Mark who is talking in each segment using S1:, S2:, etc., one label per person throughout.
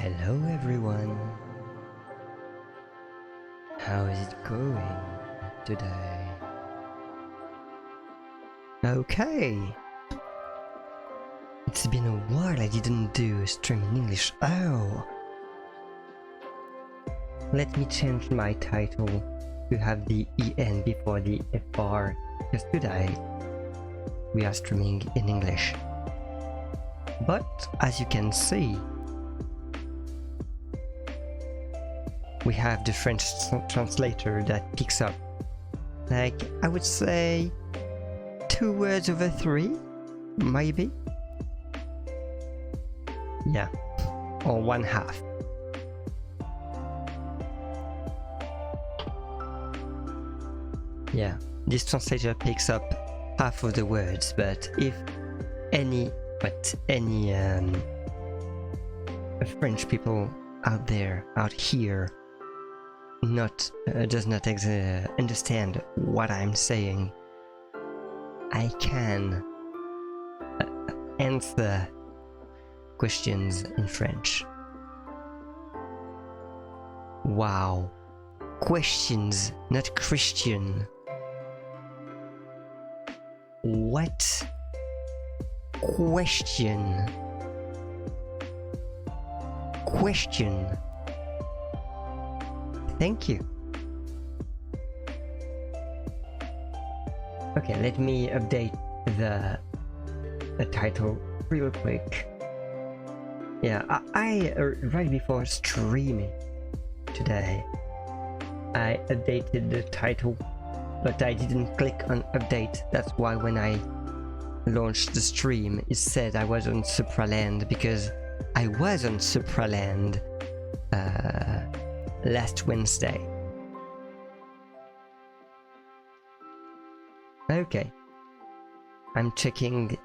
S1: Hello everyone. How is it going today? Okay. It's been a while I didn't do a stream in English. Oh. Let me change my title to have the EN before the FR, because today we are streaming in English. But as you can see, we have the French translator that picks up, like, I would say 2 words over 3, maybe? Yeah, or 1/2. Yeah, this translator picks up half of the words, but if any French people out here does not understand what I'm saying, I can answer questions in French. Wow, questions, not Christian. What? Question. Thank you. Okay, let me update the title real quick. Yeah, I right before streaming today, I updated the title, but I didn't click on update. That's why when I launched the stream, it said I was on Supraland, because I was on Supraland last Wednesday. Okay, I'm checking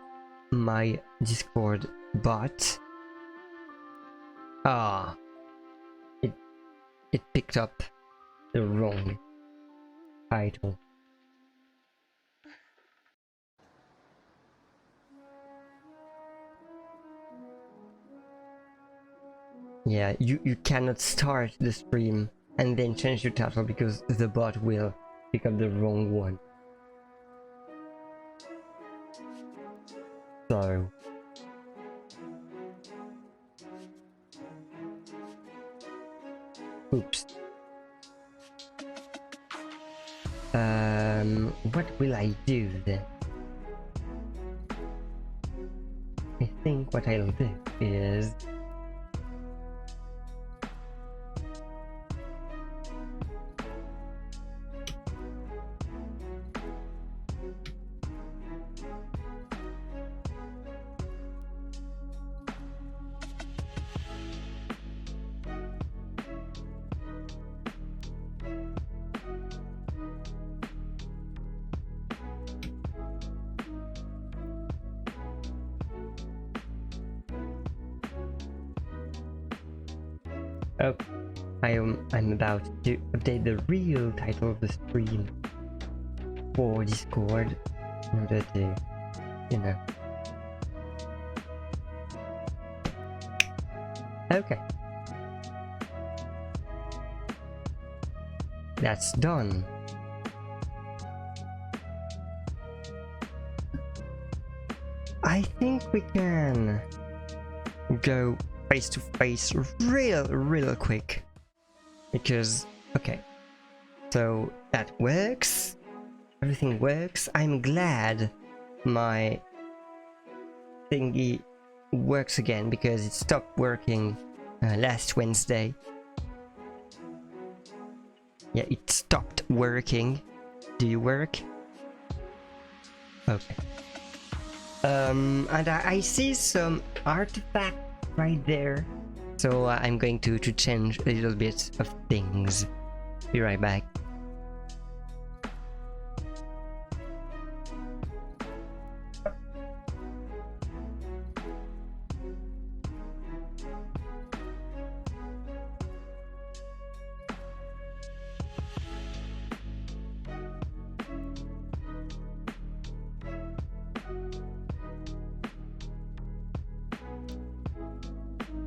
S1: my Discord bot. Ah, it picked up the wrong title. Yeah, you cannot start the stream and then change your title, because the bot will pick up the wrong one. So oops. What will I do then? I think what I'll do is oh, I'm about to update the real title of the stream for Discord in order to, you know. Okay. That's done. I think we can go face to face real quick, because okay, so that works, everything works. I'm glad my thingy works again, because it stopped working last Wednesday. Yeah, it stopped working. Do you work? Okay. And I see some artifact right there, so I'm going to change a little bit of things. Be right back.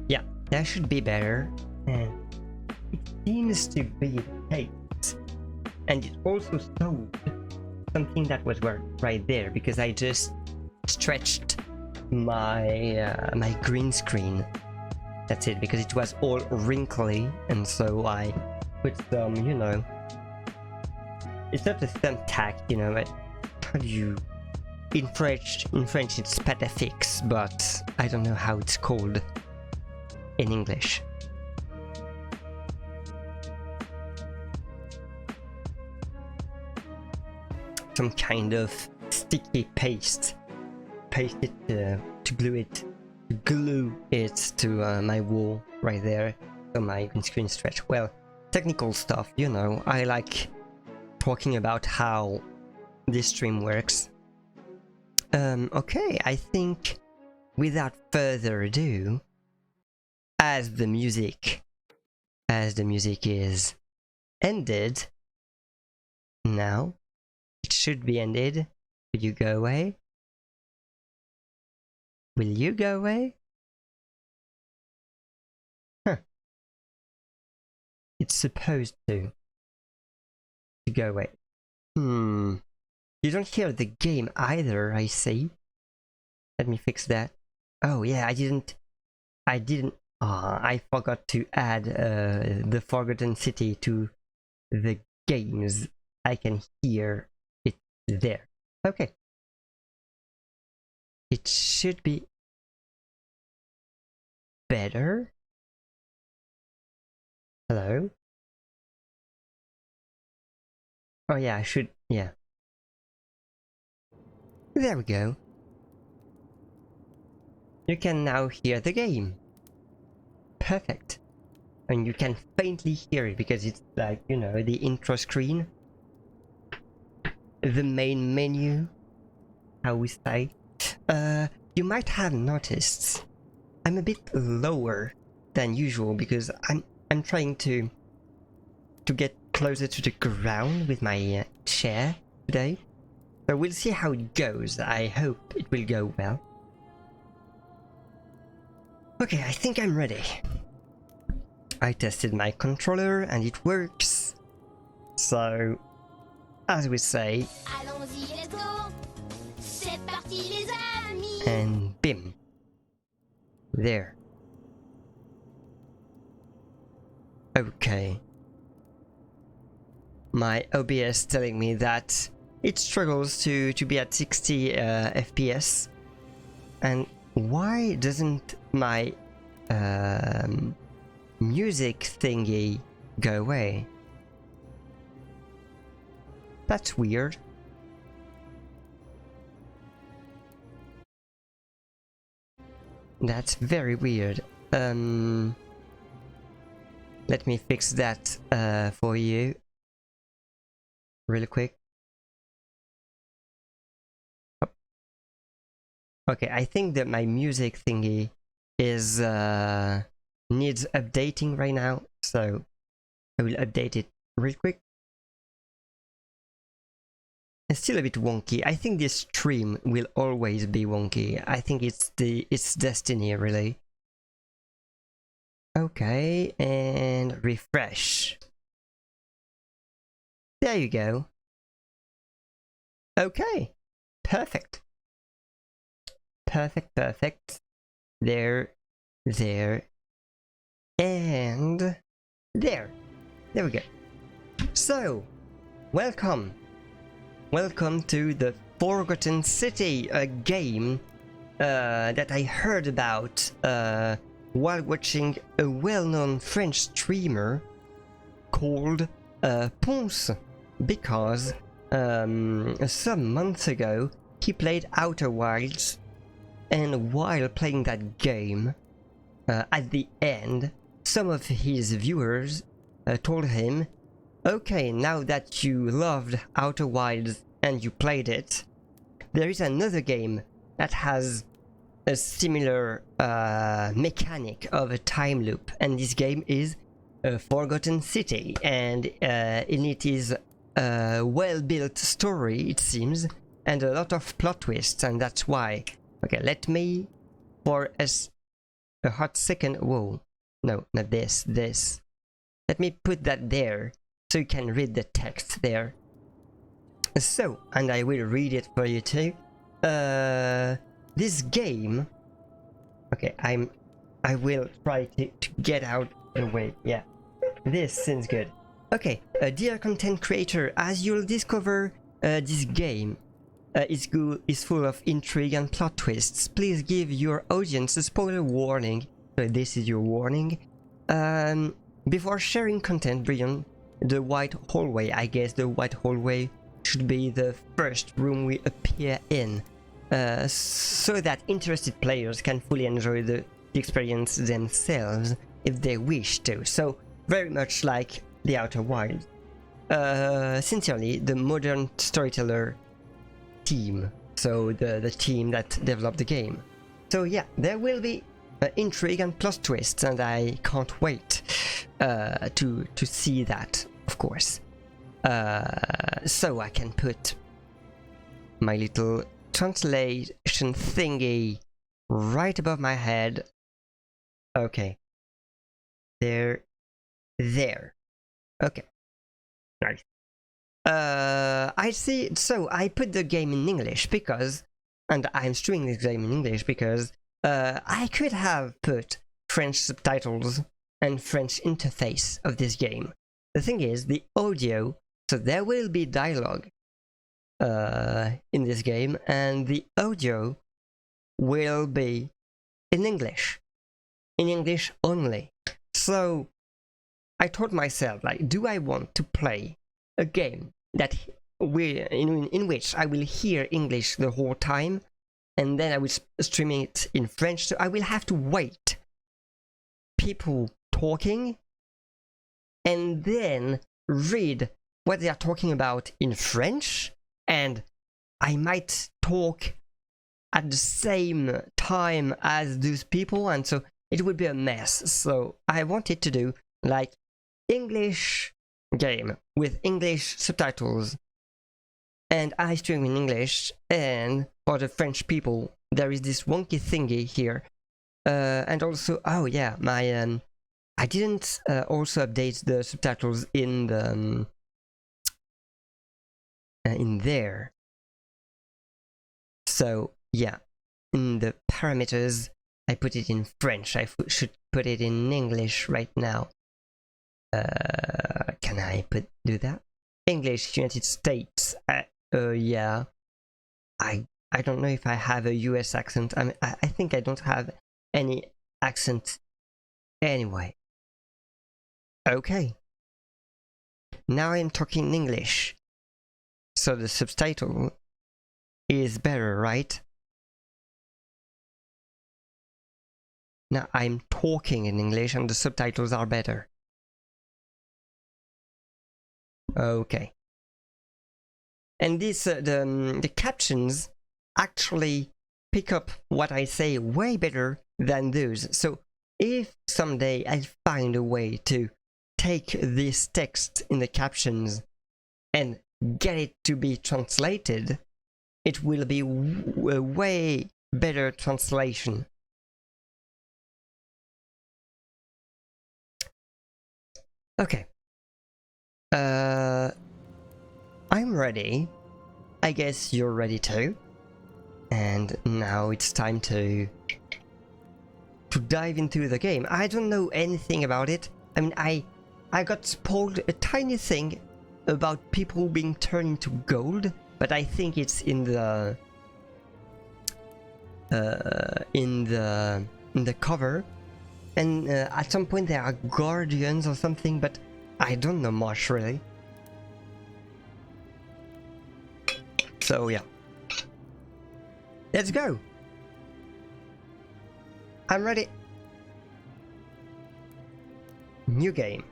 S1: Yeah, That should be better, and it seems to be the case. And it also showed something that was right there, because I just stretched my my green screen. That's it, because it was all wrinkly, and so I put some, you know, it's not a thumbtack, you know, how do you, in French it's patafix, but I don't know how it's called in English. Some kind of sticky paste. Paste it to glue it to my wall right there, so my green screen stretch. Well, technical stuff, you know. I like talking about how this stream works. Okay, I think without further ado, as the music is ended, now it should be ended. Will you go away? Will you go away? Huh. It's supposed to go away. You don't hear the game either, I see. Let me fix that. Oh yeah, I forgot to add the Forgotten City to the games. I can hear it there. Okay. It should be better. Hello? Oh yeah, I should, yeah. There we go. You can now hear the game. Perfect. And you can faintly hear it because it's like, you know, the intro screen. The main menu, how we say. You might have noticed I'm a bit lower than usual because I'm trying to get closer to the ground with my chair today. So we'll see how it goes. I hope it will go well. Okay, I think I'm ready. I tested my controller and it works. So, as we say,
S2: allons-y, let's go. C'est parti les amis.
S1: And bim. There. Okay. My OBS telling me that it struggles to be at 60 FPS. And why doesn't my music thingy go away? That's weird. That's very weird. Let me fix that for you really quick. Oh. Okay, I think that my music thingy is needs updating right now, so I will update it real quick. It's still a bit wonky. I think this stream will always be wonky. I think it's destiny, really. Okay, and refresh. There you go. Okay, perfect. Perfect, perfect. There, and there. There we go. So, welcome. Welcome to the Forgotten City, a game that I heard about while watching a well-known French streamer called Ponce, because some months ago he played Outer Wilds, and while playing that game, at the end, some of his viewers told him, okay, now that you loved Outer Wilds and you played it, there is another game that has a similar mechanic of a time loop, and this game is Forgotten City, and in it is a well-built story, it seems, and a lot of plot twists, and that's why. Okay, let me, for a hot second, whoa, No, not this. This. Let me put that there so you can read the text there. So, and I will read it for you too. This game. Okay, I will try to get out the way. Yeah, this seems good. Okay, dear content creator, as you'll discover, this game is full of intrigue and plot twists. Please give your audience a spoiler warning. So this is your warning. Before sharing content beyond the white hallway, I guess the white hallway should be the first room we appear in, so that interested players can fully enjoy the experience themselves if they wish to. So very much like The Outer Wilds. Sincerely, the Modern Storyteller team, so the team that developed the game. So yeah, there will be intrigue and plot twists, and I can't wait to see that, of course. So I can put my little translation thingy right above my head. Okay. There. Okay. Nice. I see. So I put the game in English because, and I'm streaming this game in English because I could have put French subtitles and French interface of this game. The thing is, the audio, so there will be dialogue in this game, and the audio will be in English only. So I told myself, like, do I want to play a game that in which I will hear English the whole time, and then I will stream it in French, so I will have to wait people talking and then read what they are talking about in French, and I might talk at the same time as those people, and so it would be a mess. So I wanted to do like English game with English subtitles, and I stream in English, and for the French people there is this wonky thingy here, and also, oh yeah, my I didn't also update the subtitles in the in there. So yeah, in the parameters I put it in French. I should put it in English right now. Can I do that? English, United States. Yeah. I don't know if I have a US accent. I think I don't have any accent anyway. Okay. Now I'm talking English. So the subtitle is better, right? Now I'm talking in English and the subtitles are better. Okay. And this the captions actually pick up what I say way better than those. So if someday I find a way to take this text in the captions and get it to be translated, it will be a way better translation. Okay. I'm ready. I guess you're ready too. And now it's time to dive into the game. I don't know anything about it. I mean, I got spoiled a tiny thing about people being turned into gold, but I think it's in the cover. And at some point there are guardians or something, but I don't know much really. So yeah, let's go. I'm ready. New game.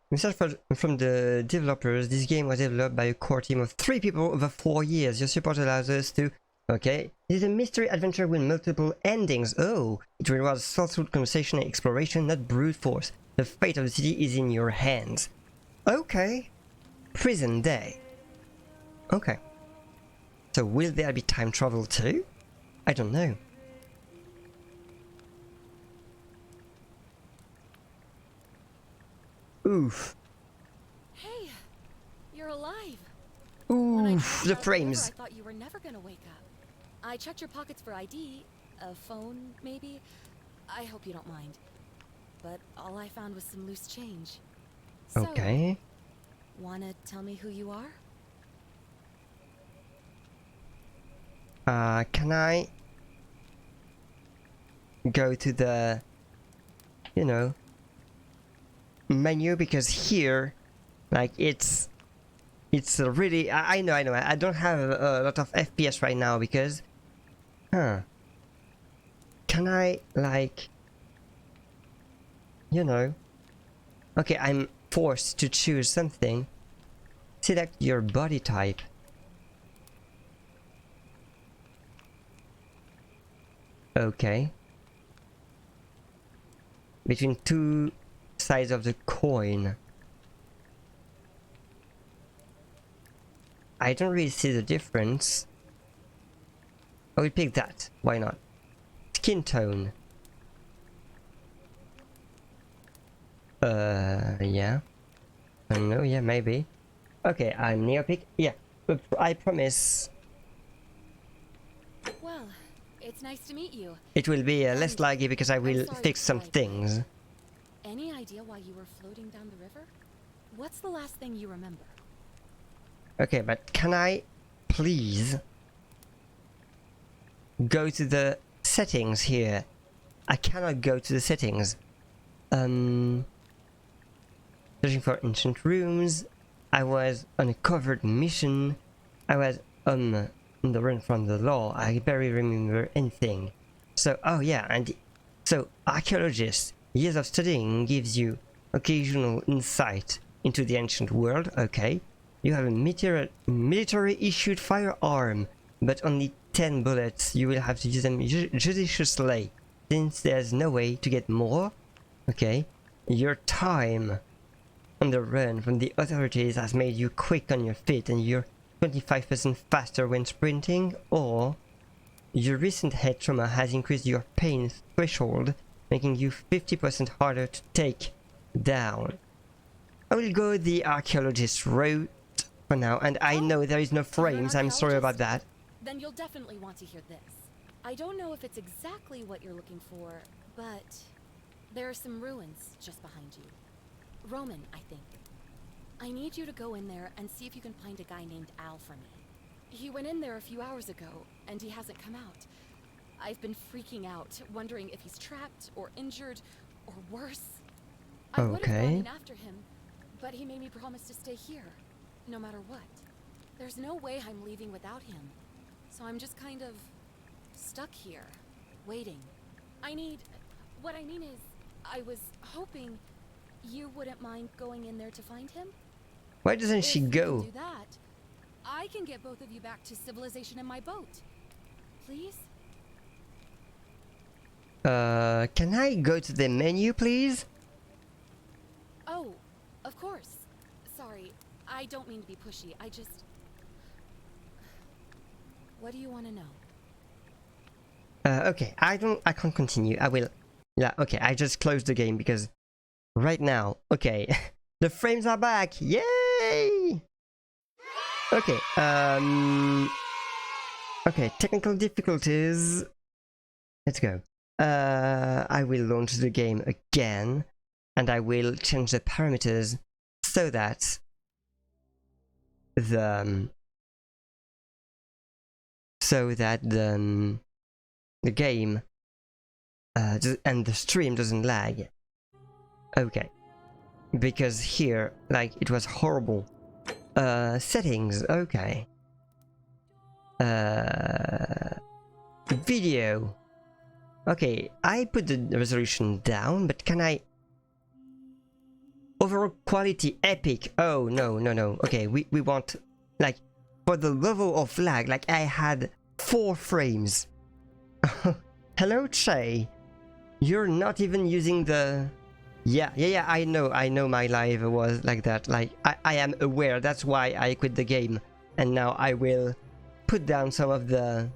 S1: Research from the developers. This game was developed by a core team of 3 people over 4 years. Your support allows us to... Okay. This is a mystery adventure with multiple endings. Oh, it rewards thoughtful conversation and exploration, not brute force. The fate of the city is in your hands. Okay. Prison Day. Okay. So will there be time travel too? I don't know. Oof.
S3: Hey, you're alive. When I
S1: Oof,
S3: dropped
S1: the
S3: out
S1: frames.
S3: river, I thought you were never gonna wake up. I checked your pockets for ID, a phone, maybe. I hope you don't mind. But all I found was some loose change. So,
S1: Okay.
S3: wanna tell me who you are?
S1: Can I go to the, you know, menu? Because here, like, it's really, I know, I don't have a lot of FPS right now because, can I, like, you know, okay, I'm forced to choose something. Select your body type. Okay. Between two sides of the coin. I don't really see the difference. I will pick that. Why not? Skin tone. Yeah. I don't know, yeah, maybe. Okay, I'm neopic. Yeah, but I promise
S3: Well, it's nice to meet you.
S1: it will be less laggy because I will
S3: sorry
S1: fix
S3: to
S1: some
S3: pry, but
S1: things.
S3: Any idea why you were floating down the river? What's the last thing you remember?
S1: Okay, but can I please go to the settings here? I cannot go to the settings. Searching for ancient rooms. I was on a covered mission. I was on the run from the law. I barely remember anything. So, oh yeah, and so archaeologist, years of studying gives you occasional insight into the ancient world. Okay, you have a military issued firearm, but only 10 bullets. You will have to use them judiciously, since there's no way to get more. Okay, your time on the run from the authorities has made you quick on your feet and you're 25% faster when sprinting, or your recent head trauma has increased your pain threshold, making you 50% harder to take down. I will go the archaeologist route for now, and I know there is no
S3: You're an
S1: frames, I'm sorry about
S3: archaeologist?
S1: that.
S3: Then you'll definitely want to hear this. I don't know if it's exactly what you're looking for, but there are some ruins just behind you. Roman, I think. I need you to go in there and see if you can find a guy named Al for me. He went in there a few hours ago, and he hasn't come out. I've been freaking out, wondering if he's trapped or injured or worse. I would have gone
S1: Okay.
S3: in after him, but he made me promise to stay here, no matter what. There's no way I'm leaving without him, so I'm just kind of stuck here, waiting. What I mean is, I was hoping you wouldn't mind going in there to find him.
S1: Why doesn't she
S3: If you
S1: go?
S3: can do that, I can get both of you back to civilization in my boat. Please?
S1: Can I go to the menu, please?
S3: Oh, of course. Sorry, I don't mean to be pushy. What do you want to know?
S1: Okay, I can't continue. I will, yeah, okay, I just closed the game because right now, okay, the frames are back, yay! Okay, okay, technical difficulties. Let's go. I will launch the game again, and I will change the parameters so that the game and the stream doesn't lag. Okay, because here, like, it was horrible. Settings, okay. Video. Okay, I put the resolution down, but can I... Overall quality epic. Oh, no. Okay, we want, like, for the level of lag, like, I had 4 frames. Hello, Che. You're not even using the... Yeah, I know my live was like that. Like, I am aware, that's why I quit the game. And now I will put down some of the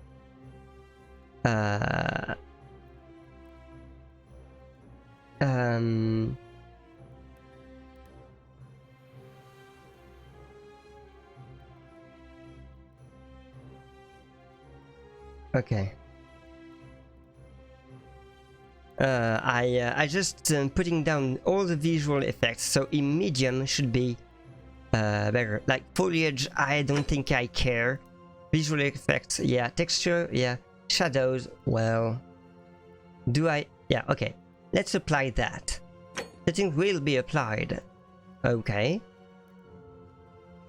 S1: okay. I just putting down all the visual effects, so in medium should be better. Like foliage, I don't think I care. Visual effects, yeah. Texture, yeah. Shadows, well, do I? Yeah, okay. Let's apply that. Settings will be applied. Okay.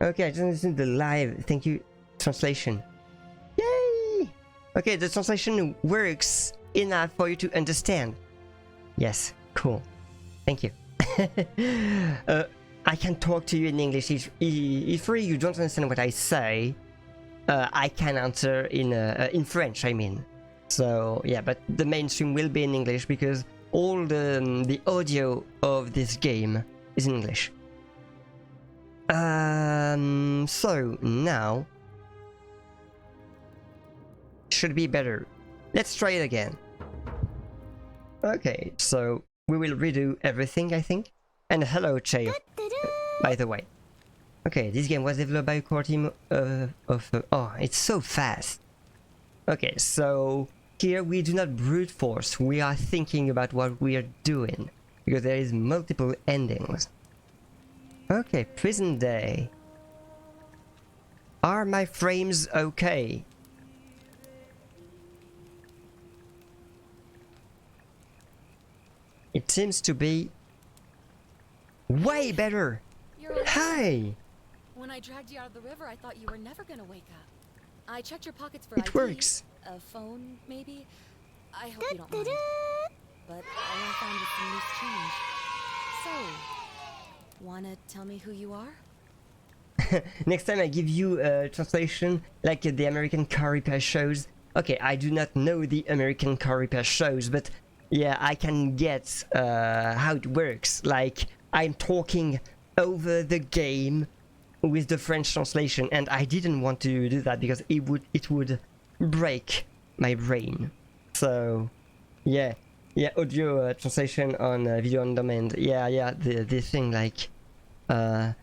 S1: Okay, I just listened to the live. Thank you. Translation. Yay! Okay, the translation works enough for you to understand. Yes, cool. Thank you. I can talk to you in English. If you don't understand what I say, I can answer in French, I mean. So yeah, but the mainstream will be in English because all the audio of this game is in English. So now should be better. Let's try it again. Okay, so we will redo everything, I think. And hello, Che, by the way. Okay, this game was developed by a core team oh, it's so fast. Okay, so here we do not brute force. We are thinking about what we are doing because there is multiple endings. Okay, prison day. Are my frames okay? It seems to be way better.
S3: You're alive.
S1: Hi!
S3: When I dragged you out of the river, I thought you were never gonna wake up. I checked your pockets for
S1: It
S3: ID,
S1: works.
S3: a phone, maybe. I hope you don't mind. But all I found was some loose change. So, wanna tell me who you are?
S1: Next time I give you a translation like the American car repair shows. Okay, I do not know the American car repair shows, but yeah, I can get how it works. Like, I'm talking over the game with the French translation, and I didn't want to do that because it would break my brain. So, yeah, audio translation on video on demand. Yeah, the thing like,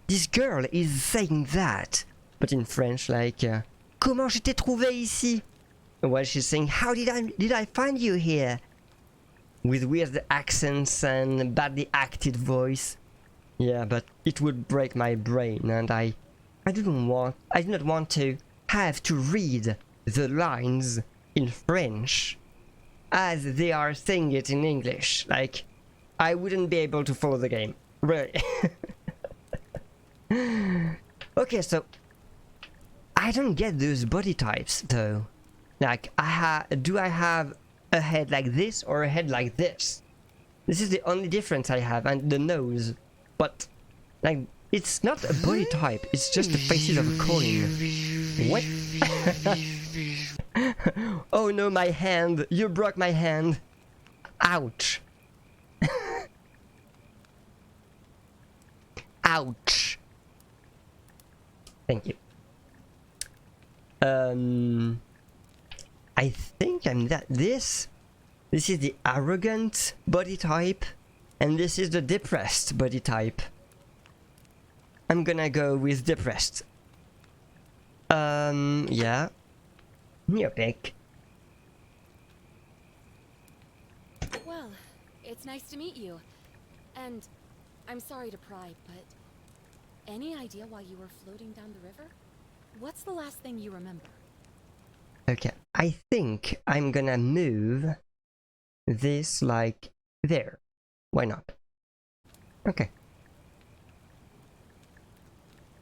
S1: this girl is saying that, but in French, like, comment je t'ai trouvé ici? While she's saying, how did I find you here? With weird accents and badly acted voice. Yeah, but it would break my brain, and I do not want to have to read the lines in French as they are saying it in English. Like, I wouldn't be able to follow the game. Really. Okay, so I don't get those body types though. Like, do I have a head like this or a head like this? This is the only difference I have, and the nose. But like, it's not a body type, it's just the faces of a coin. What? Oh no, my hand! You broke my hand! Ouch! Ouch! Thank you. I think I'm that. This is the arrogant body type, and this is the depressed body type. I'm gonna go with depressed. Yeah. Your pick.
S3: Well, it's nice to meet you. And I'm sorry to pry, but any idea why you were floating down the river? What's the last thing you remember?
S1: Okay, I think I'm gonna move this like there. Why not? Okay.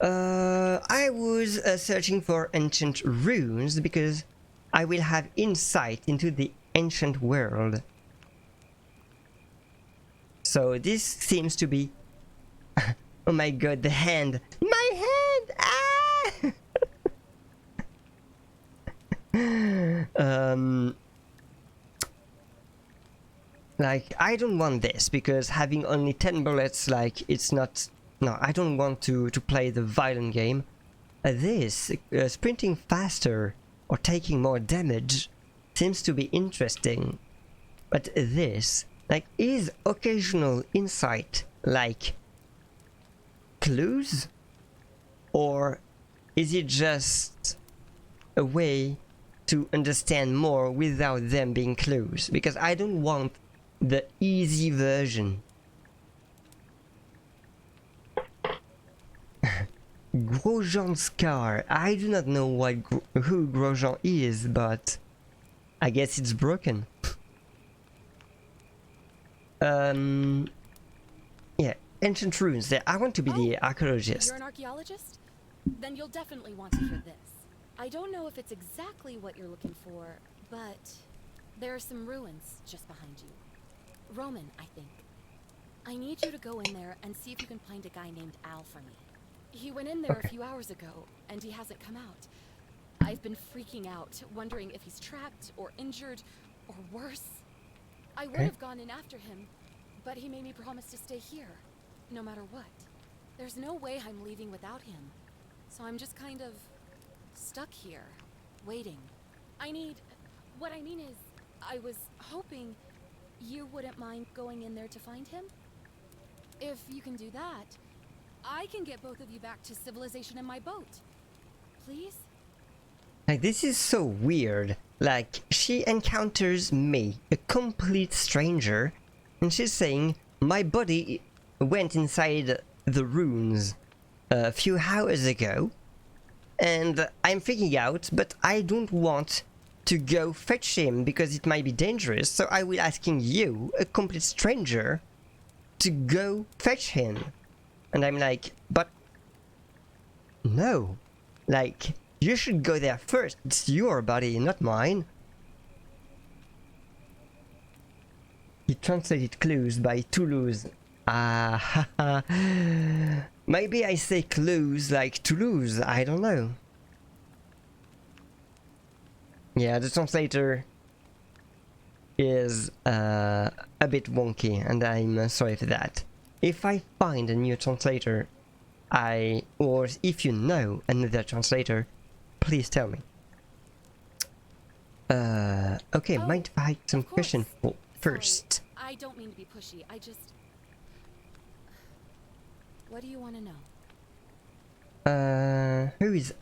S1: I was searching for ancient runes because I will have insight into the ancient world. So this seems to be... Oh my god, the hand! My hand! Ah! Like, I don't want this because having only 10 bullets, like, it's not... No, I don't want to play the violent game. This, sprinting faster. or taking more damage seems to be interesting. But this, like, is occasional insight like clues? Or is it just a way to understand more without them being clues? Because I don't want the easy version. Grosjean's car. I do not know who Grosjean is, but I guess it's broken. Yeah, ancient ruins. There, I want to be the archaeologist.
S3: You're an archaeologist? Then you'll definitely want to hear this. I don't know if it's exactly what you're looking for, but there are some ruins just behind you. Roman, I think. I need you to go in there and see if you can find a guy named Al for me. He went in there a few hours ago, and he hasn't come out. I've been freaking out, wondering if he's trapped or injured or worse. I would have gone in after him, but he made me promise to stay here, no matter what. There's no way I'm leaving without him, so I'm just kind of stuck here, waiting. What I mean is, I was hoping you wouldn't mind going in there to find him. If you can do that, I can get both of you back to civilization in my boat. Please?
S1: Like, this is so weird. Like, she encounters me, a complete stranger, and she's saying, my body went inside the ruins a few hours ago, and I'm freaking out, but I don't want to go fetch him because it might be dangerous, so I will asking you, a complete stranger, to go fetch him. And I'm like, but no, like, you should go there first. It's your body, not mine. He translated clues by Toulouse. Ah, haha. Maybe I say clues like Toulouse, I don't know. Yeah, the translator is a bit wonky, and I'm sorry for that. If I find a new translator, or if you know another translator, please tell me. Okay, mind if I ask some questions first?
S3: Sorry, I don't mean to be pushy, what do you want to know?
S1: Who is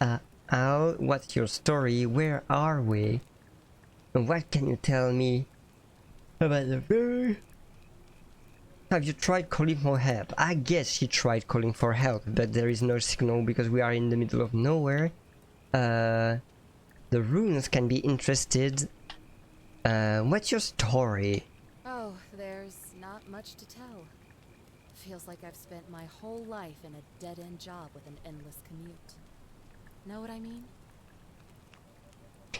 S1: Al? What's your story? Where are we? And what can you tell me about the very... Have you tried calling for help? I guess she tried calling for help, but there is no signal because we are in the middle of nowhere. The runes can be interested. What's your story?
S3: Oh, there's not much to tell. Feels like I've spent my whole life in a dead-end job with an endless commute. Know what I mean?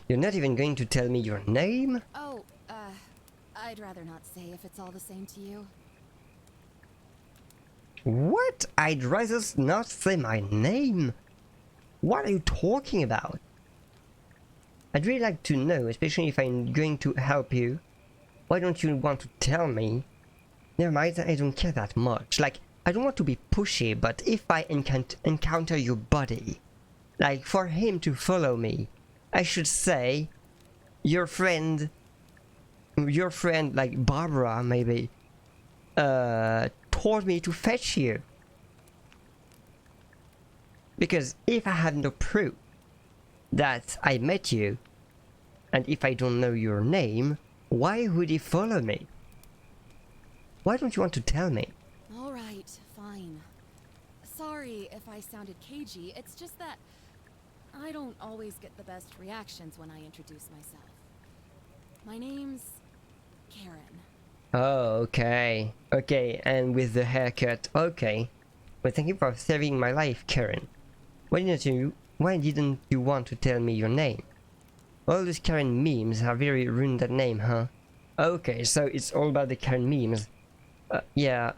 S1: You're not even going to tell me your name?
S3: Oh, I'd rather not say if it's all the same to you.
S1: What? I'd rather not say my name? What are you talking about? I'd really like to know, especially if I'm going to help you. Why don't you want to tell me? Never mind, I don't care that much. Like, I don't want to be pushy, but if I encounter your body, like, for him to follow me, I should say, your friend, like Barbara, maybe, told me to fetch you. Because if I have no proof that I met you, and if I don't know your name, why would he follow me? Why don't you want to tell me?
S3: Alright, fine. Sorry if I sounded cagey, it's just that I don't always get the best reactions when I introduce myself. My name's Karen.
S1: Oh, okay. Okay, and with the haircut, okay. Well, thank you for saving my life, Karen. Why didn't you want to tell me your name? All those Karen memes have very ruined that name, huh? Okay, so it's all about the Karen memes. Yeah,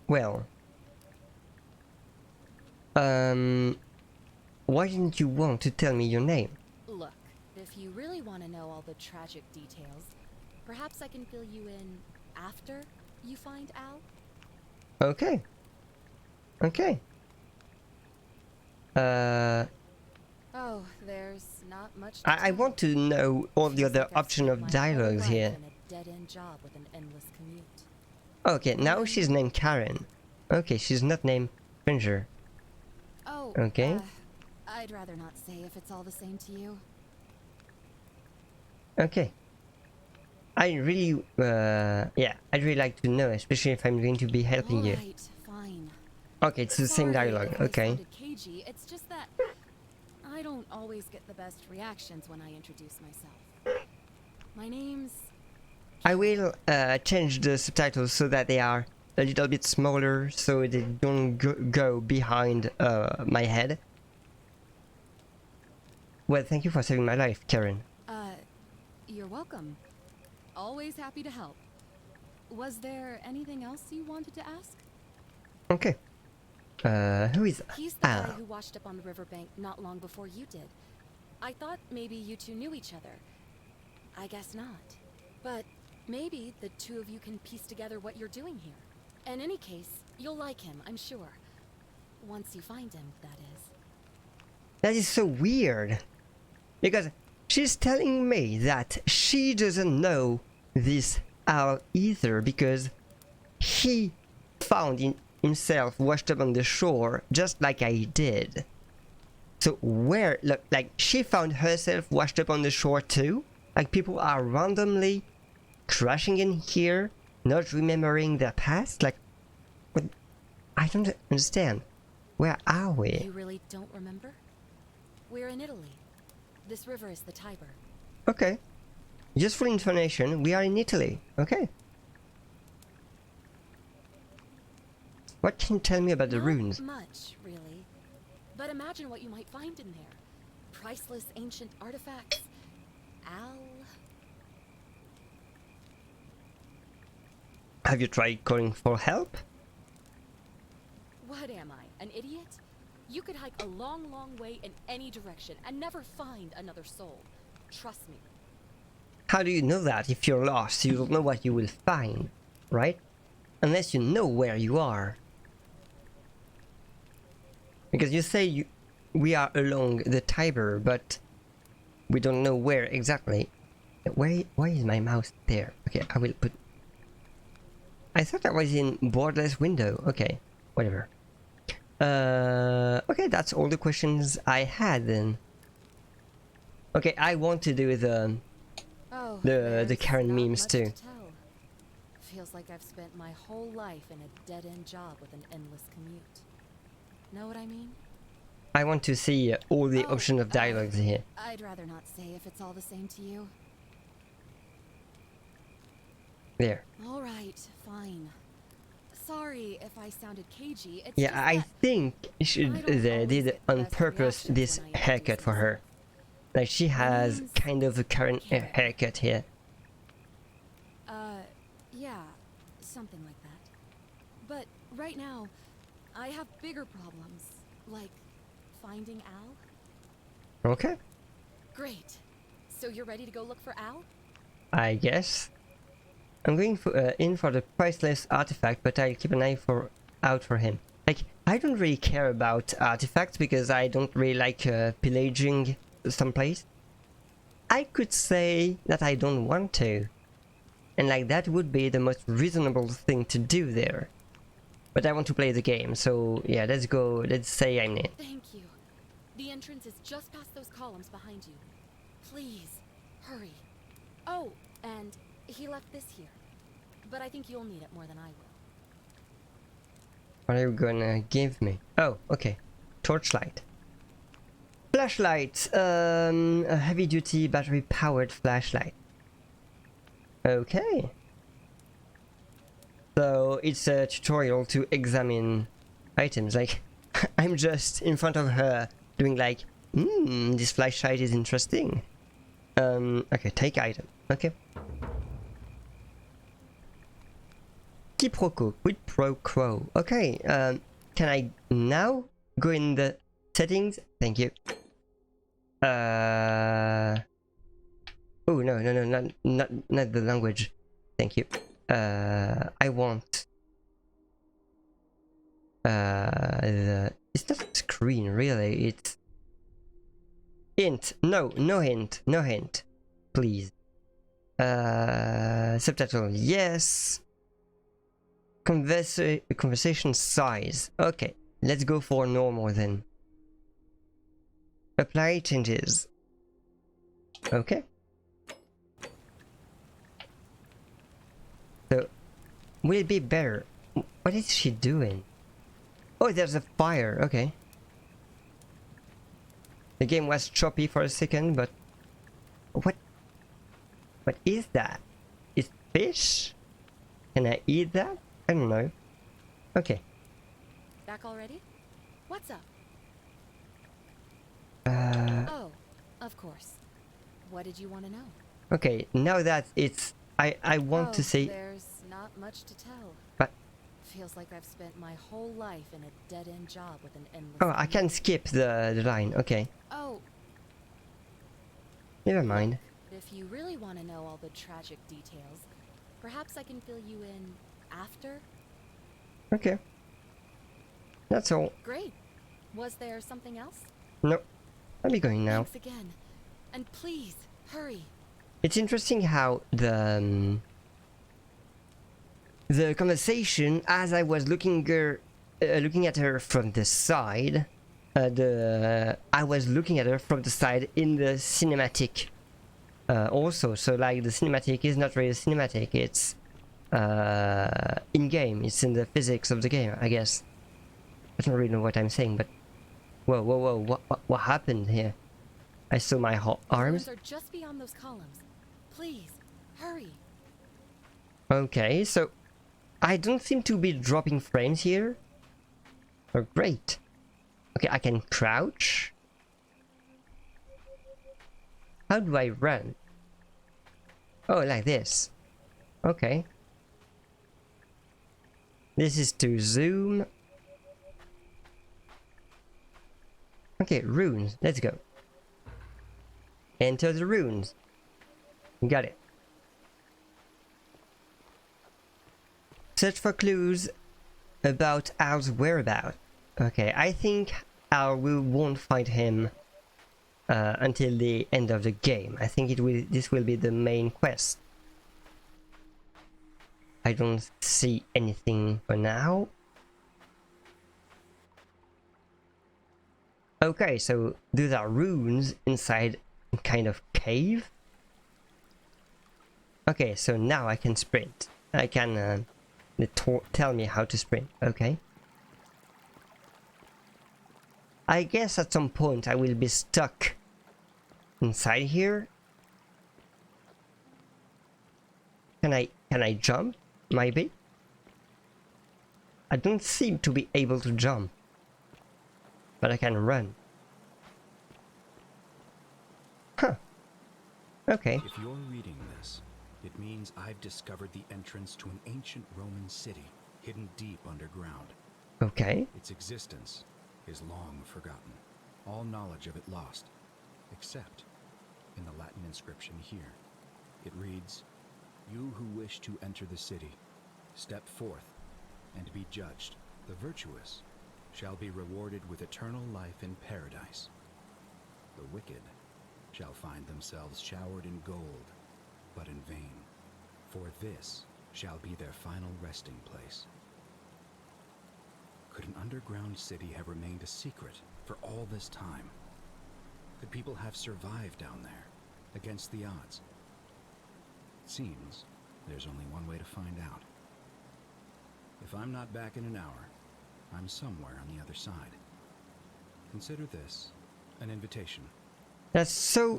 S1: well. Why didn't you want to tell me your name?
S3: Look, if you really want to know all the tragic details, perhaps I can fill you in after you find Al?
S1: Okay. Okay.
S3: Oh, there's not much.
S1: I want to know all the other option of dialogues here.
S3: Dead-end job with an endless commute.
S1: Okay, now she's named Karen. Okay, she's not named Stranger.
S3: Oh,
S1: Okay.
S3: I'd rather not say if it's all the same to you.
S1: Okay. I really, yeah, I'd really like to know, especially if I'm going to be helping you.
S3: Alright, fine.
S1: Okay, it's the same
S3: Sorry
S1: dialogue.
S3: if I
S1: Okay.
S3: sounded cagey. It's just that I don't always get the best reactions when I introduce myself. My name's...
S1: I will change the subtitles so that they are a little bit smaller, so they don't go behind my head. Well, thank you for saving my life, Karen.
S3: You're welcome. Always happy to help. Was there anything else you wanted to ask?
S1: Okay. Who is
S3: He's the guy
S1: Al?
S3: who washed up on the riverbank not long before you did. I thought maybe you two knew each other. I guess not. But maybe the two of you can piece together what you're doing here. In any case, you'll like him, I'm sure. Once you find him, that is.
S1: That is so weird. Because she's telling me that she doesn't know this Al either because he found himself washed up on the shore just like I did. So where, look, like she found herself washed up on the shore too? Like people are randomly crashing in here, not remembering their past? Like, what? I don't understand. Where are we?
S3: You really don't remember? We're in Italy. This river is the Tiber.
S1: Okay. Just for information, we are in Italy. Okay. What can you tell me about the
S3: Not
S1: ruins?
S3: much, really. But imagine what you might find in there. Priceless ancient artifacts. Al...
S1: Have you tried calling for help?
S3: What am I, an idiot? You could hike a long, long way in any direction and never find another soul. Trust me.
S1: How do you know that? If you're lost, you don't know what you will find, right? Unless you know where you are. Because you say we are along the Tiber, but we don't know where exactly. Why is my mouse there? Okay, I will put... I thought I was in borderless window. Okay, whatever. Okay, that's all the questions I had then. Okay, I want to do the
S3: There's
S1: Karen
S3: not
S1: memes
S3: much
S1: too.
S3: to tell. Feels like I've spent my whole life in a dead-end job with an endless commute. Know what I mean?
S1: I want to see all the
S3: Oh,
S1: options of dialogues here.
S3: I'd rather not say if it's all the same to you.
S1: There.
S3: All right, fine. Sorry if I sounded cagey. It's
S1: Yeah,
S3: just
S1: I
S3: that
S1: think
S3: I don't
S1: they
S3: always
S1: did
S3: get the
S1: on
S3: best
S1: purpose
S3: reactions
S1: this
S3: when I
S1: haircut
S3: introduce
S1: for her.
S3: myself.
S1: Like she has
S3: name's
S1: kind of a current
S3: Karen.
S1: haircut here.
S3: Yeah, something like that. But right now, I have bigger problems, like finding Al.
S1: Okay,
S3: Great. So you're ready to go look for Al?
S1: I guess. I'm going for, in for the priceless artifact, but I'll keep an eye out for him. Like, I don't really care about artifacts because I don't really like pillaging someplace. I could say that I don't want to. And like that would be the most reasonable thing to do there. But I want to play the game, so yeah, let's go, let's say I'm in.
S3: Thank you. The entrance is just past those columns behind you. Please, hurry. Oh, and he left this here. But I think you'll need it more than I will.
S1: What are you gonna give me? Oh, okay. Torchlight. Flashlight. A heavy duty battery powered flashlight. Okay. So it's a tutorial to examine items. Like, I'm just in front of her doing like, this flashlight is interesting. Okay, take item. Okay. Quiproquo, quid pro quo. Okay, can I now go in the settings? Thank you. Oh no, not the language. Thank you. I want it's not a screen really. It's No, no hint, no hint, please. Subtitle, yes. Conversation size. Okay, let's go for normal then. Apply changes. Okay. So, will it be better? What is she doing? Oh, there's a fire. Okay. The game was choppy for a second, but what is that? Is fish? Can I eat that? I don't know. Okay.
S3: Back already? What's up? Oh, of course. What did you want to know?
S1: Okay, now that it's I want to say
S3: There's not much to tell.
S1: But
S3: Feels like I've spent my whole life in a dead-end job with an endless...
S1: oh, I can skip the line. Okay.
S3: Oh,
S1: Never mind.
S3: if you really want to know all the tragic details, perhaps I can fill you in after?
S1: Okay. That's all.
S3: Great. Was there something else?
S1: No. I'll be going now.
S3: Thanks again. And please, hurry.
S1: It's interesting how the conversation, as I was looking at her from the side, I was looking at her from the side in the cinematic also. So like the cinematic is not really cinematic, it's in game, it's in the physics of the game, I guess. I don't really know what I'm saying, but whoa, what happened here? I saw my arms.
S3: Ruins are just beyond those columns. Please, hurry.
S1: Okay, so I don't seem to be dropping frames here. Oh, great. Okay, I can crouch. How do I run? Oh, like this. Okay. This is to zoom. Okay, runes. Let's go. Enter the runes. Got it. Search for clues about Al's whereabouts. Okay, I think Al won't find him until the end of the game. I think this will be the main quest. I don't see anything for now. Okay, so those are runes inside a kind of cave. Okay, so now I can sprint. I can tell me how to sprint. Okay. I guess at some point I will be stuck inside here. Can I jump? Maybe. I don't seem to be able to jump, but I can run. Huh. Okay.
S4: If you're reading this, it means I've discovered the entrance to an ancient Roman city hidden deep underground.
S1: Okay.
S4: Its existence is long forgotten, all knowledge of it lost, except in the Latin inscription here. It reads, "You who wish to enter the city, step forth and be judged. The virtuous shall be rewarded with eternal life in paradise. The wicked shall find themselves showered in gold, but in vain, for this shall be their final resting place." Could an underground city have remained a secret for all this time? Could people have survived down there, against the odds? It seems there's only one way to find out. If I'm not back in an hour, I'm somewhere on the other side. Consider this an invitation.
S1: That's so...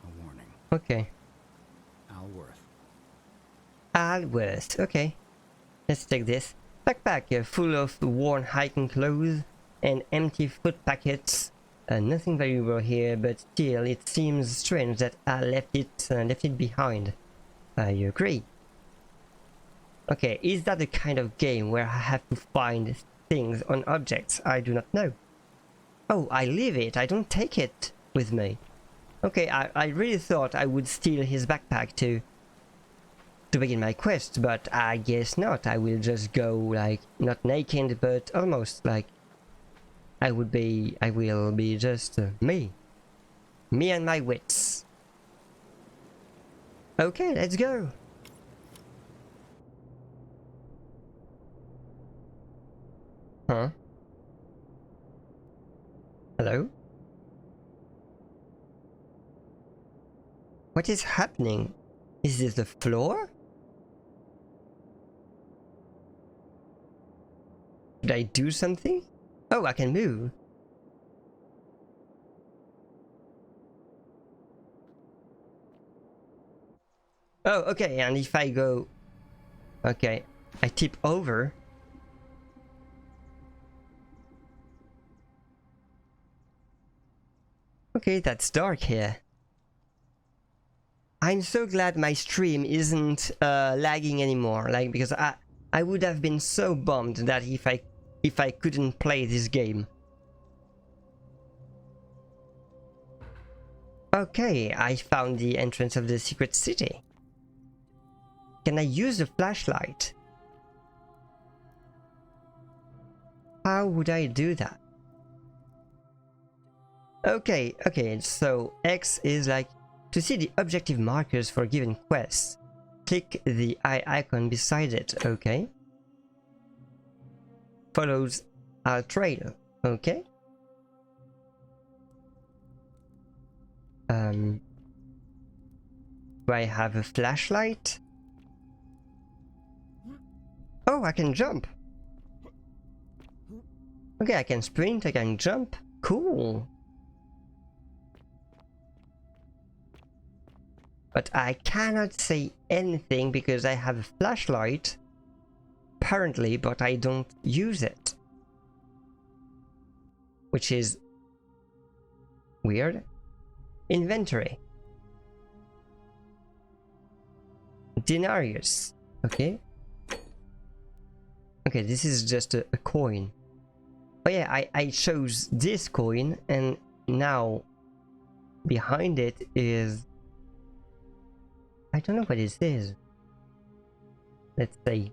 S4: A warning.
S1: Okay.
S4: Alworth.
S1: Alworth. Okay. Let's take this. Backpack full of worn hiking clothes and empty food packets. Nothing valuable here, but still it seems strange that I left it behind. You agree? Okay, is that the kind of game where I have to find things on objects? I do not know. Oh, I leave it, I don't take it with me. Okay, I really thought I would steal his backpack to begin my quest, but I guess not. I will just go, like, not naked, but almost like I will be just me. Me and my wits. Okay, let's go. Huh? Hello? What is happening? Is this the floor? Should I do something? Oh, I can move. Oh, okay, and if I go... Okay, I tip over. Okay, that's dark here. I'm so glad my stream isn't lagging anymore, like, because I would have been so bummed that if I couldn't play this game. Okay, I found the entrance of the secret city. Can I use the flashlight? How would I do that? Okay, so X is like to see the objective markers for given quests. Click the eye icon beside it, okay? Follows our trail, okay? Do I have a flashlight? Oh, I can jump! Okay, I can sprint, I can jump. Cool! But I cannot say anything because I have a flashlight, apparently, but I don't use it. Which is weird. Inventory. Denarius. Okay. Okay, this is just a coin. Oh yeah, I chose this coin, and now behind it is... I don't know what this is. Let's see.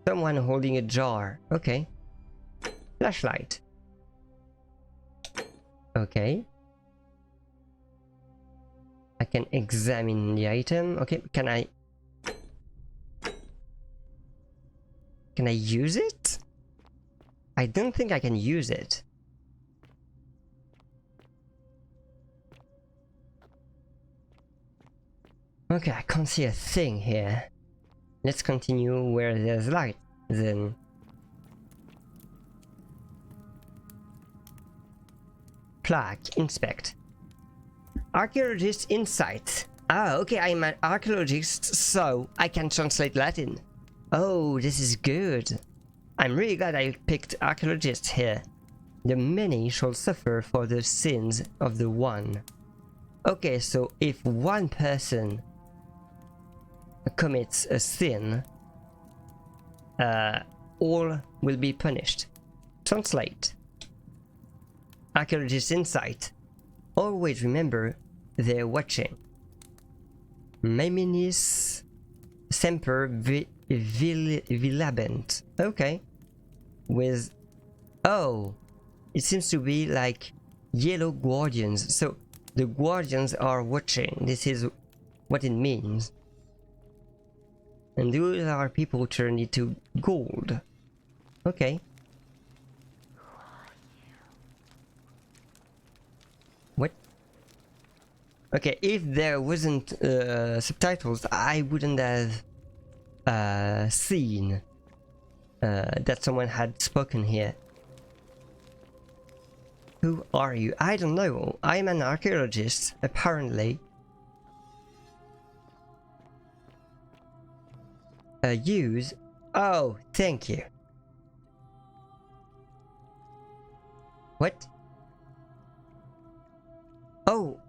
S1: Someone holding a jar. Okay. Flashlight. Okay. I can examine the item. Okay, can I use it? I don't think I can use it. Okay, I can't see a thing here. Let's continue where there's light, then. Plaque, inspect. Archaeologist insight. Ah, okay, I'm an archaeologist, so I can translate Latin. Oh, this is good. I'm really glad I picked archaeologist here. The many shall suffer for the sins of the one. Okay, so if one person commits a sin, all will be punished. Translate. Archaeologist insight. Always remember they're watching. Meminis semper vilabent. Okay. With... Oh! It seems to be like yellow guardians. So the guardians are watching. This is what it means. And those are people turned into gold. Okay. What? Okay, if there wasn't subtitles, I wouldn't have seen that someone had spoken here. Who are you? I don't know. I'm an archaeologist, apparently. Use. Oh, thank you. What? Oh,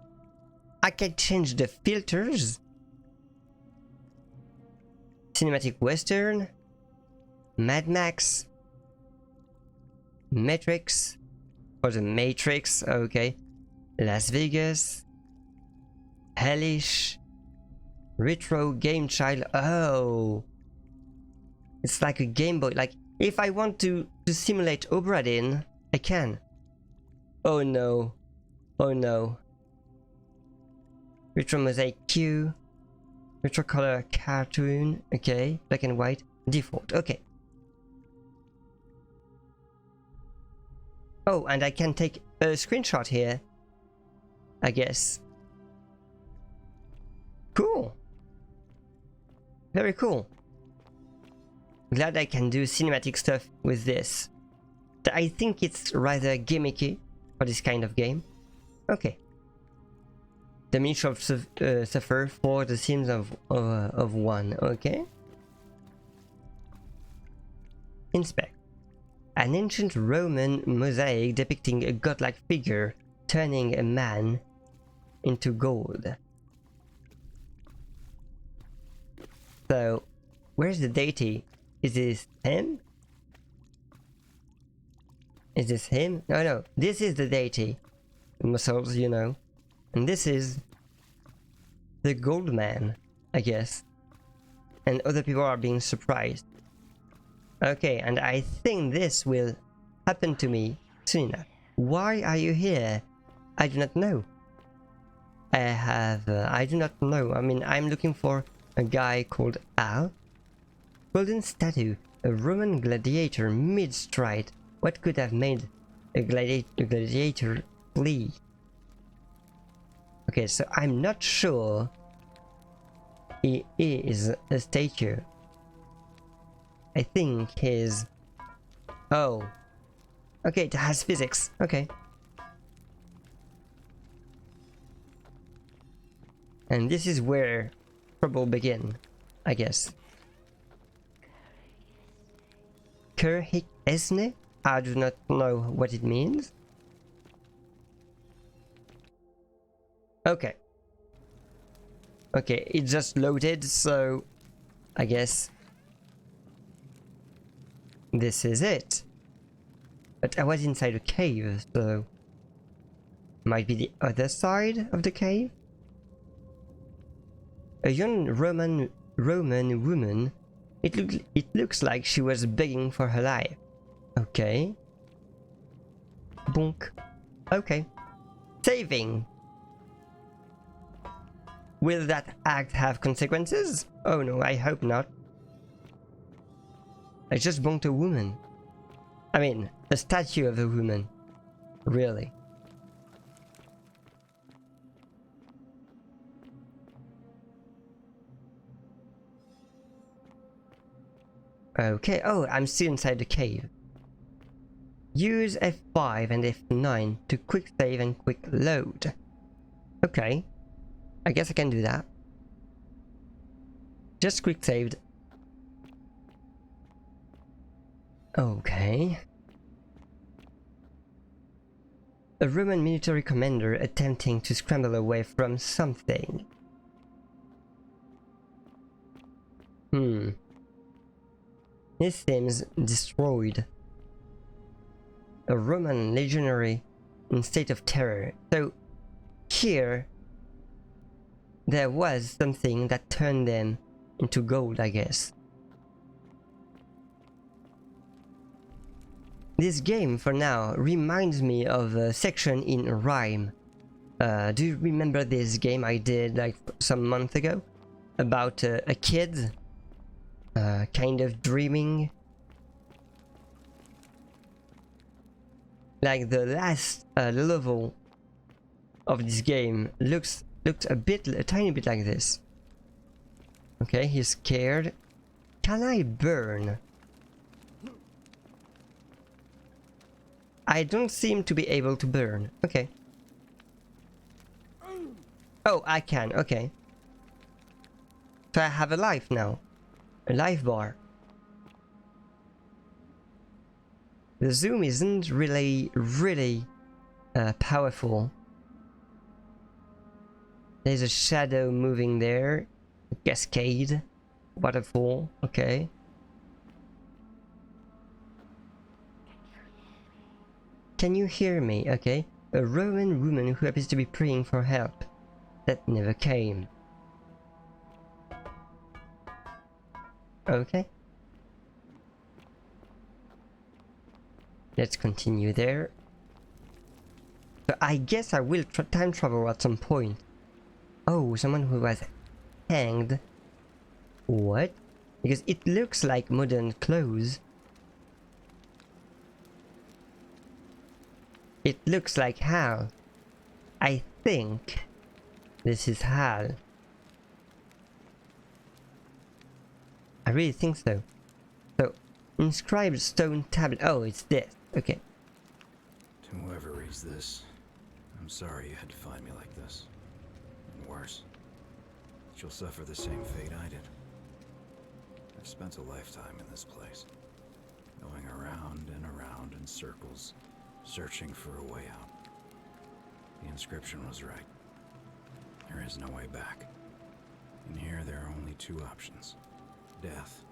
S1: I can change the filters. Cinematic Western, Mad Max, Matrix, or the Matrix, okay, Las Vegas, Hellish, Retro Game Child. Oh, it's like a Game Boy. Like if I want to simulate Obra Dinn, I can. Oh no. Oh no. Retro mosaic Q. Retro color cartoon. Okay. Black and white. Default. Okay. Oh, and I can take a screenshot here. I guess. Cool. Very cool. Glad I can do cinematic stuff with this. I think it's rather gimmicky for this kind of game. Okay. The miniature of suffer for the sins of one. Okay. Inspect. An ancient Roman mosaic depicting a godlike figure turning a man into gold. So, where's the deity? Is this him? Is this him? No, no. This is the deity. Muscles, you know. And this is the gold man, I guess. And other people are being surprised. Okay, and I think this will happen to me soon enough. Why are you here? I do not know. I do not know. I mean, I'm looking for a guy called Al. Golden statue, a Roman gladiator mid-stride. What could have made a gladiator flee? Okay, so I'm not sure he is a statue. I think he's... Oh. Okay, it has physics. Okay. And this is where trouble begin, I guess. Kurhik Esne? I do not know what it means. Okay. Okay, it just loaded, so I guess this is it. But I was inside a cave, so might be the other side of the cave. A young Roman woman. It looks like she was begging for her life. Okay. Bonk. Okay. Saving. Will that act have consequences? Oh no, I hope not. I just bonked a woman. I mean, a statue of a woman. Really. Okay, oh, I'm still inside the cave. Use F5 and F9 to quick save and quick load. Okay. I guess I can do that. Just quick saved. Okay. A Roman military commander attempting to scramble away from something. This seems destroyed. A Roman legionary in state of terror. So here there was something that turned them into gold, I guess. This game for now reminds me of a section in Rime. Do you remember this game I did like some month ago? About a kid kind of dreaming. Like the last level of this game looked a tiny bit like this. Okay, he's scared. Can I burn? I don't seem to be able to burn. Okay. Oh, I can. Okay. So I have a life now. A life bar. The zoom isn't really powerful. There's a shadow moving there. A cascade. Waterfall. Okay. Can you hear me? Okay. A Roman woman who appears to be praying for help. That never came. Okay. Let's continue there. So I guess I will time travel at some point. Oh, someone who was hanged. What? Because it looks like modern clothes. It looks like Hal. I think this is Hal. I really think so. So, inscribed stone tablet. Oh, it's this. Okay.
S4: To whoever reads this, I'm sorry you had to find me like this. And worse, you'll suffer the same fate I did. I've spent a lifetime in this place, going around and around in circles, searching for a way out. The inscription was right. There is no way back. In here, there are only two options. Death,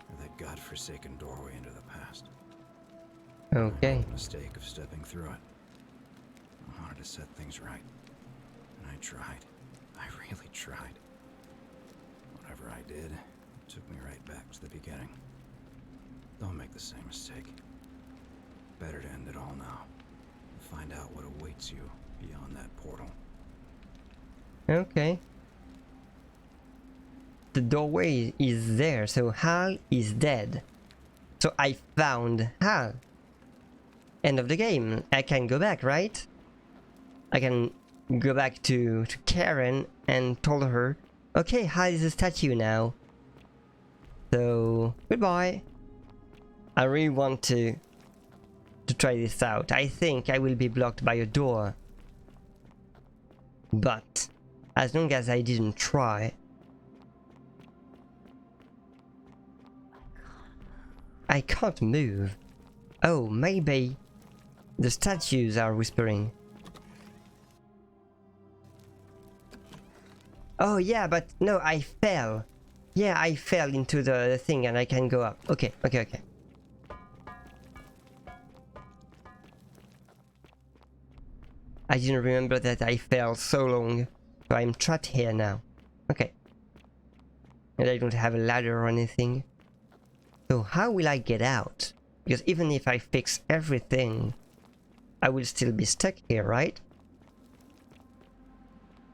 S4: or that godforsaken doorway into the past.
S1: Okay.
S4: I made the mistake of stepping through it. I wanted to set things right. And I tried. I really tried. Whatever I did, it took me right back to the beginning. Don't make the same mistake. Better to end it all now. And find out what awaits you beyond that portal.
S1: Okay. The doorway is there, so Hal is dead. So I found Hal. End of the game. I can go back, right? I can go back to Karen and told her, okay, Hal is a statue now. So, goodbye. I really want to try this out. I think I will be blocked by a door. But, as long as I didn't try, I can't move. Oh, maybe the statues are whispering. Oh yeah, but no, I fell. Yeah, I fell into the thing and I can go up. Okay, okay, okay. I didn't remember that I fell so long. So I'm trapped here now. Okay. And I don't have a ladder or anything. So how will I get out? Because even if I fix everything, I will still be stuck here, right?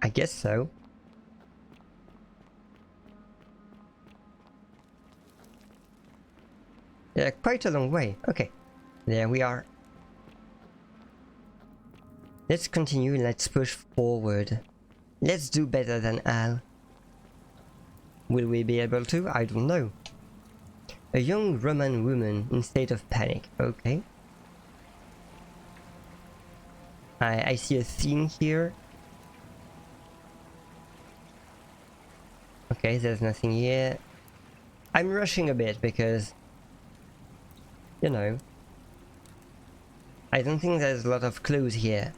S1: I guess so. Yeah, quite a long way. Okay, there we are. Let's continue, let's push forward. Let's do better than Al. Will we be able to? I don't know. A young Roman woman in state of panic. Okay. I see a theme here. Okay, there's nothing here. I'm rushing a bit because, you know, I don't think there's a lot of clues here.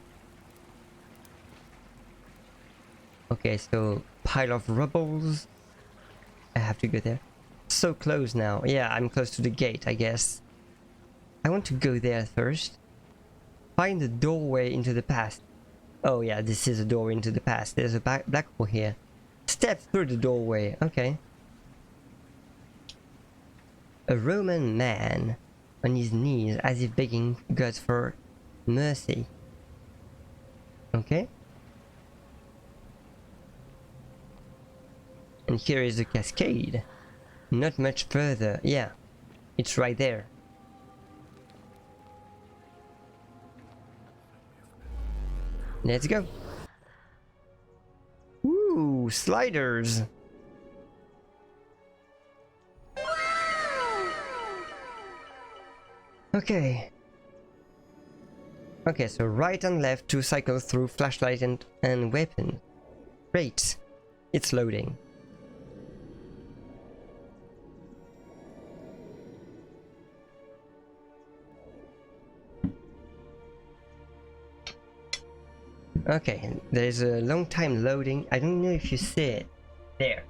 S1: Okay, so pile of rubbles. I have to go there. So close now. Yeah, I'm close to the gate, I guess. I want to go there first. Find the doorway into the past. Oh yeah, this is a doorway into the past. There's a black hole here. Step through the doorway. Okay. A Roman man on his knees as if begging God for mercy. Okay. And here is the cascade. Not much further. Yeah, it's right there. Let's go. Ooh, sliders. Okay. Okay, so right and left to cycle through flashlight and weapon. Great. It's loading. Okay, there's a long time loading. I don't know if you see it. There.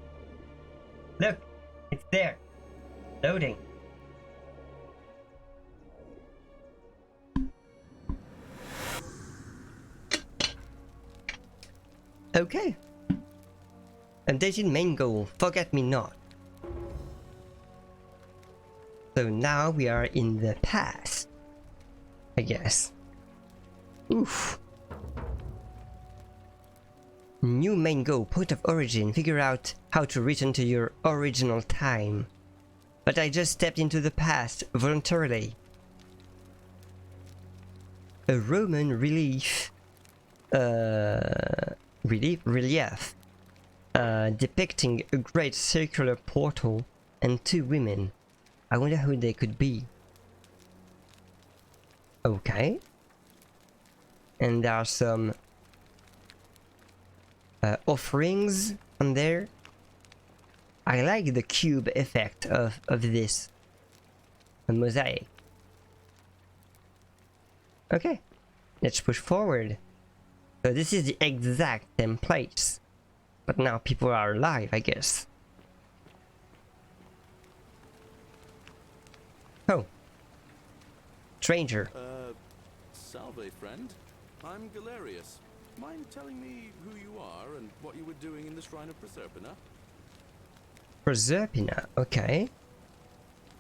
S1: Look, it's there. Loading. Okay. Updated main goal, forget me not. So now we are in the past, I guess. Oof. New main goal, point of origin. Figure out how to return to your original time. But I just stepped into the past voluntarily. A Roman relief depicting a great circular portal and two women. I wonder who they could be. Okay. And there are some offerings on there. I like the cube effect of this mosaic. Okay, let's push forward. So this is the exact same place, but now people are alive, I guess. Oh, stranger.
S5: Salve, friend. I'm Galerius. Mind telling me who you are and what you were doing in the Shrine of Proserpina?
S1: Proserpina, okay.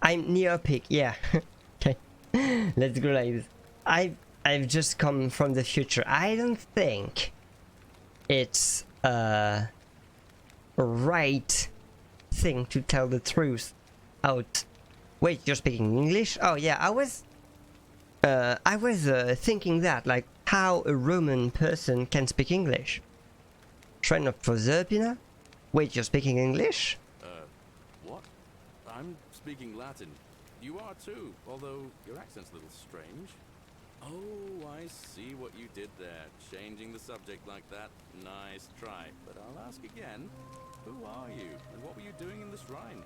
S1: I'm Neopic, yeah. Okay, let's go like this. I've just come from the future. I don't think it's a right thing to tell the truth out. Wait, you're speaking English? Oh yeah, I was thinking that, like, how a Roman person can speak English. Shrine of Proserpina? Wait, you're speaking English?
S5: What? I'm speaking Latin. You are too, although your accent's a little strange. Oh, I see what you did there. Changing the subject like that. Nice try. But I'll ask again. Who are you? And what were you doing in the shrine?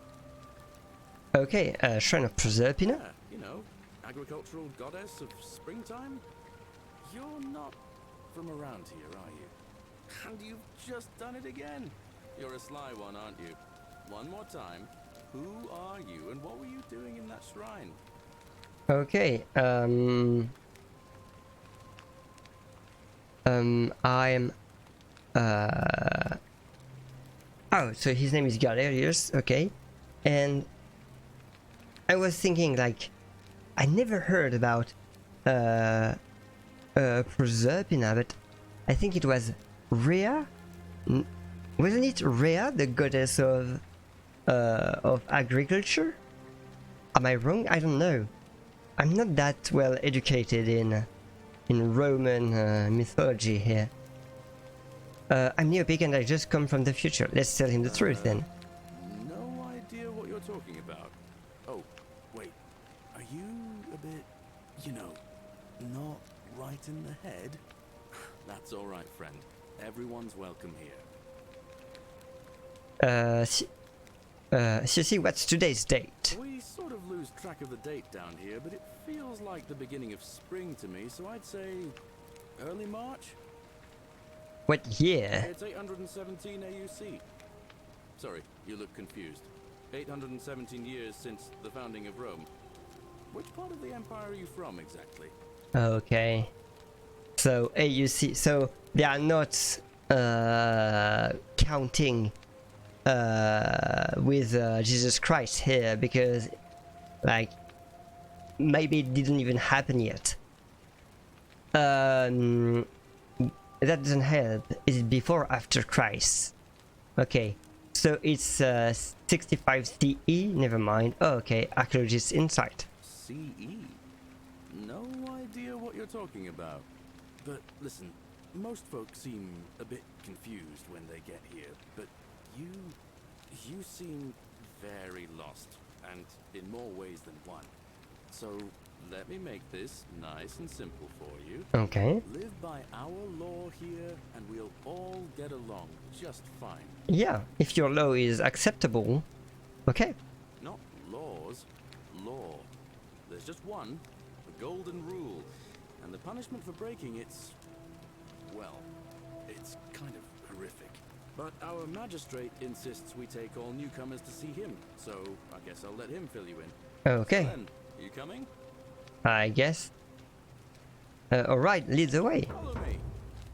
S1: Okay, Shrine of Proserpina?
S5: Yeah, you know, agricultural goddess of springtime? You're not from around here, are you? And you've just done it again. You're a sly one, aren't you? One more time. Who are you and what were you doing in that shrine?
S1: Okay, I'm oh, so his name is Galerius, okay. And I was thinking, like, I never heard about Proserpina, but I think it was Rhea? Wasn't it Rhea, the goddess of agriculture? Am I wrong? I don't know. I'm not that well educated in Roman mythology here. I'm Neopic and I just come from the future. Let's tell him the truth then.
S5: No idea what you're talking about. Oh, wait. Are you a bit, you know, not right in the head? That's all right, friend. Everyone's welcome here.
S1: Sissy, what's today's date?
S5: We sort of lose track of the date down here, but it feels like the beginning of spring to me, so I'd say early March?
S1: What year?
S5: It's 817 AUC. Sorry, you look confused. 817 years since the founding of Rome. Which part of the empire are you from exactly?
S1: Okay. So AUC, so they are not counting with Jesus Christ here, because, like, maybe it didn't even happen yet. That doesn't help. Is it before or after Christ? Okay, so it's 65 CE. Never mind. Oh, okay, archaeologist insight.
S5: CE? No idea what you're talking about. But listen, most folks seem a bit confused when they get here, but you seem very lost, and in more ways than one. So let me make this nice and simple for you.
S1: Okay.
S5: Live by our law here, and we'll all get along just fine.
S1: Yeah, if your law is acceptable. Okay.
S5: Not laws, law. There's just one, the golden rule, and the punishment for breaking it's, well, it's kind of horrific. But our magistrate insists we take all newcomers to see him, so I guess I'll let him fill you in.
S1: Okay.
S5: So then, you coming?
S1: I guess. Alright, lead the way.
S5: Follow me.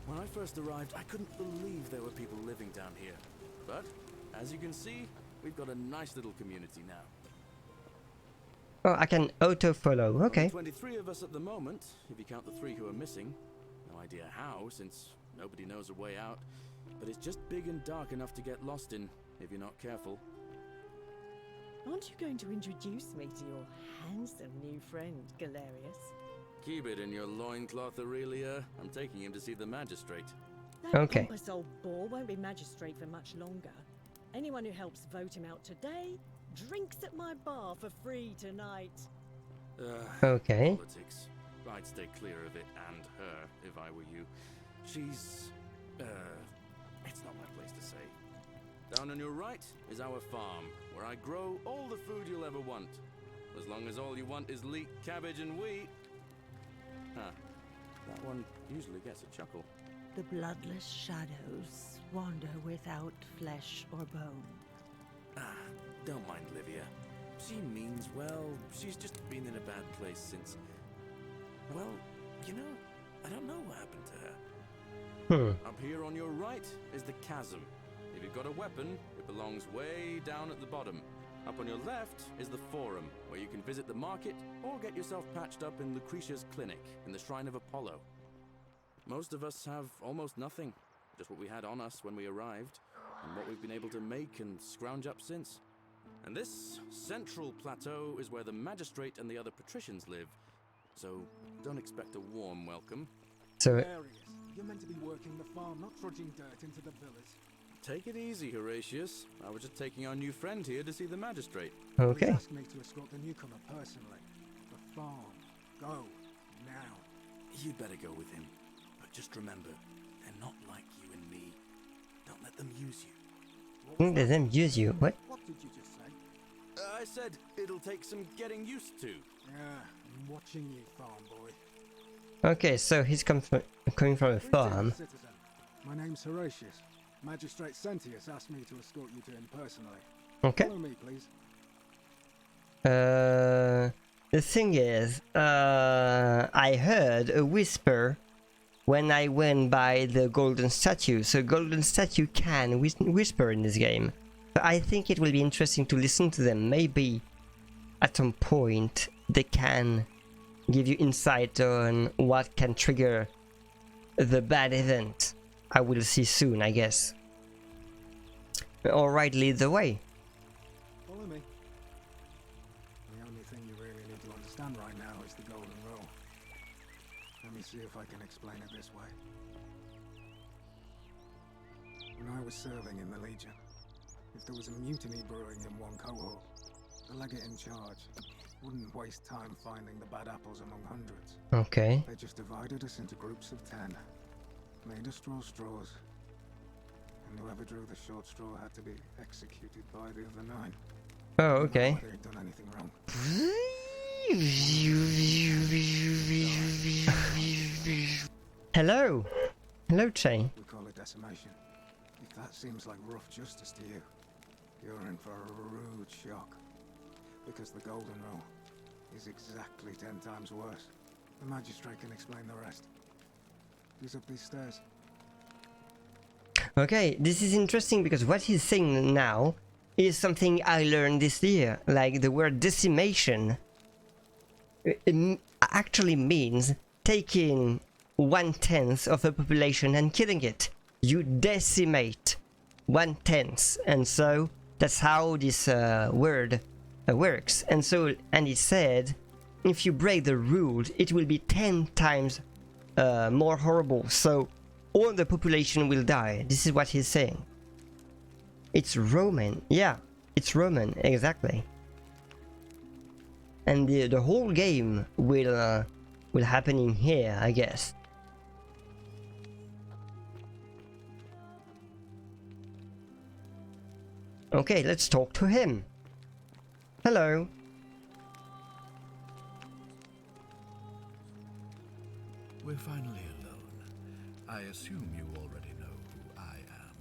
S5: When I first arrived, I couldn't believe there were people living down here. But, as you can see, we've got a nice little community now.
S1: Oh, I can auto-follow, okay.
S5: Only 23 of us at the moment, if you count the 3 who are missing. No idea how, since nobody knows a way out. but it's just big and dark enough to get lost in if you're not careful.
S6: Aren't you going to introduce me to your handsome new friend, Galerius?
S5: Keep it in your loincloth, Aurelia. I'm taking him to see the magistrate.
S6: That
S1: Okay.
S6: pompous old bore won't be magistrate for much longer. Anyone who helps vote him out today drinks at my bar for free tonight.
S1: Okay.
S5: Politics. I'd stay clear of it and her if I were you. She's, it's not my place to say. Down on your right is our farm, where I grow all the food you'll ever want. As long as all you want is leek, cabbage, and wheat. Huh. That one usually gets a chuckle.
S6: The bloodless shadows wander without flesh or bone.
S5: Ah, don't mind Livia. She means well. She's just been in a bad place since... Well, you know, I don't know what happened to her. Up here on your right is the chasm. If you've got a weapon, it belongs way down at the bottom. Up on your left is the forum, where you can visit the market or get yourself patched up in Lucretia's clinic in the Shrine of Apollo. Most of us have almost nothing, just what we had on us when we arrived, and what we've been able to make and scrounge up since. And this central plateau is where the magistrate and the other patricians live, so don't expect a warm welcome.
S1: So,
S7: Hilarious. You're meant to be working the farm, not trudging dirt into the villas.
S5: Take it easy, Horatius. I was just taking our new friend here to see the magistrate.
S1: okay.
S7: Please ask me to escort the newcomer personally. The farm. Go. Now.
S5: You'd better go with him. But just remember, they're not like you and me. Don't let them use you.
S1: Let them use you. What?
S7: What did you just say?
S5: I said it'll take some getting used to.
S7: Yeah, I'm watching you, farm boy.
S1: Okay, so he's coming from a
S7: Greetings,
S1: farm.
S7: citizen. My name's Horatius. Magistrate Sentius asked me to escort you to him personally.
S1: Okay.
S7: Follow me, please.
S1: The thing is, I heard a whisper when I went by the golden statue. So golden statue can whisper in this game. So I think it will be interesting to listen to them. Maybe at some point they can give you insight on what can trigger the bad event. I will see soon, I guess. Alright, lead the way.
S7: Follow me. The only thing you really need to understand right now is the golden rule. Let me see if I can explain it this way. When I was serving in the Legion, if there was a mutiny brewing in one cohort, the legate in charge wouldn't waste time finding the bad apples among hundreds.
S1: Okay.
S7: They just divided us into groups of 10, made us draw straws, and whoever drew the short straw had to be executed by the other 9.
S1: Oh,
S7: No matter
S1: okay.
S7: whether he'd done anything wrong.
S1: Hello. Hello, Che.
S7: We call it decimation. If that seems like rough justice to you, you're in for a rude shock. Because the golden rule is exactly 10 times worse. The magistrate can explain the rest. He's up these stairs.
S1: Okay, this is interesting because what he's saying now is something I learned this year. Like the word decimation actually means taking 1/10 of a population and killing it. You decimate 1/10, and so that's how this word works. And so, and it said, if you break the rules, it will be 10 times more horrible. So all the population will die. This is what he's saying. It's Roman. Yeah, it's Roman, exactly. And the whole game will happen in here, I guess. Okay, let's talk to him. Hello.
S8: We're finally alone. I assume you already know who I am.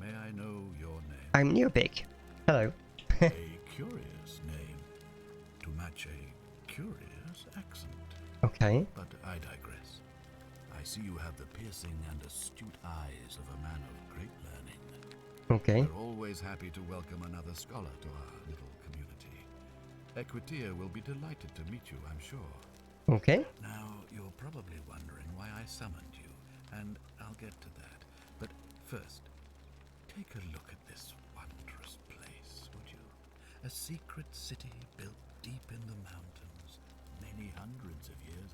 S8: May I know your name?
S1: I'm Neopik. Hello.
S8: A curious name to match a curious accent.
S1: Okay.
S8: But I digress. I see you have the piercing and astute eyes of a man of great learning.
S1: Okay.
S8: We're always happy to welcome another scholar to our little community. Equitia will be delighted to meet you, I'm sure.
S1: Okay.
S8: Now, you're probably wondering why I summoned you, and I'll get to that. But First, take a look at this wondrous place, would you? A secret city built deep in the mountains, many hundreds of years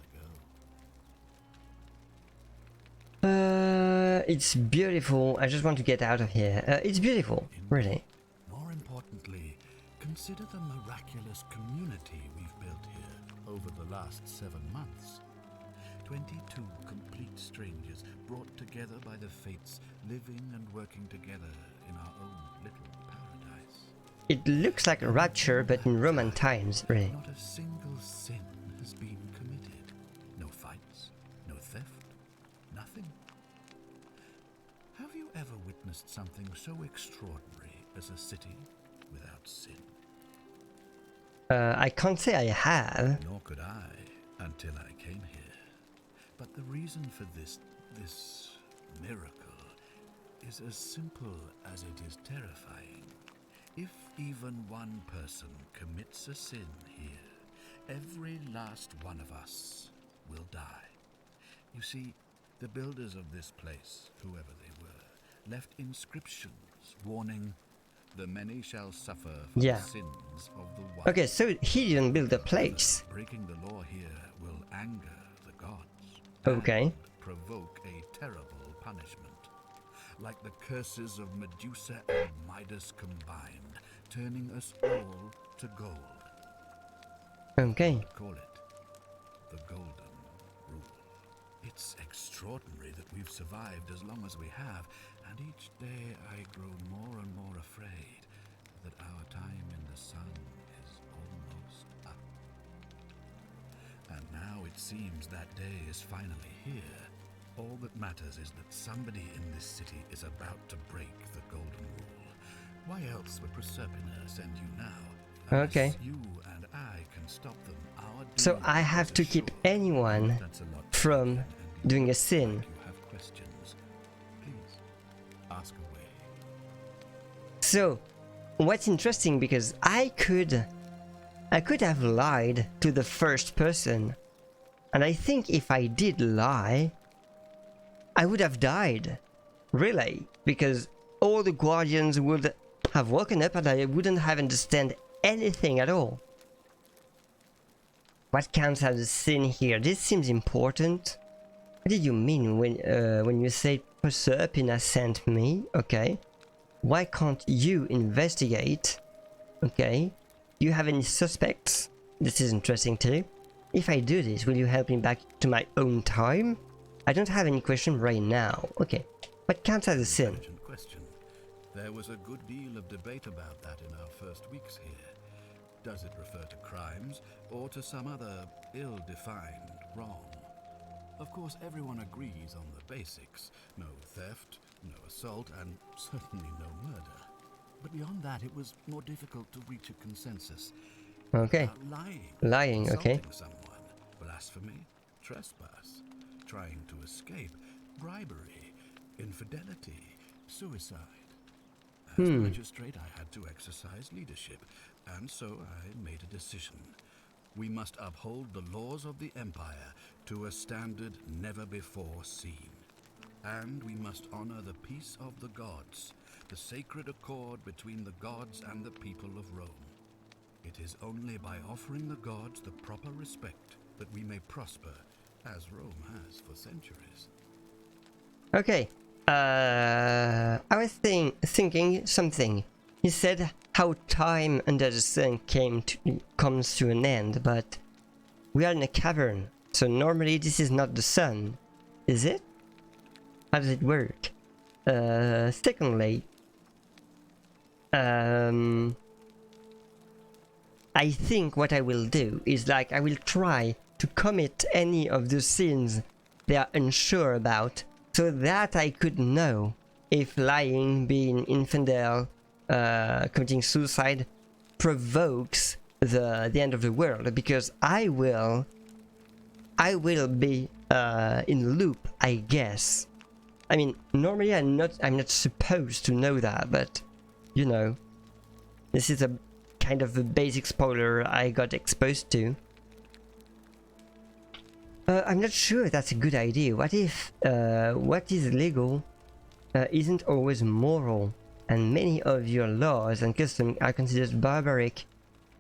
S8: ago.
S1: It's beautiful. I just want to get out of here. It's beautiful, really.
S8: More importantly, consider the miraculous community we've built here over the last 7 months. 22 complete strangers brought together by the fates, living and working together in our own little paradise.
S1: It looks like a rapture, but in Roman times, really.
S8: Not a single sin has been committed. No fights, no theft, nothing. Have you ever witnessed something so extraordinary as a city without sin?
S1: I can't say I have.
S8: Nor could I until I came here. But the reason for this miracle is as simple as it is terrifying. If even one person commits a sin here, every last one of us will die. You see, the builders of this place, whoever they were, left inscriptions warning, "The many shall suffer for
S1: Yeah.
S8: the sins of the one."
S1: Okay, so he didn't build a place.
S8: Breaking the law here will anger the gods.
S1: Okay.
S8: And provoke a terrible punishment. Like the curses of Medusa and Midas combined, turning us all to gold.
S1: Okay.
S8: Call it the Golden Rule. It's extraordinary that we've survived as long as we have, and each day I grow more and more afraid that our time in the sun is almost up. And now it seems that day is finally here. All that matters is that somebody in this city is about to break the Golden Rule. Why else would Proserpina send you now? Unless
S1: Okay.
S8: you and I can stop them. Our
S1: So
S8: doom
S1: I have
S8: is
S1: to keep
S8: assured.
S1: anyone
S8: That's a lot
S1: from
S8: and you
S1: doing a
S8: look
S1: sin.
S8: like you have questions. Please, ask away.
S1: So, what's interesting, because I could have lied to the first person, and I think if I did lie, I would have died, really, because all the guardians would have woken up and I wouldn't have understand anything at all. What counts as a sin here? This seems important. What did you mean when you say Proserpina sent me? Okay. Why can't you investigate? Okay. Do you have any suspects? This is interesting too. If I do this, will you help me back to my own time? I don't have any question right now. Okay. What counts as a sin?
S8: Intelligent question. There was a good deal of debate about that in our first weeks here. Does it refer to crimes or to some other ill-defined wrong? Of course, everyone agrees on the basics. No theft, no assault, and certainly no murder. But beyond that, it was more difficult to reach a consensus.
S1: Okay.
S8: About lying.
S1: Lying, okay.
S8: Insulting someone. Blasphemy. Trespass. Trying to escape. Bribery. Infidelity. Suicide. As magistrate, I had to exercise leadership, and so I made a decision. We must uphold the laws of the Empire to a standard never before seen. And we must honor the peace of the gods, the sacred accord between the gods and the people of Rome. It is only by offering the gods the proper respect that we may prosper, as Rome has for centuries.
S1: Okay. I was thinking something. He said how time under the sun comes to an end, but we are in a cavern, so normally this is not the sun, is it? How does it work? Secondly, I think what I will do is I will try to commit any of the sins they are unsure about, so that I could know if lying, being infidel, committing suicide provokes the end of the world, because I will be in loop, I guess. I mean, normally I'm not supposed to know that, but you know, this is a kind of a basic spoiler I got exposed to. I'm not sure that's a good idea. What if what is legal isn't always moral, and many of your laws and customs are considered barbaric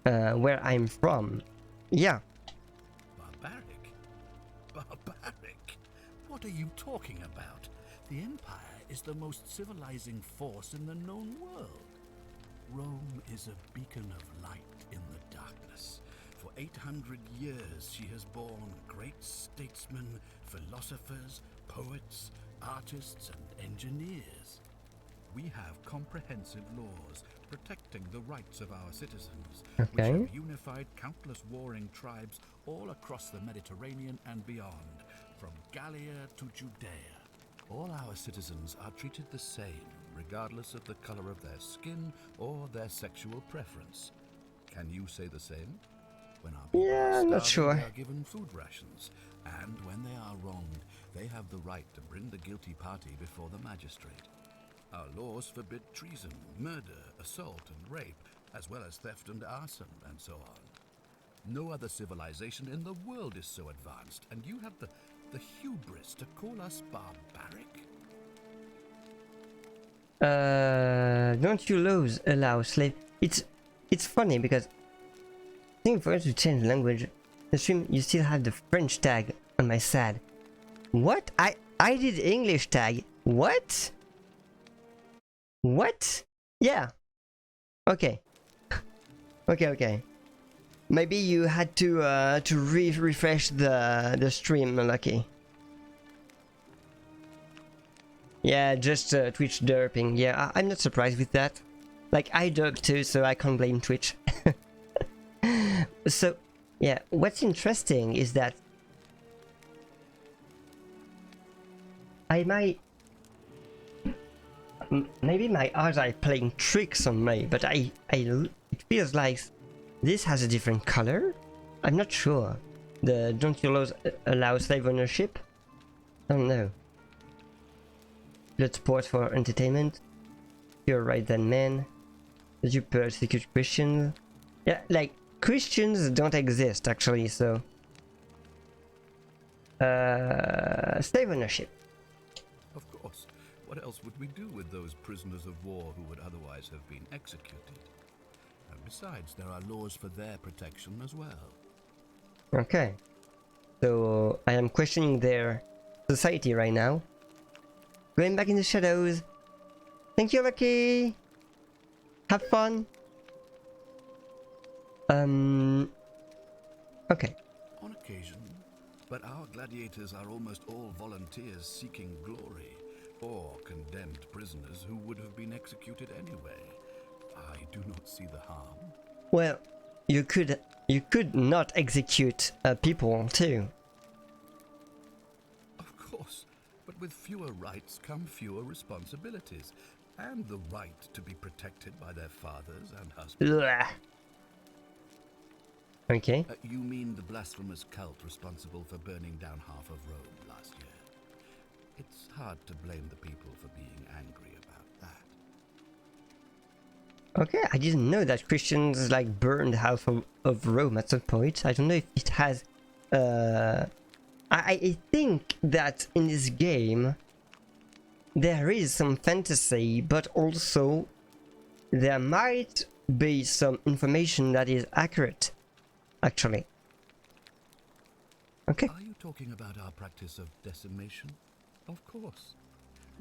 S1: where I'm from. Yeah.
S8: Barbaric? Barbaric? What are you talking about? The Empire is the most civilizing force in the known world. Rome is a beacon of light in the darkness. For 800 years she has borne great statesmen, philosophers, poets, artists, and engineers. We have comprehensive laws protecting the rights of our citizens, which
S1: Okay.
S8: have unified countless warring tribes all across the Mediterranean and beyond, from Gallia to Judea. All our citizens are treated the same, regardless of the color of their skin or their sexual preference. Can you say the same? When our people
S1: Yeah,
S8: are
S1: I'm not
S8: starving,
S1: sure.
S8: they are given food rations, and when they are wronged, they have the right to bring the guilty party before the magistrate. Our laws forbid treason, murder, assault, and rape, as well as theft and arson, and so on. No other civilization in the world is so advanced, and you have the hubris to call us barbaric?
S1: Don't you laws allow slave? It's funny because I think for us to change language, the stream you still have the French tag on my side. What? I did English tag. What? What? Yeah. Okay. Okay. Maybe you had to refresh the stream, Lucky. Yeah, just Twitch derping. Yeah, I'm not surprised with that. Like, I derp too, so I can't blame Twitch. So, yeah, what's interesting is that I might... Maybe my eyes are playing tricks on me, but it feels like this has a different color? I'm not sure. Don't you laws allow slave ownership? I don't know. Blood sport for entertainment. You're right then, man. Did you persecute Christians? Yeah, like, Christians don't exist, actually, so... slave ownership.
S8: Of course. What else would we do with those prisoners of war who would otherwise have been executed? And besides, there are laws for their protection as well.
S1: Okay. So, I am questioning their society right now. Going back in the shadows. Thank you, Lucky! Have fun! Okay.
S8: On occasion, but our gladiators are almost all volunteers seeking glory, or condemned prisoners who would have been executed anyway. I do not see the harm.
S1: Well, you could not execute people too.
S8: Of course, but with fewer rights come fewer responsibilities, and the right to be protected by their fathers and husbands.
S1: Blah. Okay.
S8: You mean the blasphemous cult responsible for burning down half of Rome last year? It's hard to blame the people for being angry about that.
S1: Okay, I didn't know that Christians like burned half of Rome at some point. I don't know if it has... I think that in this game there is some fantasy, but also there might be some information that is accurate, actually. Okay.
S8: Are you talking about our practice of decimation? Of course.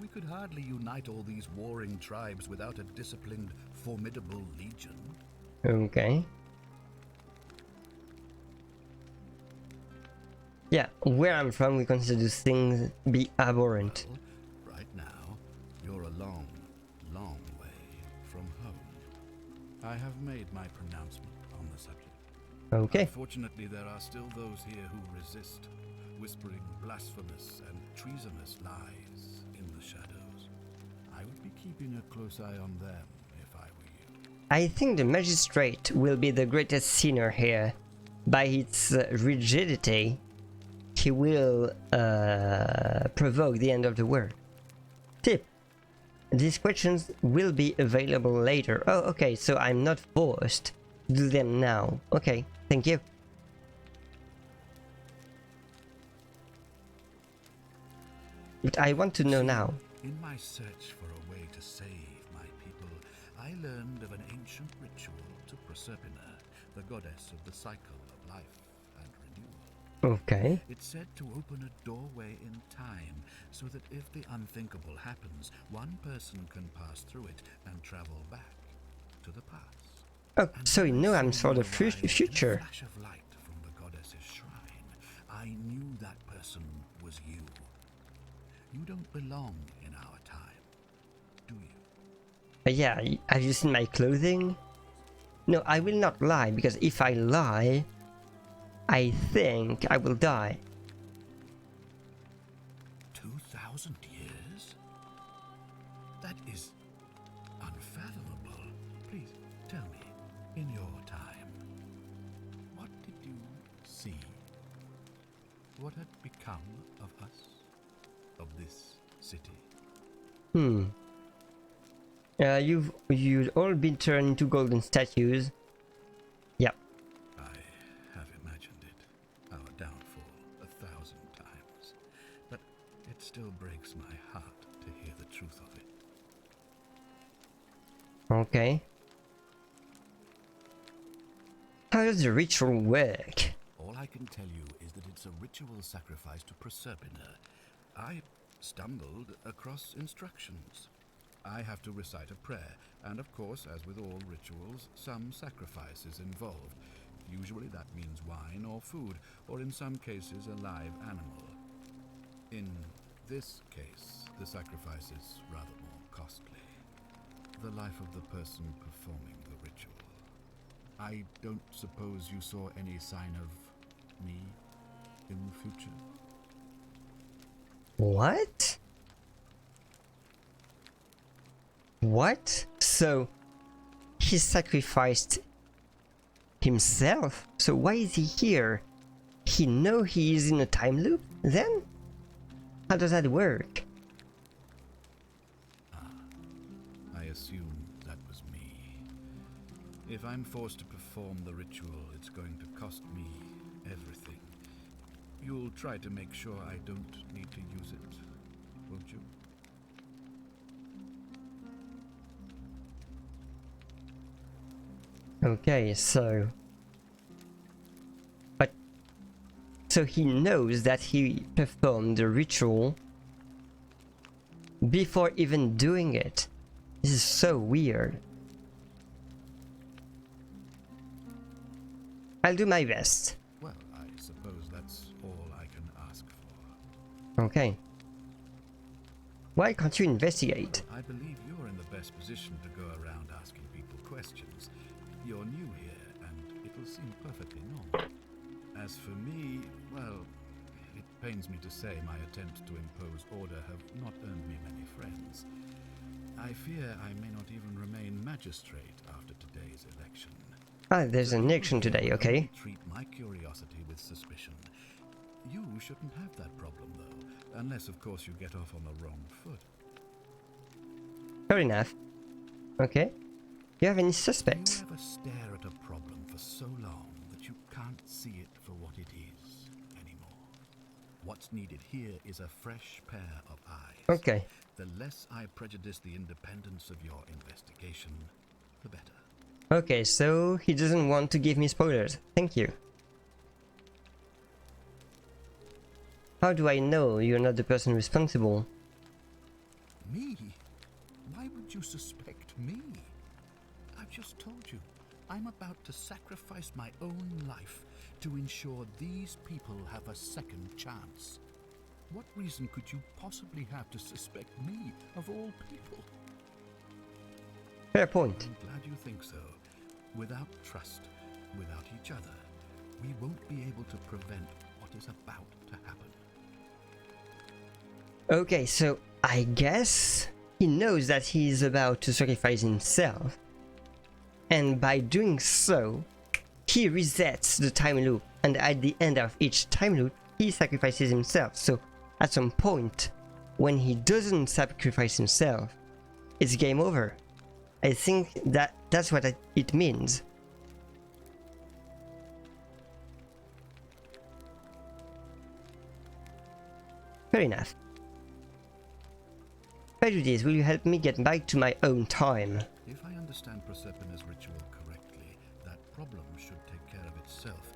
S8: We could hardly unite all these warring tribes without a disciplined, formidable legion.
S1: Okay. Yeah, where I'm from, we consider these things be abhorrent.
S8: Well, right now, you're a long, long way from home. I have made my pronouncement on the subject.
S1: Okay.
S8: Unfortunately, there are still those here who resist, whispering blasphemous and treasonous lies in the shadows. I would be keeping a close eye on them if I were you.
S1: I think the magistrate will be the greatest sinner here. By its rigidity, he will provoke the end of the world. Tip. These questions will be available later. Oh, okay, so I'm not forced to do them now. Okay, thank you. But I want to know now.
S8: In my search for a way to save my people, I learned of an ancient ritual to Proserpina, the goddess of the cycle of life and renewal.
S1: Okay.
S8: It's said to open a doorway in time, so that if the unthinkable happens, one person can pass through it and travel back to the past.
S1: Oh,
S8: And
S1: so you
S8: when I
S1: know I'm
S8: saw
S1: for
S8: you
S1: the
S8: arrive in a
S1: future.
S8: flash of light from the goddess's shrine, I knew that person was you. You don't belong in our time, do you?
S1: Yeah, have you seen my clothing? No, I will not lie, because if I lie, I think I will die.
S8: 2,000 years? That is unfathomable. Please tell me, in your time, what did you see? What had become of us? Of this city?
S1: You've all been turned into golden statues. Yep.
S8: I have imagined it, our downfall, 1,000 times. But it still breaks my heart to hear the truth of it.
S1: Okay. How does the ritual work?
S8: All I can tell you is that it's a ritual sacrifice to Proserpina. I stumbled across instructions. I have to recite a prayer, and of course, as with all rituals, some sacrifice is involved. Usually that means wine or food, or in some cases a live animal. In this case, the sacrifice is rather more costly. The life of the person performing the ritual. I don't suppose you saw any sign of me in the future?
S1: What? What? So he sacrificed himself? So why is he here? He know he is in a time loop then? How does that work?
S8: I assume that was me. If I'm forced to perform the ritual, it's going to cost me everything. You'll try to make sure I don't need to use it, won't you?
S1: Okay, so... But... So he knows that he performed the ritual before even doing it. This is so weird. I'll do my best.
S8: Well, I suppose that's all I can ask for.
S1: Okay. Why can't you investigate?
S8: I believe you're in the best position to go around asking people questions. You're new here, and it'll seem perfectly normal. As for me, well, it pains me to say my attempts to impose order have not earned me many friends. I fear I may not even remain magistrate after today's election.
S1: Ah, there's an election today, okay.
S8: Treat my curiosity with suspicion. You shouldn't have that problem, though, unless, of course, you get off on the wrong foot.
S1: Fair enough. Okay. Do you have any
S8: Do
S1: suspects?
S8: you ever stare at a problem for so long that you can't see it for what it is anymore? What's needed here is a fresh pair of eyes.
S1: Okay.
S8: The less I prejudice the independence of your investigation, the better.
S1: Okay, so he doesn't want to give me spoilers. Thank you. How do I know you're not the person responsible?
S8: Me? Why would you suspect me? I've just told you, I'm about to sacrifice my own life to ensure these people have a second chance. What reason could you possibly have to suspect me, of all people?
S1: Fair point.
S8: I'm glad you think so. Without trust, without each other, we won't be able to prevent what is about to happen.
S1: Okay, so I guess he knows that he's about to sacrifice himself. And by doing so, he resets the time loop. And at the end of each time loop, he sacrifices himself. So at some point, when he doesn't sacrifice himself, it's game over. I think that's what it means. Fair enough. prejudice, will you help me get back to my own time?
S8: If I understand Proserpina's ritual correctly, that problem should take care of itself.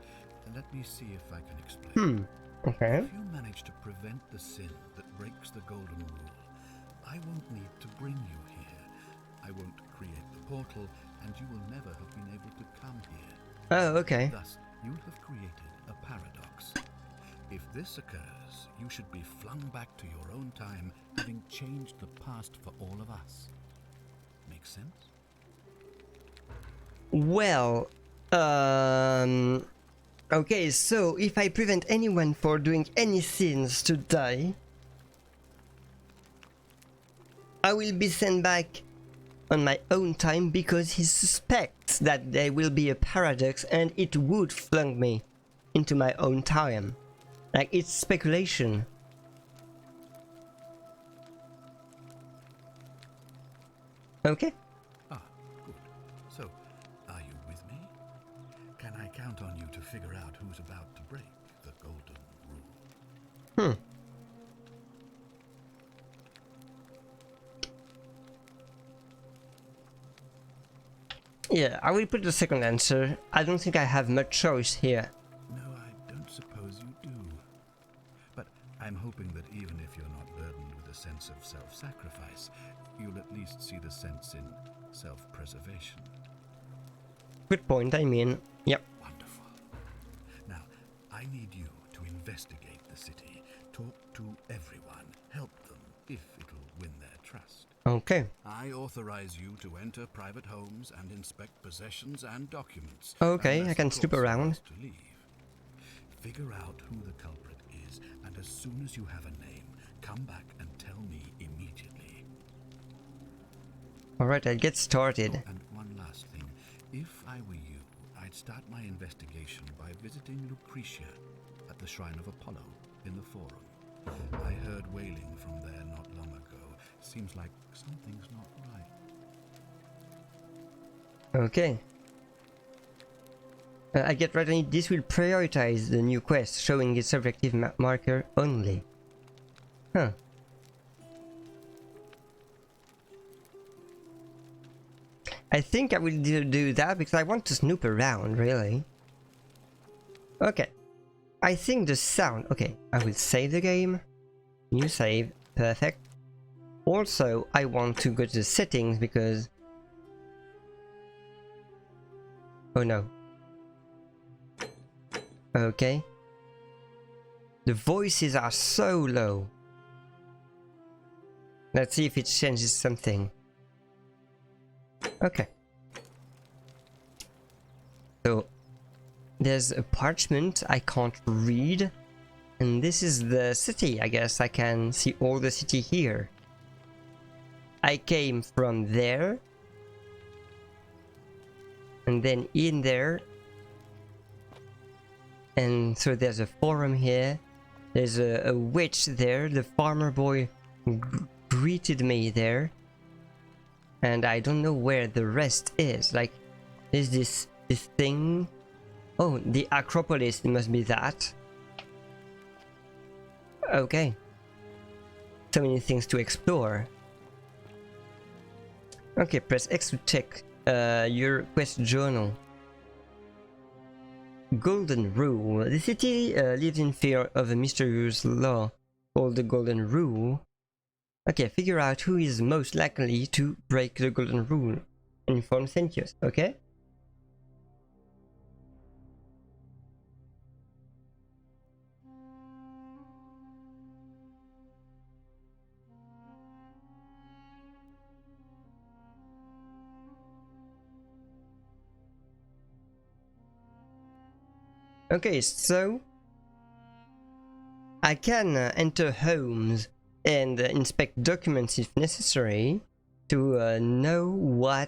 S8: Let me see if I can explain.
S1: Okay.
S8: If you manage to prevent the sin that breaks the Golden Rule, I won't need to bring you here. I won't create the portal, and you will never have been able to come here.
S1: Oh, okay.
S8: Thus, you'll have created a paradox. If this occurs, you should be flung back to your own time, having changed the past for all of us. Make sense?
S1: Well, okay, so if I prevent anyone for doing any sins today, I will be sent back on my own time because he suspects that there will be a paradox and it would flung me into my own time. Like, it's speculation. Okay.
S8: Ah, good. So, are you with me? Can I count on you to figure out who's about to break the Golden Rule?
S1: Yeah, I will put the second answer. I don't think I have much choice here.
S8: No, I don't suppose you do. But I'm hoping that even if you're not burdened with a sense of self-sacrifice, you'll at least see the sense in self-preservation.
S1: Good point, I mean. Yep.
S8: Wonderful. Now, I need you to investigate the city, talk to everyone, help them if it'll win their trust.
S1: Okay.
S8: I authorize you to enter private homes and inspect possessions and documents.
S1: Okay,
S8: unless,
S1: I can
S8: of
S1: snoop
S8: course, you're
S1: around.
S8: asked to leave. Figure out who the culprit is, and as soon as you have a name, come back and tell me immediately.
S1: Alright, I'll get started.
S8: Oh, and one last thing. If I were you, I'd start my investigation by visiting Lucretia at the Shrine of Apollo in the Forum. I heard wailing from there not long ago. Seems like something's not right.
S1: Okay. I get right on it. This will prioritize the new quest, showing its objective marker only. Huh. I think I will do that because I want to snoop around, really. Okay. I think the sound... Okay, I will save the game. New save. Perfect. Also, I want to go to the settings because... Oh no. Okay. The voices are so low. Let's see if it changes something. Okay. So, there's a parchment I can't read. And this is the city, I guess. I can see all the city here. I came from there. And then in there. And so there's a forum here. There's a witch there. The farmer boy greeted me there. And I don't know where the rest is. Like, there's this thing. Oh, the Acropolis, it must be that. Okay. So many things to explore. Okay, press X to check your quest journal. Golden Rule. The city lives in fear of a mysterious law called the Golden Rule. Okay, figure out who is most likely to break the Golden Rule. Inform Sentius, okay? Okay, so I can enter homes and inspect documents if necessary to know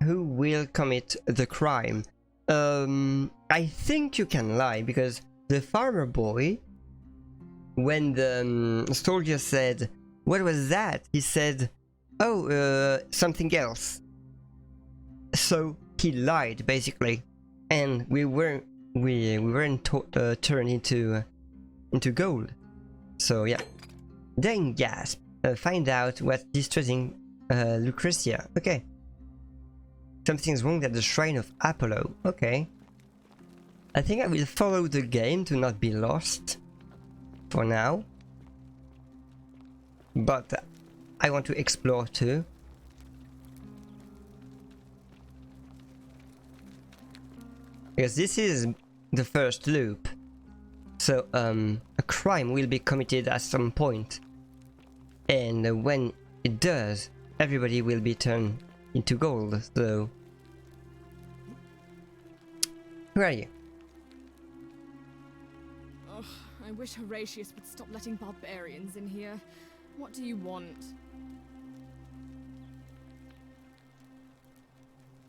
S1: who will commit the crime. I think you can lie because the farmer boy, when the soldier said, "What was that?" he said, "Oh, something else." So he lied basically, and we weren't turned into gold. So yeah. Then gasp. find out what's distressing Lucretia. Okay. Something's wrong at the Shrine of Apollo. Okay. I think I will follow the game to not be lost for now. But I want to explore too. Because this is the first loop. So a crime will be committed at some point. And when it does, everybody will be turned into gold, so... Who are you?
S9: Ugh, I wish Horatius would stop letting barbarians in here. What do you want?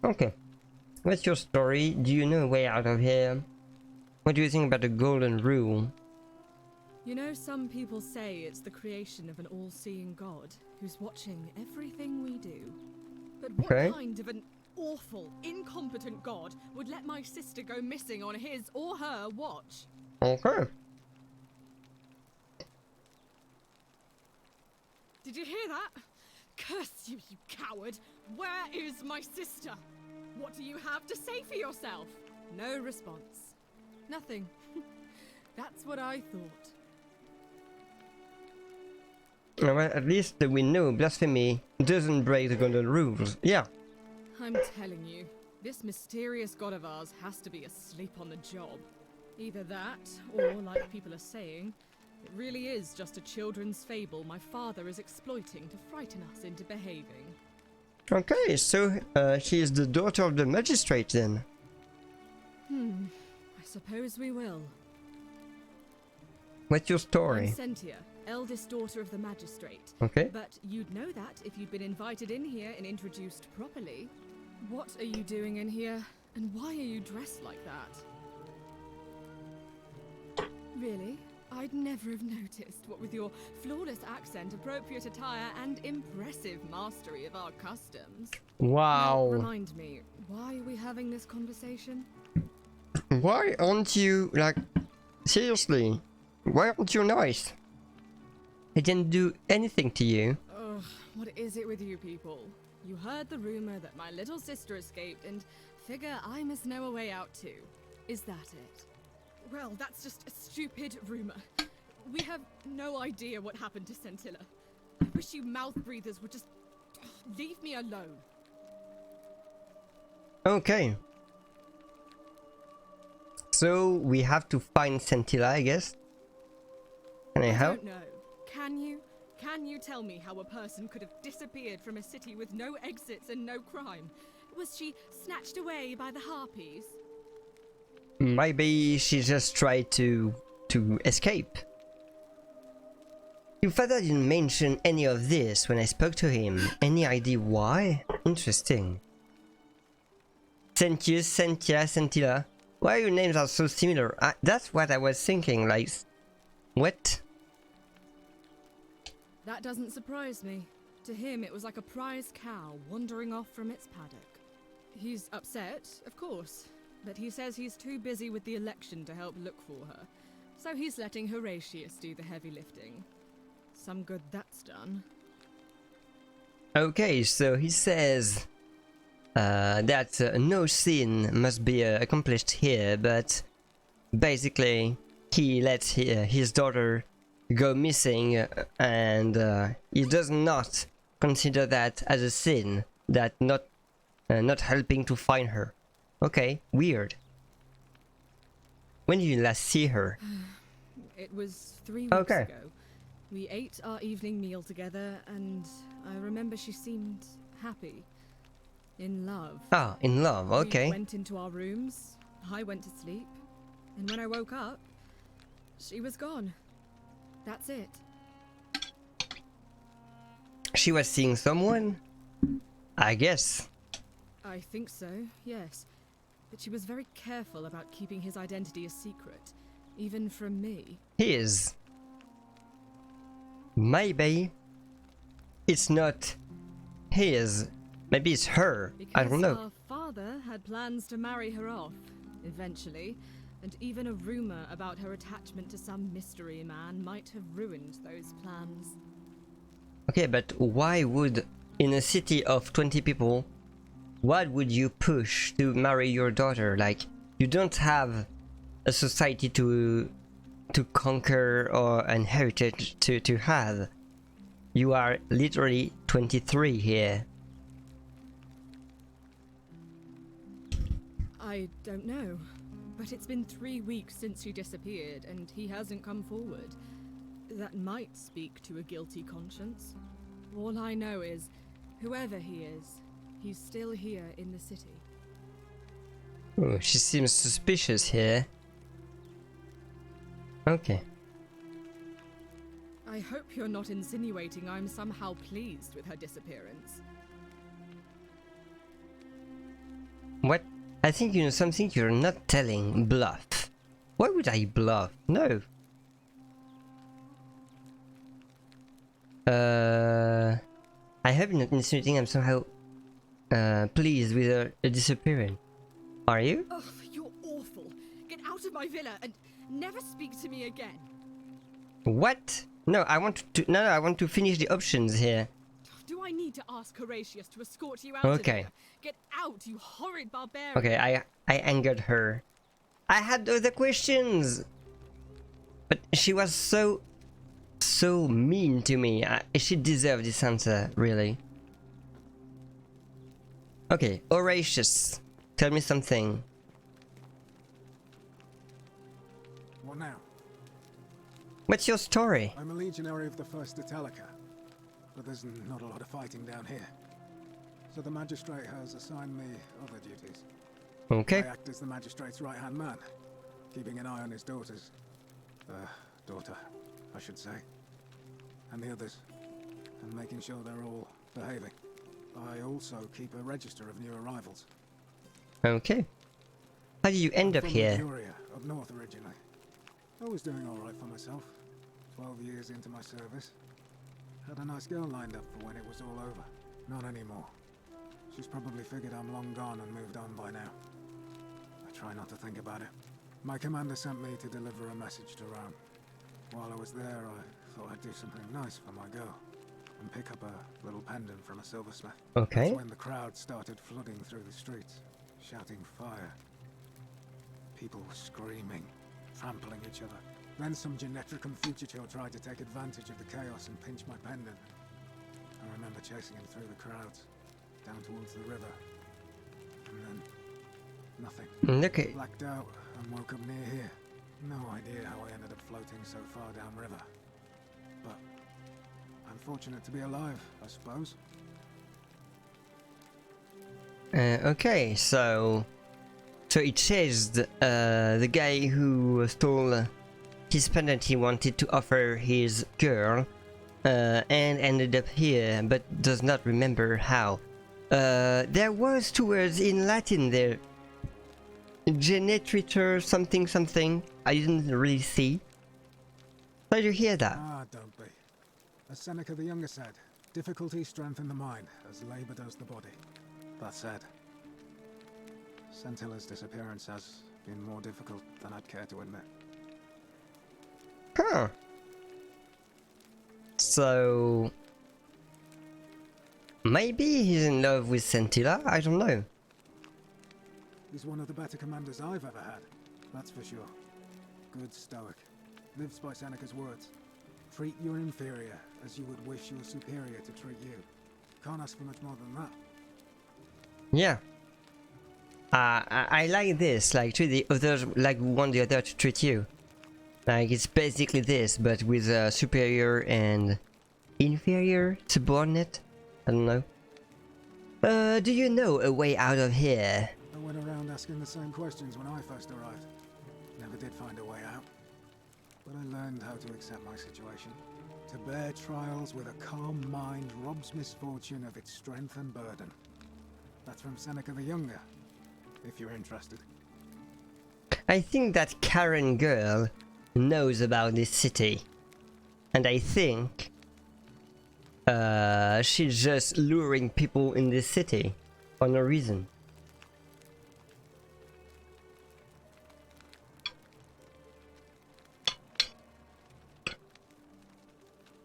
S1: Okay. What's your story? Do you know a way out of here? What do you think about the Golden Rule?
S9: You know, some people say it's the creation of an all-seeing god who's watching everything we do. But what kind of an awful, incompetent god would let my sister go missing on his or her watch?
S1: Okay.
S9: Did you hear that? Curse you, you coward! Where is my sister? What do you have to say for yourself? No response. Nothing. That's what I thought.
S1: Well, at least we know blasphemy doesn't break the Golden Rules. Yeah.
S9: I'm telling you, this mysterious god of ours has to be asleep on the job. Either that, or, like people are saying, it really is just a children's fable my father is exploiting to frighten us into behaving.
S1: Okay, so she is the daughter of the magistrate then.
S9: I suppose we will.
S1: What's your story?
S9: I'm Sentia, eldest daughter of the magistrate.
S1: Okay.
S9: But you'd know that if you'd been invited in here and introduced properly. What are you doing in here? And why are you dressed like that? Really? I'd never have noticed, what with your flawless accent, appropriate attire, and impressive mastery of our customs.
S1: Wow.
S9: Now, remind me, why are we having this conversation?
S1: Why aren't you, like, seriously? Why aren't you nice? I didn't do anything to you.
S9: Ugh, what is it with you people? You heard the rumor that my little sister escaped and figure I must know a way out too. Is that it? Well, that's just a stupid rumor. We have no idea what happened to Scintilla. I wish you mouth breathers would just leave me alone.
S1: Okay. So we have to find Scintilla, I guess. Can I
S9: I
S1: help?
S9: don't know. Can you? Can you tell me how a person could have disappeared from a city with no exits and no crime? Was she snatched away by the harpies?
S1: Maybe she just tried to escape. Your father didn't mention any of this when I spoke to him. Any idea why? Interesting. Sentius, Sentia, Scintilla. Why your names are so similar? That's what I was thinking, like... What?
S9: That doesn't surprise me. To him, it was like a prize cow wandering off from its paddock. He's upset, of course, but he says he's too busy with the election to help look for her. So he's letting Horatius do the heavy lifting. Some good that's done.
S1: Okay, so he says that no sin must be accomplished here, but basically he lets his daughter go missing and he does not consider that as a sin, that not helping to find her. Okay, weird. When did you last see her?
S9: It was 3 weeks
S1: Okay.
S9: ago. We ate our evening meal together, and I remember she seemed happy. In love.
S1: Ah, in love, okay.
S9: We went into our rooms, I went to sleep, and when I woke up, she was gone. That's it.
S1: She was seeing someone? I guess.
S9: I think so, yes. But she was very careful about keeping his identity a secret, even from me.
S1: His. Maybe it's not his. Maybe it's her. I don't know.
S9: Our father had plans to marry her off, eventually, and even a rumor about her attachment to some mystery man might have ruined those plans.
S1: Okay, but why would, in a city of 20 people, what would you push to marry your daughter? Like, you don't have a society to conquer or an heritage to have. You are literally 23 here.
S9: I don't know. But it's been 3 weeks since she disappeared, and he hasn't come forward. That might speak to a guilty conscience. All I know is, whoever he is, he's still here in the city.
S1: Oh, she seems suspicious here. Okay.
S9: I hope you're not insinuating I'm somehow pleased with her disappearance.
S1: What? I think you know something you're not telling. Bluff. Why would I bluff? No. I hope you're not insinuating I'm somehow pleased with her disappearing. Are you?
S9: Ugh, you're awful. Get out of my villa and never speak to me again.
S1: What? No, I want to. No, I want to finish the options here.
S9: Do I need to ask Horatius to escort you out
S1: Okay.
S9: of here? Get out, you horrid barbarian.
S1: Okay, I angered her. I had other questions, but she was so mean to me. She deserved this answer, really. Okay, Horatius, tell me something.
S7: What now?
S1: What's your story?
S7: I'm a legionary of the 1st Italica, but there's not a lot of fighting down here. So the magistrate has assigned me other duties.
S1: Okay.
S7: I act as the magistrate's right-hand man, keeping an eye on his daughter, I should say, and the others, and making sure they're all behaving. I also keep a register of new arrivals.
S1: Okay. How did you end up
S7: From
S1: here?
S7: Manchuria, up north originally. I was doing all right for myself. 12 years into my service. Had a nice girl lined up for when it was all over. Not anymore. She's probably figured I'm long gone and moved on by now. I try not to think about it. My commander sent me to deliver a message to Rome. While I was there, I thought I'd do something nice for my girl. And pick up a little pendant from a silversmith.
S1: Okay.
S7: That's when the crowd started flooding through the streets, shouting fire. People were screaming, trampling each other. Then some Genetricum fugitive tried to take advantage of the chaos and pinch my pendant. I remember chasing him through the crowds, down towards the river. And then, nothing.
S1: Okay.
S7: Blacked out and woke up near here. No idea how I ended up floating so far downriver. But I'm fortunate to be alive, I suppose.
S1: Okay, so it chased the guy who stole his pendant he wanted to offer his girl, and ended up here, but does not remember how. There was 2 words in Latin there. Genetritor something something. I didn't really see. How did you hear that?
S7: Ah, don't be. As Seneca the Younger said, difficulty strengthen the mind, as labor does the body. That said, Scintilla's disappearance has been more difficult than I'd care to admit.
S1: Huh. So maybe he's in love with Scintilla? I don't know.
S7: He's one of the better commanders I've ever had, that's for sure. Good stoic. Lives by Seneca's words. Treat your inferior as you would wish your superior to treat you. Can't ask for much more than that.
S1: Yeah. I like this, like treat the others like we want the other to treat you. Like it's basically this, but with a superior and inferior subordinate. I don't know. Do you know a way out of here?
S7: I went around asking the same questions when I first arrived. Never did find a way out. But I learned how to accept my situation. To bear trials with a calm mind robs misfortune of its strength and burden. That's from Seneca the Younger, if you're interested.
S1: I think that Karen girl knows about this city. And I think she's just luring people in this city for no reason.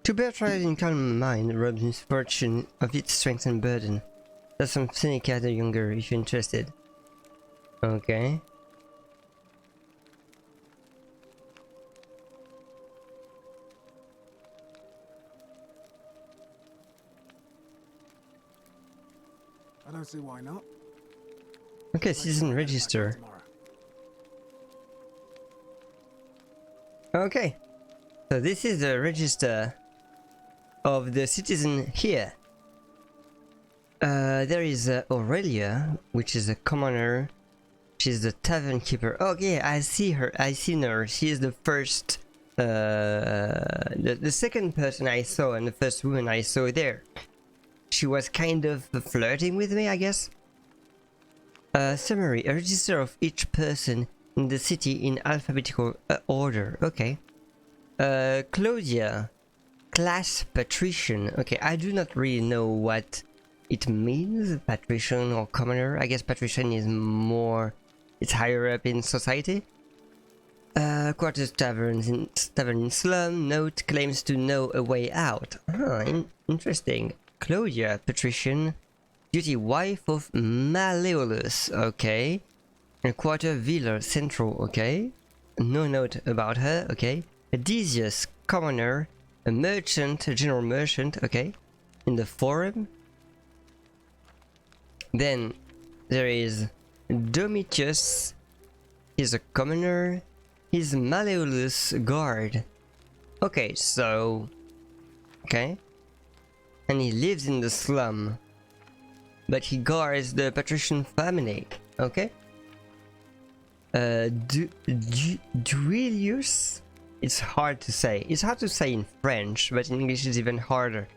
S1: To bear trial in calm mind, robs misfortune of its strength and burden. That's from Seneca the Younger, if you're interested. Okay.
S7: I don't see why not.
S1: Okay,
S7: Let's
S1: citizen
S7: try it back
S1: register.
S7: tomorrow.
S1: Okay. So this is the register of the citizen here. There is Aurelia, which is a commoner. She's the tavern keeper. Okay, I see her. I seen her. She is the first, the second person I saw and the first woman I saw there. She was kind of flirting with me, I guess. Summary: a register of each person in the city in alphabetical order. Okay. Claudia, class patrician. Okay, I do not really know what it means, patrician or commoner. I guess patrician is more, it's higher up in society. Quarters tavern in slum. Note: claims to know a way out. Interesting. Claudia, patrician, duty wife of Malleolus. Okay. And quarter villa central. Okay. No note about her. Okay. Odysseus, commoner, a merchant, a general merchant. Okay. In the forum. Then there is Domitius. He's a commoner. He's Malleolus guard. Okay, so... Okay. And he lives in the slum. But he guards the patrician family. Okay. Duilius? It's hard to say. It's hard to say in French, but in English it's even harder.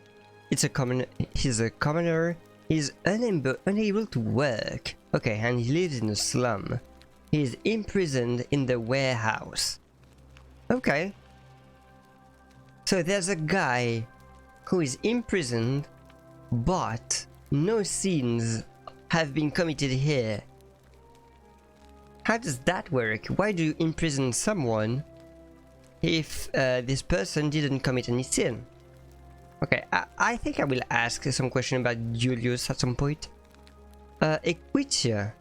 S1: It's a common. He's a commoner. He's unable to work. Okay, and he lives in a slum. He is imprisoned in the warehouse. Okay. So there's a guy who is imprisoned, but no sins have been committed here. How does that work? Why do you imprison someone if this person didn't commit any sin? Okay, I think I will ask some question about Julius at some point. Equitia.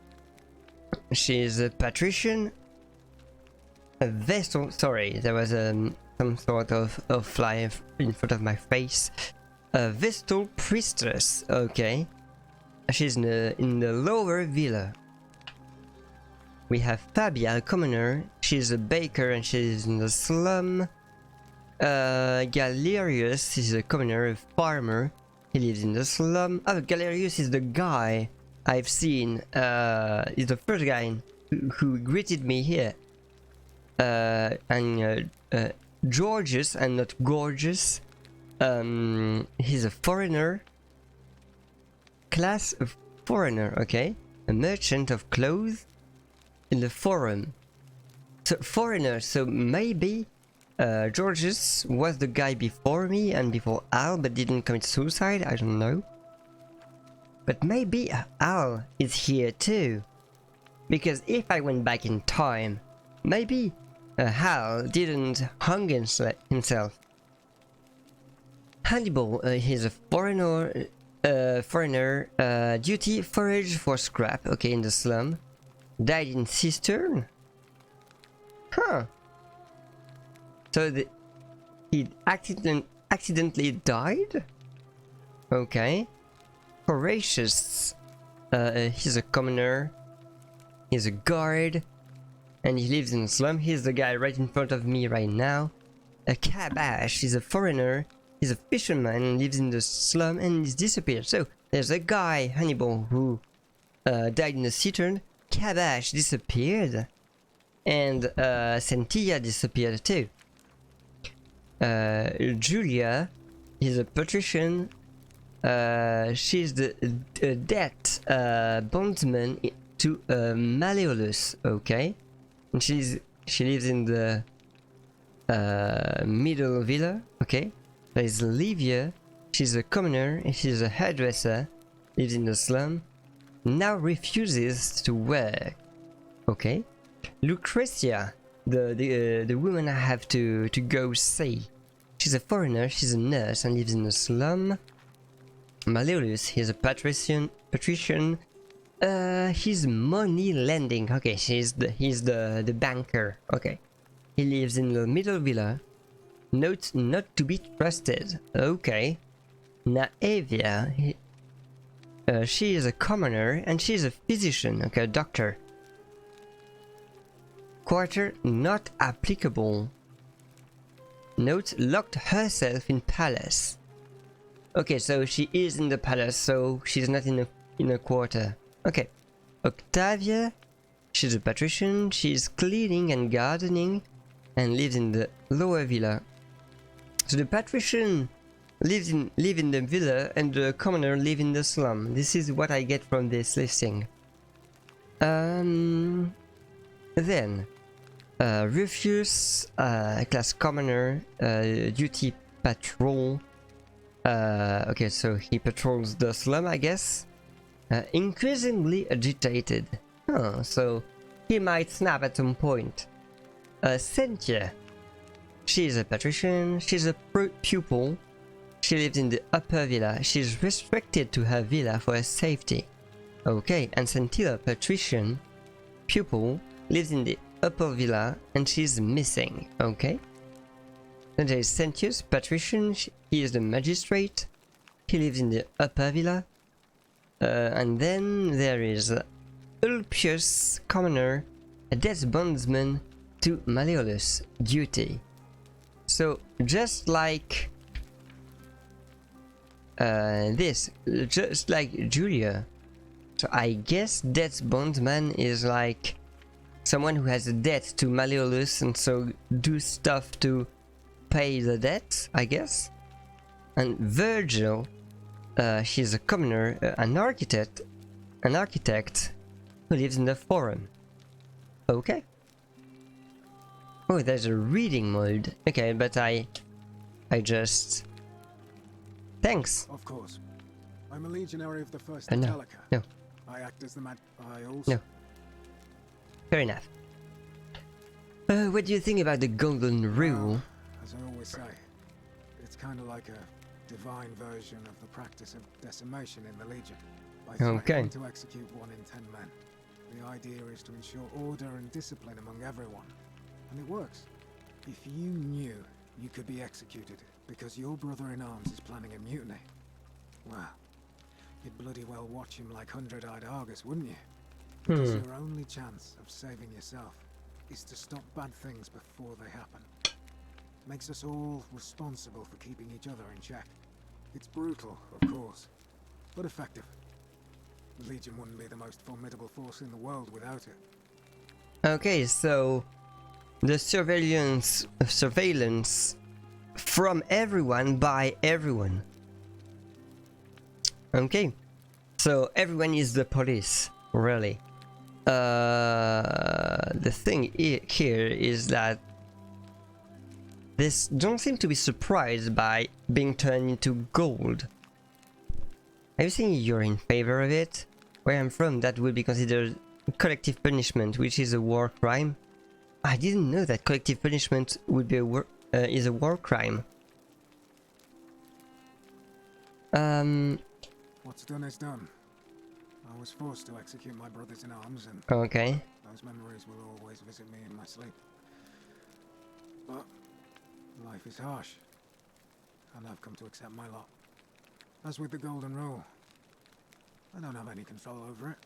S1: She's a patrician. A Vestal. Sorry, there was some sort of fly in front of my face. A Vestal priestess. Okay. She's in the lower villa. We have Fabia, a commoner. She's a baker and she's in the slum. Galerius is a commoner, a farmer. He lives in the slum. Oh, Galerius is the guy I've seen. He's the first guy who greeted me here. Georgius, and not Gorgeous. He's a foreigner. Class of foreigner, okay. A merchant of clothes in the forum. So foreigner, so maybe Georgius was the guy before me and before Al, but didn't commit suicide, I don't know. But maybe Al is here too. Because if I went back in time, maybe Hal didn't hang himself. Hannibal, he's a foreigner, duty forage for scrap, okay, in the slum. Died in cistern? Huh. So he accidentally died? Okay. Horatius, he's a commoner. He's a guard. And he lives in the slum. He's the guy right in front of me right now. A Kabash, he's a foreigner. He's a fisherman, lives in the slum and he's disappeared. So there's a guy, Hannibal, who died in the cistern. Kabash disappeared. And Centilla disappeared too. Julia is a patrician. She's the debt bondsman to Malleolus, okay? And she lives in the middle villa, okay? There's Livia. She's a commoner. She's a hairdresser. Lives in the slum. Now refuses to work. Okay. Lucretia, the woman I have to go see. She's a foreigner, she's a nurse and lives in a slum. Malleolus, he's a patrician. He's money lending. Okay, he's the banker. Okay. He lives in the middle villa. Note not to be trusted. Okay. Naevia, she is a commoner and she is a physician. Okay, a doctor. Quarter not applicable. Note locked herself in palace. Okay, so she is in the palace, so she's not in a quarter. Okay. Octavia, she's a patrician, she's cleaning and gardening and lives in the lower villa. So the patrician live in the villa and the commoner live in the slum. This is what I get from this listing. Then Rufus, class commoner, duty patrol. Okay, so he patrols the slum, I guess. Increasingly agitated. Huh, so he might snap at some point. Cynthia. She's a patrician, she's a pupil. She lives in the upper villa. She's restricted to her villa for her safety. Okay, and Scintilla, patrician, pupil, lives in the upper villa and she's missing. Okay. Then there is Sentius, patrician, he is the magistrate. He lives in the upper villa. And then there is Ulpius, commoner, a death bondsman to Malleolus, duty. So just like just like Julia. So I guess death bondsman is like someone who has a debt to Malleolus and so do stuff to pay the debt, I guess. And Virgil, she's a commoner, an architect who lives in the forum. Okay. Oh, there's a reading mode. Okay, but I just... Thanks.
S7: Of course. I'm a legionary of the first
S1: No.
S7: Italica.
S1: No.
S7: I act as the I also...
S1: No. Fair enough. What do you think about the Golden Rule?
S7: Well, as I always say, it's kind of like a divine version of the practice of decimation in the Legion. By threatening to execute 1 in 10 men. The idea is to ensure order and discipline among everyone. And it works. If you knew you could be executed because your brother-in-arms is planning a mutiny, well, you'd bloody well watch him like 100-eyed Argus, wouldn't you? Because your only chance of saving yourself is to stop bad things before they happen. Makes us all responsible for keeping each other in check. It's brutal, of course, but effective. The Legion wouldn't be the most formidable force in the world without it.
S1: Okay, so the surveillance from everyone by everyone. Okay, so everyone is the police, really. The thing here is that this don't seem to be surprised by being turned into gold. Are you saying you're in favor of it? Where I'm from, that would be considered collective punishment, which is a war crime. I didn't know that collective punishment would be is a war crime.
S7: What's done is done. I was forced to execute my brothers in arms, and
S1: okay.
S7: Those memories will always visit me in my sleep. But life is harsh, and I've come to accept my lot. As with the Golden Rule, I don't have any control over it.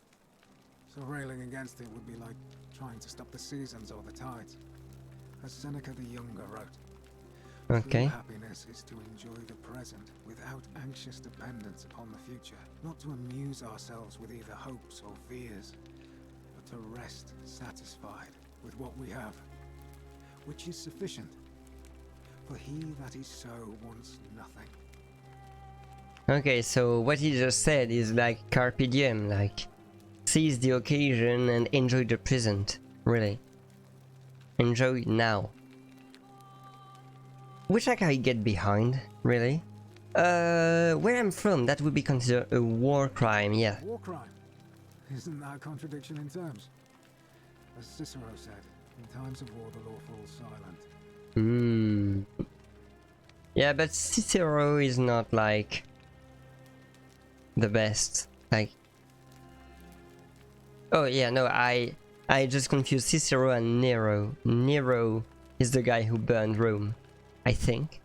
S7: So railing against it would be like trying to stop the seasons or the tides. As Seneca the Younger wrote,
S1: okay.
S7: True happiness is to enjoy the present without anxious dependence upon the future, not to amuse ourselves with either hopes or fears, but to rest satisfied with what we have, which is sufficient. For he that is so wants nothing.
S1: Okay, so what he just said is like carpe diem, like seize the occasion and enjoy the present, really. Enjoy now. Which I can get behind, really. Where I'm from, that would be considered a war crime, yeah.
S7: War crime? Isn't that a contradiction in terms? As Cicero said, in times of war the law falls silent.
S1: Yeah, but Cicero is not like the best. Like, oh yeah, no, I just confused Cicero and Nero. Nero is the guy who burned Rome, I think.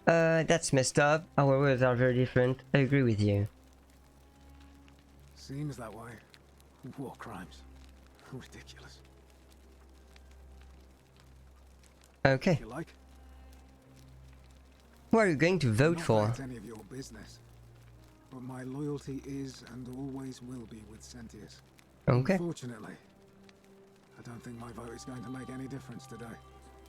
S1: That's messed up. Our words are very different. I agree with you.
S7: Seems that way. War crimes. Ridiculous.
S1: Okay.
S7: If you like.
S1: Who are you going to vote
S7: Not
S1: for?
S7: that it's any of your business. But my loyalty is and always will be with Sentius.
S1: Okay.
S7: Unfortunately, I don't think my vote is going to make any difference today.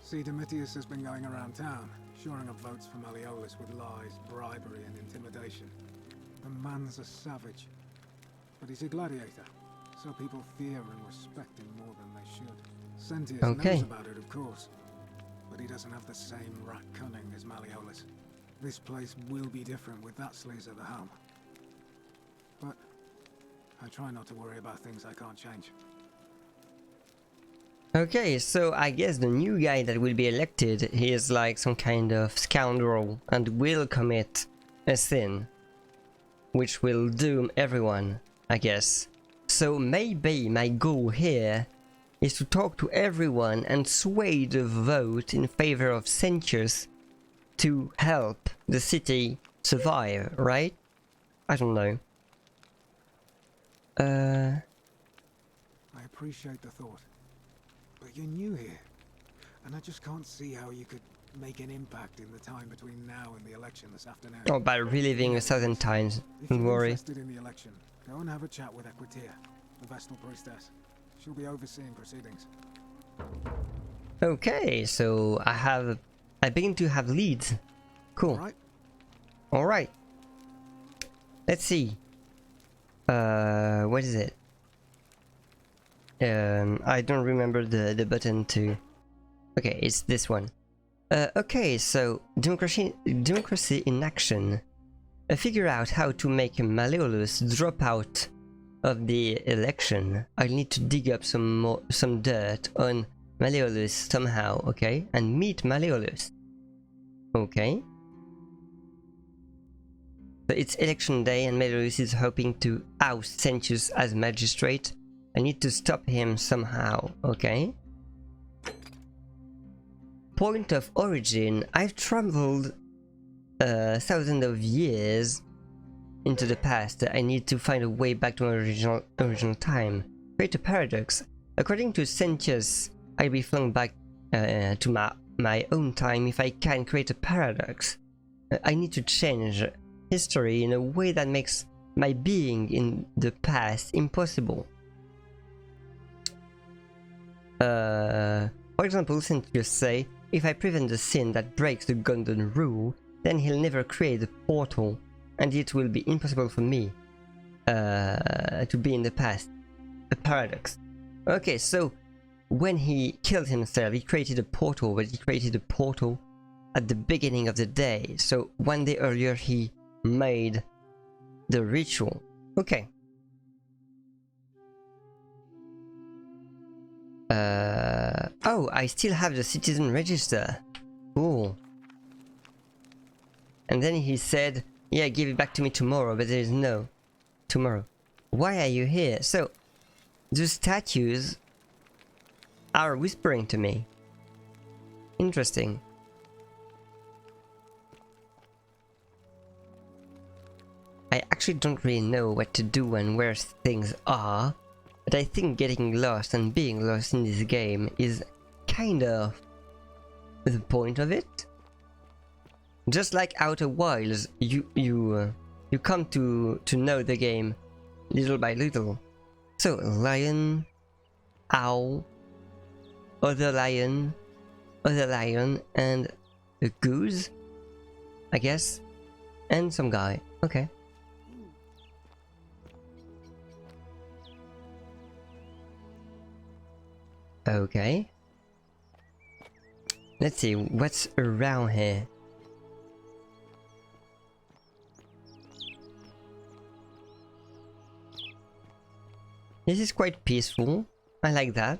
S7: See, Domitius has been going around town, shoring up votes for Malleolus with lies, bribery, and intimidation. The man's a savage, but he's a gladiator, so people fear and respect him more than they should. Sentius knows about it, of course, but he doesn't have the same rat cunning as Malleolus. This place will be different with that sleaze at the helm. But I try not to worry about things I can't change.
S1: Okay, so I guess the new guy that will be elected, he is like some kind of scoundrel and will commit a sin, which will doom everyone, I guess. So maybe my goal here is to talk to everyone and sway the vote in favor of Sentius to help the city survive, right? I don't know.
S7: I appreciate the thought. But you're new here, and I just can't see how you could make an impact in the time between now and the election this afternoon.
S1: Oh, by reliving 1,000 times, don't
S7: If you're
S1: worry.
S7: interested in the election, go and have a chat with Equitia, the Vestal Priestess. She'll be overseeing proceedings.
S1: Okay, so I begin to have leads. Cool.
S7: Right?
S1: Alright. Let's see. What is it? I don't remember the button to... Okay, it's this one. Okay, so democracy in action. Figure out how to make Malleolus drop out of the election. I'll need to dig up some dirt on Malleolus somehow, okay? And meet Malleolus. Okay. So it's election day and Malleolus is hoping to oust Sentius as magistrate. I need to stop him somehow, okay? Point of origin. I've traveled thousands of years into the past. I need to find a way back to my original time. Create a paradox. According to Sentius, I'll be flung back to my own time if I can create a paradox. I need to change history in a way that makes my being in the past impossible. For example, Sentius say, if I prevent the sin that breaks the golden rule, then he'll never create a portal, and it will be impossible for me to be in the past. A paradox. Okay, so when he killed himself, he created a portal, but he created a portal at the beginning of the day. So one day earlier, he made the ritual. Okay. Oh, I still have the citizen register. Cool. And then he said, yeah, give it back to me tomorrow, but there is no tomorrow. Why are you here? So, the statues are whispering to me. Interesting. I actually don't really know what to do and where things are. But I think getting lost and being lost in this game is kind of the point of it. Just like Outer Wilds, you come to know the game little by little. So lion, owl, other lion, and a goose, I guess, and some guy. Okay. Okay. Let's see what's around here. This is quite peaceful. I like that.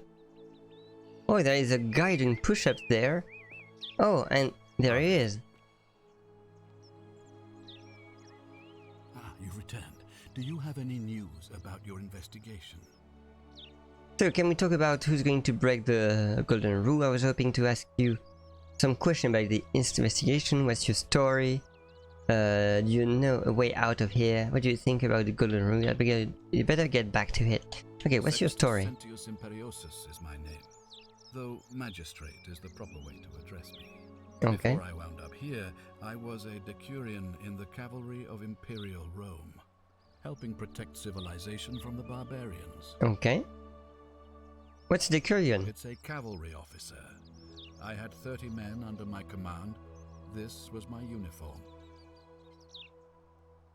S1: Oh, there is a guiding push-up there. Oh, and There he is.
S8: Ah, you've returned. Do you have any news about your investigation?
S1: So, can we talk about who's going to break the golden rule? I was hoping to ask you some question about the investigation. What's your story? Do you know a way out of here? What do you think about the golden rule? You better get back to it. Okay, what's your story?
S8: Sentius Imperiosus is my name, though magistrate is the proper way to address me.
S1: Okay.
S8: Before I wound up here, I was a decurion in the cavalry of Imperial Rome, helping protect civilization from the barbarians.
S1: Okay. What's the Decurion?
S8: It's a cavalry officer. I had 30 men under my command. This was my uniform.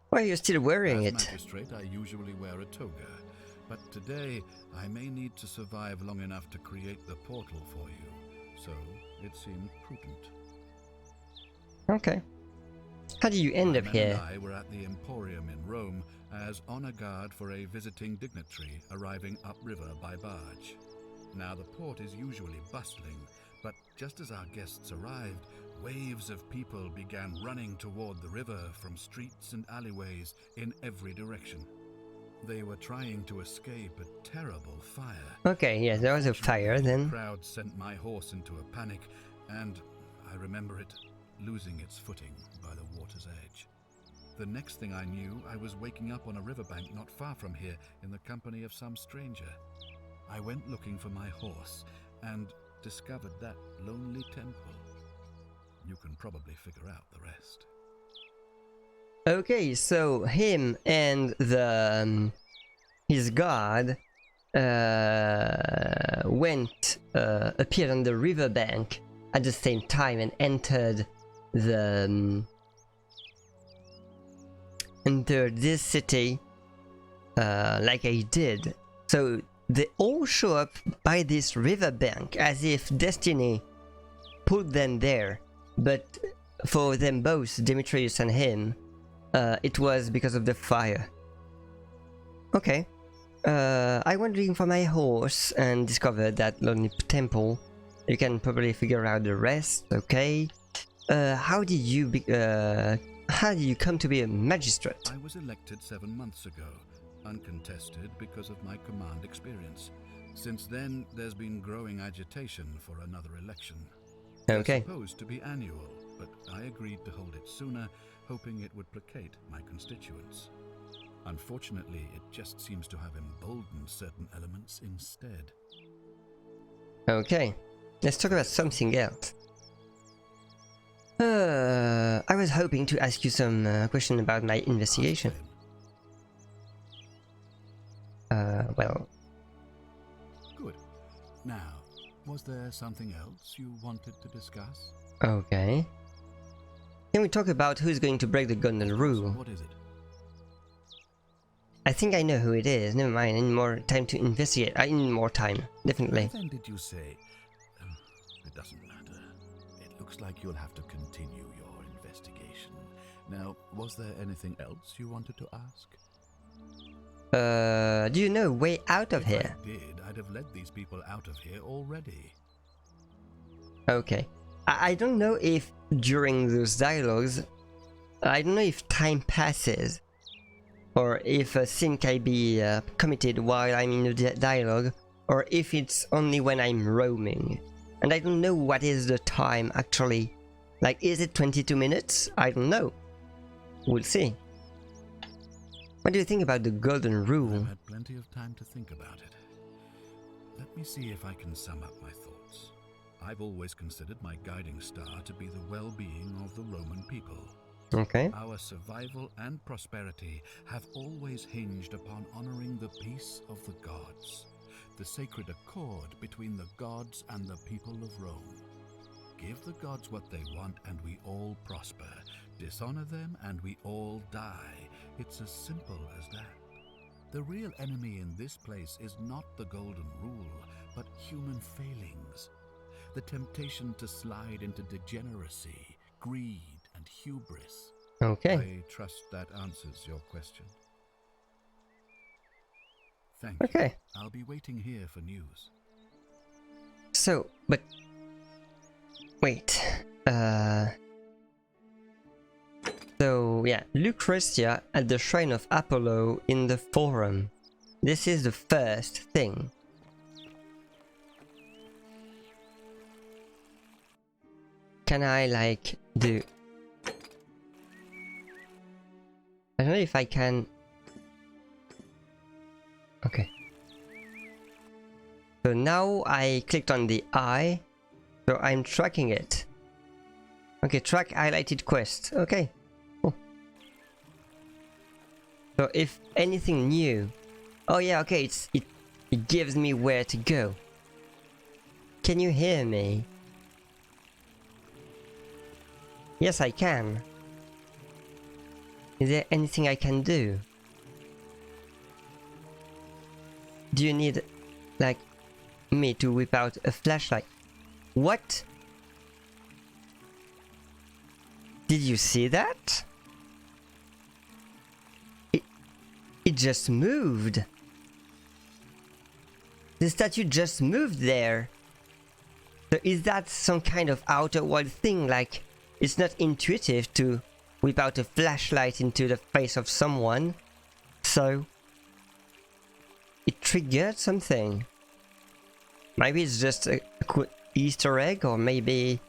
S1: Why are you still wearing
S8: As
S1: it?
S8: magistrate, I usually wear a toga, but today I may need to survive long enough to create the portal for you, so it seemed prudent.
S1: Okay. How do you end up
S8: My men
S1: here?
S8: and I were at the Emporium in Rome as honor guard for a visiting dignitary arriving upriver by barge. Now the port is usually bustling, but just as our guests arrived, waves of people began running toward the river from streets and alleyways in every direction. They were trying to escape a terrible fire.
S1: Okay, yes, there was a fire
S8: The
S1: then.
S8: crowd sent my horse into a panic, and I remember it losing its footing by the water's edge. The next thing I knew, I was waking up on a riverbank not far from here in the company of some stranger. I went looking for my horse and discovered that lonely temple. You can probably figure out the rest.
S1: Okay, so him and the his god appeared on the riverbank at the same time and entered this city like I did. So they all show up by this riverbank as if destiny put them there, but for them both, Demetrius and him, it was because of the fire. Okay. I went looking for my horse and discovered that lonely temple. You can probably figure out the rest. Okay. How did you come to be a magistrate?
S8: I was elected 7 months ago, uncontested because of my command experience. Since then, there's been growing agitation for another election.
S1: Okay.
S8: It's supposed to be annual, but I agreed to hold it sooner, hoping it would placate my constituents. Unfortunately, it just seems to have emboldened certain elements instead.
S1: Okay. Let's talk about something else. I was hoping to ask you some question about my investigation. Well...
S8: Good. Now, was there something else you wanted to discuss?
S1: Okay. Can we talk about who's going to break the golden rule?
S8: What is it?
S1: I think I know who it is. Never mind, I need more time to investigate. I need more time, definitely.
S8: What then did you say? It doesn't matter. It looks like you'll have to continue your investigation. Now, was there anything else you wanted to ask?
S1: Do you know a way out of
S8: If
S1: here?
S8: I did, I'd have led these people out of here already.
S1: Okay. I don't know if during those dialogues, I don't know if time passes, or if a sin can be committed while I'm in the dialogue, or if it's only when I'm roaming. And I don't know what is the time actually. Like, is it 22 minutes? I don't know. We'll see. What do you think about the golden rule?
S8: I've had plenty of time to think about it. Let me see if I can sum up my thoughts. I've always considered my guiding star to be the well-being of the Roman people.
S1: Okay.
S8: Our survival and prosperity have always hinged upon honoring the peace of the gods, the sacred accord between the gods and the people of Rome. Give the gods what they want and we all prosper. Dishonor them and we all die. It's as simple as that. The real enemy in this place is not the golden rule, but human failings. The temptation to slide into degeneracy, greed, and hubris.
S1: Okay.
S8: I trust that answers your question. Thank you.
S1: Okay.
S8: I'll be waiting here for news.
S1: So, but... Wait. So yeah, Lucretia at the Shrine of Apollo in the Forum. This is the first thing. Can I like do... I don't know if I can... Okay. So now I clicked on the eye, so I'm tracking it. Okay, track highlighted quest. Okay. Cool. So if anything new... Oh yeah, okay, it gives me where to go. Can you hear me? Yes, I can. Is there anything I can do? Do you need, like, me to whip out a flashlight? What? Did you see that? It just moved. The statue just moved there. So is that some kind of outer world thing? Like, it's not intuitive to whip out a flashlight into the face of someone. So it triggered something. Maybe it's just a quick Easter egg, or maybe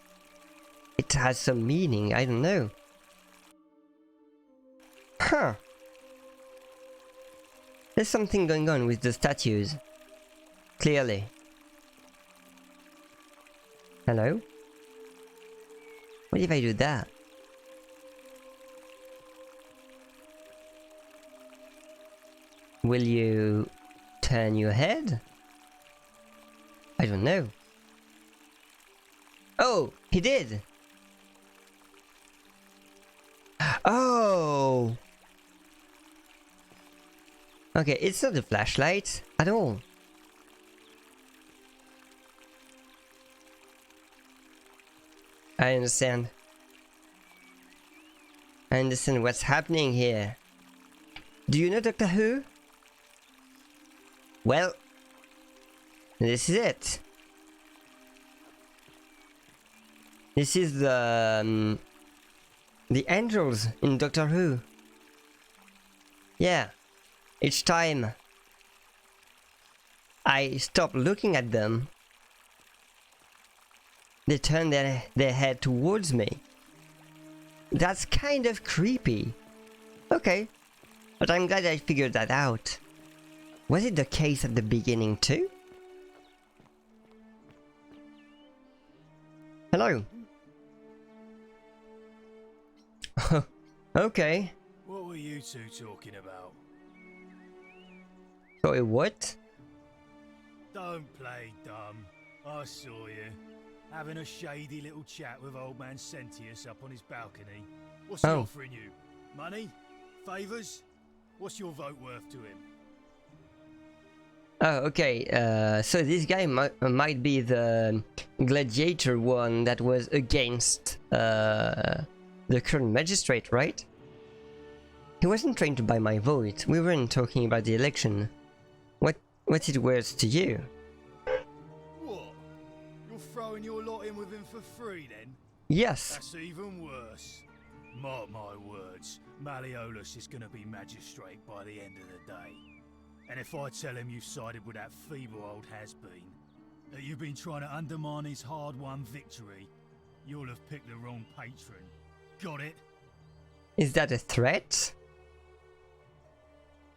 S1: it has some meaning. I don't know. Huh. There's something going on with the statues. Clearly. Hello? What if I do that? Will you turn your head? I don't know. Oh, he did! Oh! Okay, it's not a flashlight at all. I understand. I understand what's happening here. Do you know Doctor Who? Well, this is it. This is the angels in Doctor Who. Yeah. Each time I stop looking at them, they turn their head towards me. That's kind of creepy. Okay, but I'm glad I figured that out. Was it the case at the beginning too? Hello. Okay.
S10: What were you two talking about?
S1: Sorry, what?
S10: Don't play dumb. I saw you. Having a shady little chat with old man Sentius up on his balcony. What's he offering you? Money? Favours? What's your vote worth to him?
S1: Oh, okay. So this guy might be the gladiator one that was against the current magistrate, right? He wasn't trying to buy my vote. We weren't talking about the election. What's it worth to you?
S10: What? You're throwing your lot in with him for free then?
S1: Yes.
S10: That's even worse. Mark my words, Malleolus is gonna be magistrate by the end of the day. And if I tell him you've sided with that feeble old has-been, that you've been trying to undermine his hard-won victory, you'll have picked the wrong patron. Got it?
S1: Is that a threat?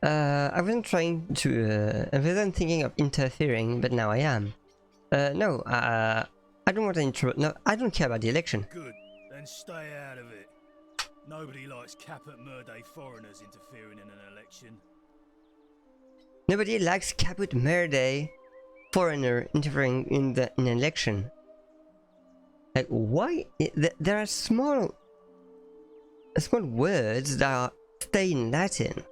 S1: I wasn't trying to, I wasn't thinking of interfering, but now I am. No, I don't want to no, I don't care about the election.
S10: Good, then stay out of it. Nobody likes Caput Murday foreigners interfering in an election.
S1: Nobody likes Caput Murday foreigner interfering in an election. Like, why? There are small words that are stay in Latin.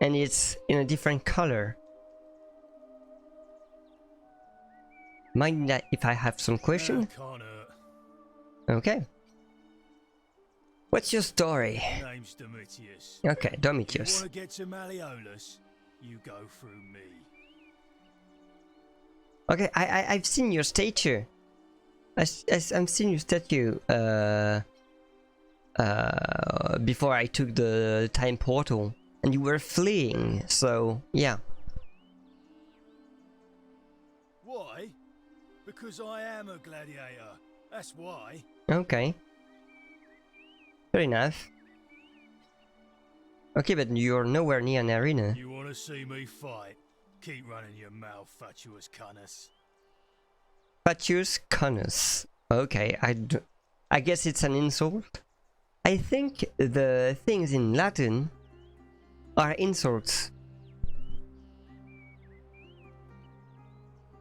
S1: And it's in a different color. Mind that if I have some question? Okay. What's your story?
S10: Name's Domitius.
S1: Okay, Domitius.
S10: You want to get to Malleolus? You go through me.
S1: Okay, I've seen your statue. I'm seeing your statue before I took the time portal, and you were fleeing, so yeah.
S10: Why? Because I am a gladiator. That's why.
S1: Okay. Fair enough. Okay, but you're nowhere near an arena.
S10: You want to see me fight? Keep running your mouth, fatuous cunnus.
S1: Fatuous Conus. Okay, I guess it's an insult. I think the things in Latin are insults.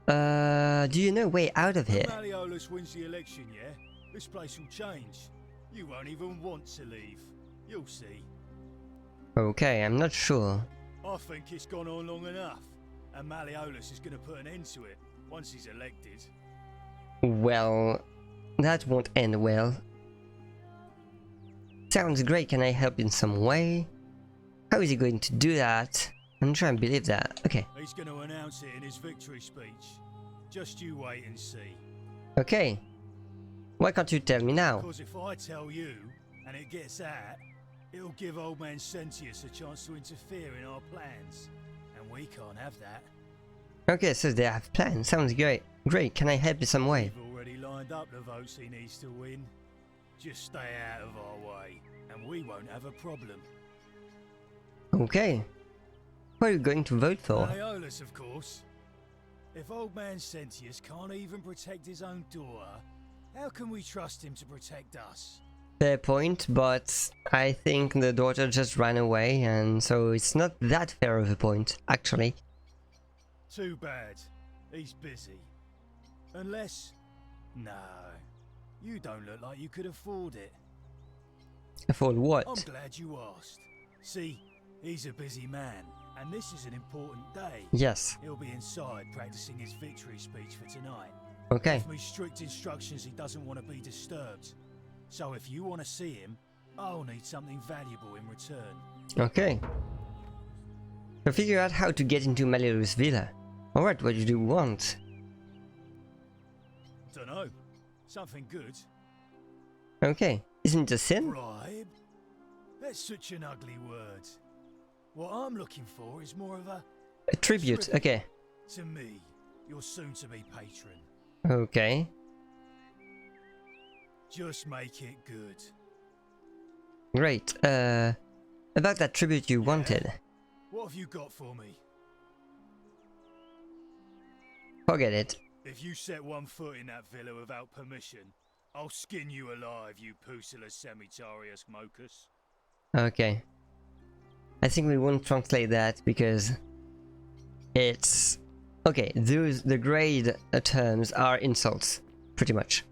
S1: Do you know way out of here?
S10: If Malleolus wins the election, yeah? This place will change. You won't even want to leave. You'll see.
S1: Okay, I'm not sure.
S10: I think it's gone on long enough, and Malleolus is going to put an end to it once he's elected.
S1: Well, that won't end well. Sounds great, can I help in some way? How is he going to do that? I'm trying to believe that. Okay.
S10: He's going to announce it in his victory speech. Just you wait and see.
S1: Okay. Why can't you tell me now?
S10: Because if I tell you, and it gets out, it'll give old man Sentius a chance to interfere in our plans. And we can't have that.
S1: Okay, so they have plans. Sounds great. Great, can I help in some way?
S10: We've already lined up the votes he needs to win. Just stay out of our way, and we won't have a problem.
S1: Okay. What are you going to vote for?
S10: Malleolus, of course. If old man Sentius can't even protect his own daughter, how can we trust him to protect us?
S1: Fair point, but I think the daughter just ran away, and so it's not that fair of a point, actually.
S10: Too bad. He's busy. Unless... No. You don't look like you could afford it.
S1: Afford what?
S10: I'm glad you asked. See, he's a busy man, and this is an important day.
S1: Yes.
S10: He'll be inside practicing his victory speech for tonight.
S1: Okay.
S10: Give me strict instructions he doesn't want to be disturbed. So if you want to see him, I'll need something valuable in return.
S1: Okay. So figure out how to get into Malleolus Villa. Alright, what do you want?
S10: Dunno. Something good.
S1: Okay. Isn't it a sin?
S10: Bribe? That's such an ugly word. What I'm looking for is more of a
S1: tribute, okay.
S10: To me, your soon-to-be patron.
S1: Okay.
S10: Just make it good.
S1: Great. About that tribute you wanted.
S10: What have you got for me?
S1: Forget it.
S10: If you set one foot in that villa without permission, I'll skin you alive, you Pusilla Semitarius Mocus.
S1: Okay. I think we won't translate that because it's... Okay, the grade terms are insults, pretty much.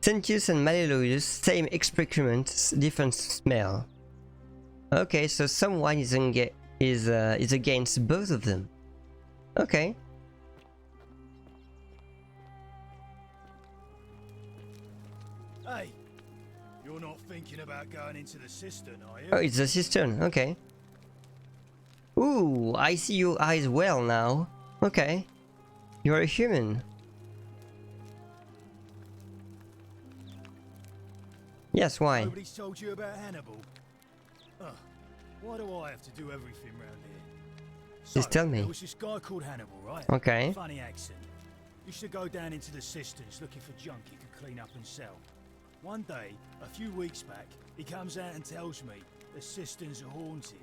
S1: Sentius and Malleolus, same excrement, different smell. Okay, so someone is against both of them. Okay.
S10: Hey, you're not thinking about going into the cistern, are you?
S1: Oh, it's a cistern, okay. Ooh, I see your eyes well now. Okay. You're a human. Yes, why?
S10: Nobody's told you about Hannibal. Why do I have to do everything round here? So,
S1: Just tell me.
S10: There was this guy called Hannibal, right?
S1: Okay.
S10: Funny accent. Used to go down into the cisterns looking for junk he could clean up and sell. One day, a few weeks back, he comes out and tells me the cisterns are haunted.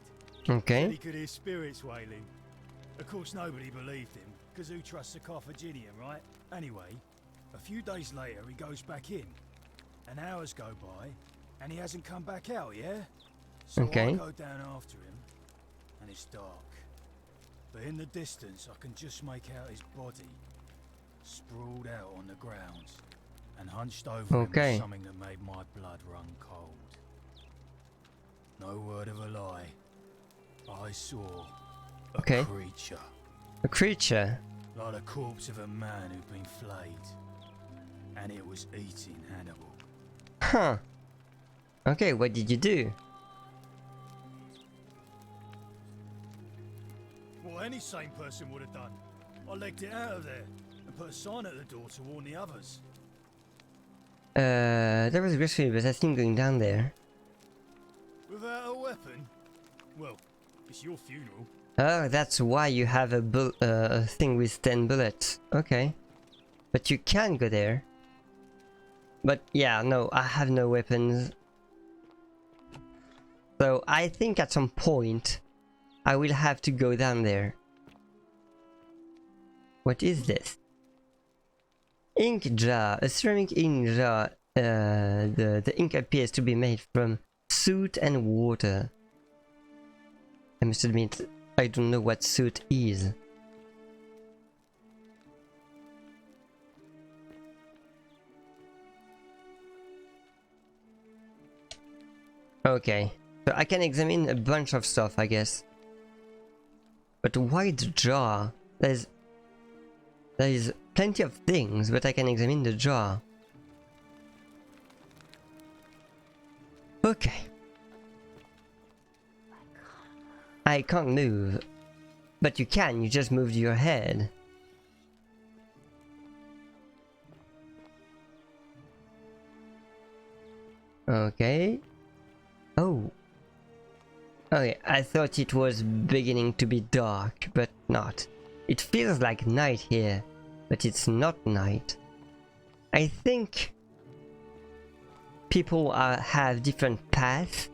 S1: Okay.
S10: Said he could hear spirits wailing. Of course, nobody believed him, because who trusts a Carthaginian, right? Anyway, a few days later, he goes back in. And hours go by, and he hasn't come back out, yeah? So
S1: okay.
S10: I go down after him, and it's dark. But in the distance, I can just make out his body, sprawled out on the ground, and hunched over him was something that made my blood run cold. No word of a lie. I saw a creature.
S1: A creature?
S10: Like the corpse of a man who'd been flayed. And it was eating Hannibal.
S1: Huh. Okay, what did you do?
S10: What any sane person would have done. I legged it out of there and put a sign at the door to warn the others.
S1: That was graceful, but I think going down there.
S10: Without a weapon? Well, it's your funeral.
S1: Oh, that's why you have a thing with 10 bullets. Okay. But you can go there. But yeah, no, I have no weapons. So I think at some point I will have to go down there. What is this? Ink jar. A ceramic ink jar. The ink appears to be made from soot and water. I must admit, I don't know what soot is. Okay, so I can examine a bunch of stuff, I guess. But why the jar? There is plenty of things, but I can examine the jar. Okay. I can't move. But you can, you just moved your head. Okay. Oh. Okay, I thought it was beginning to be dark, but not. It feels like night here, but it's not night. I think people have different paths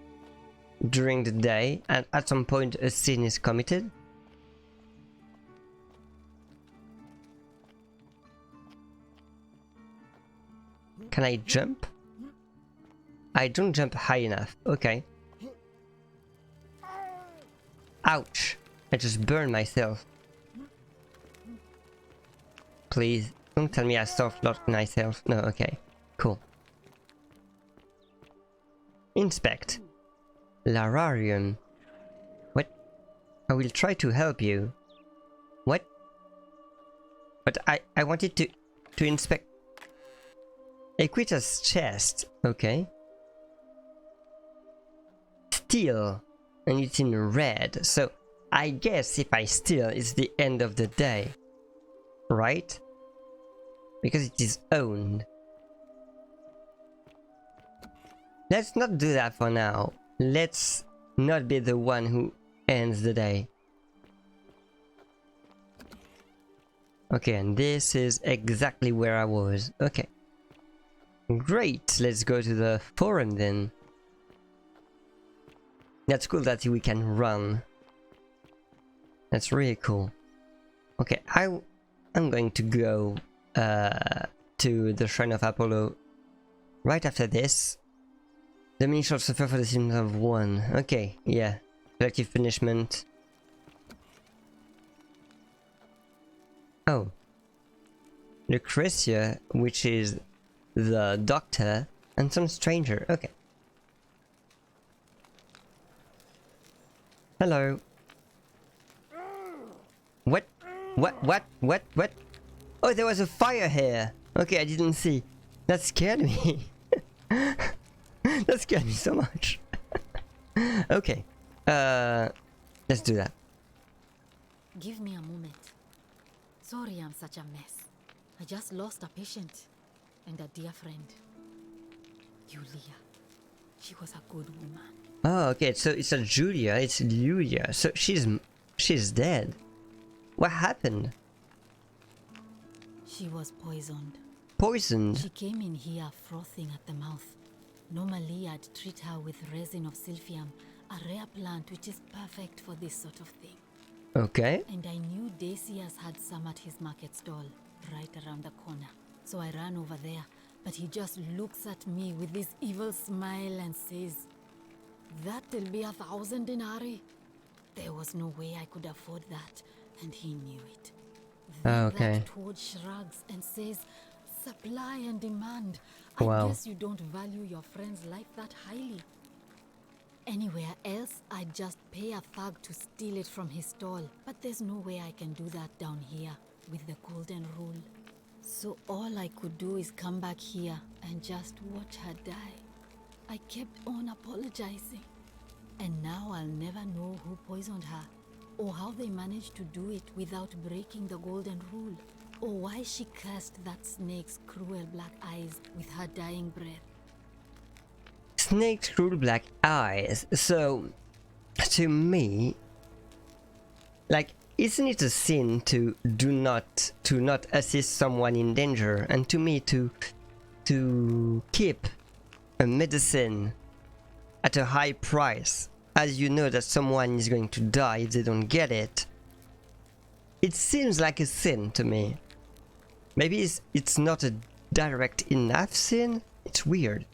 S1: during the day, and at some point a sin is committed. Can I jump? I don't jump high enough. Okay. Ouch. I just burned myself. Please, don't tell me I soft-locked myself. No, okay. Cool. Inspect. Lararium. What? I will try to help you. What? But I wanted to inspect Equita's chest. Okay. Steal. And it's in red. So I guess if I steal, it's the end of the day. Right? Because it is owned. Let's not do that for now. Let's not be the one who ends the day. Okay, and this is exactly where I was. Okay. Great, let's go to the forum then. That's cool that we can run. That's really cool. Okay, I'm going to go to the Shrine of Apollo right after this. The mini shall suffer for the symptoms of one. Okay, yeah. Collective punishment. Oh. Lucretia, which is the doctor, and some stranger. Okay. Hello. What? What? Oh, there was a fire here. Okay, I didn't see. That scared me. That scared me so much. Okay. Let's do that.
S11: Give me a moment. Sorry I'm such a mess. I just lost a patient and a dear friend. Julia. She was a good woman.
S1: Oh, okay. So it's a Julia. It's Julia. So she's dead. What happened?
S11: She was poisoned.
S1: Poisoned?
S11: She came in here frothing at the mouth. Normally I'd treat her with resin of silphium, a rare plant which is perfect for this sort of thing.
S1: Okay.
S11: And I knew Decius had some at his market stall, right around the corner. So I ran over there, but he just looks at me with this evil smile and says, "That'll be 1,000 denarii." There was no way I could afford that, and he knew it. Then
S1: okay.
S11: that toad shrugs and says, "Supply and demand.
S1: Wow.
S11: I guess you don't value your friend's life that highly." Anywhere else, I'd just pay a thug to steal it from his stall. But there's no way I can do that down here, with the golden rule. So all I could do is come back here and just watch her die. I kept on apologizing. And now I'll never know who poisoned her, or how they managed to do it without breaking the golden rule. or why she cursed that snake's cruel black eyes with her dying breath.
S1: Snake's cruel black eyes. So, to me, like, isn't it a sin to not assist someone in danger, and to me to keep a medicine at a high price, as you know that someone is going to die if they don't get it? It seems like a sin to me. Maybe it's not a direct enough sin. It's weird.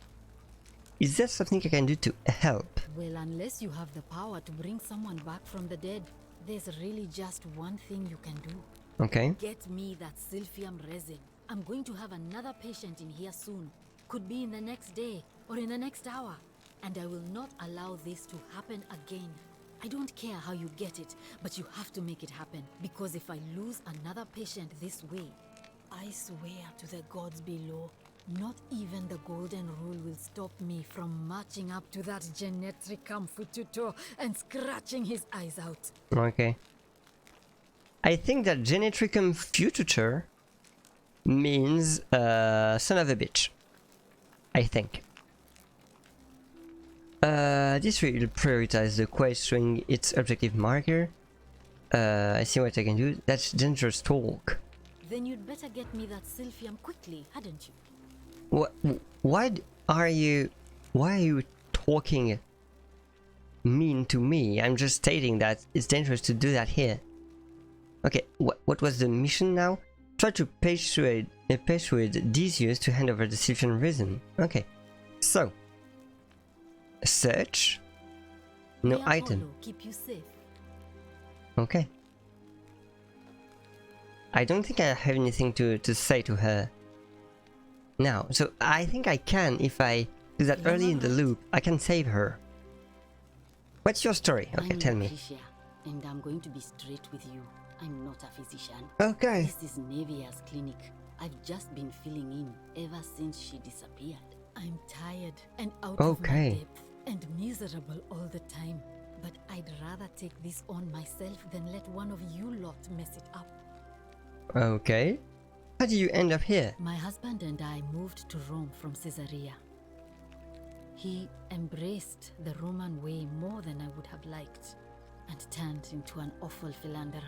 S1: Is there something I can do to help?
S11: Well, unless you have the power to bring someone back from the dead, there's really just one thing you can do.
S1: Okay.
S11: Get me that Silphium resin. I'm going to have another patient in here soon. Could be in the next day or in the next hour. And I will not allow this to happen again. I don't care how you get it, but you have to make it happen. Because if I lose another patient this way, I swear to the gods below, not even the Golden Rule will stop me from marching up to that Genetricum Fututo and scratching his eyes out.
S1: Okay. I think that Genetricum Fututor means son of a bitch. I think. This will prioritize the quest showing its objective marker. I see what I can do. That's dangerous talk.
S11: Then you'd better get me that Silphium quickly, hadn't you?
S1: Why are you talking mean to me? I'm just stating that it's dangerous to do that here. Okay, what was the mission now? Try to persuade Decius to hand over the Silphium resin. Okay, so search. No item.
S11: Keep you safe.
S1: Okay. I don't think I have anything to say to her now, so I think I can, if I do that early in the loop, I can save her. What's your story? Okay, tell me.
S11: Patricia, and I'm going to be straight with you. I'm not a physician.
S1: Okay.
S11: This is Nevia's clinic. I've just been filling in ever since she disappeared. I'm tired and out of my depth and miserable all the time. But I'd rather take this on myself than let one of you lot mess it up.
S1: Okay. How did you end up here?
S11: My husband and I moved to Rome from Caesarea. He embraced the Roman way more than I would have liked and turned into an awful philanderer.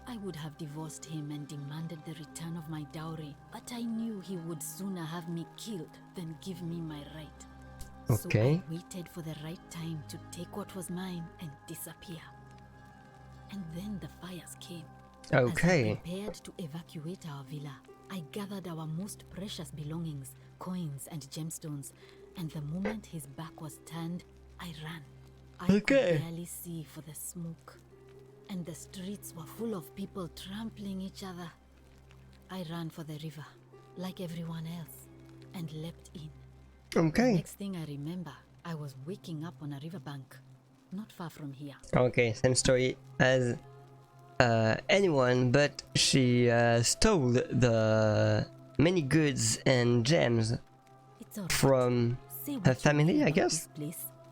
S11: I would have divorced him and demanded the return of my dowry, but I knew he would sooner have me killed than give me my right.
S1: Okay.
S11: So I waited for the right time to take what was mine and disappear. And then the fires came.
S1: Okay.
S11: As I prepared to evacuate our villa, I gathered our most precious belongings, coins and gemstones, and the moment his back was turned, I ran. I could barely see for the smoke, and the streets were full of people trampling each other. I ran for the river, like everyone else, and leapt in.
S1: Okay.
S11: The next thing I remember, I was waking up on a riverbank, not far from here.
S1: Okay, same story as anyone, but she stole the many goods and gems from her family, I guess.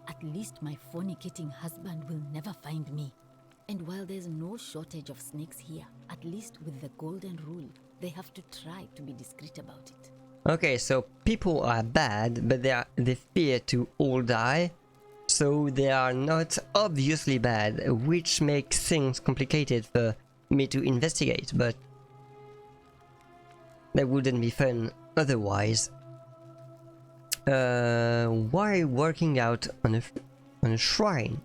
S11: At least my fornicating husband will never find me. And while there's no shortage of snakes here, at least with the Golden Rule, they have to try to be discreet about it.
S1: Okay, so people are bad, but they fear to all die, so they are not obviously bad, which makes things complicated for me to investigate, but that wouldn't be fun otherwise. Why working out on a shrine?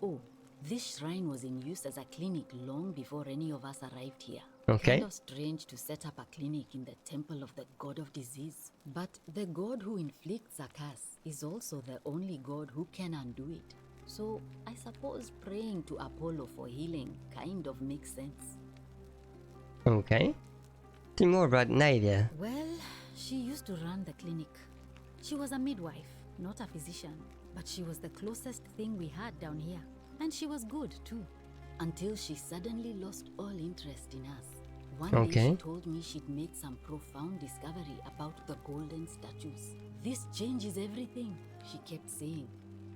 S11: Oh, this shrine was in use as a clinic long before any of us arrived here.
S1: Okay.
S11: Kind of strange to set up a clinic in the temple of the god of disease. But the god who inflicts a curse is also the only god who can undo it. So I suppose praying to Apollo for healing kind of makes sense.
S1: Okay. Tell me more about Nadia.
S11: Well, she used to run the clinic. She was a midwife, not a physician, but she was the closest thing we had down here. And she was good too, until she suddenly lost all interest in us. One day she told me she'd made some profound discovery about the golden statues. This changes everything, she kept saying.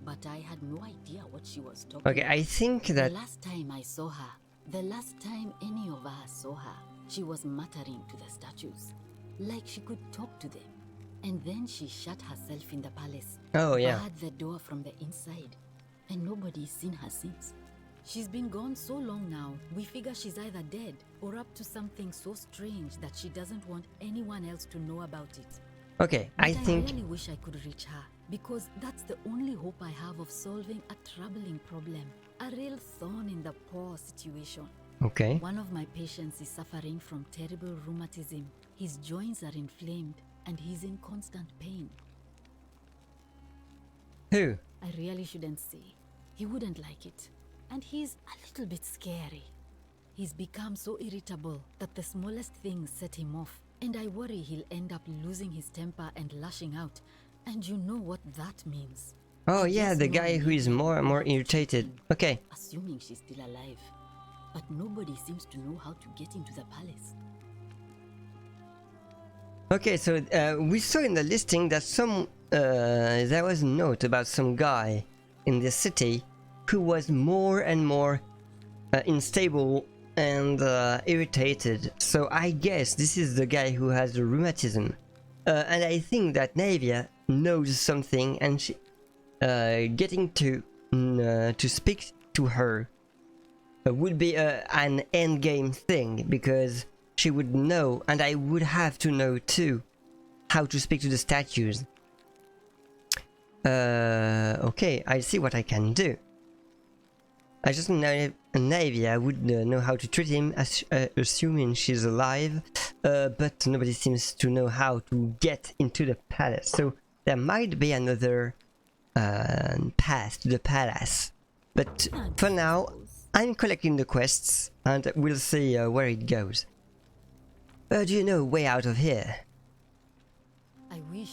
S11: But I had no idea what she was talking about.
S1: I think that
S11: the last time I saw her, the last time any of us saw her, She was muttering to the statues, like she could talk to them. And then she shut herself in the palace,
S1: Oh, yeah.
S11: barred the door from the inside, and nobody's seen her since. She's been gone so long now, we figure she's either dead or up to something so strange that she doesn't want anyone else to know about it.
S1: Okay,
S11: But
S1: I think...
S11: really wish I could reach her, because that's the only hope I have of solving a troubling problem, a real thorn in the paw situation.
S1: Okay.
S11: One of my patients is suffering from terrible rheumatism. His joints are inflamed and he's in constant pain.
S1: Who?
S11: I really shouldn't say. He wouldn't like it. And he's a little bit scary. He's become so irritable that the smallest things set him off. And I worry he'll end up losing his temper and lashing out. And you know what that means.
S1: Oh
S11: I
S1: yeah,
S11: just
S1: the
S11: know
S1: guy who is
S11: maybe
S1: more and more
S11: that's
S1: irritated.
S11: him,
S1: Okay.
S11: assuming she's still alive. But nobody seems to know how to get into the palace.
S1: Okay, so we saw in the listing that there was a note about some guy in the city who was more and more unstable and irritated. So I guess this is the guy who has the rheumatism. And I think that Navia knows something, and she, getting to speak to her would be an endgame thing, because she would know, and I would have to know too, how to speak to the statues. Okay, I see what I can do. I just know Navia would know how to treat him, assuming she's alive, but nobody seems to know how to get into the palace. So there might be another path to the palace. But for now, I'm collecting the quests, and we'll see where it goes. Do you know a way out of here?
S11: I wish.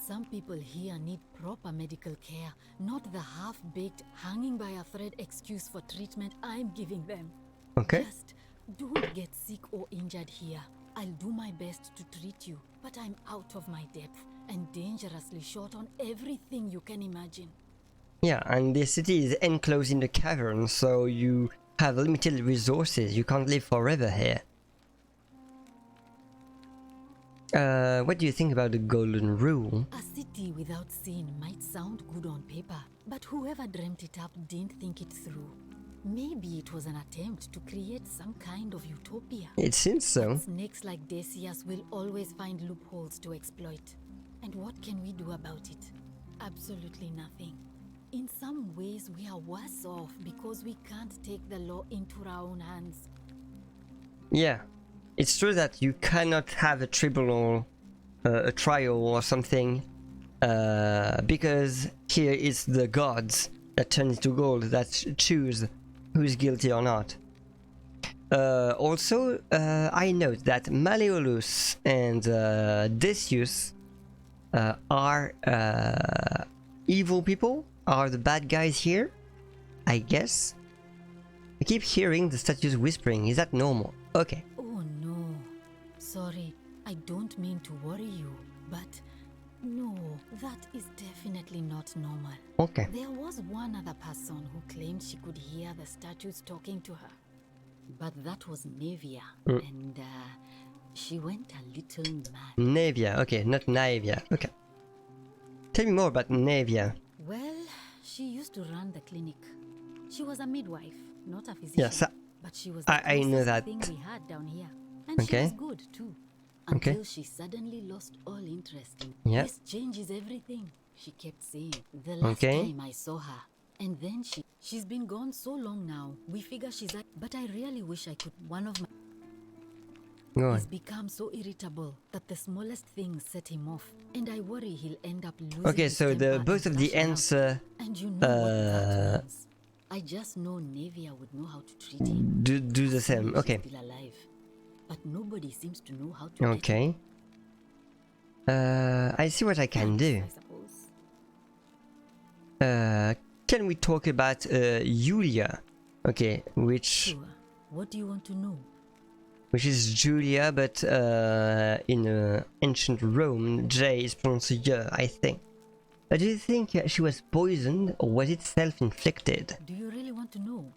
S11: Some people here need proper medical care, not the half-baked, hanging by a thread excuse for treatment I'm giving them.
S1: Okay.
S11: Just don't get sick or injured here. I'll do my best to treat you, but I'm out of my depth and dangerously short on everything you can imagine.
S1: Yeah, and the city is enclosed in the cavern, so you have limited resources. You can't live forever here. What do you think about the Golden Rule?
S11: A city without sin might sound good on paper, but whoever dreamt it up didn't think it through. Maybe it was an attempt to create some kind of utopia.
S1: It seems so.
S11: Snakes like Decius will always find loopholes to exploit. And what can we do about it? Absolutely nothing. In some ways, we are worse off because we can't take the law into our own hands.
S1: Yeah, it's true that you cannot have a tribunal, a trial or something, because here it's the gods that turn into gold that choose who's guilty or not. Also, I note that Malleolus and Decius are evil people, are the bad guys here, I guess. I keep hearing the statues whispering. Is that normal? Okay.
S11: Oh no. Sorry, I don't mean to worry you, but no, that is definitely not normal.
S1: Okay.
S11: There was one other person who claimed she could hear the statues talking to her. But that was Navia, and she went a little mad.
S1: Navia, okay, not Naivia. Okay. Tell me more about Navia.
S11: Well, she used to run the clinic. She was a midwife, not a physician.
S1: Yes,
S11: but she was the
S1: I know
S11: closest
S1: that.
S11: thing we had down here. And she was good too. Until she suddenly lost all interest in this changes everything, she kept saying. The last time I saw her. And then she's been gone so long now. We figure she's at, but I really wish I could. One of my He's become so irritable that the smallest things set him off, and I worry he'll end up losing
S1: Okay,
S11: his
S1: so the
S11: temper
S1: both
S11: and
S1: of the
S11: lashing out.
S1: answer
S11: And you know what that means. I just know Navia would know how to treat him.
S1: do the same.
S11: She's
S1: Okay.
S11: still alive, but nobody seems to know how to get
S1: Okay. I see what I can do.
S11: I suppose.
S1: Can we talk about Julia? Okay, which
S11: Sure. What do you want to know?
S1: is Julia, but in ancient Rome, J is pronounced J, I think. Do you think she was poisoned, or was it self-inflicted?
S11: Do you really want to know?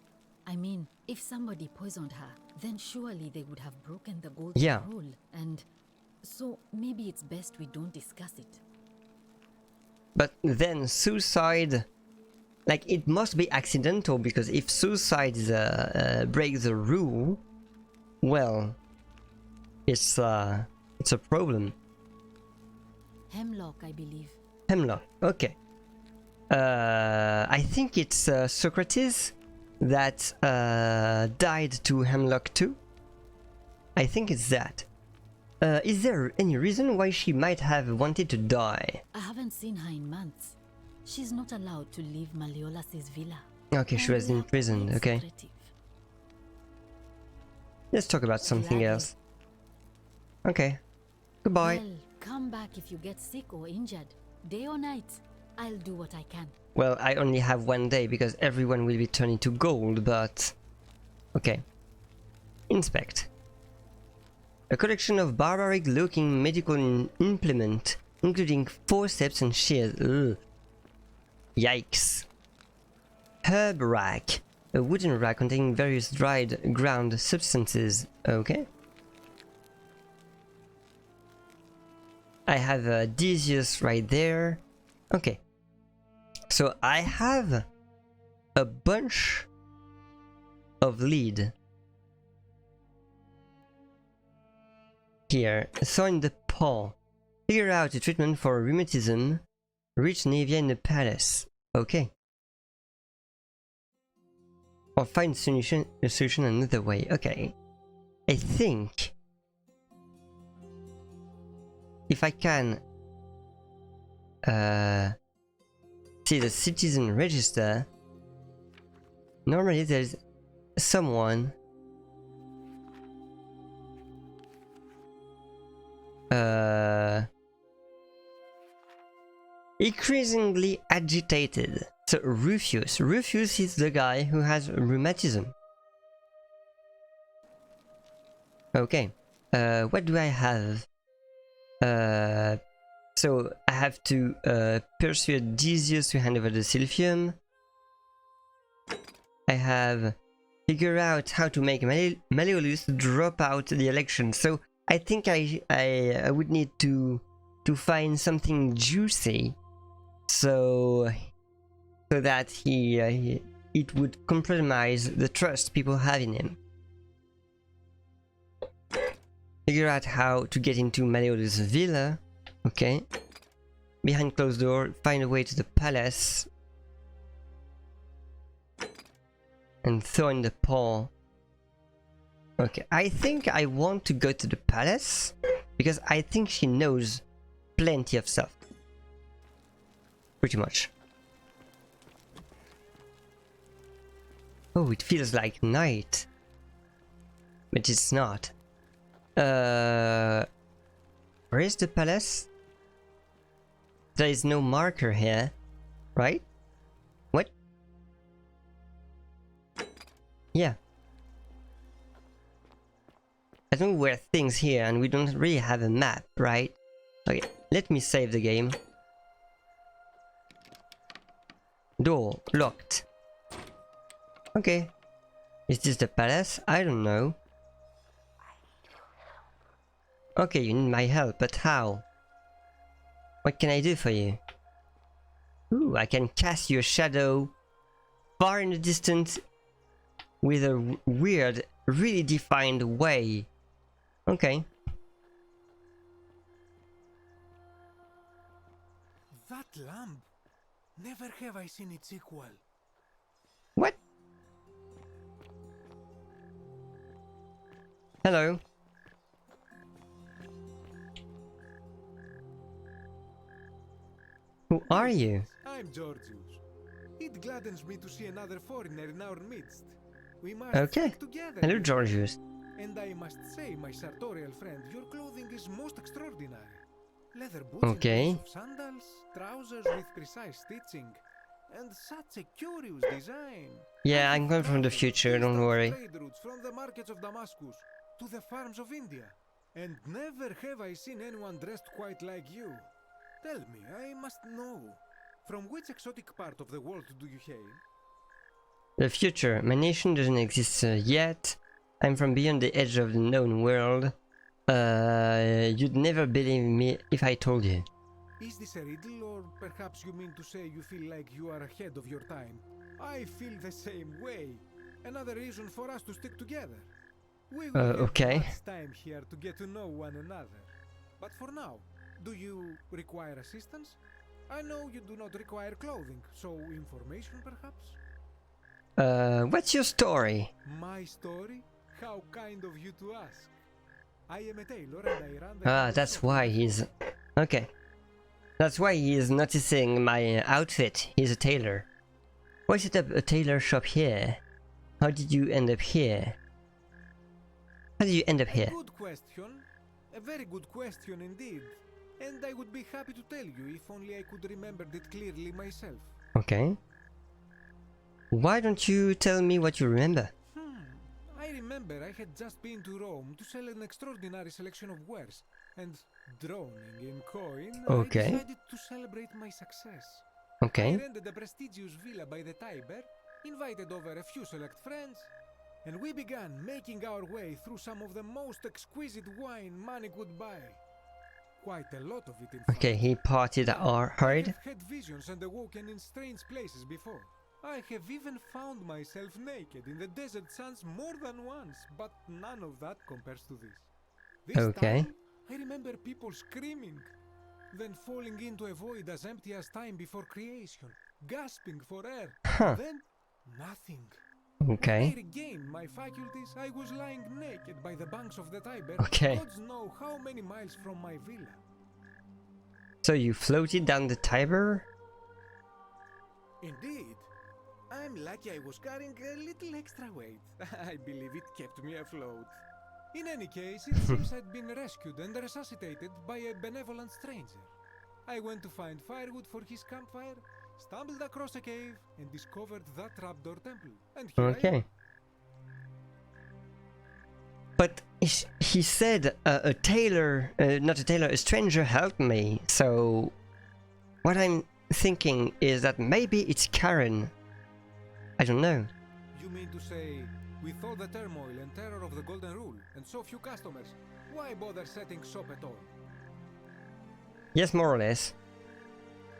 S11: I mean, if somebody poisoned her, then surely they would have broken the gold
S1: Yeah.
S11: rule. And so maybe it's best we don't discuss it.
S1: But then suicide, like, it must be accidental, because if suicide breaks the rule, well, it's a problem.
S11: Hemlock, I believe.
S1: Hemlock, okay. I think it's Socrates that died to Hemlock too. I think it's that. Is there any reason why she might have wanted to die?
S11: I haven't seen her in months. She's not allowed to leave Malleolus' villa.
S1: Okay, she was imprisoned, okay. Let's talk about something else. Okay. Goodbye.
S11: Well, come back if you get sick or injured. Day or night, I'll do what I can.
S1: Well, I only have 1 day because everyone will be turned into gold, but... Okay. Inspect. A collection of barbaric-looking medical implement, including forceps and shears. Ugh. Yikes. Herb rack. A wooden rack containing various dried ground substances. Okay. I have a Decius right there. Okay. So I have a bunch of lead. Here, Thorn the paw. Figure out a treatment for rheumatism. Reach Nevia in the palace. Okay. Or find a solution another way. Okay. I think if I can see the citizen register, normally there's someone increasingly agitated. So Rufus. Rufus is the guy who has rheumatism. Okay. What do I have? So I have to persuade Decius to hand over the Silphium. I have figure out how to make Malleolus drop out the election. So I think I would need to find something juicy, so that it would compromise the trust people have in him. Figure out how to get into Malleolus' villa. Okay. Behind closed door, find a way to the palace. And Thorn the paw. Okay, I think I want to go to the palace because I think she knows plenty of stuff. Pretty much. Oh, it feels like night. But it's not. Where is the palace? There is no marker here, right? What? Yeah. I don't know where things here, and we don't really have a map, right? Okay, let me save the game. Door locked. Okay. Is this the palace? I don't know. Okay, you need my help, but how? What can I do for you? Ooh, I can cast your shadow far in the distance with a weird, really defined way. Okay.
S7: That lamp! Never have I seen its equal.
S1: What? Hello. Who are you?
S7: I'm Georgius. It gladdens me to see another foreigner in our midst. We must
S1: Okay.
S7: stick together.
S1: Hello, Georgius.
S7: And I must say, my sartorial friend, your clothing is most extraordinary. Leather boots
S1: Okay.
S7: and pairs of sandals, trousers with precise stitching, and such a curious design.
S1: Yeah, I'm going from the future, don't worry.
S7: Trade routes from the markets of Damascus to the farms of India. And never have I seen anyone dressed quite like you. Tell me, I must know. From which exotic part of the world do you hail?
S1: The future. My nation doesn't exist yet. I'm from beyond the edge of the known world. You'd never believe me if I told you.
S7: Is this a riddle, or perhaps you mean to say you feel like you are ahead of your time? I feel the same way. Another reason for us to stick together. We will have
S1: okay.
S7: much time here to get to know one another. But for now, do you require assistance? I know you do not require clothing, so information perhaps?
S1: What's your story?
S7: My story? How kind of you to ask. I am a tailor and I run the...
S1: Ah, that's why he's... Okay. That's why he is noticing my outfit. He's a tailor. Why set up a tailor shop here? How did you end up here? How did you end up here?
S7: Good question. A very good question indeed. And I would be happy to tell you if only I could remember it clearly myself.
S1: Okay. Why don't you tell me what you remember?
S7: I remember I had just been to Rome to sell an extraordinary selection of wares, and drowning in coin,
S1: Okay.
S7: I decided to celebrate my success.
S1: Okay.
S7: I rented a prestigious villa by the Tiber, invited over a few select friends, and we began making our way through some of the most exquisite wine money could buy. Quite a lot of it, in fact.
S1: Okay, he partied hard.
S7: I have had visions and awoken in strange places before. I have even found myself naked in the desert sands more than once, but none of that compares to this. This
S1: Okay.
S7: time, I remember people screaming, then falling into a void as empty as time before creation, gasping for air,
S1: Huh.
S7: then nothing.
S1: Okay.
S7: When I regained my faculties, I was lying naked by the banks of the Tiber,
S1: Okay.
S7: gods know how many miles from my villa.
S1: So you floated down the Tiber?
S7: Indeed. I'm lucky I was carrying a little extra weight. I believe it kept me afloat. In any case, it seems I'd been rescued and resuscitated by a benevolent stranger. I went to find firewood for his campfire, stumbled across a cave, and discovered that trapdoor temple. And here I am.
S1: Okay. But he said a tailor, not a tailor, a stranger helped me. So what I'm thinking is that maybe it's Karen. I don't know.
S7: You mean to say, with all the turmoil and terror of the Golden Rule, and so few customers, why bother setting shop at all?
S1: Yes, more or less.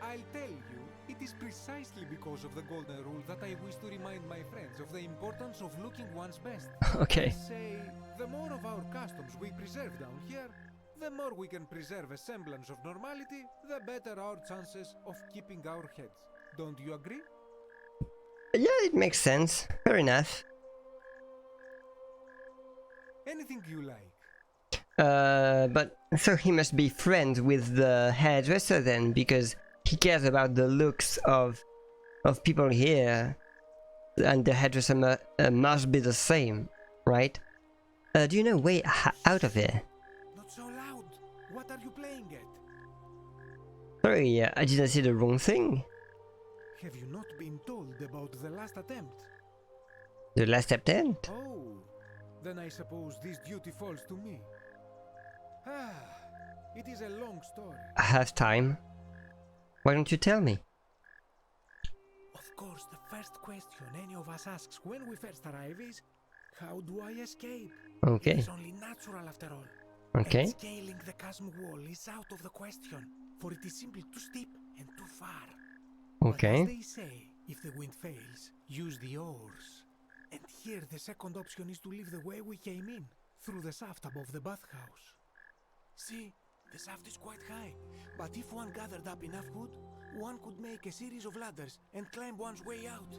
S7: I'll tell you, it is precisely because of the Golden Rule that I wish to remind my friends of the importance of looking one's best.
S1: Okay.
S7: I say, the more of our customs we preserve down here, the more we can preserve a semblance of normality, the better our chances of keeping our heads. Don't you agree?
S1: Yeah, it makes sense. Fair enough.
S7: Anything you like.
S1: But so he must be friends with the hairdresser then, because he cares about the looks of people here, and the hairdresser must be the same, right? Do you know way out of here?
S7: Not so loud. What are you playing at?
S1: Sorry, I didn't see the wrong thing.
S7: Have you not been told about the last attempt?
S1: The last attempt?
S7: Oh, then I suppose this duty falls to me. Ah, it is a long story.
S1: I have time. Why don't you tell me?
S7: Of course, the first question any of us asks when we first arrive is, how do I escape?
S1: Okay.
S7: It is only natural after all.
S1: Okay.
S7: And scaling the chasm wall is out of the question, for it is simply too steep and too far.
S1: Okay.
S7: But as they say, if the wind fails, use the oars. And here the second option is to leave the way we came in, through the shaft above the bathhouse. See, the shaft is quite high, but if one gathered up enough wood, one could make a series of ladders and climb one's way out.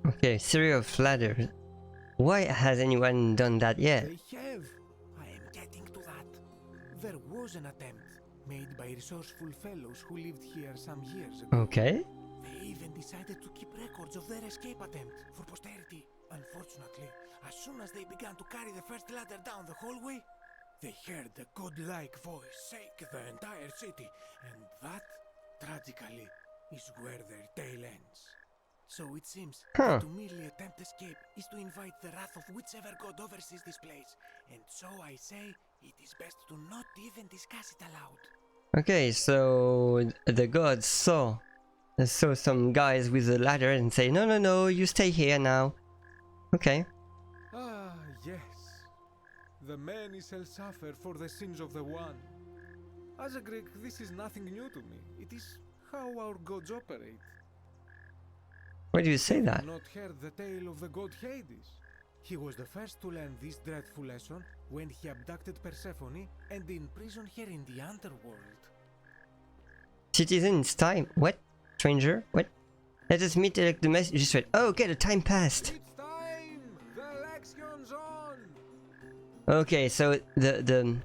S1: Okay, series of ladders. Why has anyone done that yet?
S7: They have. I am getting to that. There was an attempt made by resourceful fellows who lived here some years ago.
S1: Okay.
S7: They even decided to keep records of their escape attempt for posterity. Unfortunately, as soon as they began to carry the first ladder down the hallway, they heard a godlike voice shake the entire city, and that, tragically, is where their tale ends. So it seems that to merely attempt escape is to invite the wrath of whichever god oversees this place, and so I say it is best to not even discuss it aloud.
S1: Okay, so the gods saw saw some guys with a ladder and say, no, no, no, you stay here now. Okay.
S12: Ah, yes. The many shall suffer for the sins of the one. As a Greek, this is nothing new to me. It is how our gods operate.
S1: Why do you say that?
S12: Have you not heard the tale of the god Hades? He was the first to learn this dreadful lesson when he abducted Persephone and imprisoned her in the underworld.
S1: Citizen, it's time. What? Stranger? What? Let us meet the magistrate. Oh, okay, the time passed.
S12: It's time! The election's on!
S1: Okay, so the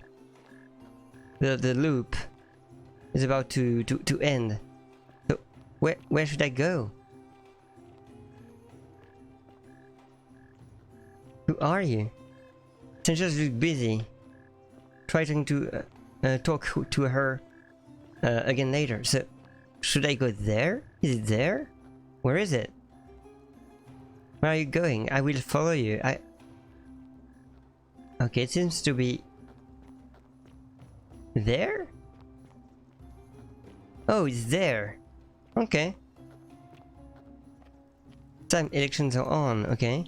S1: loop is about to end. So where should I go? Who are you? Sandra's look busy. Trying to talk to her again later. So should I go there? Is it there? Where is it? Where are you going? I will follow you. Okay, it seems to be there? Oh, it's there. Okay. Time elections are on, okay.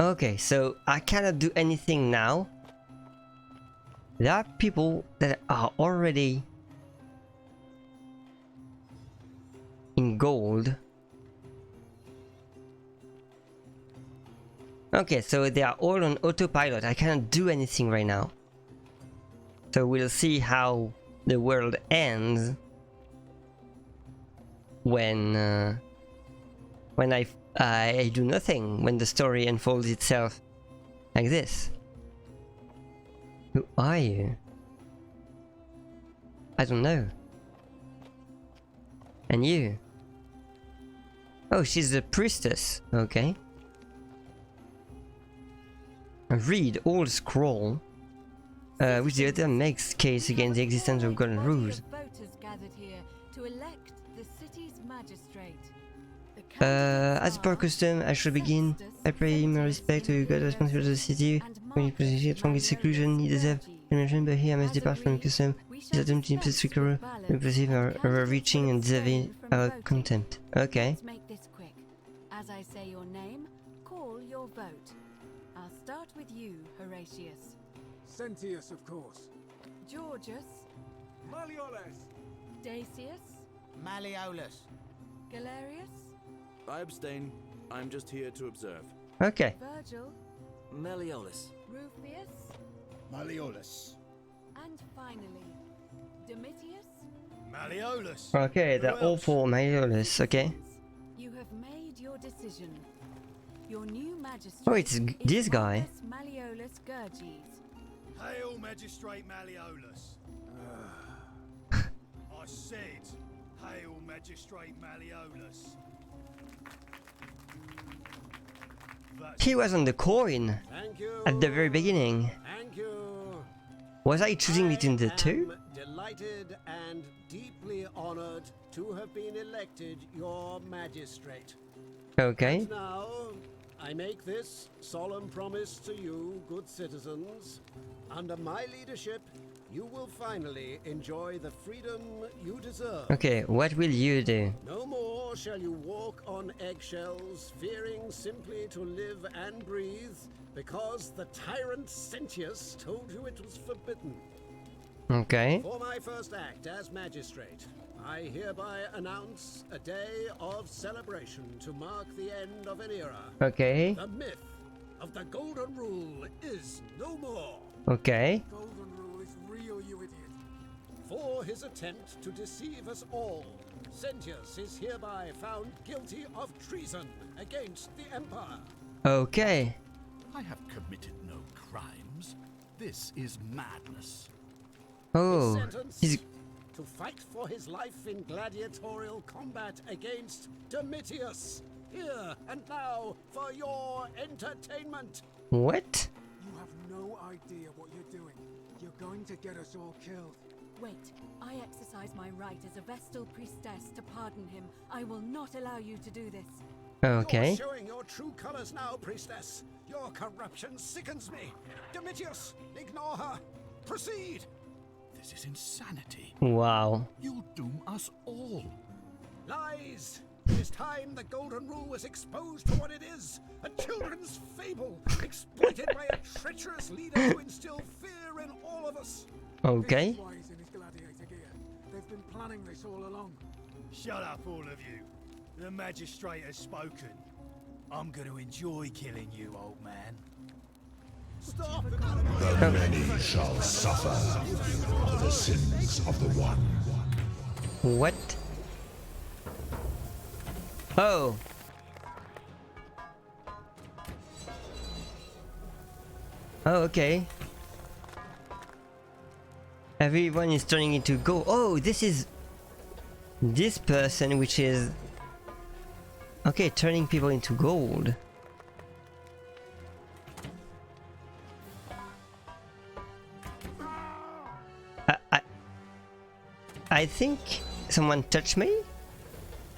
S1: Okay, so I cannot do anything now. There are people that are already in gold. Okay, so they are all on autopilot. I cannot do anything right now. So we'll see how the world ends when I do nothing, when the story unfolds itself like this. Who are you? I don't know. And you? Oh, she's the priestess. Okay. Read all scroll. Which the other makes case against the existence of golden rules.
S13: Voters gathered here to elect the city's magistrate.
S1: As per custom, I shall begin. I pray my respect to God responsible to the city. When he proceeds from his seclusion, he deserves mention, but here I must depart from custom. His attempt to impress trickery we perceive are overreaching and deserving our contempt. Okay.
S13: Let's make this quick. As I say your name, call your vote. I'll start with you, Horatius.
S7: Sentius, of course.
S13: Georgius.
S7: Malleolus.
S13: Dacius.
S14: Malleolus.
S13: Galerius.
S5: I abstain. I'm just here to observe.
S1: Okay.
S13: Virgil.
S14: Malleolus.
S13: Rufius.
S8: Malleolus.
S13: And finally, Domitius.
S10: Malleolus.
S1: Okay, they're all for Malleolus, okay.
S13: You have made your decision. Your new magistrate.
S1: Oh, it's this guy.
S13: Malleolus Gurges.
S10: Hail, Magistrate Malleolus. I said, hail, Magistrate Malleolus.
S1: He was on the coin at the very beginning.
S15: Thank you.
S1: Was I choosing between the two?
S15: Delighted and deeply honored to have been elected your magistrate.
S1: Okay.
S15: And now, I make this solemn promise to you, good citizens. Under my leadership, you will finally enjoy the freedom you deserve.
S1: Okay, what will you do?
S15: No more shall you walk on eggshells, fearing simply to live and breathe, because the tyrant Sentius told you it was forbidden.
S1: Okay.
S15: For my first act as magistrate, I hereby announce a day of celebration to mark the end of an era.
S1: Okay.
S15: The myth of the Golden Rule is no more.
S1: Okay.
S7: Golden Rule is real, you idiot.
S15: For his attempt to deceive us all, Sentius is hereby found guilty of treason against the Empire.
S1: Okay.
S8: I have committed no crimes. This is madness.
S1: Oh, he's
S15: to fight for his life in gladiatorial combat against Domitius. Here and now for your entertainment.
S1: what?
S7: You have no idea what you're doing. You're going to get us all killed.
S13: Wait, I exercise my right as a Vestal priestess to pardon him. I will not allow you to do this.
S1: Okay.
S15: You're showing your true colors now, priestess. Your corruption sickens me. Domitius, ignore her. Proceed.
S8: This is insanity.
S1: Wow.
S8: You'll doom us all.
S15: Lies! It is time the Golden Rule was exposed for what it is. A children's fable, exploited by a treacherous leader to instill fear in all of us.
S1: Okay.
S7: This is why he's in his gladiator gear. They've been planning this all along.
S10: Shut up, all of you. The magistrate has spoken. I'm going to enjoy killing you, old man.
S15: Stop!
S16: The many shall suffer for the sins of the one.
S1: What? Oh. Oh, okay. Everyone is turning into gold. Oh, this is this person, which is okay, turning people into gold. I think someone touched me.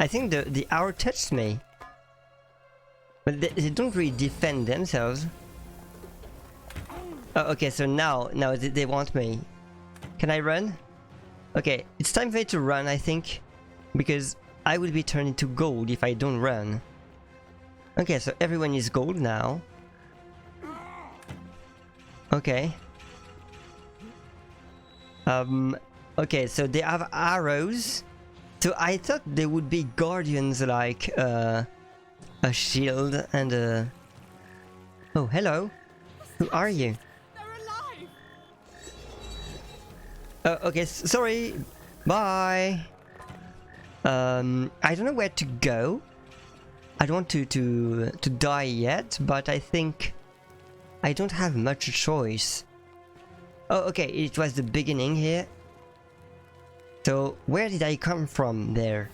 S1: I think the arrow touched me, but they don't really defend themselves. Oh, okay, so now they want me. Can I run? Okay, it's time for me to run, I think, because I will be turned into gold if I don't run. Okay, so everyone is gold now. Okay. Okay, so they have arrows. So I thought they would be guardians, like a shield and a... Oh, hello. Who are you? Okay, sorry. Bye. I don't know where to go. I don't want to die yet, but I think I don't have much choice. Oh, okay, it was the beginning here. So, where did I come from there?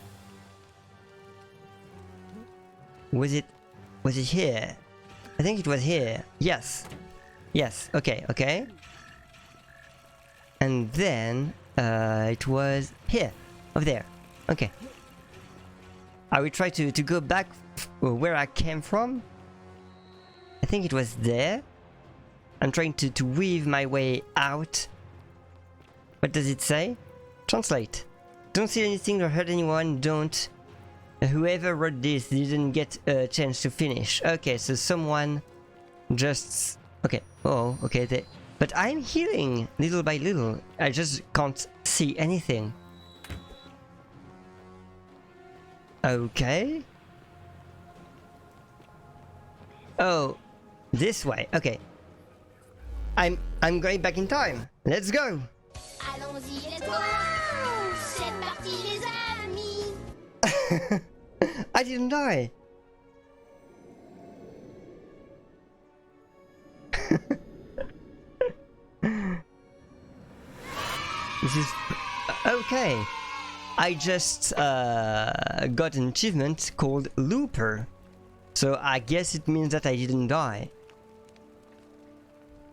S1: Was it here? I think it was here. Yes. Yes, okay, okay. And then, it was here. Over there. Okay. I will try to go back where I came from. I think it was there. I'm trying to weave my way out. What does it say? Translate. Don't see anything or hurt anyone, don't. Whoever wrote this didn't get a chance to finish. Okay, so someone just... Okay, oh, okay, but I'm healing little by little. I just can't see anything. Okay. Oh, this way, okay. I'm going back in time. Let's go!
S2: Allons-y, let's go! C'est parti les amis!
S1: I didn't die! This is... Okay! I just got an achievement called Looper. So I guess it means that I didn't die.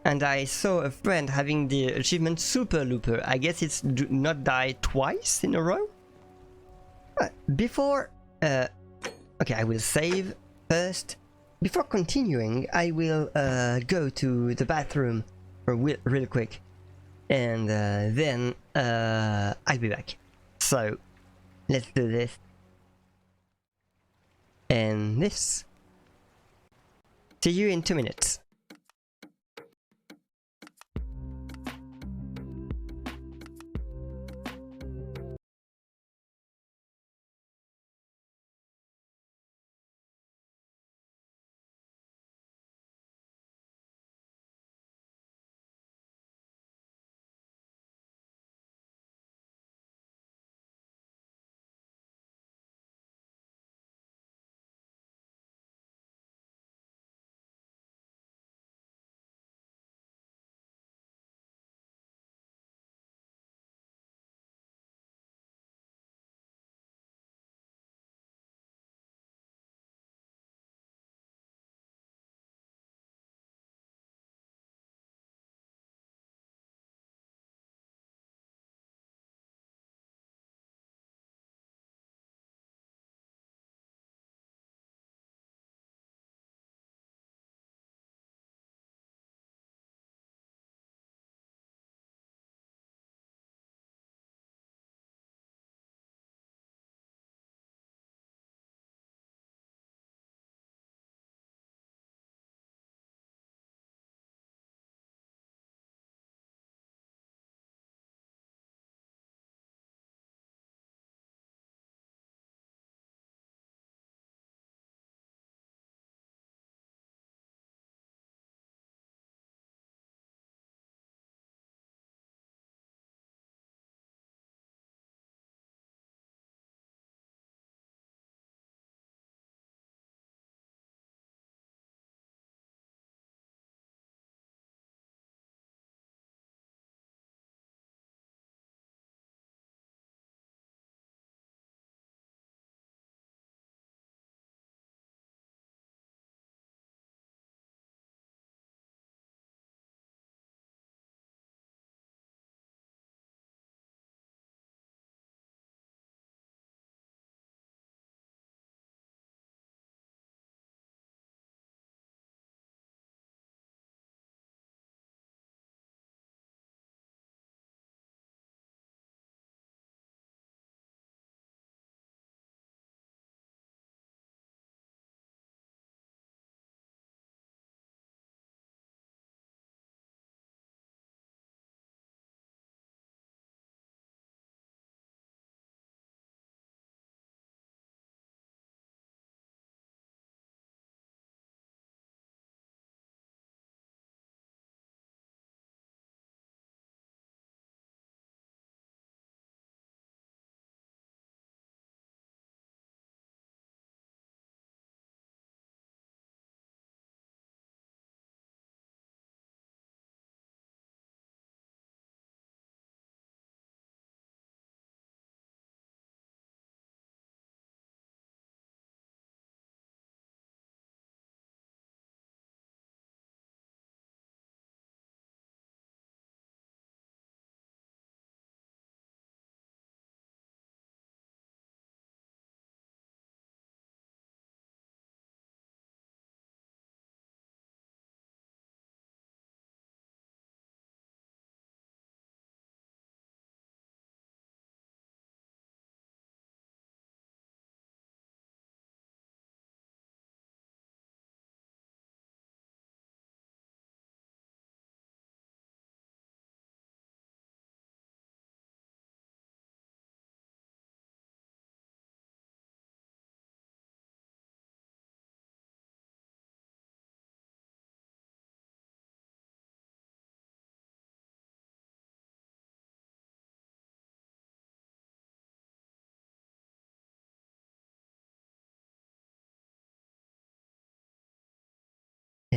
S1: And I saw a friend having the achievement Super Looper. I guess it's do not die twice in a row? Before... okay, I will save first. Before continuing, I will go to the bathroom real quick. And then I'll be back. So, let's do this. And this. See you in 2 minutes.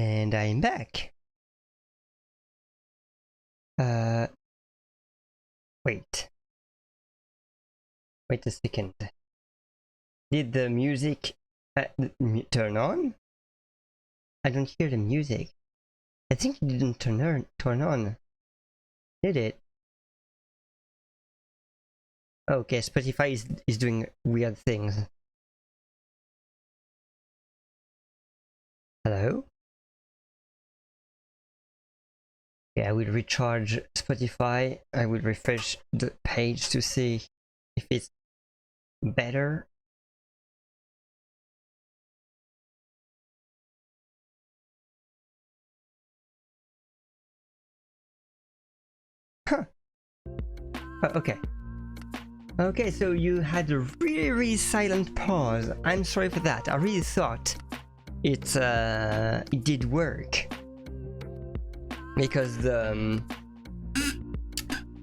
S1: And I'm back. Wait. Wait a second. Did the music turn on? I don't hear the music. I think it didn't turn on. Did it? Okay, Spotify is doing weird things. Hello? Yeah, I will recharge Spotify. I will refresh the page to see if it's better. Huh. Okay. Okay, so you had a really silent pause. I'm sorry for that. I really thought it did work. Because the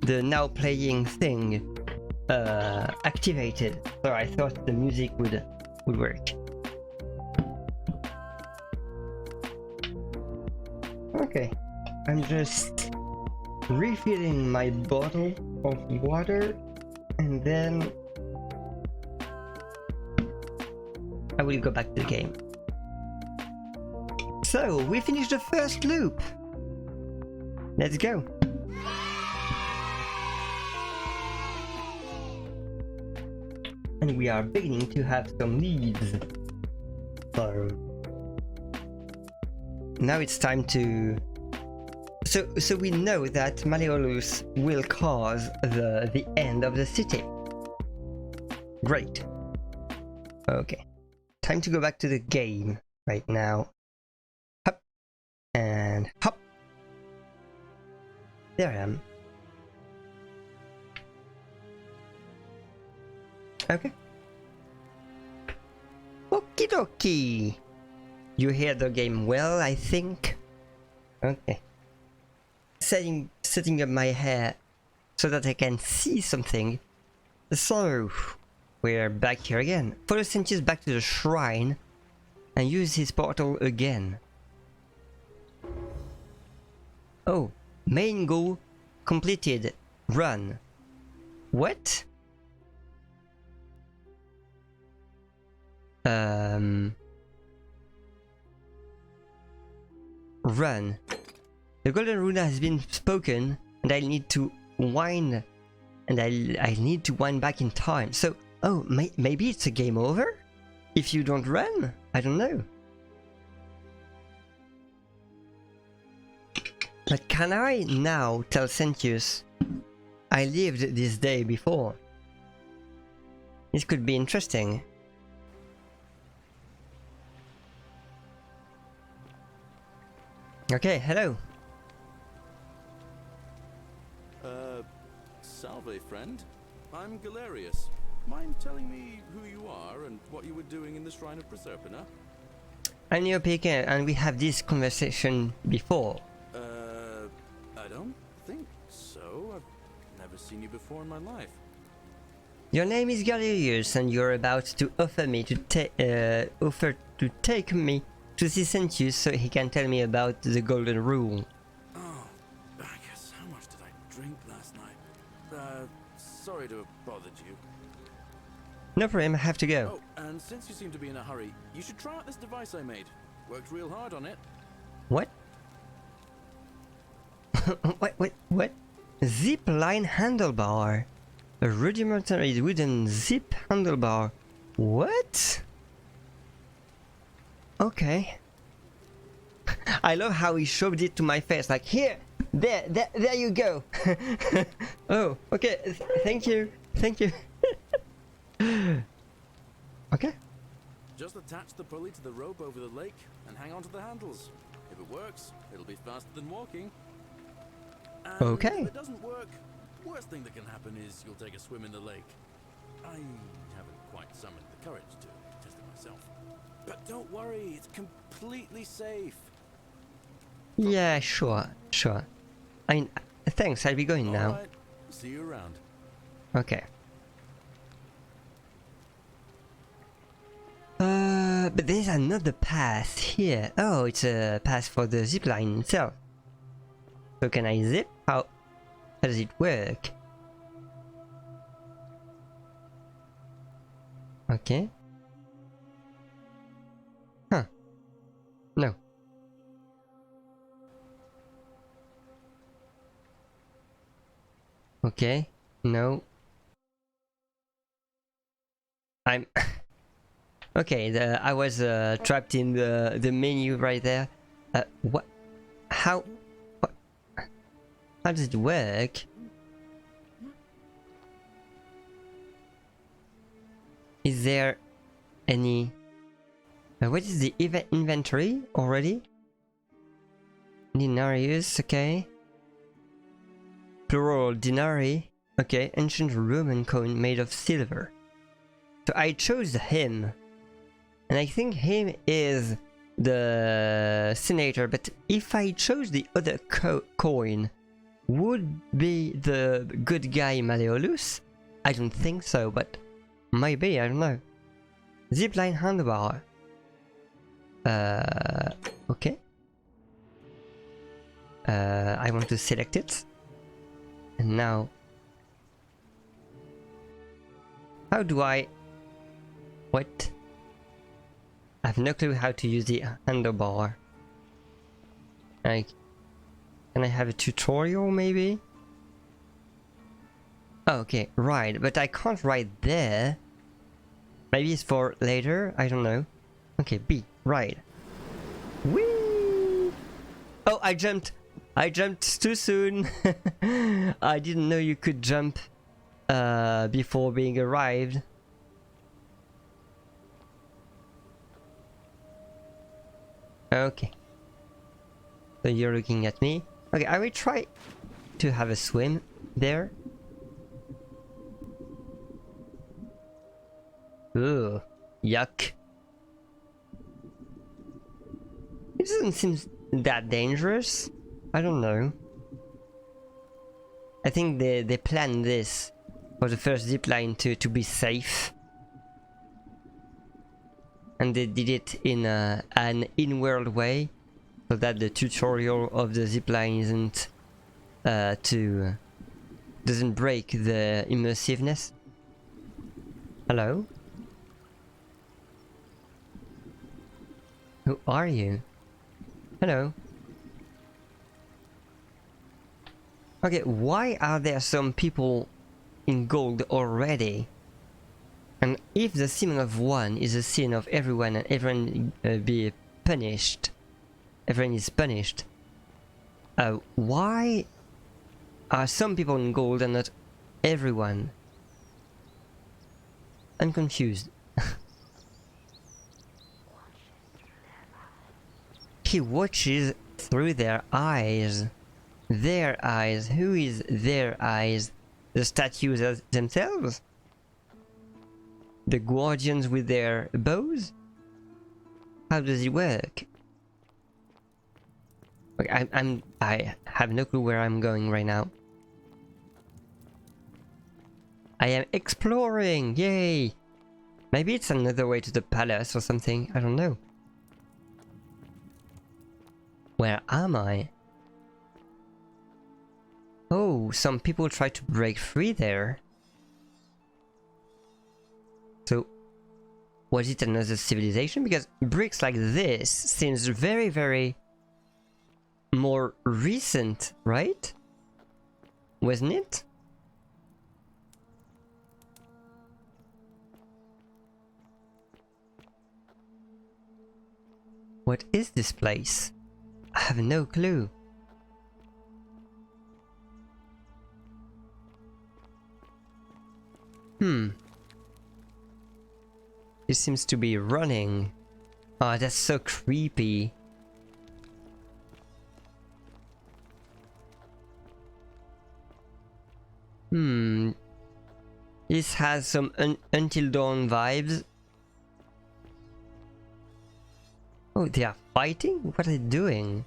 S1: now playing thing activated, so I thought the music would work. Okay, I'm just refilling my bottle of water, and then I will go back to the game. So we finished the first loop. Let's go. And we are beginning to have some leads. So now it's time to... So we know that Malleolus will cause the end of the city. Great. Okay. Time to go back to the game right now. Hop. And hop. There I am. Okay. Okie dokie. You hear the game well, I think. Okay. Setting up my hair so that I can see something. So, we're back here again. Follow Sentius back to the shrine and use his portal again. Oh. Main goal completed. Run. What? Run. The golden rune has been spoken, and I need to wind, and I need to wind back in time. So, oh, maybe it's a game over if you don't run. I don't know. But can I now tell Sentius I lived this day before? This could be interesting. Okay, hello.
S5: Salve, friend. I'm Galerius. Mind telling me who you are and what you were doing in the Shrine of Proserpina?
S1: I'm Neopika, and we have this conversation before.
S5: I don't think so. I've never seen you before in my life.
S1: Your name is Galerius, and you're about to offer to take me to see Sentius so he can tell me about the Golden Rule.
S5: Oh, I guess how much did I drink last night? Sorry to have bothered you.
S1: No problem, I have to go.
S5: Oh, and since you seem to be in a hurry, you should try out this device I made. Worked real hard on it.
S1: What? What? Zip line handlebar. A rudimentary wooden zip handlebar. What? Okay. I love how he shoved it to my face, like, here, there you go. Oh, okay, thank you. Okay.
S5: Just attach the pulley to the rope over the lake and hang on to the handles. If it works, it'll be faster than walking. And
S1: okay.
S5: If it doesn't work, worst thing that can happen is you'll take a swim in the lake. I haven't quite summoned the courage to test it myself. But don't worry, it's completely safe.
S1: Yeah, sure. I mean, thanks, I'll be going now.
S5: Right. See you around.
S1: Okay. But there's another path here. Oh, it's a path for the zipline itself. So can I zip? How does it work? Okay. Huh. No. Okay. No. I'm okay. I was trapped in the menu right there. What? How? What? How does it work? Is there any? What is the inventory already? Denarius, okay. Plural denarii, okay. Ancient Roman coin made of silver. So I chose him, and I think him is the senator. But if I chose the other coin, would be the good guy Malleolus? I don't think so, but maybe, I don't know. Zipline handlebar. Okay. I want to select it. And now, how do I? What? I have no clue how to use the handlebar. Like, can I have a tutorial maybe? Oh, okay, ride, but I can't ride there. Maybe it's for later, I don't know. Okay, B, ride. Whee! Oh, I jumped too soon. I didn't know you could jump before being arrived. Okay. So you're looking at me. Okay, I will try to have a swim there. Ooh, yuck. It doesn't seem that dangerous. I don't know. I think they planned this for the first zipline to be safe. And they did it in an in-world way, so that the tutorial of the zipline isn't doesn't break the immersiveness. Hello? Who are you? Hello? Okay, why are there some people in gold already? And if the sin of one is the sin of everyone and everyone be punished, everyone is punished, why are some people in gold and not everyone? I'm confused. He watches through their eyes. Their eyes. Who is their eyes? The statues themselves? The guardians with their bows? How does it work? Okay, I have no clue where I'm going right now. I am exploring! Yay! Maybe it's another way to the palace or something. I don't know. Where am I? Oh, some people try to break free there. So, was it another civilization? Because bricks like this seems very, very more recent, right? Wasn't it? What is this place? I have no clue. It seems to be running. Oh, that's so creepy. This has some Until Dawn vibes. Oh, they are fighting? What are they doing?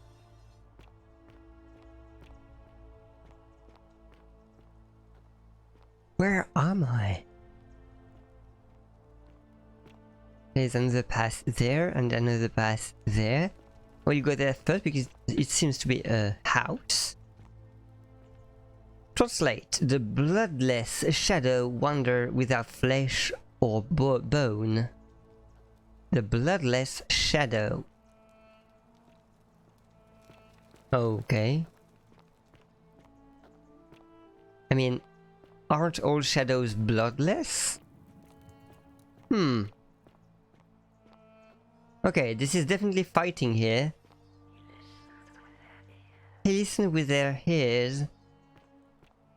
S1: Where am I? There's another path there and another path there. Well, you go there first because it seems to be a house. Translate. The bloodless shadow wander without flesh or bone. The bloodless shadow. Okay. I mean, aren't all shadows bloodless? Okay, this is definitely fighting here. He listens with their ears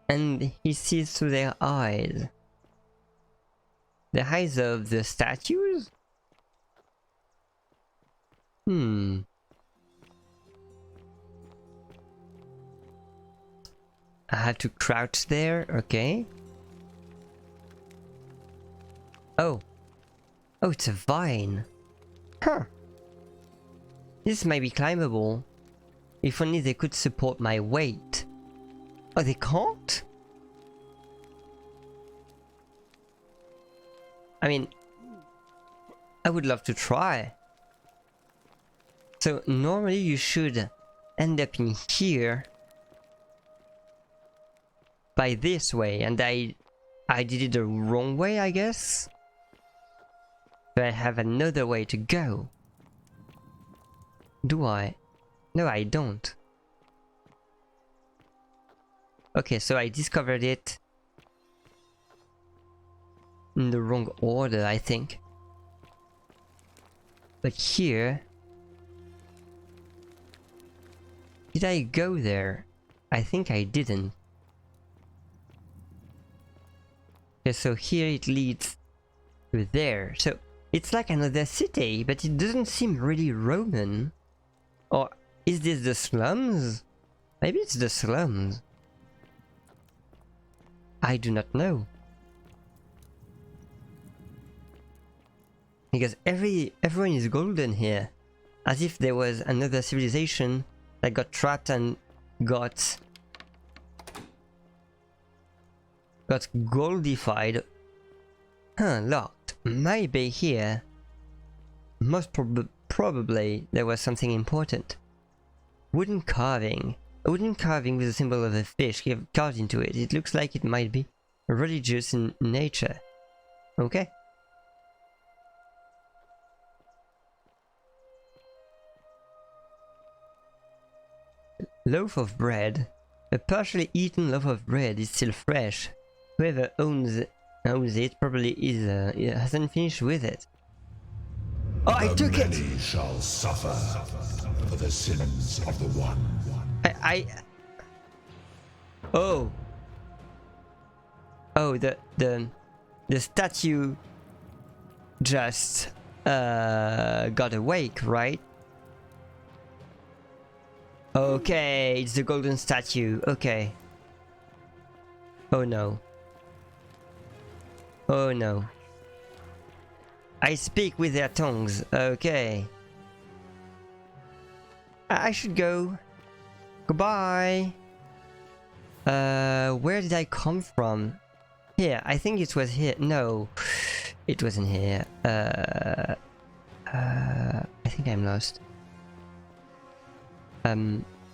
S1: and he sees through their eyes. The eyes of the statues? I have to crouch there, okay. Oh, it's a vine. Huh. This may be climbable. If only they could support my weight. Oh, they can't? I mean, I would love to try. So normally you should end up in here by this way, and I did it the wrong way, I guess. So I have another way to go. Do I? No, I don't. Okay, so I discovered it in the wrong order, I think. But here... Did I go there? I think I didn't. Okay, so here it leads to there. So it's like another city, but it doesn't seem really Roman. Or is this the slums? Maybe it's the slums. I do not know. Because everyone is golden here. As if there was another civilization that got trapped and got goldified. Huh, locked. Maybe here. Most probably there was something important. Wooden carving. A wooden carving with a symbol of a fish carved into it. It looks like it might be religious in nature. Okay. Loaf of bread. A partially eaten loaf of bread is still fresh. Whoever owns it probably hasn't finished with it. Oh, I took it!
S16: Many shall suffer for the sins of the one.
S1: Oh, the statue just got awake, right? Okay, it's the golden statue. Okay. Oh no. Oh no. I speak with their tongues. Okay. I should go. Goodbye. Where did I come from? Here. I think it was here. No. It wasn't here. I think I'm lost.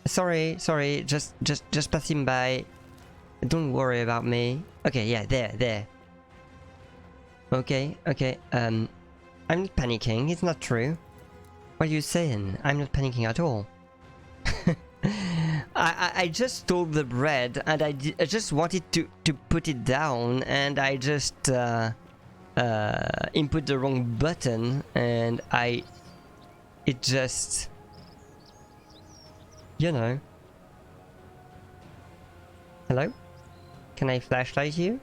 S1: Sorry, just passing by. Don't worry about me. Okay, yeah, there. Okay, I'm not panicking, it's not true. What are you saying? I'm not panicking at all. I just stole the bread and I just wanted to put it down and I just input the wrong button and it just... You know. Hello? Can I flashlight you?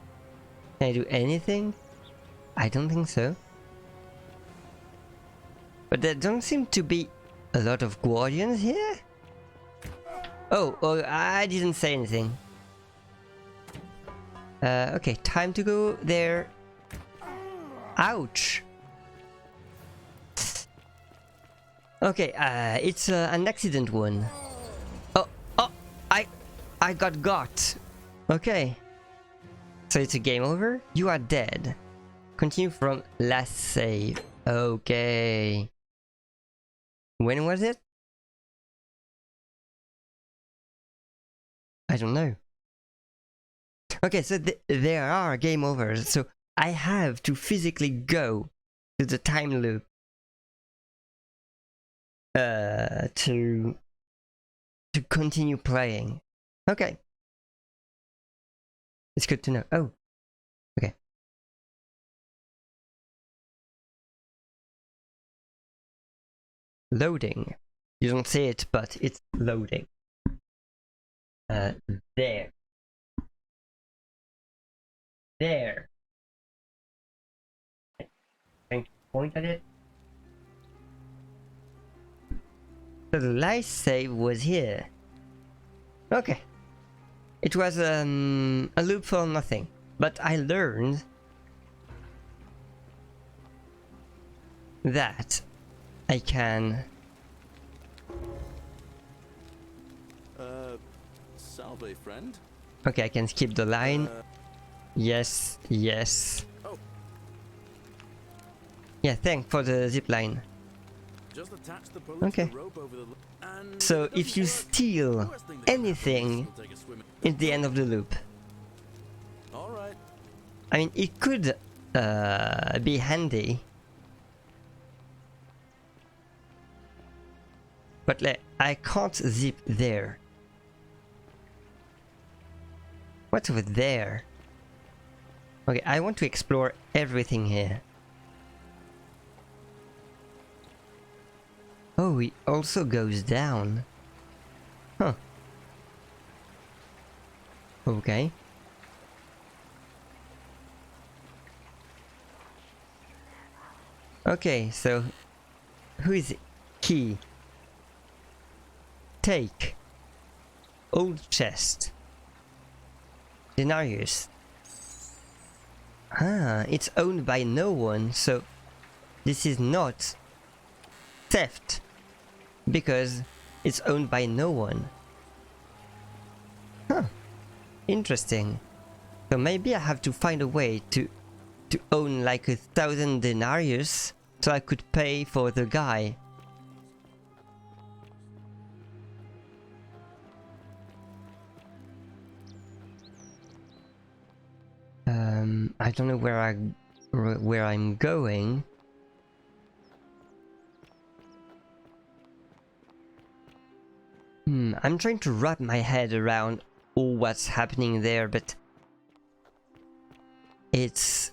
S1: Can I do anything? I don't think so. But there don't seem to be a lot of guardians here? Oh, I didn't say anything. Okay, time to go there. Ouch! Okay, it's an accident one. I got. Okay. So it's a game over? You are dead. Continue from last save. Okay. When was it? I don't know. Okay, so there are game overs, so I have to physically go to the time loop to continue playing. Okay. It's good to know. Oh. Okay. Loading. You don't see it, but it's loading. There. There. Trying to point at it. So the last save was here. Okay. It was a loop for nothing. But I learned that I can...
S5: Salve, friend.
S1: Okay, I can skip the line. Yes, yes.
S5: Oh.
S1: Yeah, thanks for the zip line.
S5: Just attach the boat
S1: Okay.
S5: to the rope over the and
S1: So if you steal anything, it's the end of the loop.
S5: All right.
S1: I mean, it could be handy. But like, I can't zip there. What's over there? Okay, I want to explore everything here. Oh, it also goes down. Huh. Okay. Okay, so who is key? Take. Old chest. Denarius. Ah, it's owned by no one, so this is not theft because it's owned by no one. Huh. Interesting. So maybe I have to find a way to own like 1,000 denarius so I could pay for the guy. I don't know where I'm going. I'm trying to wrap my head around all what's happening there, but it's...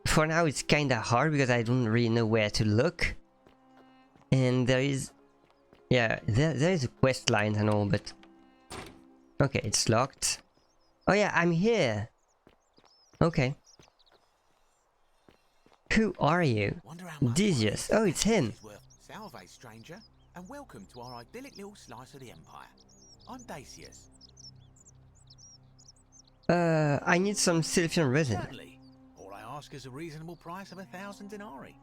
S1: For now it's kinda hard because I don't really know where to look. And there is... Yeah, there is a quest line and all, but... Okay, it's locked. Oh yeah, I'm here! Okay. Who are you? Decius. Oh, it's him.
S17: Salve, stranger, and welcome to our idyllic little slice of the Empire. I'm Decius.
S1: I need some Sylphian resin.
S17: Certainly. All I ask is a reasonable price of 1,000 denarii.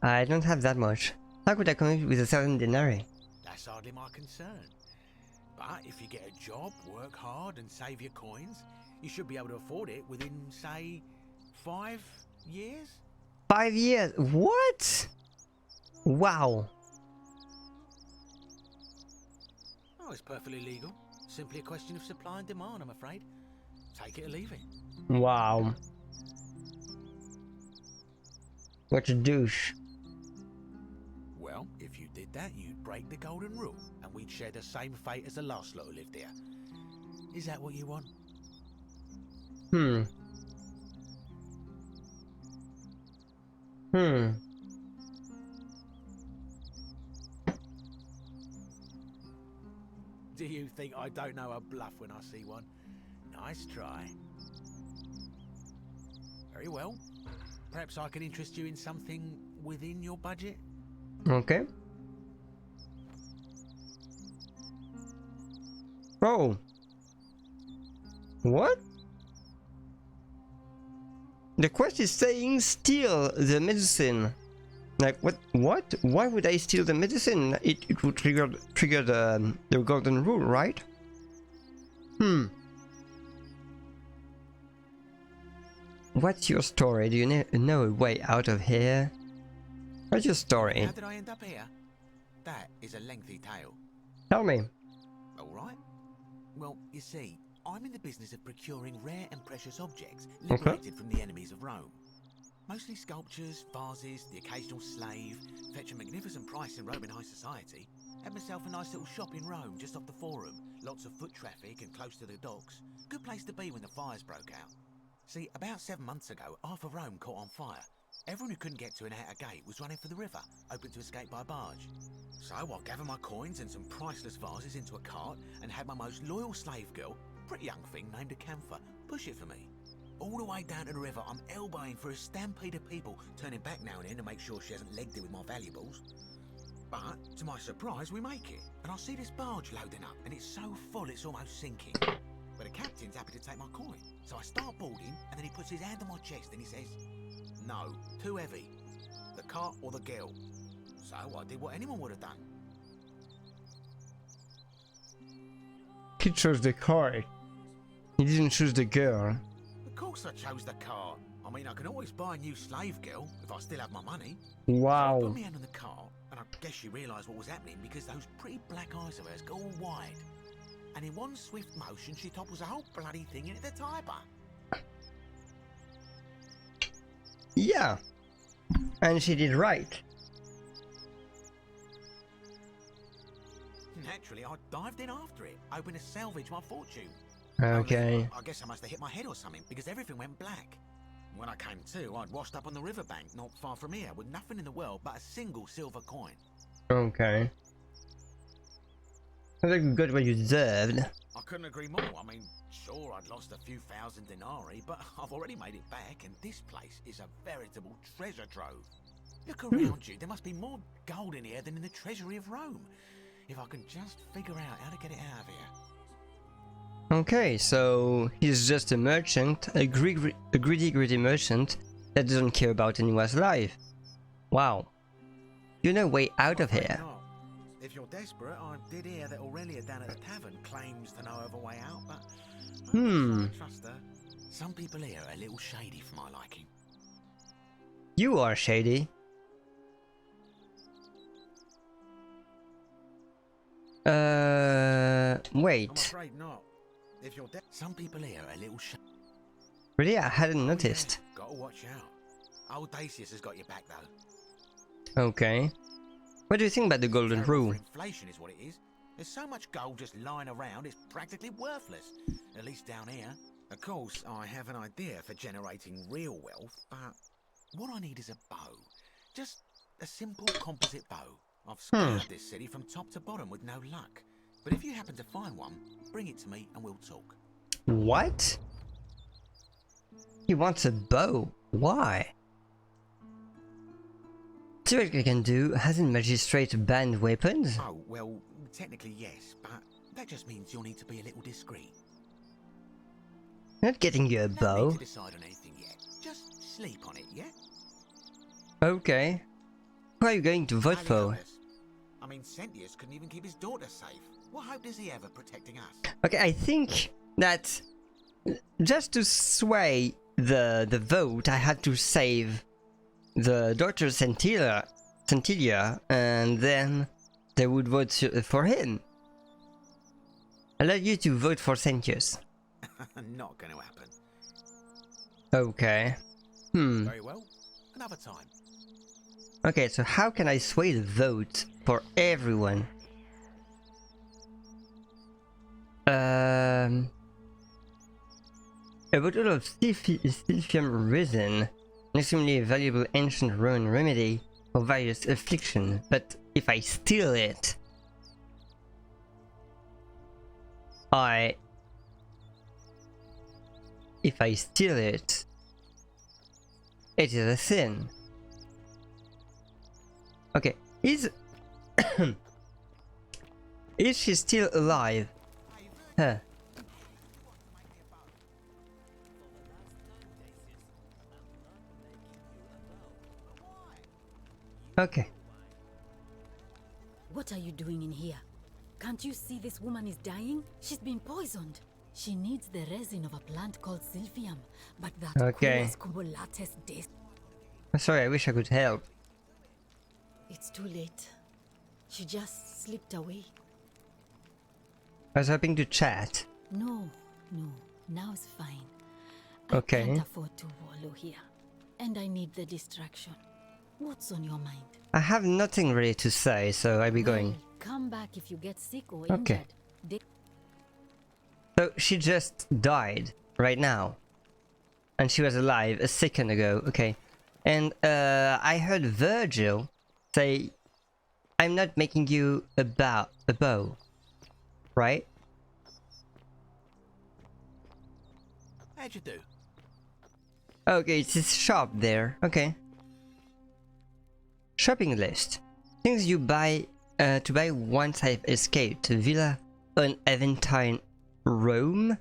S1: I don't have that much. How could I come up with 1,000 denarii?
S17: That's hardly my concern. But if you get a job, work hard and save your coins, you should be able to afford it within, say, 5 years?
S1: 5 years? What? Wow.
S17: Oh, it's perfectly legal. Simply a question of supply and demand, I'm afraid. Take it or leave it.
S1: Wow. What a douche.
S17: Well, if you did that, you'd break the golden rule, and we'd share the same fate as the last lot who lived here. Is that what you want? Do you think I don't know a bluff when I see one? Nice try. Very well. Perhaps I can interest you in something within your budget?
S1: Okay. Oh. What? The quest is saying steal the medicine. Like what? What? Why would I steal the medicine? It would trigger the golden rule, right? what's your story? Do you know a way out of here? What's your story?
S17: How did I end up here? That is a lengthy tale.
S1: Tell me.
S17: All right. Well, you see, I'm in the business of procuring rare and precious objects
S1: Okay.
S17: liberated from the enemies of Rome. Mostly sculptures, vases, the occasional slave. Fetch a magnificent price in Roman high society. Had myself a nice little shop in Rome, just off the Forum. Lots of foot traffic and close to the docks. Good place to be when the fires broke out. See, about 7 months ago, half of Rome caught on fire. Everyone who couldn't get to an outer gate was running for the river, open to escape by barge. So I gathered my coins and some priceless vases into a cart and had my most loyal slave girl, pretty young thing named Acantha, push it for me. All the way down to the river, I'm elbowing through a stampede of people, turning back now and then to make sure she hasn't legged it with my valuables. But, to my surprise, we make it, and I see this barge loading up, and it's so full it's almost sinking. But the captain's happy to take my coin, so I start boarding, and then he puts his hand on my chest and he says, "No, too heavy. The cart or the girl." So I did what anyone would have done.
S1: He chose the cart. He didn't choose the girl.
S17: Of course I chose the cart. I mean, I can always buy a new slave girl if I still have my money.
S1: Wow.
S17: So I put my hand on the cart, and I guess she realised what was happening because those pretty black eyes of hers go all wide. And in one swift motion, she topples the whole bloody thing into the Tiber.
S1: Yeah. And she did right.
S17: Naturally, I dived in after it, hoping to salvage my fortune.
S1: Okay.
S17: Only, I guess I must have hit my head or something, because everything went black. When I came to, I'd washed up on the riverbank not far from here, with nothing in the world but a single silver coin.
S1: Okay. That's good what you deserved.
S17: I couldn't agree more. I mean, sure, I'd lost a few thousand denarii, but I've already made it back, and this place is a veritable treasure trove. Look around you, there must be more gold in here than in the treasury of Rome. If I can just figure out how to get it out of here.
S1: Okay, so he's just a merchant, a greedy merchant that doesn't care about anyone's life. Wow. You know way out of here.
S17: Not. If you're desperate, I did hear that Aurelia down at the tavern claims to know of a way out, but I don't trust her. Some people here are a little shady for my liking.
S1: You are shady. Wait.
S17: I'm afraid not. If you're some people here are a little
S1: Really? I hadn't noticed.
S17: Yeah, gotta watch out. Old Dacius has got your back though.
S1: Okay. What do you think about the golden rule?
S17: Inflation is what it is. There's so much gold just lying around, it's practically worthless. At least down here. Of course, I have an idea for generating real wealth, but what I need is a bow. Just a simple composite bow. I've scoured this city from top to bottom with no luck. But if you happen to find one, bring it to me and we'll talk.
S1: What? He wants a bow. Why? See what I can do. Hasn't Magistrate banned weapons?
S17: Oh, well, technically yes, but that just means you'll need to be a little discreet.
S1: Not getting you a bow.
S17: No need to decide on anything yet. Just sleep on it, yeah?
S1: Okay. Who are you going to vote for?
S17: I mean, Sentius couldn't even keep his daughter safe. What hope does he have of protecting us?
S1: Okay, I think that just to sway the vote, I had to save the daughter Sentilia, and then they would vote for him. I'll let you to vote for Sentius.
S17: Not going to happen.
S1: Okay.
S17: Very well. Another time.
S1: Okay, so how can I sway the vote for everyone? A bottle of Silphium resin, an extremely valuable ancient Roman remedy for various afflictions, but if I steal it, it is a sin. Okay, is she still alive? Huh. Okay.
S11: What are you doing in here? Can't you see this woman is dying? She's been poisoned. She needs the resin of a plant called Silphium, but that
S1: Okay.
S11: Culeus cumulatus des.
S1: I'm sorry, I wish I could help.
S11: It's too late. She just slipped away.
S1: I was hoping to chat.
S11: No, now it's fine.
S1: Okay.
S11: I can't afford to wallow here. And I need the distraction. What's on your mind?
S1: I have nothing really to say, so I'll be going.
S11: Come back if you get sick or
S1: Okay.
S11: injured.
S1: So she just died right now. And she was alive a second ago. Okay. And I heard Virgil say, I'm not making you a bow. Right?
S17: How'd you do?
S1: Okay, it's this shop there. Okay. Shopping list. Things you buy to buy once I've escaped. Villa on Aventine, Rome.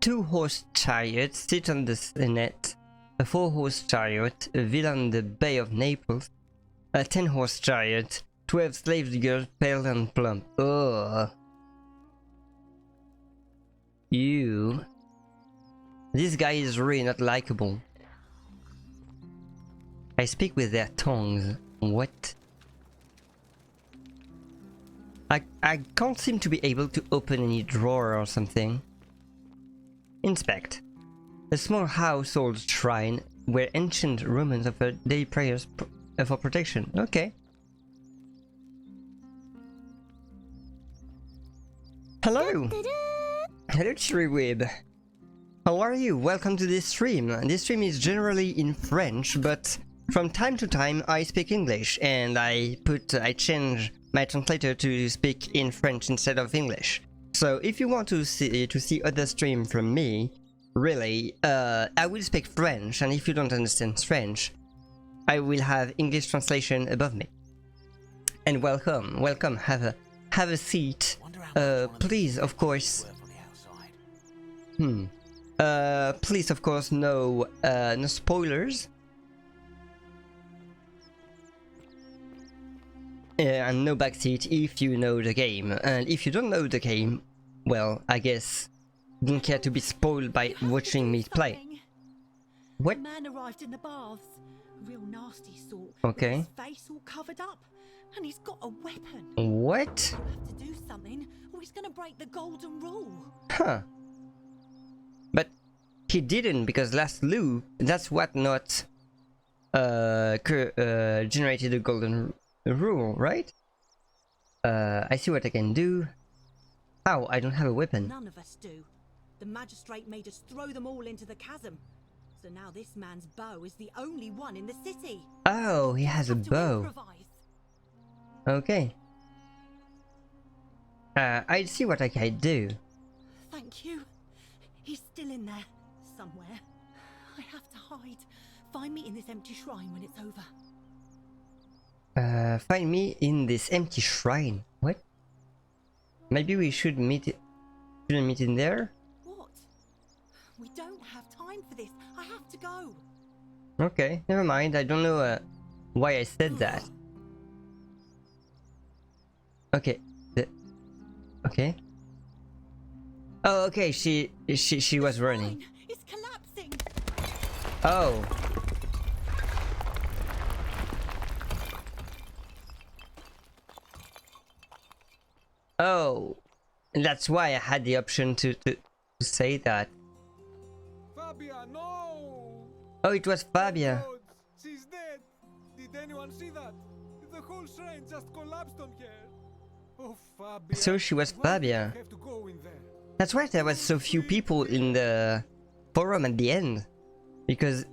S1: 2-horse chariot, sit on the Senate. A 4-horse chariot, a villa on the Bay of Naples. A 10-horse chariot, 12 slave girls, pale and plump. Ugh. You. This guy is really not likable. I speak with their tongues. What? I can't seem to be able to open any drawer or something. Inspect. A small household shrine where ancient Romans offered daily prayers for protection. Okay. Hello! Hello, Chirrywib. How are you? Welcome to this stream. This stream is generally in French, but from time to time I speak English, and I change my translator to speak in French instead of English. So if you want to see other stream from me, really, I will speak French, and if you don't understand French, I will have English translation above me. And welcome, have a seat. Please, of course. Please, of course, no spoilers. And no backseat if you know the game. And if you don't know the game, well, I guess you don't care to be spoiled by watching me play. What?
S18: A man arrived in the baths. A real nasty sort.
S1: Okay.
S18: With his face all covered up. And he's got a weapon.
S1: What?
S18: You have to do something, or he's gonna break the golden rule.
S1: Huh. But he didn't, because last loop, that's what not generated the golden rule, right? I see what I can do. Oh, I don't have a weapon.
S18: None of us do. The magistrate made us throw them all into the chasm. So now this man's bow is the only one in the city.
S1: Oh, he has a bow. Okay. I'll see what I can do.
S18: Thank you. He's still in there, somewhere. I have to hide. Find me in this empty shrine when it's over.
S1: Find me in this empty shrine. What? Maybe we should meet in there?
S18: What? We don't have time for this. I have to go.
S1: Okay, never mind. I don't know why I said that. Okay. Okay. Oh, okay. She was running.
S18: It's collapsing.
S1: Oh. Oh, that's why I had the option to say that.
S12: Fabia, no!
S1: Oh, it was Fabia.
S12: God, she's dead. Did anyone see that? The whole shrine just collapsed on her. Oh, Fabia.
S1: So she was Fabia.
S12: Have to go in there.
S1: That's why there was so few people in the forum at the end, because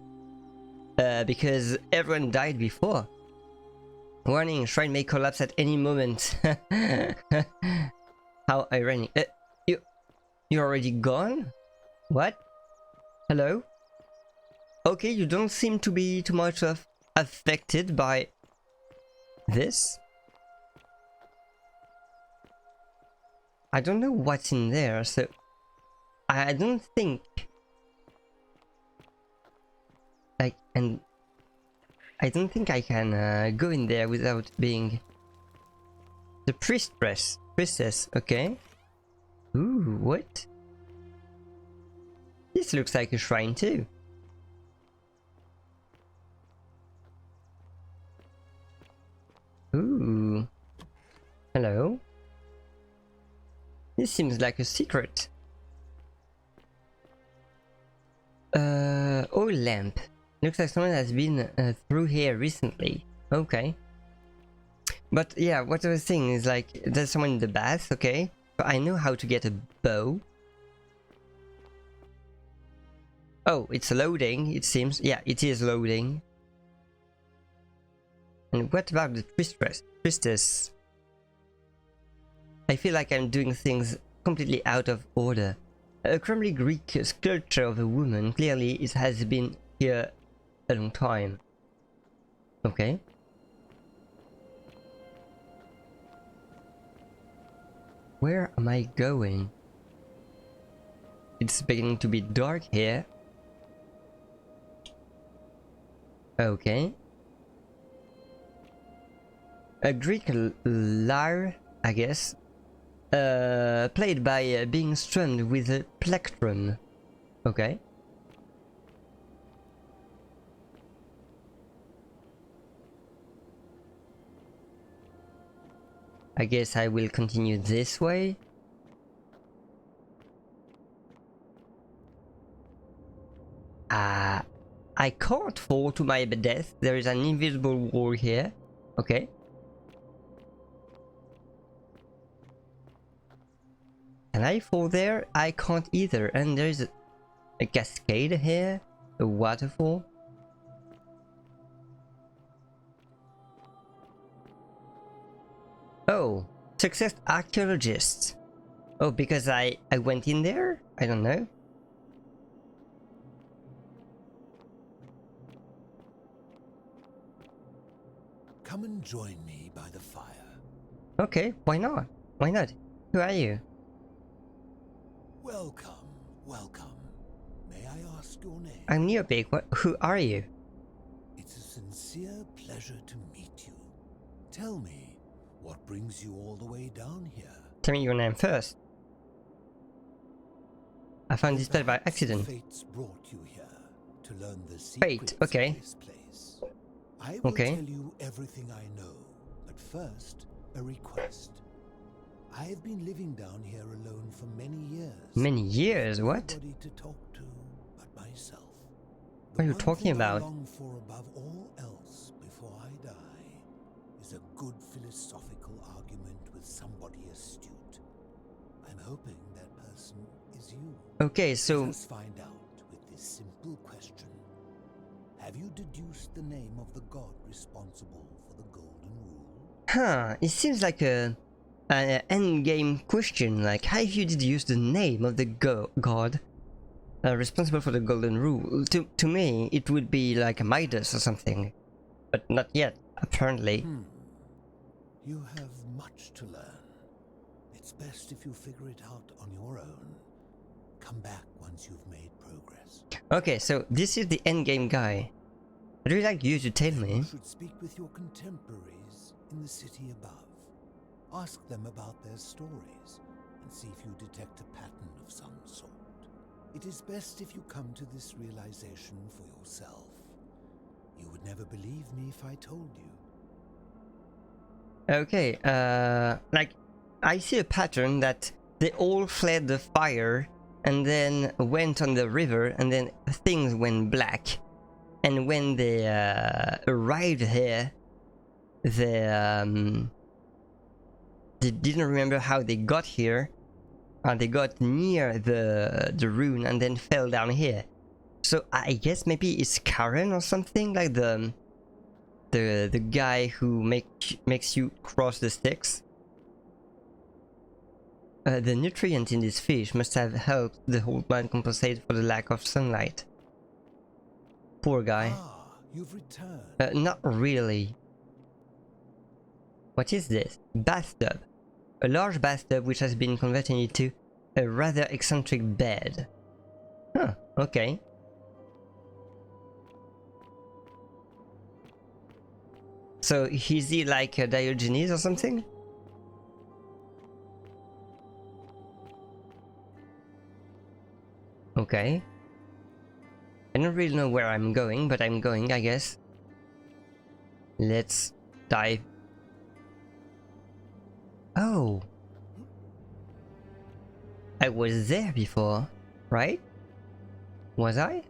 S1: everyone died before. Warning: shrine may collapse at any moment. How ironic. You're already gone? What? Hello? Okay, you don't seem to be too much affected by this. I don't know what's in there, so I don't think I don't think I can go in there without being the priestess. Okay. Ooh, what? this looks like a shrine too. Ooh. Hello. This seems like a secret. Oil lamp. Looks like someone has been through here recently. Okay. But yeah, what I was saying is like, there's someone in the bath, okay. But I know how to get a bow. Oh, it's loading, it seems. Yeah, it is loading. And what about the priestess? I feel like I'm doing things completely out of order. A crumbly Greek sculpture of a woman, clearly it has been here a long time. Okay. Where am I going? It's beginning to be dark here. Okay. A Greek lyre, I guess. Played by being strummed with a plectrum. Okay. I guess I will continue this way. I can't fall to my death. There is an invisible wall here. Okay. Can I fall there? I can't either. And there is a cascade here. A waterfall. Oh, success archaeologist. Oh, because I went in there? I don't know.
S8: Come and join me by the fire.
S1: Okay, why not? Why not? Who are you?
S8: Welcome, welcome. May I ask your name?
S1: I'm Neopig. Who are you?
S8: It's a sincere pleasure to meet you. Tell me, what brings you all the way down here?
S1: Tell me your name first. I found this place by accident.
S8: Fates brought you here to learn the
S1: Fate,
S8: secrets
S1: okay.
S8: of this place. I will
S1: Okay.
S8: tell you everything I know, but first, a request. I have been living down here alone for many years.
S1: Many years? What?
S8: Nobody to talk to but myself.
S1: What are you talking about?
S8: I long for above all else before I die is a good philosophical argument with somebody astute. I'm hoping that person is you.
S1: Okay, so
S8: Let us find out with this simple question. Have you deduced the name of the god responsible for the Golden Rule?
S1: huh, it seems like an endgame question, like how you deduce the name of the god responsible for the Golden Rule. To me, it would be like Midas or something, but not yet, apparently.
S8: You have much to learn. It's best if you figure it out on your own. Come back once you've made progress.
S1: Okay, so this is the endgame guy. I'd really like you to tell me.
S8: You should speak with your contemporaries in the city above. Ask them about their stories and see if you detect a pattern of some sort. It is best if you come to this realization for yourself. You would never believe me if I told you.
S1: Okay, like, I see a pattern that they all fled the fire and then went on the river and then things went black. And when they arrived here, they didn't remember how they got here. They got near the rune and then fell down here. So I guess maybe it's Karen or something, like the guy who makes you cross the Styx. The nutrients in this fish must have helped the whole man compensate for the lack of sunlight. Poor guy.
S8: You've returned.
S1: Not really. What is this? Bathtub. A large bathtub which has been converted into a rather eccentric bed. Huh, okay. So is he like a Diogenes or something? Okay. I don't really know where I'm going, but I'm going, I guess. Let's dive. Oh. I was there before, right? Was I?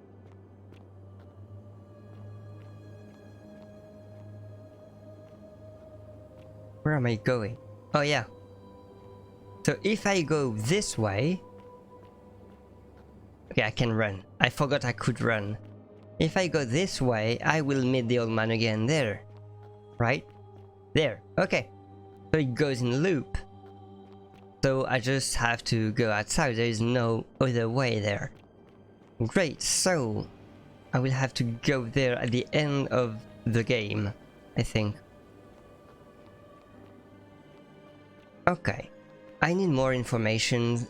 S1: Where am I going? Oh yeah. So if I go this way... Okay, I can run. I forgot I could run. If I go this way, I will meet the old man again there. Right? There. Okay. So it goes in loop. So I just have to go outside. There is no other way there. Great. So I will have to go there at the end of the game, I think. Okay. I need more information.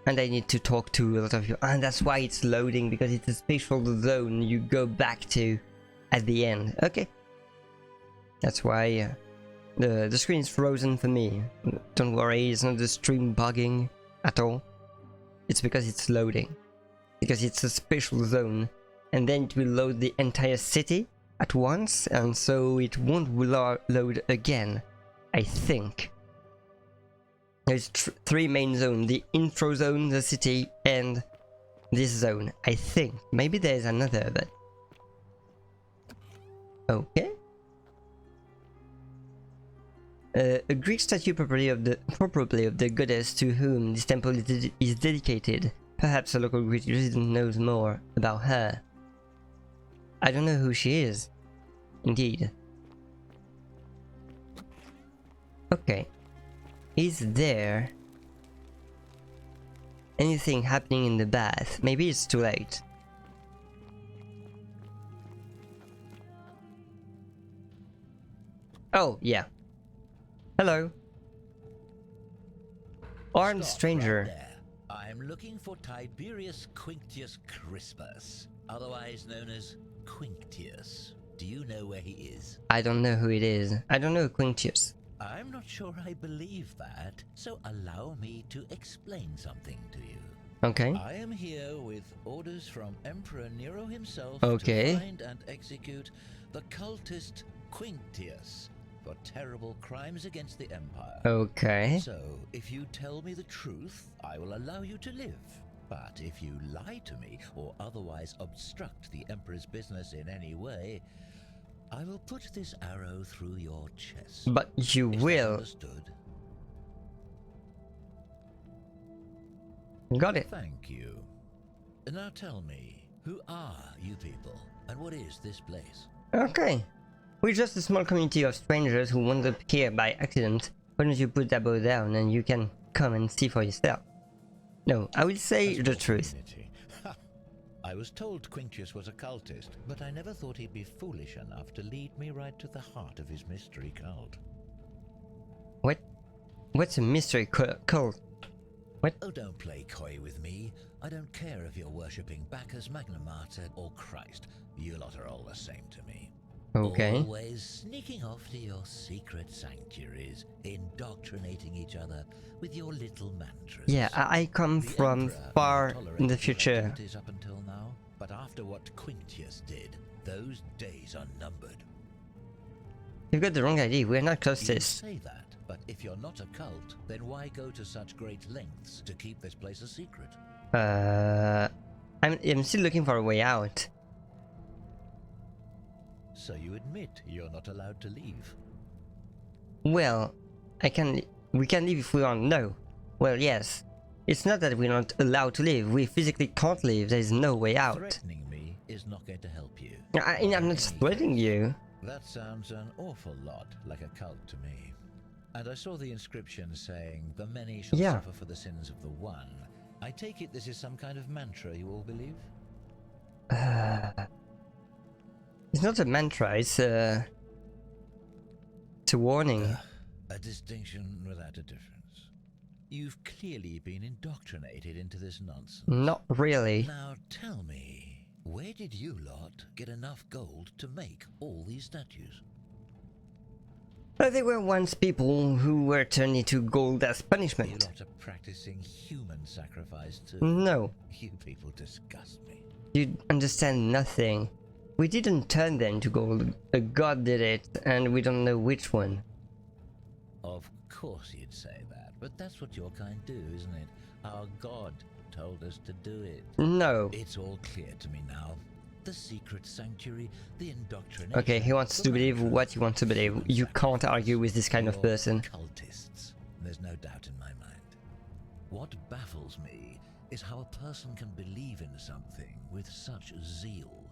S1: And I need to talk to a lot of you, and that's why it's loading, because it's a special zone you go back to at the end. Okay, that's why the screen is frozen for me. Don't worry, it's not the stream bugging at all. It's because it's loading, because it's a special zone, and then it will load the entire city at once, and so it won't load again, I think. There's three main zones, the intro zone, the city, and this zone, I think. Maybe there's another, but... Okay. A Greek statue probably of the goddess to whom this temple is dedicated. Perhaps a local Greek resident knows more about her. I don't know who she is. Indeed. Okay. Is there anything happening in the bath? Maybe it's too late. Oh, yeah. Hello. Armed stranger.
S19: Right there. I'm looking for Tiberius Quinctius Crispus, otherwise known as Quinctius. Do you know where he is?
S1: I don't know who it is. I don't know Quinctius.
S19: I'm not sure I believe that, so allow me to explain something to you.
S1: Okay.
S19: I am here with orders from Emperor Nero himself
S1: to
S19: find and execute the cultist Quinctius for terrible crimes against the Empire.
S1: Okay.
S19: So, if you tell me the truth, I will allow you to live. But if you lie to me or otherwise obstruct the Emperor's business in any way, I will put this arrow through your chest.
S1: But you will.
S19: Understood?
S1: Got it.
S19: Thank you. Now tell me, who are you people, and what is this place?
S1: Okay. We're just a small community of strangers who wound up here by accident. Why don't you put that bow down and you can come and see for yourself? No, I will say the truth.
S19: I was told Quinctius was a cultist, but I never thought he'd be foolish enough to lead me right to the heart of his mystery cult.
S1: What? What's a mystery cult? What?
S19: Oh, don't play coy with me. I don't care if you're worshipping Bacchus, Magna Mater, or Christ. You lot are all the same to me.
S1: Okay.
S19: Always sneaking off to your secret sanctuaries, indoctrinating each other with your little mantras.
S1: Yeah, I come from far in the future.
S19: Up until now, but after what Quinctius did, those days are numbered.
S1: You've got the wrong idea. We're not
S19: You
S1: cultists.
S19: say that, but if you're not a cult, then why go to such great lengths to keep this place a secret?
S1: I'm still looking for a way out.
S19: So you admit you're not allowed to leave?
S1: Well, we can leave if we want. No. Well, yes. It's not that we're not allowed to leave. We physically can't leave. There's no way out.
S19: Threatening me is not going to help you.
S1: I'm not threatening you.
S19: That sounds an awful lot like a cult to me. And I saw the inscription saying, "The many shall suffer for the sins of the one." I take it this is some kind of mantra you all believe?
S1: It's not a mantra, it's a warning.
S19: A distinction without a difference. You've clearly been indoctrinated into this nonsense.
S1: Not really.
S19: Now tell me, where did you lot get enough gold to make all these statues?
S1: But they were once people who were turned into gold as punishment.
S19: You lot are practicing human sacrifice too.
S1: No.
S19: You people disgust me.
S1: You understand nothing. We didn't turn them to gold. A god did it, and we don't know which one.
S19: Of course you'd say that, but that's what your kind do, isn't it? Our god told us to do it.
S1: No.
S19: It's all clear to me now. The secret sanctuary, the indoctrination...
S1: Okay, he wants to believe what he wants to believe. You can't argue with this kind of person.
S19: Cultists. There's no doubt in my mind. What baffles me is how a person can believe in something with such zeal.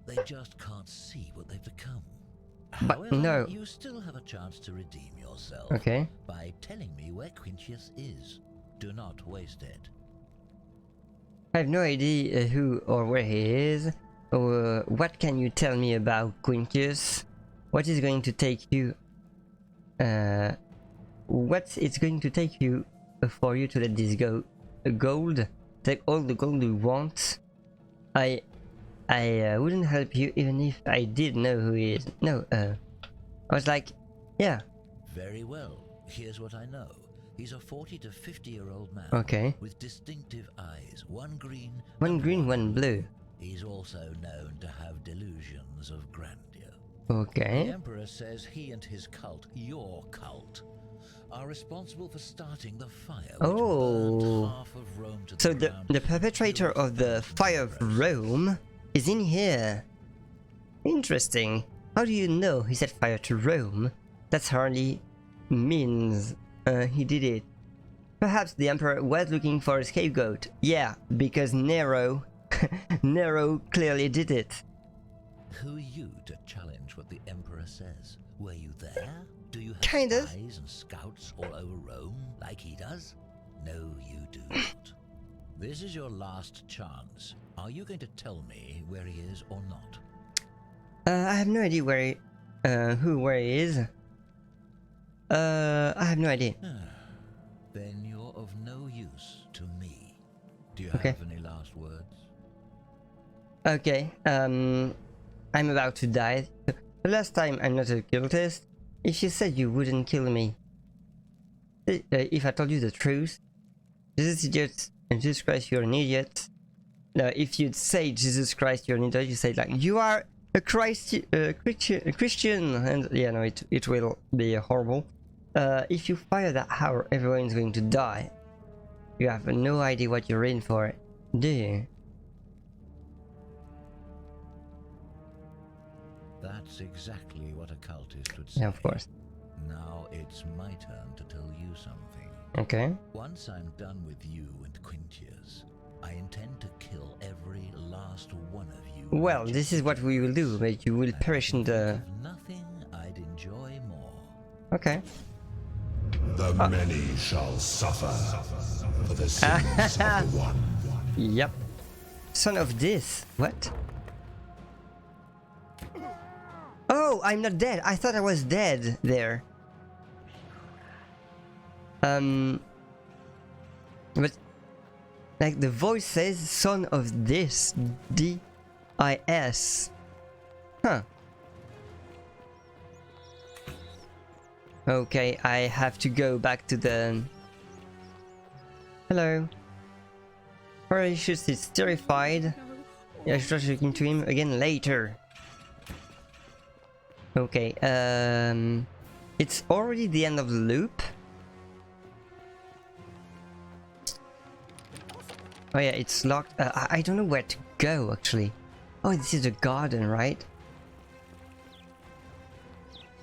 S19: They just can't see what they've become.
S1: But
S19: However,
S1: no.
S19: you still have a chance to redeem yourself
S1: Okay.
S19: by telling me where Quintius is. Do not waste it.
S1: I have no idea who or where he is. Or what can you tell me about Quintius? What is going to take you? What it's going to take you for you to let this go? Gold? Take all the gold you want? I wouldn't help you even if I did know who he is. No, I was like, yeah.
S19: Very well. Here's what I know. He's a 40 to 50-year-old man.
S1: Okay.
S19: With distinctive eyes, one green,
S1: one blue.
S19: He's also known to have delusions of grandeur.
S1: Okay.
S19: The Emperor says he and his cult, your cult, are responsible for starting the fire which burned half of Rome to
S1: So
S19: the ground.
S1: the perpetrator of the fire of Rome is in here. Interesting. How do you know he set fire to Rome? That's hardly means he did it. Perhaps the Emperor was looking for a scapegoat. Yeah, because Nero Nero clearly did it.
S19: Who are you to challenge what the Emperor says? Were you there? Do you have
S1: Kind of.
S19: spies and scouts all over Rome like he does? No, you do not. This is your last chance. Are you going to tell me where he is or not?
S1: I have no idea where he is. I have no idea.
S19: Then you're of no use to me. Do you
S1: Okay.
S19: have any last words?
S1: Okay, I'm about to die. The last time I'm not a cultist. If you said you wouldn't kill me, if I told you the truth, Jesus Christ, you're an idiot. No, if you'd say Jesus Christ, you're an idiot, you say like you are a Christian, and yeah, no, it will be horrible. If you fire that hour, everyone's going to die. You have no idea what you're in for, do you?
S19: That's exactly what a cultist would say.
S1: Yeah, of course.
S19: Now it's my turn to tell you something.
S1: Okay.
S19: Once I'm done with you and Quintius, I intend to kill every last one of you.
S1: Well, this is what we will do, but you will perish in the...
S19: Nothing I'd enjoy more.
S1: Okay.
S16: The many shall suffer for the sins of the one.
S1: Yep. Son of this. What? Oh, I'm not dead. I thought I was dead there. But like the voice says, son of this, D-I-S. Huh. Okay, I have to go back to the... Hello. Horatius is terrified. I should try talking to him again later. Okay, it's already the end of the loop. Oh yeah, it's locked. I don't know where to go actually. Oh, this is the garden, right?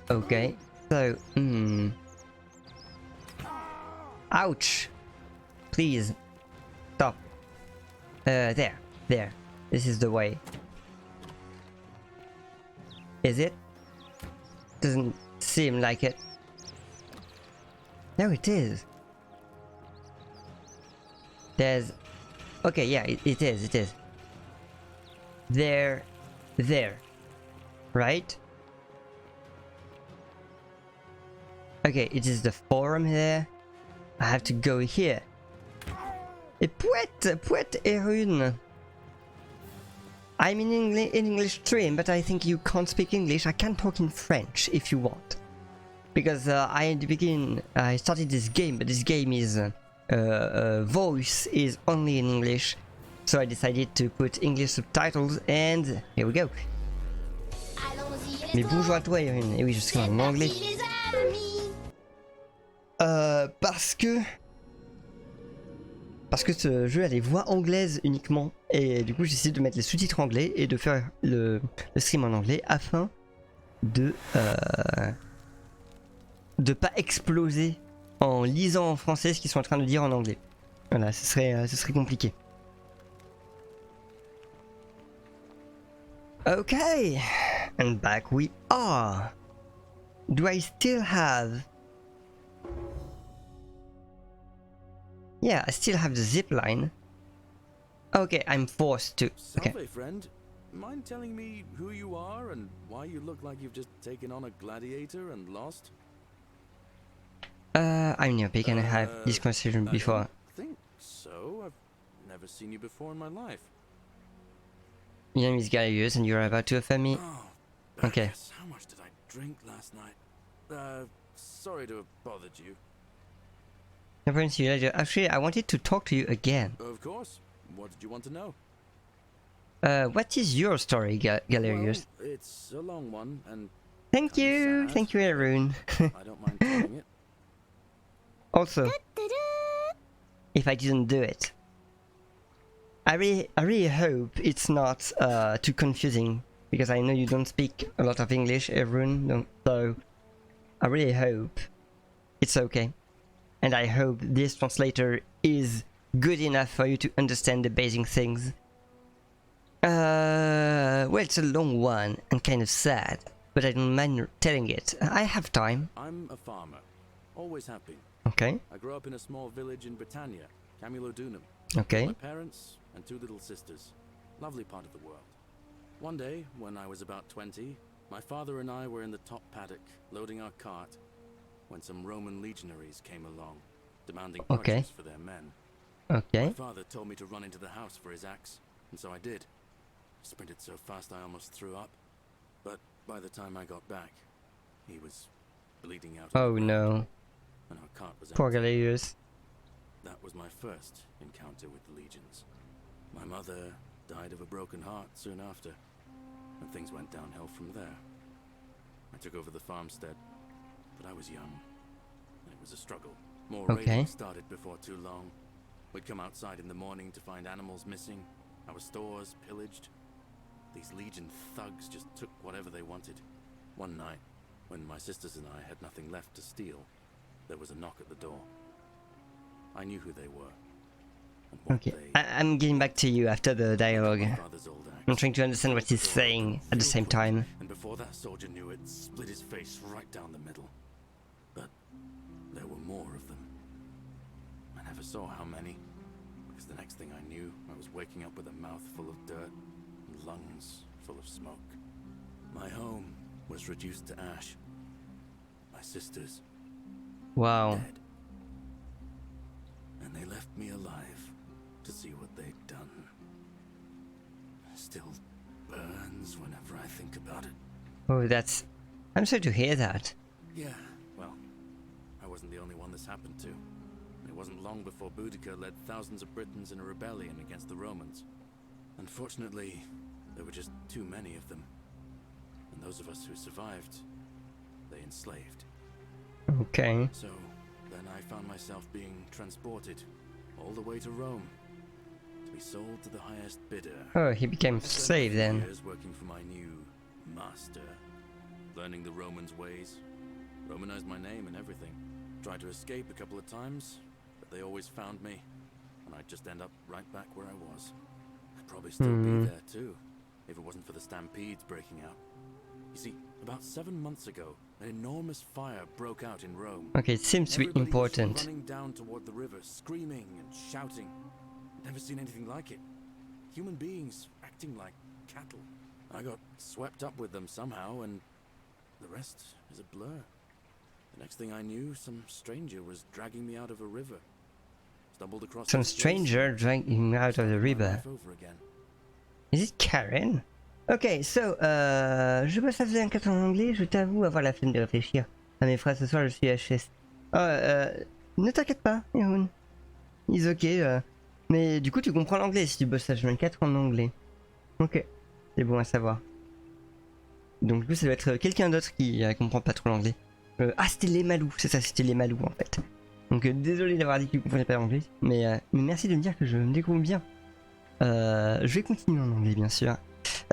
S1: Okay, so, ouch! Please, stop. There. This is the way. Is it? Doesn't seem like it. No, it is. There's... Okay, yeah, it is. There. Right? Okay, it is the forum here. I have to go here. Poète et rune. I'm in English stream, but I think you can't speak English. I can talk in French if you want. Because I started this game, but this game is voice is only in English. So I decided to put English subtitles and here we go. Mais bonjour à toi Erin. Et oui, je suis en anglais. Parce que ce jeu a des voix anglaises uniquement et du coup j'ai décidé de mettre les sous-titres anglais et de faire le stream en anglais afin de pas exploser en lisant en français ce qu'ils sont en train de dire en anglais. Voilà, ce serait compliqué. Okay, and back we are. Do I still have... Yeah, I still have the zip line. Okay, I'm forced to. Okay.
S5: Salve, friend. Mind telling me who you are and why you look like you've just taken on a gladiator and lost?
S1: I'm Neopik and I have this conversation before.
S5: I think so. I've never seen you before in my life.
S1: Your name is Gallius and you're about to offend me.
S5: Oh,
S1: okay.
S5: How much did I drink last night? Sorry to have bothered you.
S1: No problem, see you later. Actually, I wanted to talk to you again.
S5: Of course. What did you want to know?
S1: What is your story, Galerius?
S5: Well, it's a long one, and
S1: thank you, Arun.
S5: I don't mind telling it.
S1: Also, if I didn't do it, I really hope it's not too confusing because I know you don't speak a lot of English, Arun. So I really hope it's okay. And I hope this translator is good enough for you to understand the basic things. Well, it's a long one and kind of sad, but I don't mind telling it. I have time.
S5: I'm a farmer. Always have been.
S1: Okay.
S5: I grew up in a small village in Britannia, Camulodunum.
S1: Okay.
S5: My parents and two little sisters. Lovely part of the world. One day, when I was about 20, my father and I were in the top paddock, loading our cart, when some Roman legionaries came along, demanding purchase for their men.
S1: Okay.
S5: My father told me to run into the house for his axe, and so I did. I sprinted so fast I almost threw up, but by the time I got back, he was bleeding out.
S1: Oh no.
S5: And our cart was
S1: Poor
S5: empty.
S1: Galerius.
S5: That was my first encounter with the legions. My mother died of a broken heart soon after, and things went downhill from there. I took over the farmstead, but I was young, and it was a struggle. More raiding started before too long. We'd come outside in the morning to find animals missing, our stores pillaged. These legion thugs just took whatever they wanted. One night, when my sisters and I had nothing left to steal, there was a knock at the door. I knew who they were.
S1: Okay, I'm getting back to you after the dialogue. I'm trying to understand what he's saying at the same time.
S5: And before that soldier knew it, split his face right down the middle. But there were more of them. I never saw how many, because the next thing I knew, I was waking up with a mouth full of dirt and lungs full of smoke. My home was reduced to ash. My sisters.
S1: Wow.
S5: Dead. And they left me alive to see what they'd done. Still burns whenever I think about it.
S1: Oh, that's... I'm sorry to hear that.
S5: Yeah, well, I wasn't the only one this happened to. It wasn't long before Boudica led thousands of Britons in a rebellion against the Romans. Unfortunately, there were just too many of them. And those of us who survived, they enslaved.
S1: Okay.
S5: So, then I found myself being transported all the way to Rome to be sold to the highest bidder.
S1: Oh, he became a slave then.
S5: Years working for my new master, learning the Romans' ways, Romanized my name and everything. Tried to escape a couple of times, but they always found me, and I'd just end up right back where I was. I'd probably still be there too, if it wasn't for the stampedes breaking out. You see, about 7 months ago, an enormous fire broke out in Rome.
S1: Okay, it seems to be
S5: Everybody
S1: important.
S5: was running down toward the river, screaming and shouting. Never seen anything like it. Human beings acting like cattle. I got swept up with them somehow, and the rest is a blur. The next thing I knew, some stranger was dragging me out of a river. Stumbled across
S1: Some
S5: this place,
S1: stranger dragging him out of the river.
S5: life over again.
S1: Is it Karen? Ok, so, je vois ça faisait un 4 en anglais, je t'avoue avoir la flemme de réfléchir à mes phrases ce soir, je suis HS. Ne t'inquiète pas, Yeroun. He's okay. Mais du coup, tu comprends l'anglais si tu bosses H24 en anglais. Ok, c'est bon à savoir. Donc du coup, ça doit être quelqu'un d'autre qui comprend pas trop l'anglais. Ah, c'était les Malous, c'est ça, c'était les Malous en fait. Donc désolé d'avoir dit que tu comprenais pas l'anglais, mais merci de me dire que je me débrouille bien. Je vais continuer en anglais, bien sûr.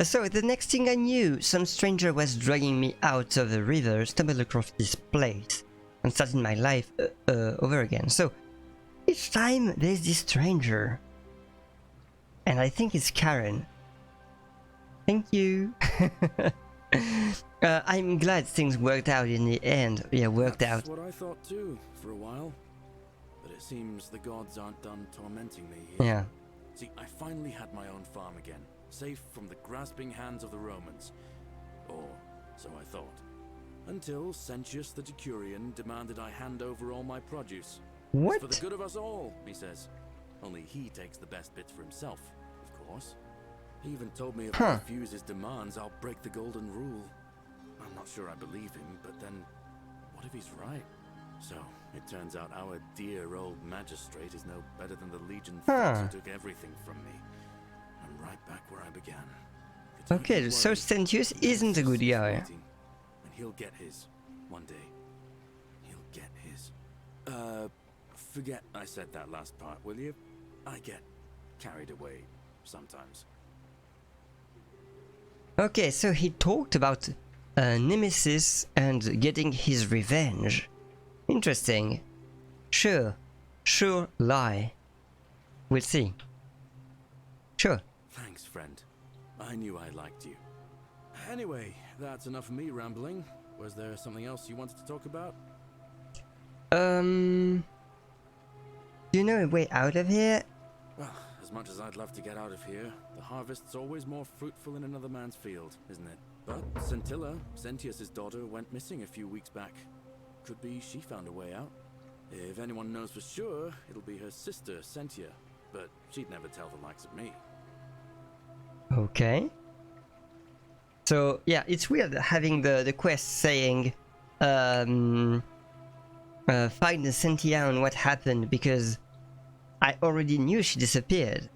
S1: So, the next thing I knew, some stranger was dragging me out of the river, stumbled across this place, and started my life over again. So, each time there's this stranger. And I think it's Karen. Thank you. I'm glad things worked out in the end. Yeah, worked out.
S5: That's what I thought too, for a while. But it seems the gods aren't done tormenting me here.
S1: Yeah.
S5: See, I finally had my own farm again, safe from the grasping hands of the Romans. Or so I thought. Until Sentius the Decurion demanded I hand over all my produce.
S1: What?
S5: It's for the good of us all, he says. Only he takes the best bits for himself, of course. He even told me if I refuse his demands, I'll break the golden rule. I'm not sure I believe him, but then, what if he's right? So, it turns out our dear old magistrate is no better than the Legion thugs who took everything from me. I'm right back where I began.
S1: Okay, so Sentius isn't a good guy.
S5: And he'll get his, one day. He'll get his. Forget I said that last part, will you? I get carried away sometimes.
S1: Okay, so he talked about Nemesis and getting his revenge. Interesting. Sure lie. We'll see. Sure.
S5: Thanks, friend. I knew I liked you. Anyway, that's enough of me rambling. Was there something else you wanted to talk about?
S1: Do you know a way out of here?
S5: Well, as much as I'd love to get out of here, the harvest's always more fruitful in another man's field, isn't it? But Scintilla, Sentius's daughter, went missing a few weeks back. Could be she found a way out. If anyone knows for sure, it'll be her sister, Sentia. But she'd never tell the likes of me.
S1: Okay. So, yeah, it's weird having the quest saying, find the Sentia and what happened, because I already knew she disappeared.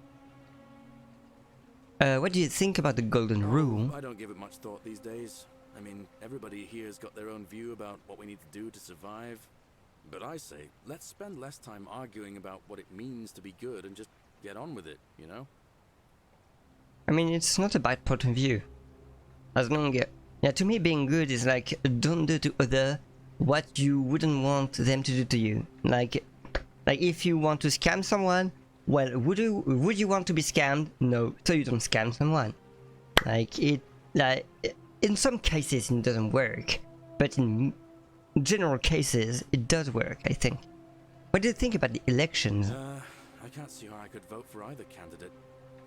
S1: What do you think about the Golden Rule?
S5: I don't give it much thought these days. I mean, everybody here's got their own view about what we need to do to survive. But I say, let's spend less time arguing about what it means to be good and just get on with it, you know?
S1: I mean, it's not a bad point of view. As long as... Yeah, to me being good is like, don't do to other what you wouldn't want them to do to you. Like if you want to scam someone, well, would you want to be scammed? No, so you don't scam someone. In some cases it doesn't work, but in general cases it does work, I think. What do you think about the elections?
S5: I can't see how I could vote for either candidate.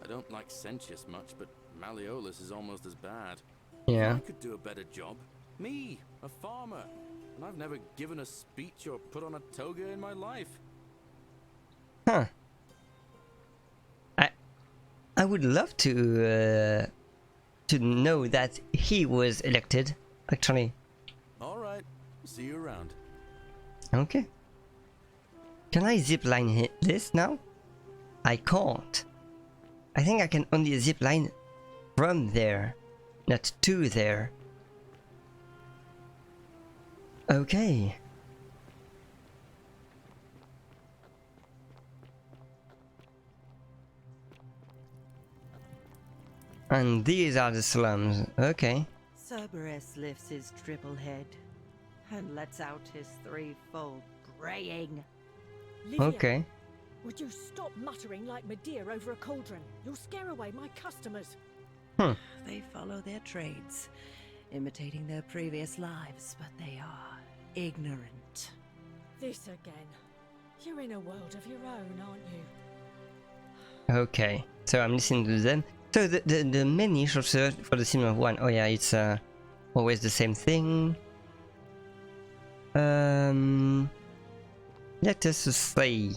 S5: I don't like Sentius much, but Malleolus is almost as bad.
S1: Yeah.
S5: I could do a better job. Me, a farmer, and I've never given a speech or put on a toga in my life.
S1: Huh. I would love to know that he was elected, actually.
S5: All right, see you around.
S1: Okay. Can I zipline this now? I can't. I think I can only zipline from there, not to there. Okay. And these are the slums. Okay.
S20: Cerberus lifts his triple head and lets out his threefold braying.
S6: Livia,
S1: Okay.
S6: would you stop muttering like Medea over a cauldron? You'll scare away my customers.
S20: They follow their trades, imitating their previous lives, but they are ignorant.
S6: This again. You're in a world of your own, aren't you?
S1: Okay. So I'm listening to them. So the main issue for the Simon of One. Oh yeah, it's always the same thing. Let us say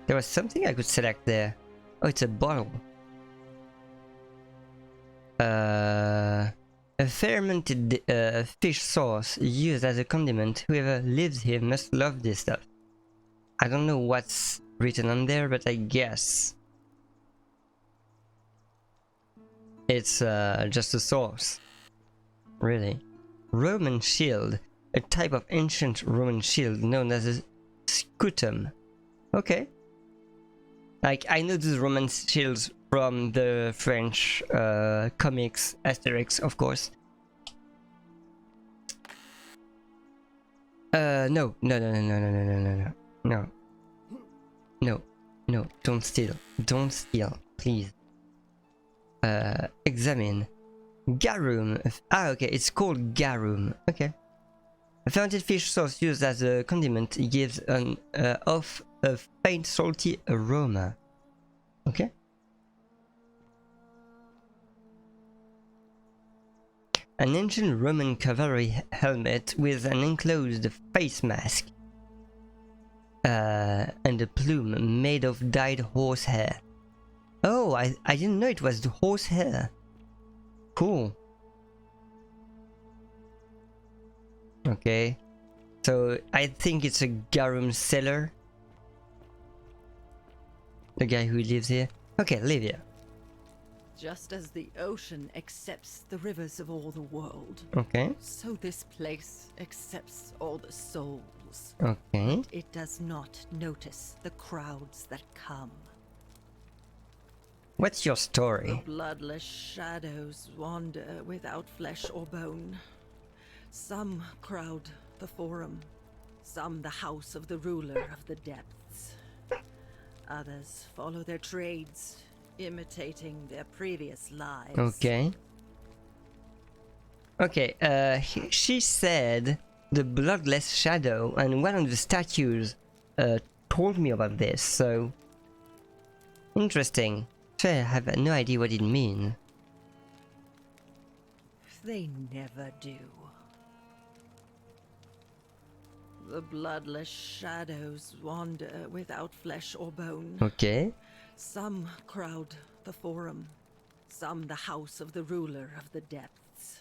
S1: there was something I could select there. Oh, it's a bottle. A fermented fish sauce used as a condiment. Whoever lives here must love this stuff. I don't know what's written on there, but I guess it's just a source. Really. Roman shield. A type of ancient Roman shield known as a scutum. Okay. Like, I know these Roman shields from the French comics, Asterix, of course. No, don't steal, please. Examine. Garum. Ah, okay, it's called garum. Okay. A fermented fish sauce used as a condiment gives an off a faint salty aroma. Okay. An ancient Roman cavalry helmet with an enclosed face mask and a plume made of dyed horsehair. Oh, I didn't know it was the horsehair. Cool. Okay, so I think it's a garum seller. The guy who lives here. Okay, live here.
S20: Just as the ocean accepts the rivers of all the world,
S1: Okay.
S20: so this place accepts all the souls.
S1: Okay.
S20: But it does not notice the crowds that come.
S1: What's your story?
S20: The bloodless shadows wander without flesh or bone. Some crowd the forum, some the house of the ruler of the depths. Others follow their trades, imitating their previous lives.
S1: Okay. Okay, she said the bloodless shadow, and one of the statues told me about this, so interesting. I have no idea what it means.
S20: They never do. The bloodless shadows wander without flesh or bone.
S1: Okay.
S20: Some crowd the forum, some the house of the ruler of the depths.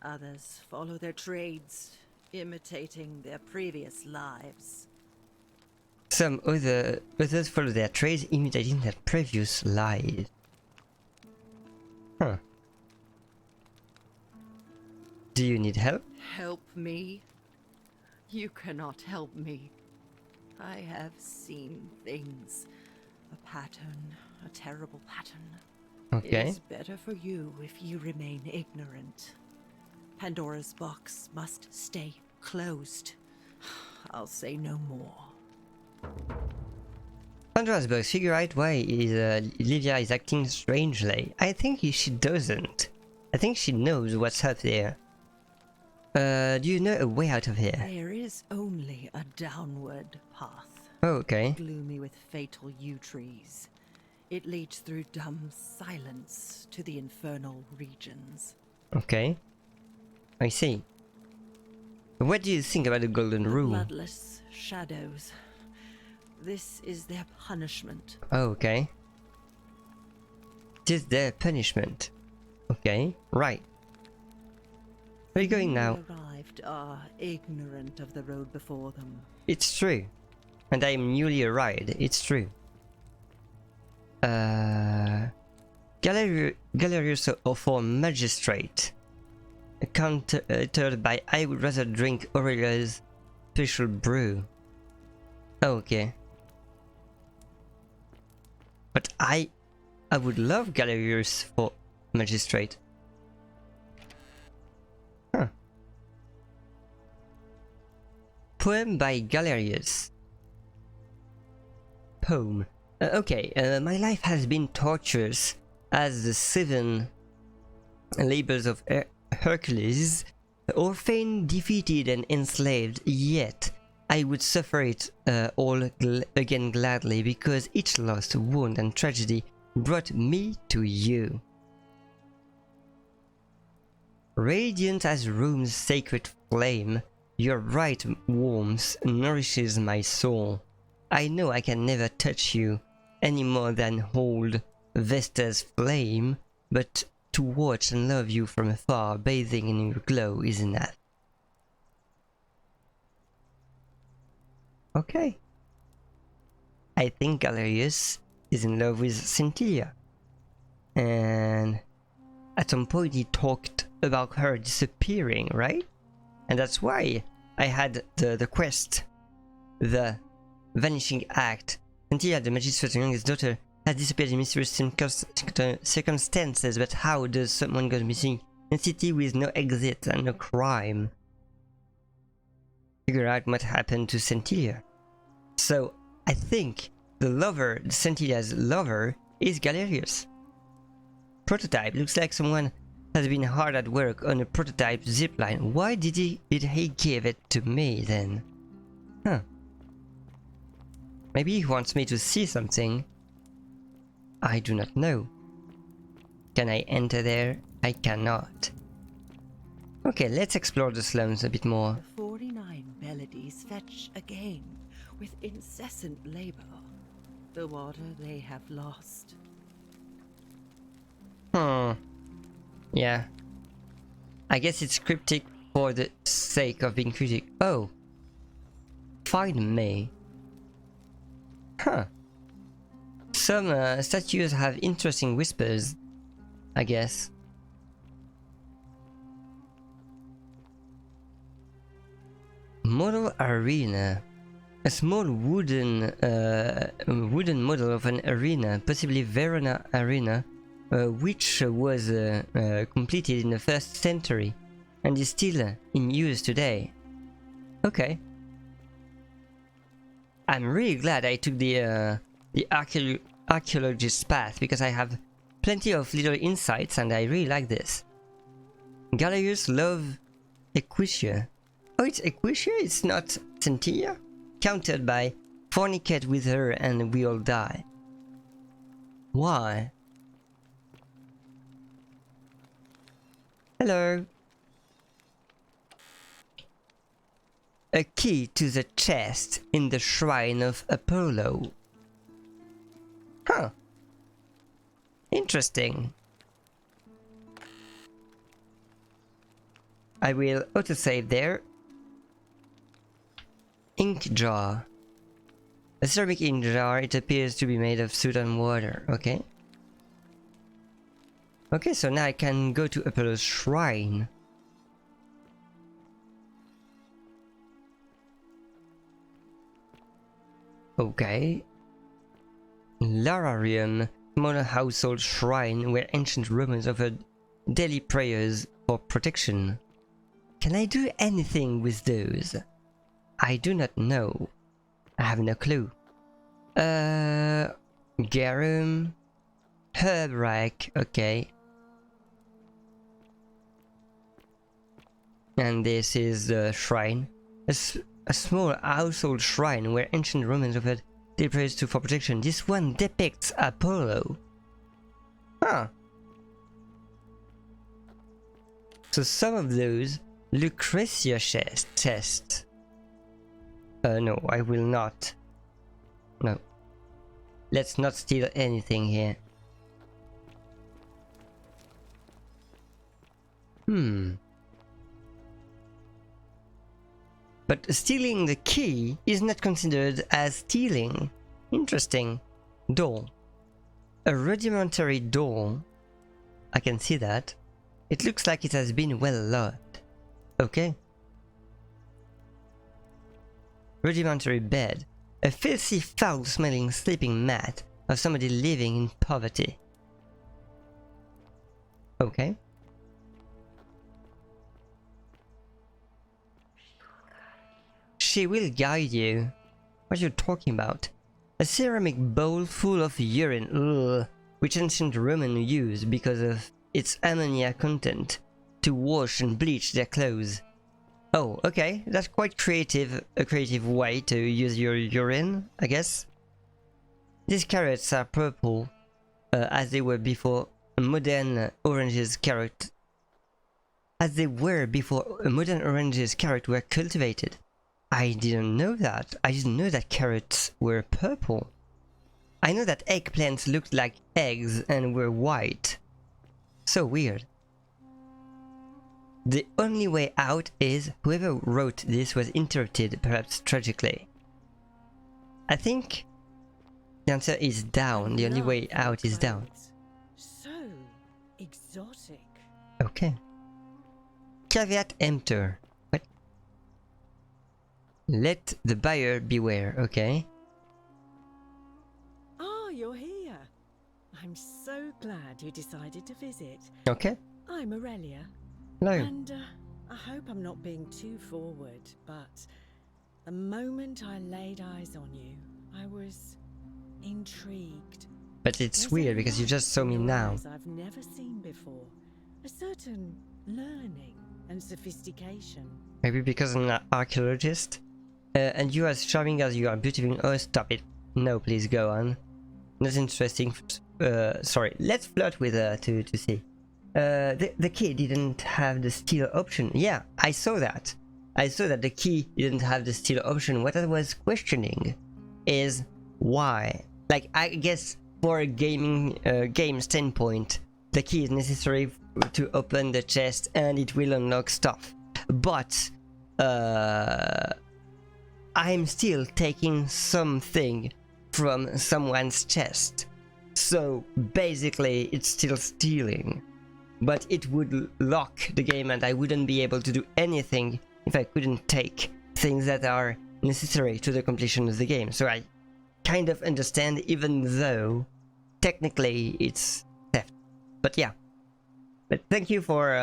S20: Others follow their trades, imitating their previous lives.
S1: Some others follow their trades, imitating their previous lives. Huh. Do you need help?
S20: Help me? You cannot help me. I have seen things. A pattern, a terrible pattern.
S1: Okay.
S20: It is better for you if you remain ignorant. Pandora's box must stay closed. I'll say no more.
S1: Pandora's box, figure out why Livia is acting strangely. I think she doesn't. I think she knows what's up there. Do you know a way out of here?
S20: There is only a downward path.
S1: Oh, okay.
S20: Gloomy with fatal yew trees. It leads through dumb silence to the infernal regions.
S1: Okay. I see. What do you think about the Golden Rule?
S20: Bloodless shadows. This is their punishment.
S1: Oh, okay. It is their punishment. Okay, right. Where are you going now?
S20: Arrived are ignorant of the road before them.
S1: It's true. And I am newly arrived, it's true. Galerius for magistrate. Countered by I would rather drink Aurelia's special brew. Oh, okay. But I would love Galerius for magistrate. Huh. Poem by Galerius. Poem. Okay, my life has been torturous as the 7 labors of Hercules, orphaned, defeated and enslaved, yet I would suffer it all again gladly, because each loss, wound and tragedy brought me to you. Radiant as Rome's sacred flame, your bright warmth nourishes my soul. I know I can never touch you any more than hold Vesta's flame, but to watch and love you from afar, bathing in your glow, is enough. Okay. I think Galerius is in love with Cynthia. And at some point he talked about her disappearing, right? And that's why I had the quest, the Vanishing Act. Cynthia, the magistrate's youngest daughter, has disappeared in mysterious circumstances, but how does someone go missing in a city with no exit and no crime? Figure out what happened to Cynthia. So I think the lover, Cynthia's lover, is Galerius. Prototype looks like someone has been hard at work on a prototype zipline. Why did he give it to me then? Huh. Maybe he wants me to see something. I do not know. Can I enter there? I cannot. Okay, let's explore the slums a bit more.
S20: 49 melodies fetch again with incessant labor the water they have lost.
S1: Yeah. I guess it's cryptic for the sake of being cryptic. Oh. Find me. Huh. Some statues have interesting whispers, I guess. Model arena. A small wooden model of an arena, possibly Verona Arena, which was completed in the 1st century and is still in use today. Okay. I'm really glad I took the archaeologist's path, because I have plenty of little insights and I really like this. Galerius love Equitia. Oh, it's Equitia? It's not Cynthia? Countered by fornicate with her and we all die. Why? Hello. A key to the chest in the shrine of Apollo. Huh. Interesting. I will autosave there. Ink jar. A ceramic ink jar. It appears to be made of soot and water. Okay. Okay, so now I can go to Apollo's shrine. Okay. Lararium, smaller household shrine where ancient Romans offered daily prayers for protection. Can I do anything with those? I do not know. I have no clue. Garum, herb rack, okay. And this is the shrine. A small household shrine where ancient Romans offered daily prayers for protection. This one depicts Apollo. Huh. So some of those Lucretia chests. No, I will not. No. Let's not steal anything here. But stealing the key is not considered as stealing. Interesting. Door. A rudimentary door. I can see that. It looks like it has been well locked. Okay. Rudimentary bed. A filthy, foul-smelling sleeping mat of somebody living in poverty. Okay. She will guide you. What are you talking about? A ceramic bowl full of urine, which ancient Romans used because of its ammonia content to wash and bleach their clothes. Oh, okay, that's quite creative, a creative way to use your urine, I guess. These carrots are purple, as they were before modern oranges carrot. As they were before modern oranges carrot were cultivated. I didn't know that. I didn't know that carrots were purple. I know that eggplants looked like eggs and were white. So weird. The only way out is whoever wrote this was interrupted, perhaps tragically. I think The answer is down. The only way out is down.
S6: So exotic.
S1: Okay. Caveat emptor. What? Let the buyer beware. Okay.
S6: Ah, you're here. I'm so glad you decided to visit.
S1: Okay.
S6: I'm Aurelia.
S1: Hello.
S6: And I hope I'm not being too forward, but the moment I laid eyes on you, I was intrigued.
S1: But it's
S6: There's
S1: weird
S6: a
S1: because you
S6: light
S1: just saw me
S6: in your
S1: now.
S6: eyes I've never seen before. A certain learning and sophistication.
S1: Maybe because I'm an archaeologist. And you as charming as you are beautiful. Oh, stop it. No, please go on. Not interesting. Sorry. Let's flirt with her to see. The key didn't have the steal option. Yeah, I saw that. I saw that the key didn't have the steal option. What I was questioning is why. Like, I guess for a game standpoint, the key is necessary to open the chest and it will unlock stuff. But I'm still taking something from someone's chest. So basically it's still stealing. But it would lock the game and I wouldn't be able to do anything if I couldn't take things that are necessary to the completion of the game. So I kind of understand, even though technically it's theft. But yeah. But thank you for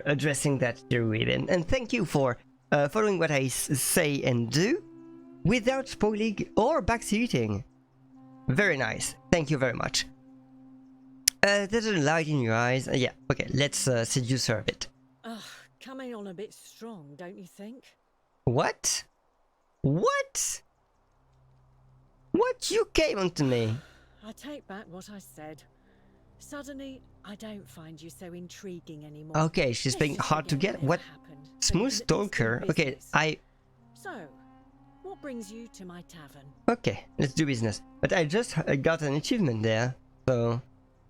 S1: addressing that, Druid, and thank you for following what I say and do without spoiling or backseating. Very nice. Thank you very much. There's a light in your eyes. Yeah, okay, let's seduce her a bit.
S6: Ugh, coming on a bit strong, don't you think?
S1: What? What? What? You came onto me.
S6: I take back what I said. Suddenly, I don't find you so intriguing anymore.
S1: Okay, she's being hard to get. What? Smooth stalker? Okay,
S6: So, what brings you to my tavern?
S1: Okay, let's do business. But I just got an achievement there, so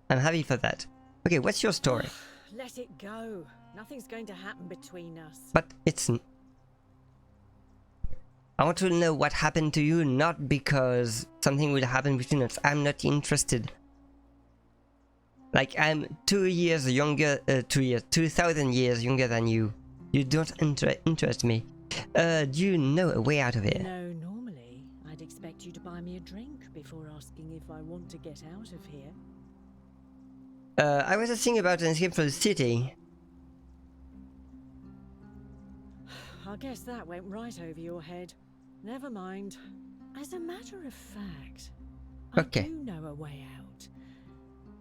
S1: I'm happy for that. Okay, what's your story?
S6: Let it go. Nothing's going to happen between us.
S1: But it's... I want to know what happened to you, not because something will happen between us. I'm not interested. Like, I'm 2 years younger, 2,000 years younger than you. You don't interest me. Do you know a way out of here?
S6: No, normally, I'd expect you to buy me a drink before asking if I want to get out of here.
S1: I was thinking about an escape from the city.
S6: I guess that went right over your head. Never mind. As a matter of fact, I do know a way out.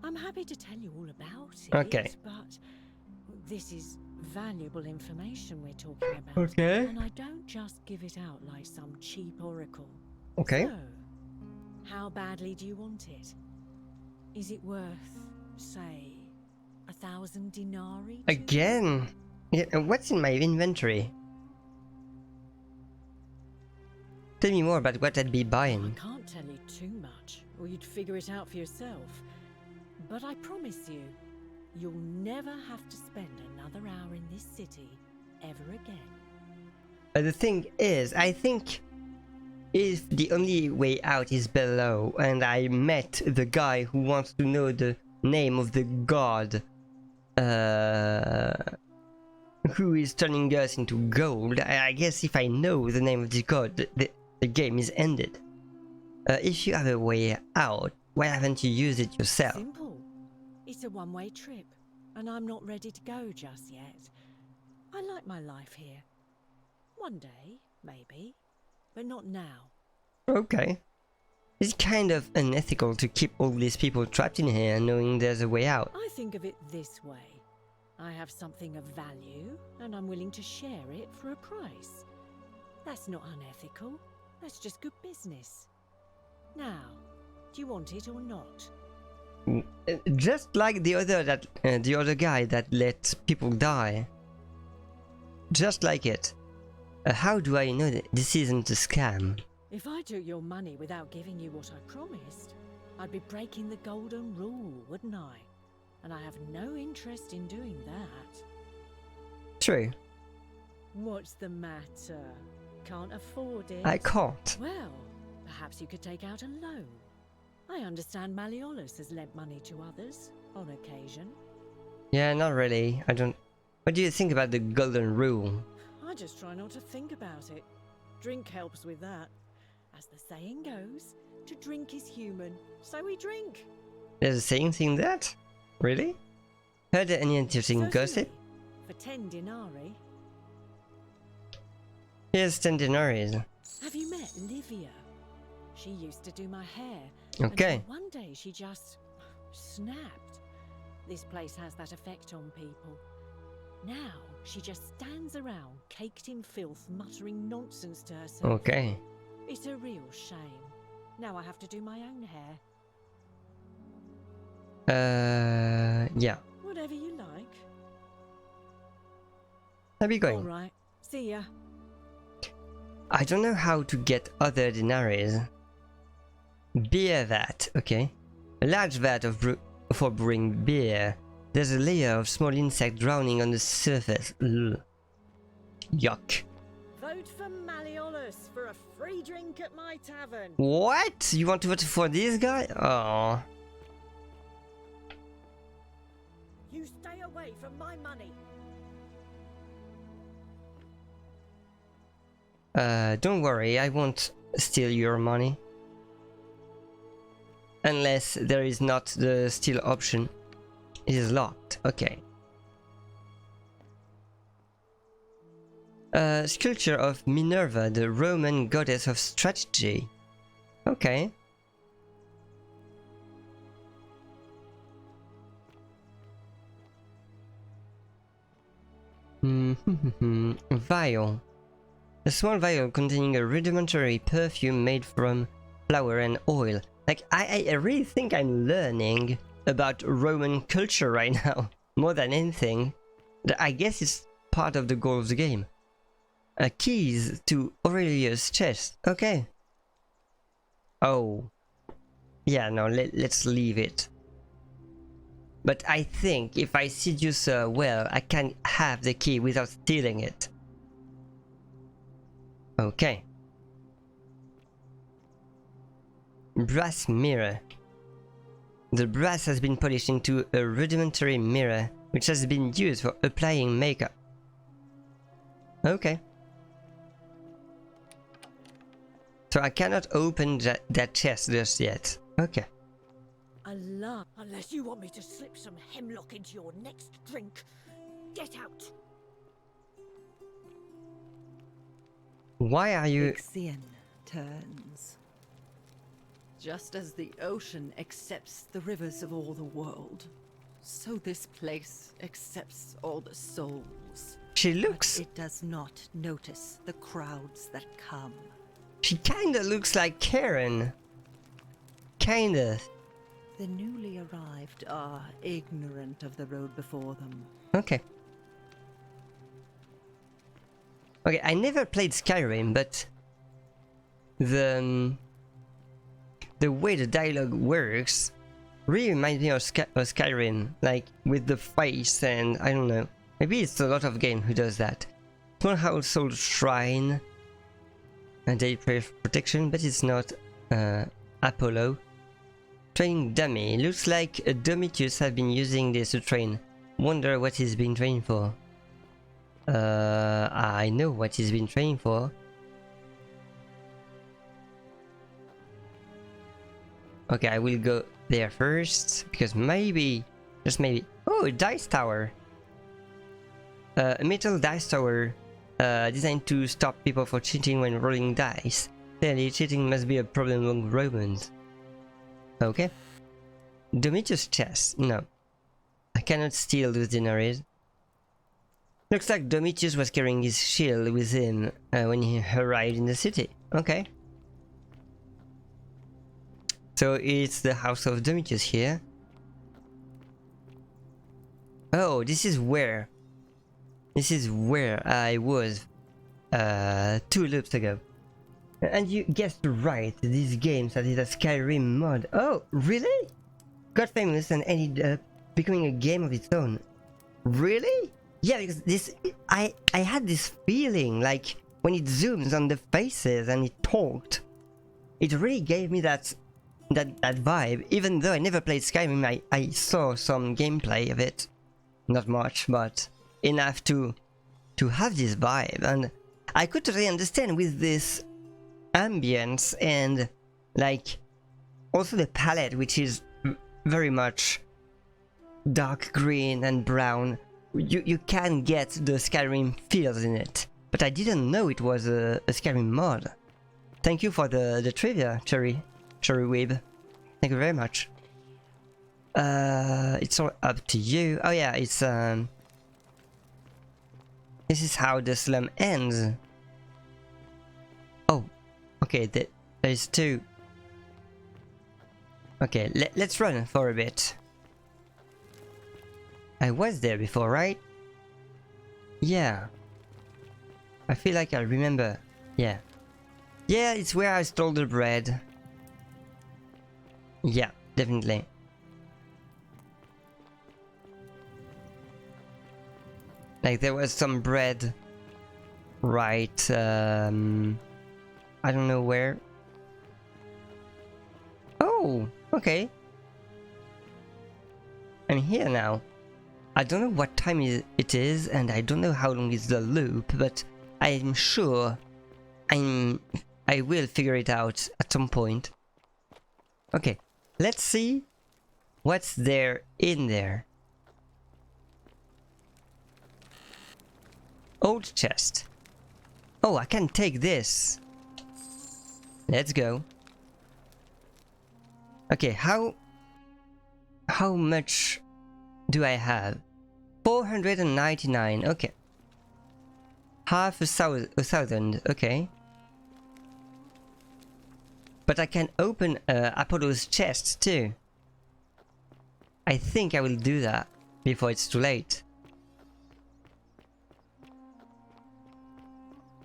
S6: I'm happy to tell you all about it, but this is valuable information we're talking about.
S1: Okay.
S6: And I don't just give it out like some cheap oracle.
S1: Okay.
S6: So, how badly do you want it? Is it worth, say, 1,000 denarii?
S1: Again? Yeah, what's in my inventory? Tell me more about what I'd be buying.
S6: I can't tell you too much, or you'd figure it out for yourself. But I promise you, you'll never have to spend another hour in this city ever again.
S1: The thing is, I think if the only way out is below, and I met the guy who wants to know the name of the god who is turning us into gold, I guess if I know the name of the god, the game is ended. If you have a way out, why haven't you used it yourself?
S6: Simple. It's a one-way trip, and I'm not ready to go just yet. I like my life here. One day, maybe, but not now.
S1: Okay. It's kind of unethical to keep all these people trapped in here knowing there's a way out.
S6: I think of it this way. I have something of value, and I'm willing to share it for a price. That's not unethical. That's just good business. Now, do you want it or not?
S1: Just like the other guy that let people die. Just like it. How do I know that this isn't a scam?
S6: If I took your money without giving you what I promised, I'd be breaking the golden rule, wouldn't I? And I have no interest in doing that.
S1: True.
S6: What's the matter? Can't afford it?
S1: I can't.
S6: Well, perhaps you could take out a loan. I understand Malleolus has lent money to others on occasion.
S1: Yeah, not really. I don't... What do you think about the golden rule?
S6: I just try not to think about it. Drink helps with that. As the saying goes, to drink is human, so we drink.
S1: There's a saying in that? Really? Heard any interesting gossip?
S6: For 10 denarii.
S1: Here's 10 denarii.
S6: Have you met Livia? She used to do my hair.
S1: Okay.
S6: Until one day she just snapped. This place has that effect on people. Now she just stands around, caked in filth, muttering nonsense to herself.
S1: Okay.
S6: It's a real shame. Now I have to do my own hair.
S1: Yeah.
S6: Whatever you like.
S1: How are you going?
S6: Alright, see ya.
S1: I don't know how to get other denarii. Beer vat, okay. A large vat of for brewing beer. There's a layer of small insect drowning on the surface. Ugh. Yuck.
S6: Vote for Malleolus for a free drink at my tavern.
S1: What? You want to vote for this guy? Oh.
S6: You stay away from my money.
S1: Don't worry, I won't steal your money. Unless there is not the steal option. It is locked, okay. Sculpture of Minerva, the Roman goddess of strategy. Okay. Vial. A small vial containing a rudimentary perfume made from flour and oil. Like, I really think I'm learning about Roman culture right now, more than anything. I guess it's part of the goal of the game. Keys to Aurelius' chest. Okay. Oh. Yeah, no, let's leave it. But I think if I seduce her well, I can have the key without stealing it. Okay. Brass mirror. The brass has been polished into a rudimentary mirror, which has been used for applying makeup. Okay. So I cannot open that chest just yet. Okay.
S6: Allah, unless you want me to slip some hemlock into your next drink, get out.
S1: Why are you...
S20: Ixion turns. Just as the ocean accepts the rivers of all the world, so this place accepts all the souls.
S1: She looks...
S20: But it does not notice the crowds that come.
S1: She kinda looks like Karen. Kinda.
S20: The newly arrived are ignorant of the road before them.
S1: Okay. Okay, I never played Skyrim, but the way the dialogue works really reminds me of Skyrim, like with the face and I don't know. Maybe it's a lot of game who does that. Small household shrine and they pray for protection, but it's not Apollo. Training dummy. Looks like Domitius have been using this to train. Wonder what he's been training for. I know what he's been training for. Okay, I will go there first, because maybe, just maybe... Oh, a dice tower! A metal dice tower designed to stop people from cheating when rolling dice. Clearly, cheating must be a problem among Romans. Okay. Domitius' chest. No. I cannot steal those denarii. Looks like Domitius was carrying his shield with him when he arrived in the city. Okay. So it's the house of Domitius here. Oh, this is where I was 2 loops ago. And you guessed right, these games that is a Skyrim mod. Oh, really? Got famous and ended up becoming a game of its own. Really? Yeah, because this, I had this feeling like when it zooms on the faces and it talked, it really gave me that that vibe. Even though I never played Skyrim, I saw some gameplay of it. Not much, but enough to have this vibe. And I could totally understand with this ambience and like also the palette, which is very much dark green and brown. You can get the Skyrim feels in it, but I didn't know it was a Skyrim mod. Thank you for the trivia, Cherry Weeb. Thank you very much. It's all up to you. Oh yeah, it's this is how the slum ends. Oh, okay. There's two. Okay, let's run for a bit. I was there before, right? Yeah. I feel like I remember. Yeah. Yeah, it's where I stole the bread. Yeah, definitely. Like there was some bread right I don't know where. Oh, okay. I'm here now. I don't know what time it is, and I don't know how long is the loop, but I'm sure I will figure it out at some point. Okay, let's see what's there in there. Old chest. Oh, I can take this. Let's go. Okay, how much do I have? 499. Okay. Half a thousand. Okay. But I can open Apollo's chest too. I think I will do that before it's too late.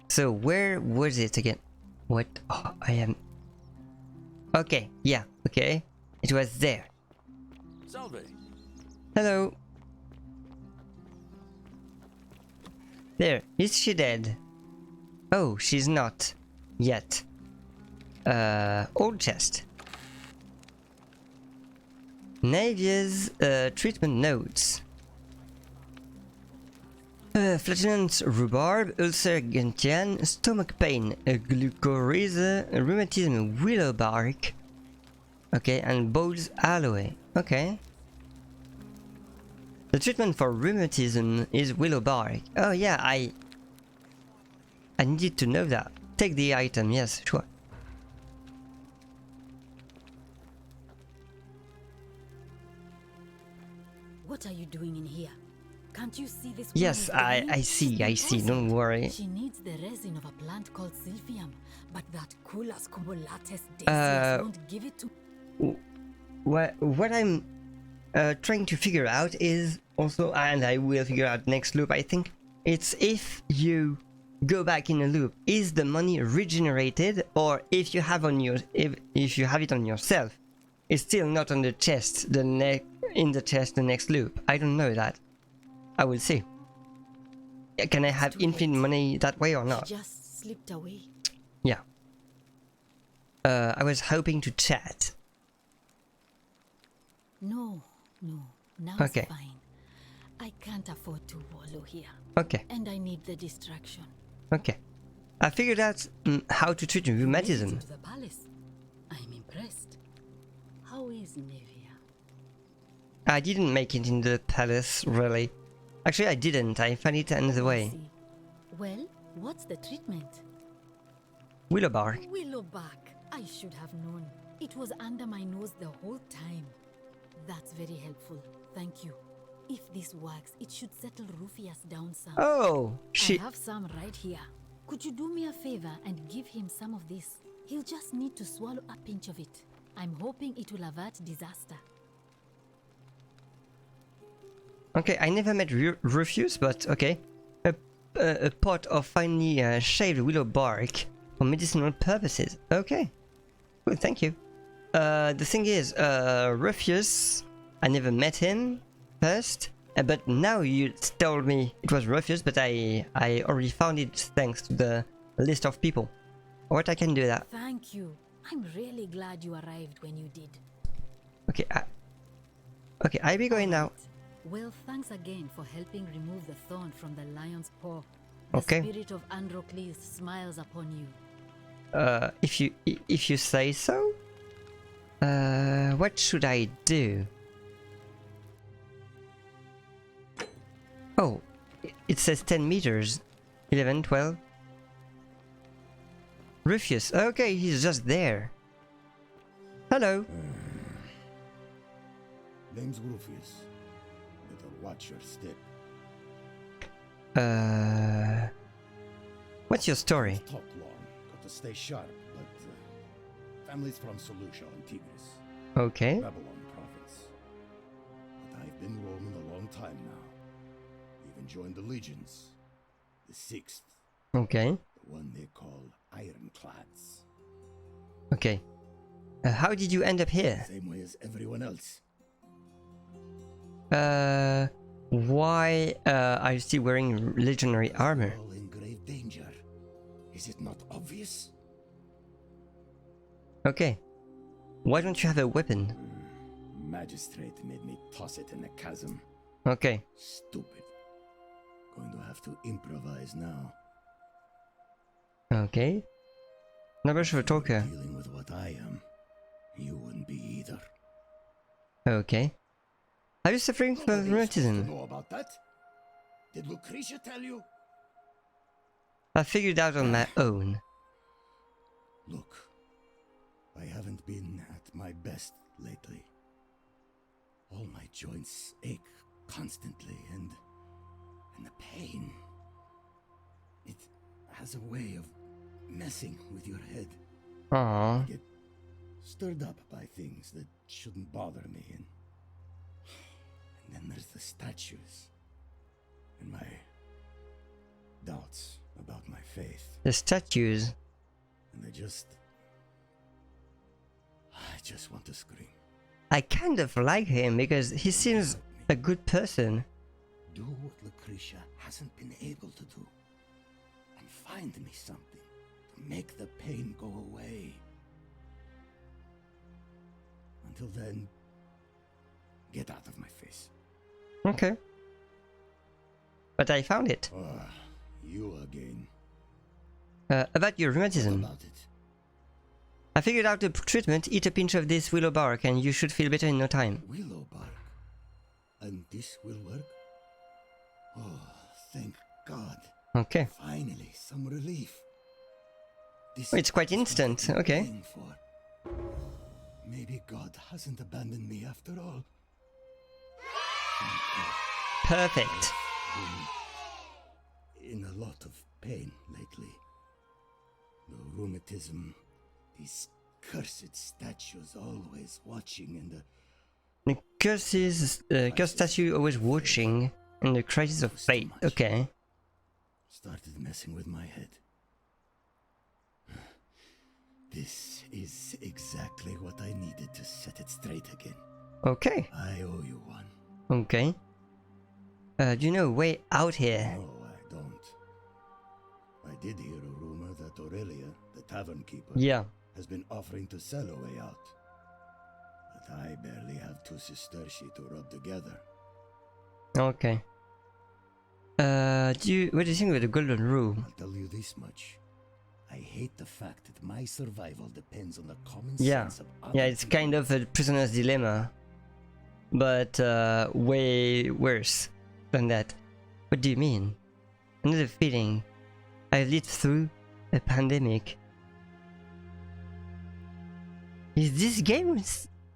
S1: So where was it again? What? Oh, I am... Okay, yeah, okay. It was there.
S5: Salve.
S1: Hello. There, is she dead? Oh, she's not. Yet. Old chest. Navia's treatment notes. Flatulence, rhubarb, ulcer gentian, stomach pain, glucose, rheumatism, willow bark. Okay, and Bowles aloe. Okay. The treatment for rheumatism is willow bark. Oh yeah, I needed to know that. Take the item, yes, sure.
S11: What are you doing in here? Can't you see this?
S1: Yes, I see, don't worry.
S11: She needs the resin of a plant called Silphium, but that Culus cumbulatus decius won't give it to...
S1: What I'm trying to figure out is also, and I will figure out next loop, I think, it's if you go back in a loop, is the money regenerated, or if you have on your if you have it on yourself, it's still not on the chest, in the chest the next loop. I don't know that. I will see. Can I have infinite money that way or not?
S11: She just slipped away.
S1: Yeah. I was hoping to chat.
S11: No. Now
S1: okay.
S11: It's fine. I can't afford to wallow here.
S1: Okay.
S11: And I need the distraction.
S1: Okay. I figured out how to treat rheumatism.
S11: To the palace. I'm impressed. How is Nevia?
S1: I didn't make it in the palace, really. Actually, I didn't. I found it another way.
S11: Well, what's the treatment?
S1: Willow bark.
S11: Willow bark. I should have known. It was under my nose the whole time. That's very helpful. Thank you. If this works, it should settle Rufius down some.
S1: Oh,
S11: I have some right here. Could you do me a favor and give him some of this? He'll just need to swallow a pinch of it. I'm hoping it will avert disaster.
S1: Okay, I never met Rufius, but okay. A pot of finely shaved willow bark for medicinal purposes. Okay. Well, thank you. The thing is, Rufius, I never met him first, but now you told me it was Rufius, but I already found it thanks to the list of people. What I can do that.
S11: Thank you. I'm really glad you arrived when you did.
S1: Okay, okay, I'll be going now.
S11: Well, thanks again for helping remove the thorn from the lion's paw. The
S1: Okay.
S11: spirit of Androcles smiles upon you.
S1: If you say so. What should I do? Oh, it says 10 meters. 11, 12. Rufus. Okay, he's just there. Hello.
S21: Name's Rufus. Better watch your step.
S1: What's your story?
S21: Talk long. Got to stay sharp, but family's from Seleucia on Tigris.
S1: Okay.
S21: Babylon province. But I've been roaming a long time now. Even joined the legions. The 6th.
S1: Okay.
S21: The one they call Ironclads.
S1: Okay. How did you end up here?
S21: Same way as everyone else.
S1: Why are you still wearing legionary armor?
S21: All in grave danger. Is it not obvious?
S1: Okay. Why don't you have a weapon?
S21: Magistrate made me toss it in the chasm.
S1: Okay.
S21: Stupid. Going to have to improvise now.
S1: Okay. Not much of a talker.
S21: Dealing with what I am, you wouldn't be either.
S1: Okay. Are you suffering from rheumatism?
S21: Know about that? Did Lucretia tell you?
S1: I figured out on my own.
S21: Look, I haven't been at my best lately. All my joints ache constantly, and the pain. It has a way of messing with your head.
S1: Aww.
S21: I get stirred up by things that shouldn't bother me, and then there's the statues and my doubts about my faith.
S1: The statues.
S21: And I just want to scream.
S1: I kind of like him because he seems a good person.
S21: Do what Lucretia hasn't been able to do. And find me something to make the pain go away. Until then, get out of my face.
S1: Okay. But I found it.
S21: You again.
S1: About your rheumatism.
S21: What about it?
S1: I figured out the treatment. Eat a pinch of this willow bark and you should feel better in no time.
S21: Willow bark? And this will work? Oh, thank God.
S1: Okay.
S21: Finally, some relief.
S1: Oh, it's quite instant. Okay.
S21: Maybe God hasn't abandoned me after all.
S1: Perfect.
S21: In a lot of pain lately. The rheumatism, these cursed statues always watching, and
S1: The cursed statue always watching, and the crisis of fate. Okay.
S21: started messing with my head. This is exactly what I needed to set it straight again.
S1: Okay.
S21: I owe you one.
S1: Okay. Do you know a way out here?
S21: No, I don't. I did hear a rumor that Aurelia, the tavern keeper, has been offering to sell a way out. But I barely have two sesterci to rub together.
S1: Okay. What do you think of the golden rule?
S21: I'll tell you this much. I hate the fact that my survival depends on the common
S1: Yeah.
S21: sense of other
S1: Yeah, it's kind of a prisoner's dilemma. But way worse than that. What do you mean? Another feeling. I've lived through a pandemic. Is this game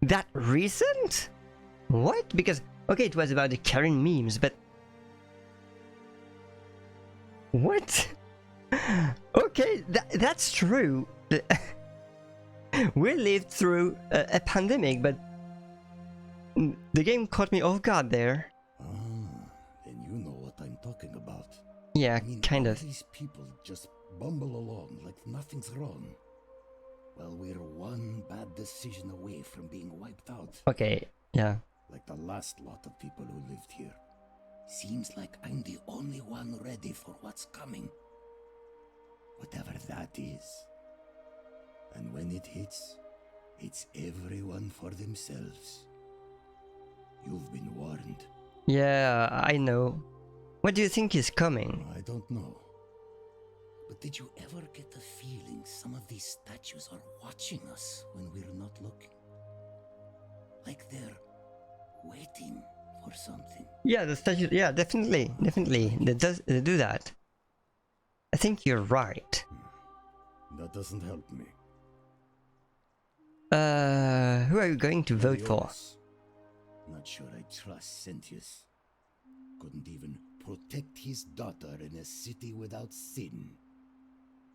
S1: that recent? What? Because, okay, it was about the Karen memes, but... What? Okay, that's true. We lived through a pandemic, but the game caught me off guard there.
S21: Then you know what I'm talking about.
S1: Yeah,
S21: I mean,
S1: kind
S21: all
S1: of.
S21: These people just bumble along like nothing's wrong. Well, we're one bad decision away from being wiped out.
S1: Okay, yeah.
S21: Like the last lot of people who lived here. Seems like I'm the only one ready for what's coming. Whatever that is. And when it hits, it's everyone for themselves. You've been warned.
S1: Yeah, I know. What do you think is coming?
S21: I don't know. But did you ever get the feeling some of these statues are watching us when we're not looking? Like they're waiting for something.
S1: Yeah, the statue. Yeah, definitely. They do that. I think you're right.
S21: That doesn't help me.
S1: Who are you going to vote for?
S21: Not sure I trust Sentius. Couldn't even protect his daughter in a city without sin.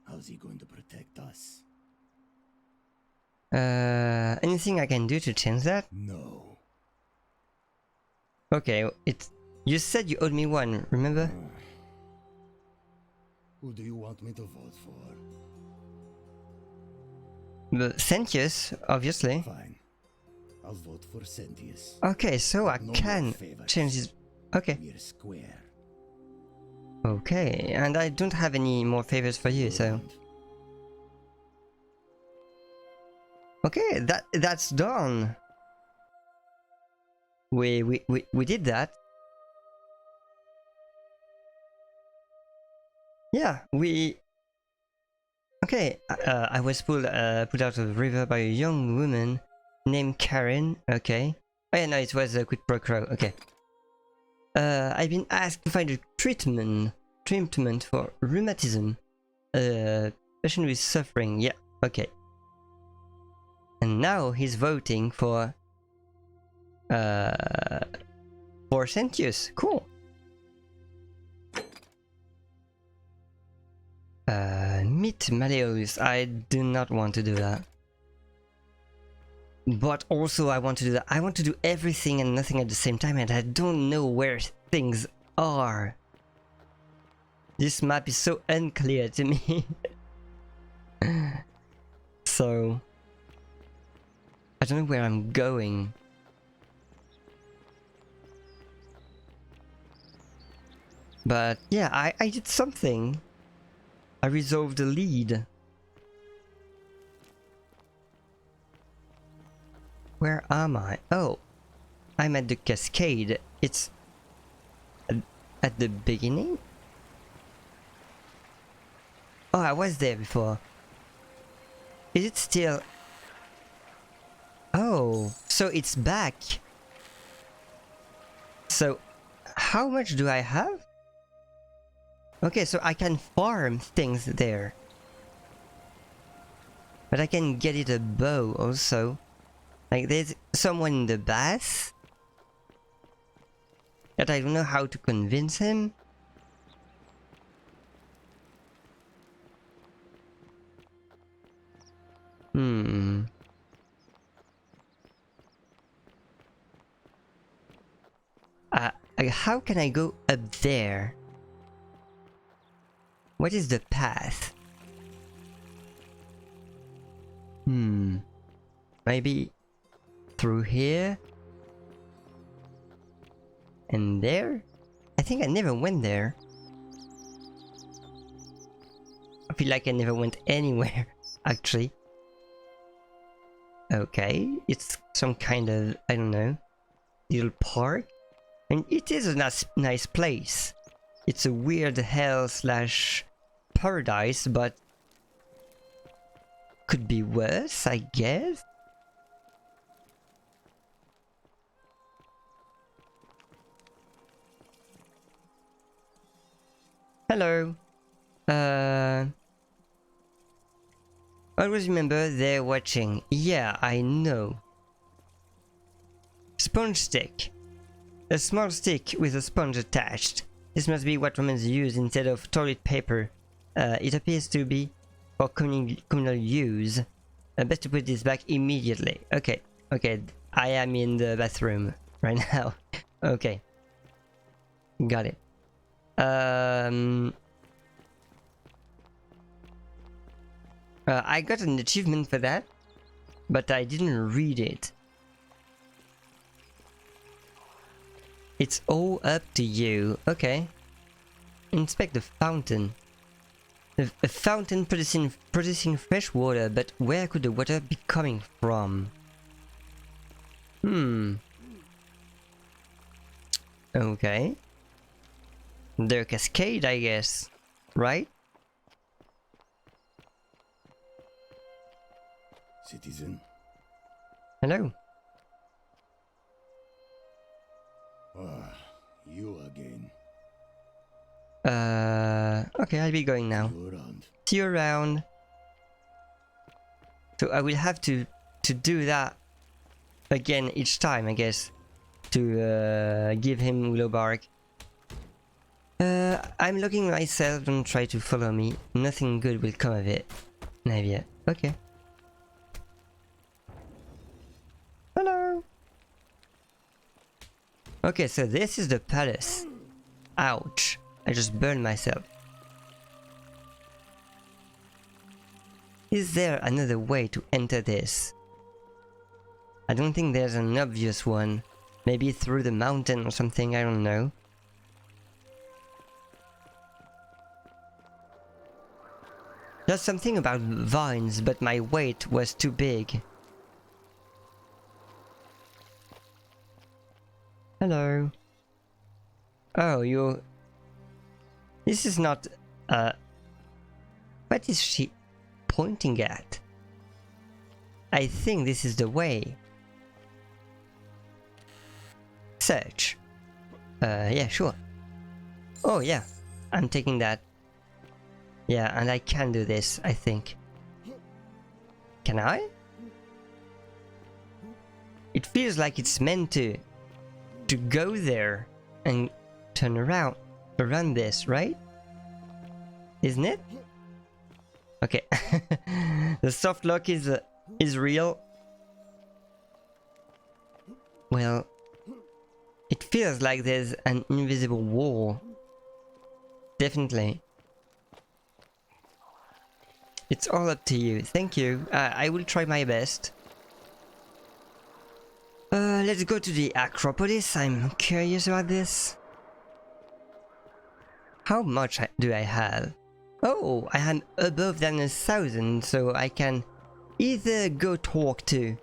S21: How's he going to protect us?
S1: Anything I can do to change that?
S21: No.
S1: Okay, you said you owed me one, remember?
S21: Who do you want me to vote for?
S1: The Sentius, obviously.
S21: Fine. I'll vote for Sentius.
S1: Okay, so I
S21: No
S1: can
S21: more favors.
S1: change his... Okay.
S21: We're square.
S1: Okay, and I don't have any more favors for you, so... Okay, that's done. We did that. Yeah, we... Okay, I was put out of the river by a young woman named Karen. Okay. Oh yeah, no, it was a quick pro quo. Okay. I've been asked to find a treatment for rheumatism. Patient with suffering. Yeah. Okay. And now he's voting for Sentius. Cool. Meet Malleolus. I do not want to do that. But also I want to do that. I want to do everything and nothing at the same time, and I don't know where things are. This map is so unclear to me. So I don't know where I'm going. But yeah, I did something. I resolved the lead. Where am I? Oh, I'm at the cascade. It's at the beginning? Oh, I was there before. Is it still... Oh, so it's back. So, how much do I have? Okay, so I can farm things there. But I can get it a bow also. Like, there's someone in the bath. That I don't know how to convince him. How can I go up there? What is the path? Maybe through here? And there? I think I never went there. I feel like I never went anywhere, actually. Okay, it's some kind of, I don't know, little park. And it is a nice place. It's a weird hell / paradise, but could be worse, I guess. Hello. Always remember they're watching. Yeah, I know. Sponge stick. A small stick with a sponge attached. This must be what Romans use instead of toilet paper. It appears to be for communal use. Best to put this back immediately. Okay, okay. I am in the bathroom right now. Okay. Got it. I got an achievement for that, but I didn't read it. It's all up to you. Okay. Inspect the fountain. A fountain producing fresh water, but where could the water be coming from? Okay. The cascade, I guess, right?
S21: Citizen.
S1: Hello.
S21: Ah, you again.
S1: Okay, I'll be going now. See you around. So I will have to do that again each time, I guess, to give him willow bark. I'm looking myself, don't try to follow me. Nothing good will come of it. Maybe. Okay. Hello. Okay, so this is the palace. Ouch. I just burned myself. Is there another way to enter this? I don't think there's an obvious one. Maybe through the mountain or something, I don't know. There's something about vines, but my weight was too big. Hello. Oh, you... This is not... What is she pointing at? I think this is the way. Search. Yeah, sure. Oh, yeah. I'm taking that. Yeah, and I can do this, I think. Can I? It feels like it's meant to go there and turn around this, right? Isn't it? Okay. The soft lock is real. Well, it feels like there's an invisible wall. Definitely. It's all up to you. Thank you. I will try my best. Let's go to the Acropolis. I'm curious about this. How much do I have? Oh, I am above than 1,000, so I can either go talk to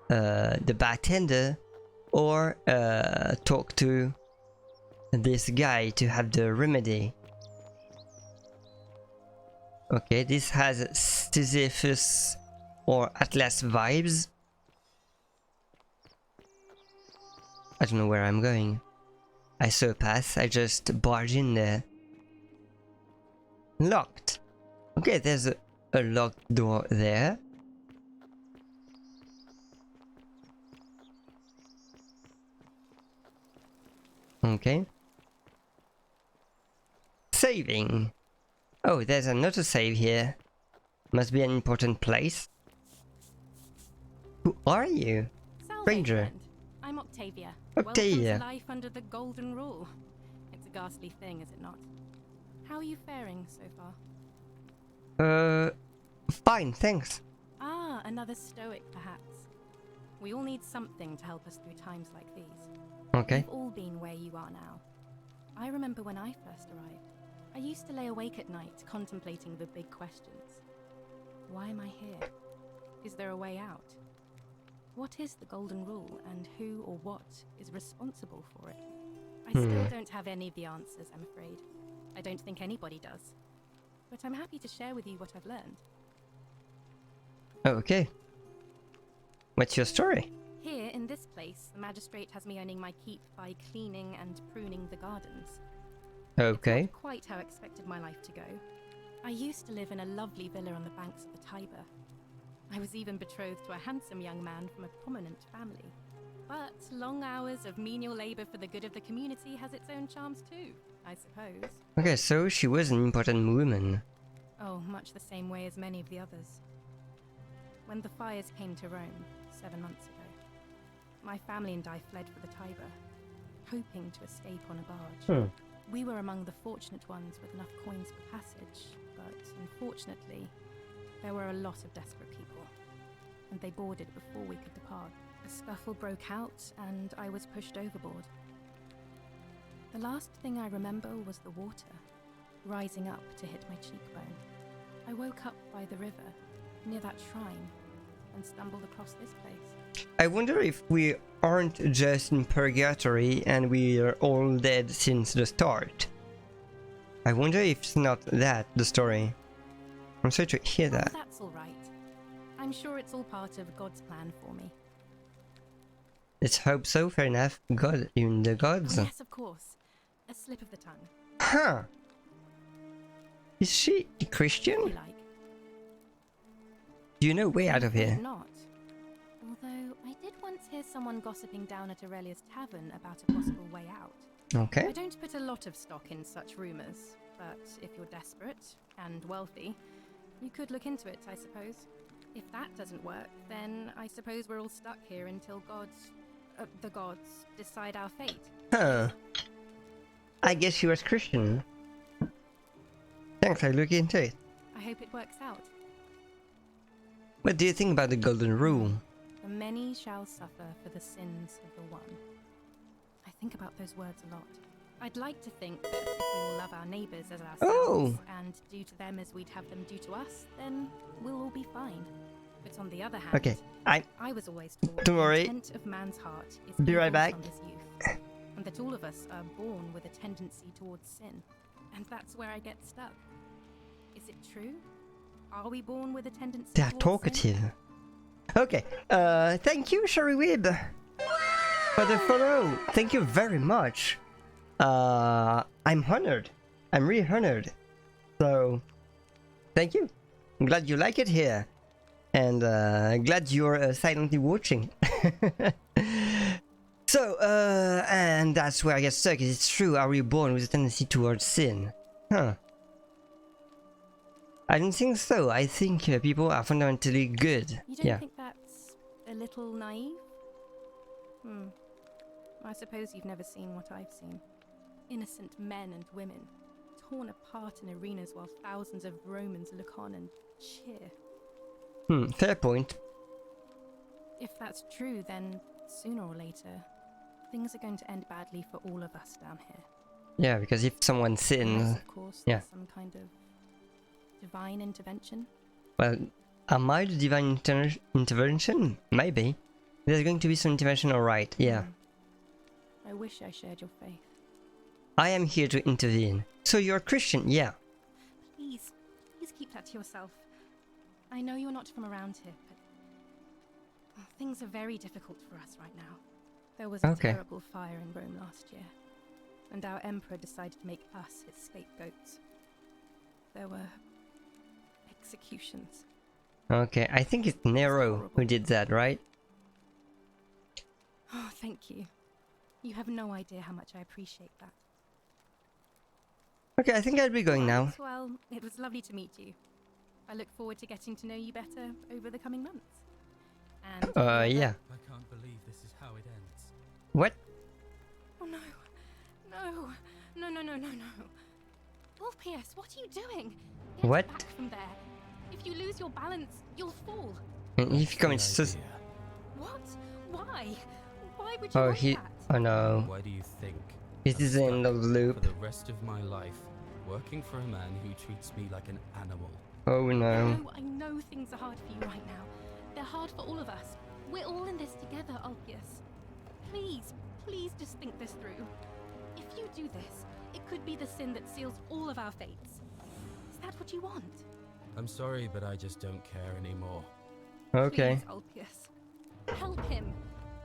S1: the bartender or talk to this guy to have the remedy. Okay, this has Sisyphus or Atlas vibes. I don't know where I'm going. I saw a path, I just barged in there. Locked. Okay, there's a locked door there. Okay. Saving. Oh, there's another save here. Must be an important place. Who are you? Stranger.
S3: I'm Octavia.
S1: Octavia.
S3: Welcome to life under the Golden Rule. It's a ghastly thing, is it not? How are you faring so far?
S1: Fine, thanks.
S3: Ah, another stoic, perhaps. We all need something to help us through times like these.
S1: Okay.
S3: We've all been where you are now. I remember when I first arrived. I used to lay awake at night, contemplating the big questions. Why am I here? Is there a way out? What is the Golden Rule, and who or what is responsible for it? I still don't have any of the answers, I'm afraid. I don't think anybody does. But I'm happy to share with you what I've learned.
S1: Okay. What's your story?
S3: Here, in this place, the magistrate has me earning my keep by cleaning and pruning the gardens.
S1: Okay.
S3: It's not quite how I expected my life to go. I used to live in a lovely villa on the banks of the Tiber. I was even betrothed to a handsome young man from a prominent family. But long hours of menial labor for the good of the community has its own charms too, I suppose.
S1: Okay, so she was an important woman.
S3: Oh, much the same way as many of the others. When the fires came to Rome 7 months ago, my family and I fled for the Tiber, hoping to escape on a barge. We were among the fortunate ones with enough coins for passage, but unfortunately, there were a lot of desperate people, and they boarded before we could depart. A scuffle broke out, and I was pushed overboard. The last thing I remember was the water. rising up to hit my cheekbone. I woke up by the river, near that shrine, and stumbled across this place.
S1: I wonder if we aren't just in purgatory and we are all dead since the start. I wonder if it's not that, the story. I'm sorry to hear that.
S3: That's all right. I'm sure it's all part of God's plan for me.
S1: Let's hope so, fair enough. God, even the gods.
S3: Oh, yes, of course. A slip of the tongue.
S1: Huh. Is she a Christian?
S3: If you like.
S1: Do you know way out of here?
S3: Not. Although I did once hear someone gossiping down at Aurelia's tavern about a possible way out.
S1: Okay.
S3: I don't put a lot of stock in such rumors, but if you're desperate and wealthy, you could look into it, I suppose. If that doesn't work, then I suppose we're all stuck here until the gods decide our fate.
S1: Huh. I guess she was Christian. Thanks, I'll look into it.
S3: I hope it works out.
S1: What do you think about the golden rule?
S3: The many shall suffer for the sins of the one. I think about those words a lot. I'd like to think that if we all love our neighbours as ourselves and do to them as we'd have them do to us, then we'll all be fine. But on the other hand,
S1: Okay,
S3: I was always taught
S1: don't worry.
S3: the intent of man's heart is
S1: Be right
S3: evil
S1: back.
S3: from his youth, and that all of us are born with a tendency towards sin, and that's where I get stuck. Is it true? Are we born with a tendency?
S1: They are
S3: towards
S1: talkative.
S3: sin?
S1: Okay, thank you, Sherry Webb, for the follow. Thank you very much. I'm honored. I'm really honored. So, thank you. I'm glad you like it here. And glad you're silently watching. So, and that's where I get stuck. Is it true? Are we born with a tendency towards sin? Huh. I don't think so. I think people are fundamentally good.
S3: You don't
S1: Yeah.
S3: think that's a little naive? I suppose you've never seen what I've seen. Innocent men and women, torn apart in arenas while thousands of Romans look on and cheer.
S1: Fair point.
S3: If that's true, then sooner or later, things are going to end badly for all of us down here.
S1: Yeah, because if someone sins,
S3: Unless, of course,
S1: yeah.
S3: there's some kind of divine intervention.
S1: Well, am I the divine intervention? Maybe. There's going to be some intervention, alright, yeah.
S3: I wish I shared your faith.
S1: I am here to intervene. So you're a Christian, yeah.
S3: Please keep that to yourself. I know you're not from around here, but things are very difficult for us right now. There was a terrible fire in Rome last year, and our emperor decided to make us his scapegoats. There were executions.
S1: Okay, I think it's Nero who did that, right?
S3: Oh, thank you. You have no idea how much I appreciate that.
S1: Okay, I think I'll be going now.
S3: Well, it was lovely to meet you. I look forward to getting to know you better over the coming months. And
S1: yeah.
S4: I can't believe this is how it ends.
S1: What?
S3: Oh no. No. No, no, no, no, no. Ulpius, what are you doing? Get
S1: What?
S3: back from there. If you lose your balance, you'll fall.
S1: And if you come in sus-
S3: What? Why? Why would you
S1: Oh,
S3: want
S1: he.
S3: that?
S1: Oh no.
S4: Why do you think?
S1: This is the end of the loop.
S4: For the rest of my life, working for a man who treats me like an animal.
S1: Oh no.
S3: I know things are hard for you right now. They're hard for all of us. We're all in this together, Ulpius. Please just think this through. If you do this, it could be the sin that seals all of our fates. Is that what you want?
S4: I'm sorry, but I just don't care anymore.
S1: Okay.
S3: Please, Ulpius. Help him.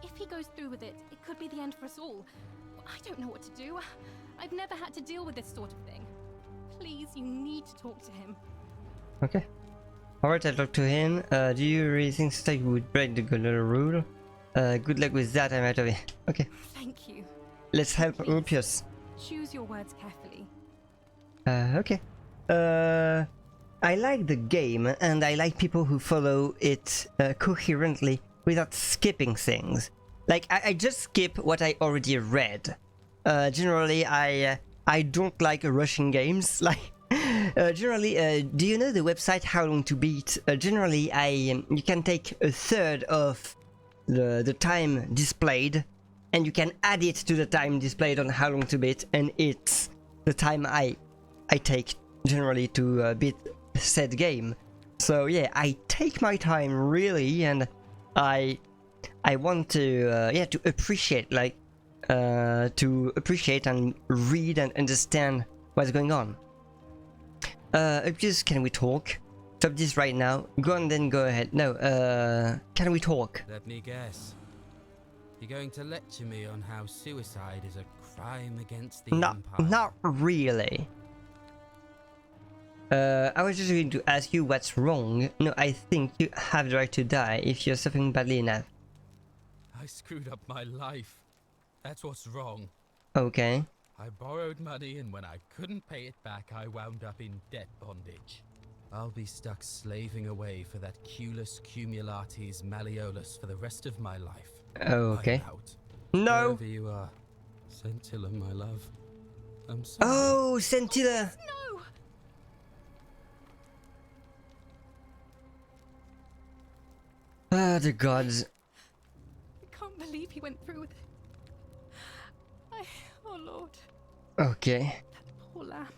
S3: If he goes through with it, it could be the end for us all. I don't know what to do. I've never had to deal with this sort of thing. Please, you need to talk to him.
S1: Okay. Alright, I'll talk to him. Do you really think that you would break the golden rule? Good luck with that, I'm out of it. Okay.
S3: Thank you.
S1: Let's help Ulpius.
S3: Choose your words carefully.
S1: Okay. I like the game, and I like people who follow it coherently without skipping things. Like, I just skip what I already read. Generally, I don't like rushing games. Like, generally, do you know the website How Long to Beat? Generally, you can take a third of the time displayed, and you can add it to the time displayed on How Long to Beat, and it's the time I I take generally to beat said game. So yeah, I take my time really, and I want to yeah, to appreciate, like to appreciate and read and understand what's going on. Just can we talk? Stop this right now. Go on, then go ahead. No, can we talk?
S4: Let me guess. You're going to lecture me on how suicide is a crime against the Empire?
S1: Not really. I was just going to ask you what's wrong. No, I think you have the right to die if you're suffering badly enough.
S4: I screwed up my life. That's what's wrong.
S1: Okay.
S4: I borrowed money, and when I couldn't pay it back, I wound up in debt bondage. I'll be stuck slaving away for that Culus Cumulatis Malleolus for the rest of my life.
S1: Okay.
S4: I'm out.
S1: No.
S4: Wherever you are, Scintilla, my love. I'm sorry.
S1: Oh, Scintilla.
S3: No.
S1: Ah, the gods.
S3: I can't believe he went through with it. Oh Lord.
S1: Okay.
S3: That poor lamb.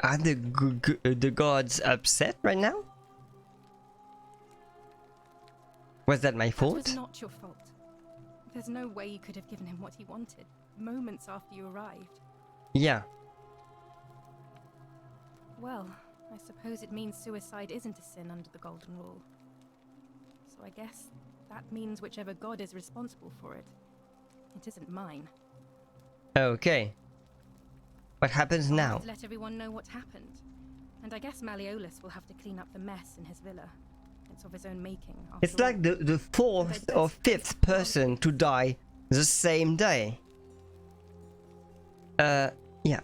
S1: Are the gods upset right now? Was that my fault?
S3: That was not your fault. There's no way you could have given him what he wanted moments after you arrived.
S1: Yeah.
S3: Well, I suppose it means suicide isn't a sin under the Golden Rule. So I guess that means whichever god is responsible for it. It isn't mine.
S1: Okay. What happens now?
S3: I'll have to let everyone know what happened. And I guess Malleolus will have to clean up the mess in his villa. It's of his own making.
S1: It's like the fourth or fifth person to die the same day. Yeah.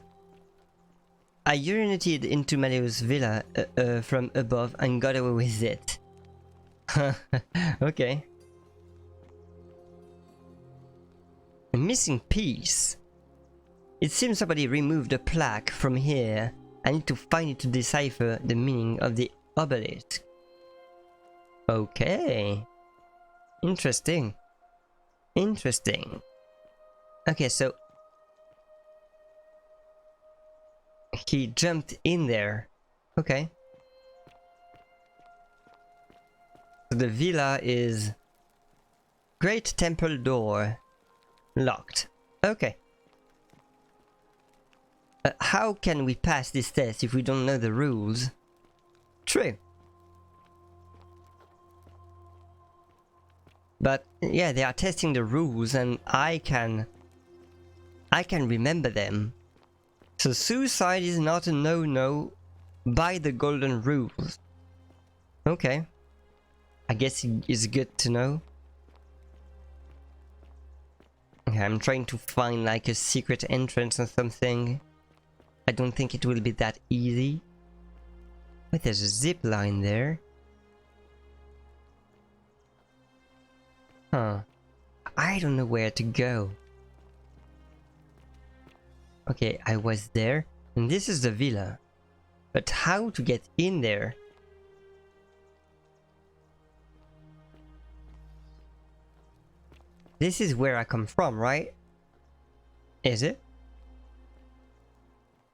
S1: I urinated into Malleolus' villa from above and got away with it. Okay. A missing piece. It seems somebody removed a plaque from here. I need to find it to decipher the meaning of the obelisk. Okay. Interesting. Interesting. Okay, so he jumped in there. Okay. So the villa is Great Temple door locked. Okay. How can we pass this test if we don't know the rules? True. But yeah, they are testing the rules and I can remember them. So suicide is not a no-no by the golden rules. Okay. I guess it is good to know. Okay, I'm trying to find like a secret entrance or something. I don't think it will be that easy. But there's a zip line there. Huh. I don't know where to go. Okay, I was there. And this is the villa. But how to get in there? This is where I come from, right? Is it?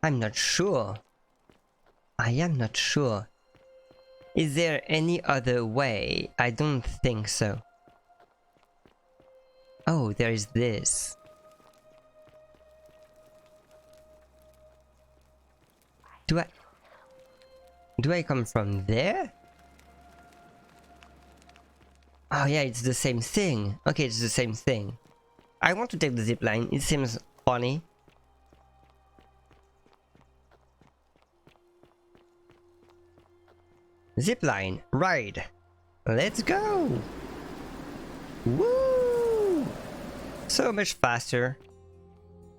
S1: I'm not sure. I am not sure. Is there any other way? I don't think so. Oh, there is this. Do I come from there? Oh yeah, it's the same thing. Okay, it's the same thing. I want to take the zip line. It seems funny. Zipline, ride. Let's go. Woo! So much faster.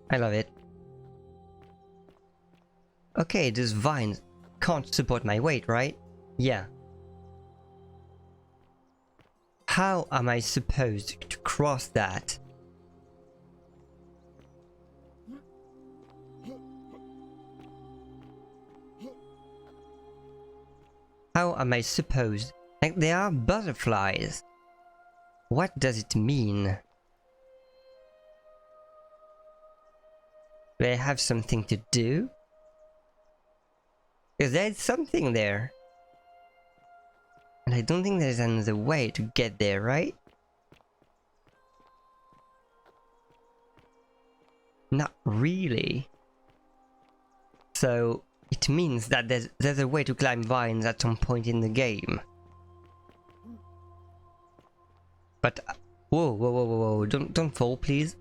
S1: I love it. Okay, this vine can't support my weight, right? Yeah. How am I supposed to cross that? How am I supposed? Like, they are butterflies. What does it mean? Do I have something to do? Because there's something there. And I don't think there's another way to get there, right? Not really. So it means that there's a way to climb vines at some point in the game. But whoa, don't fall, please.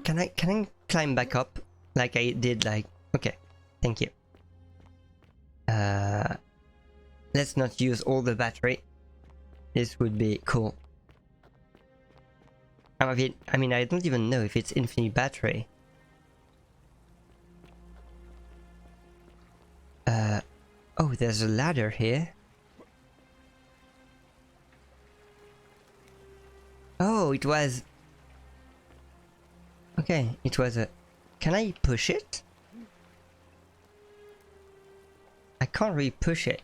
S1: Can I climb back up like I did? Like, okay, thank you. Let's not use all the battery. This would be cool. I mean, I don't even know if it's infinite battery. Oh, there's a ladder here. Oh, it was... Okay, it was a... Can I push it? I can't really push it.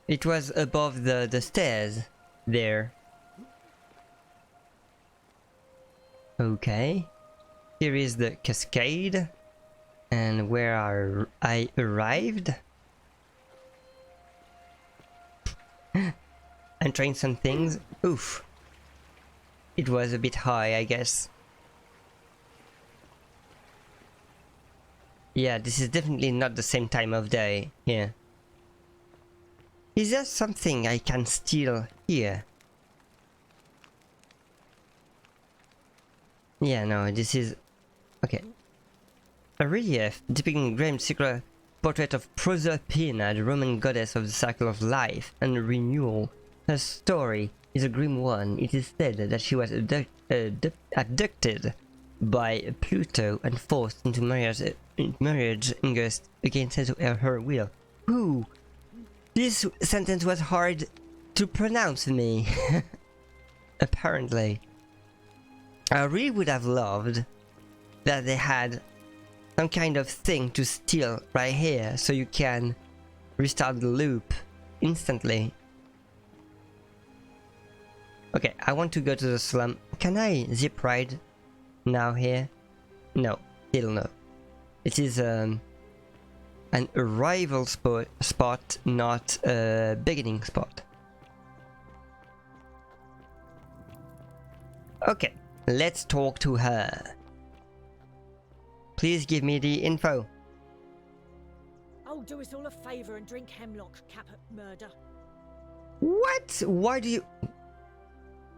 S1: It was above the stairs there. Okay. Here is the cascade. And where I arrived. I'm trying some things. Oof. It was a bit high, I guess. Yeah, this is definitely not the same time of day here. Is there something I can steal here? Yeah, no, this is... Okay. A relief depicting Graham's circular portrait of Proserpina, the Roman goddess of the cycle of life and renewal. Her story is a grim one. It is said that she was abducted by Pluto and forced into marriage against her will. Ooh, this sentence was hard to pronounce for me. Apparently. I really would have loved that they had some kind of thing to steal right here so you can restart the loop instantly. Okay, I want to go to the slum. Can I zip ride now here? No, still no. It is an arrival spot, not a beginning spot. Okay, let's talk to her. Please give me the info.
S6: Oh, do us all a favour and drink hemlock, Caput Murder.
S1: What? Why do you...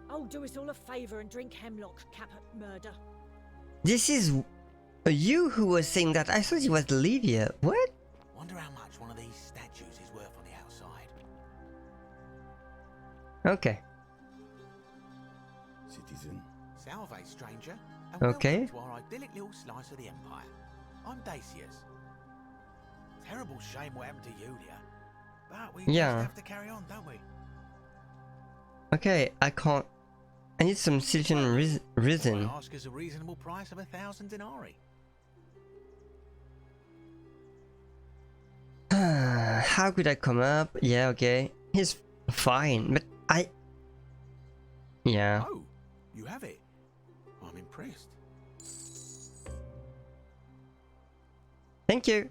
S6: Oh, do us all a favour and drink hemlock, Caput Murder.
S1: This is you who was saying that. I thought it was Livia. What?
S17: Wonder how much one of these statues is worth on the outside.
S1: Okay.
S21: Citizen.
S17: Salve, stranger.
S1: Okay.
S17: To our idyllic little slice of the Empire. I'm Dacius. Terrible shame what happened to Yulia, but we just have to carry on, don't we?
S1: Okay, I can't. I need some Sylvan resin.
S17: Ask us a reasonable price of 1,000 denarii.
S1: How could I come up? Yeah, okay. He's fine, but I... Yeah.
S17: Oh, you have it. I'm impressed.
S1: Thank you.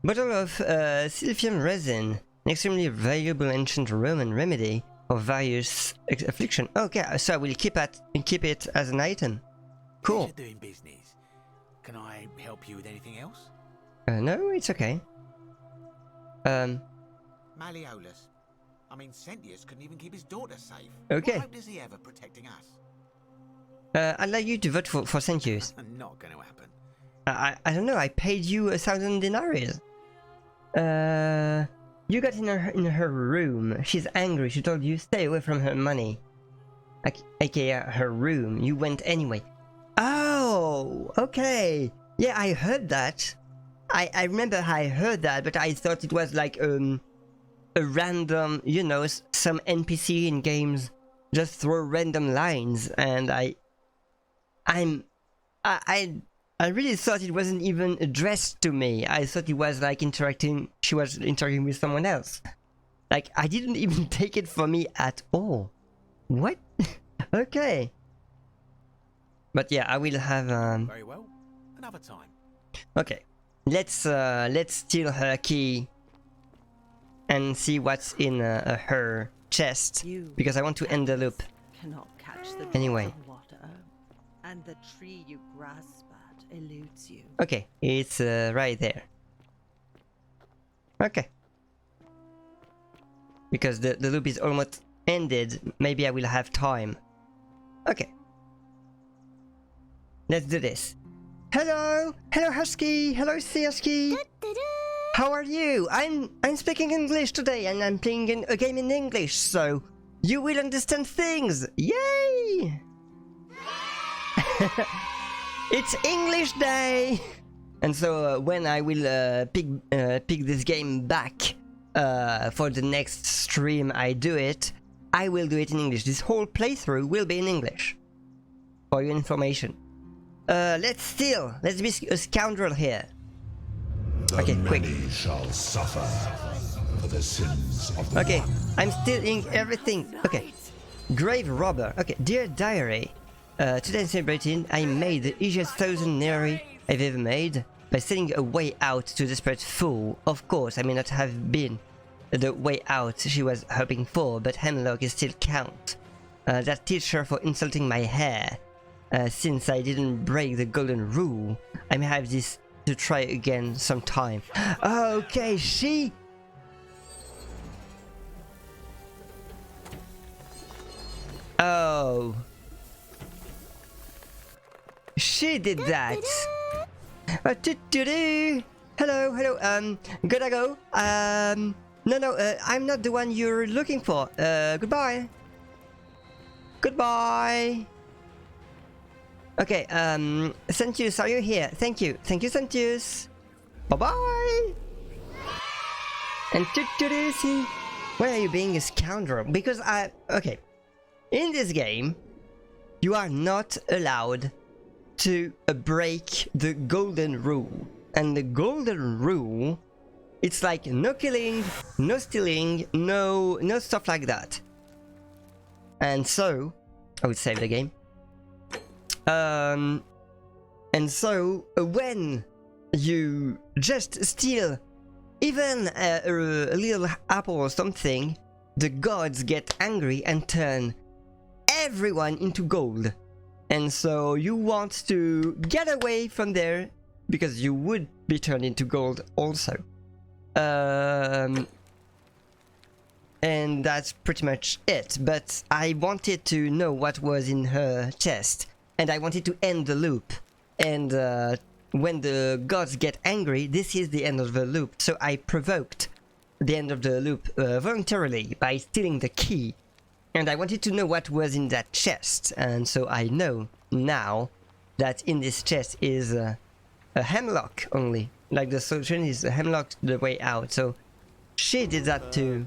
S1: Bottle of Sylphium resin. An extremely valuable ancient Roman remedy for various affliction. Okay, so I will keep it as an item. Cool.
S17: Pleasure doing business. Can I help you with anything else?
S1: No, it's okay.
S17: Malleolus. I mean, Sentius couldn't even keep his daughter safe.
S1: Okay.
S17: What hope does he have of protecting us?
S1: I'd like you to vote for Sentius.
S17: Not going to happen.
S1: I don't know. I paid you 1,000 denarii. You got in her room. She's angry. She told you stay away from her money. AKA her room. You went anyway. Oh, okay. Yeah, I heard that. I remember I heard that, but I thought it was like a random, you know, some NPC in games just throw random lines, and I I really thought it wasn't even addressed to me. I thought it was like she was interacting with someone else. Like, I didn't even take it for me at all. What? Okay. But yeah, I will have
S17: Very well. Another time.
S1: Okay. Let's steal her key and see what's in her chest, because I want to end the loop.
S20: Cannot catch the
S1: Anyway.
S20: water, and the tree you grasp at eludes you.
S1: Okay, it's right there. Okay. Because the loop is almost ended, maybe I will have time. Okay. Let's do this. Hello! Hello Husky! Hello Searsky! How are you? I'm speaking English today and I'm playing a game in English, so you will understand things! Yay! It's English Day! And so when I will pick this game back for the next stream I do it, I will do it in English. This whole playthrough will be in English. For your information. Let's be a scoundrel here. Okay, quick.
S16: Shall suffer for the sins of the
S1: Okay,
S16: one.
S1: I'm stealing everything. Okay, grave robber. Okay, dear diary. Today in celebrating, I made the easiest 1,000 Neri I've ever made by sending a way out to a desperate fool. Of course, I may not have been the way out she was hoping for, but Hemlock is still count. That teacher for insulting my hair. Since I didn't break the golden rule, I may have this to try again sometime. Okay, she... Oh. She did that. Hello, hello, gotta go. No, I'm not the one you're looking for. Goodbye. Goodbye. Okay, Sentius, are you here? Thank you, Sentius. Bye-bye. And see, why are you being a scoundrel? Because okay, in this game, you are not allowed to break the golden rule. And the golden rule, it's like no killing, no stealing, no stuff like that. And so, I would save the game. And so when you just steal even a little apple or something, the gods get angry and turn everyone into gold. And so you want to get away from there because you would be turned into gold also. And that's pretty much it. But I wanted to know what was in her chest. And I wanted to end the loop. And when the gods get angry, this is the end of the loop. So I provoked the end of the loop voluntarily by stealing the key. And I wanted to know what was in that chest. And so I know now that in this chest is a hemlock only. Like the solution is a hemlock the way out. So she did that too.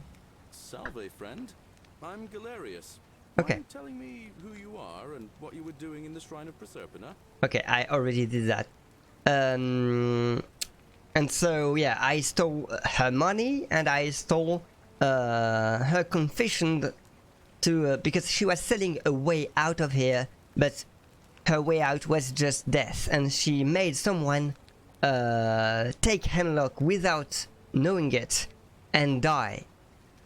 S5: Salve, friend. I'm Galerius.
S1: Okay.
S5: Mind telling me who you are and what you were doing in the Shrine of Proserpina?
S1: Okay, I already did that. And so, yeah, I stole her money and I stole her confession to because she was selling a way out of here, but her way out was just death, and she made someone take Hemlock without knowing it and die.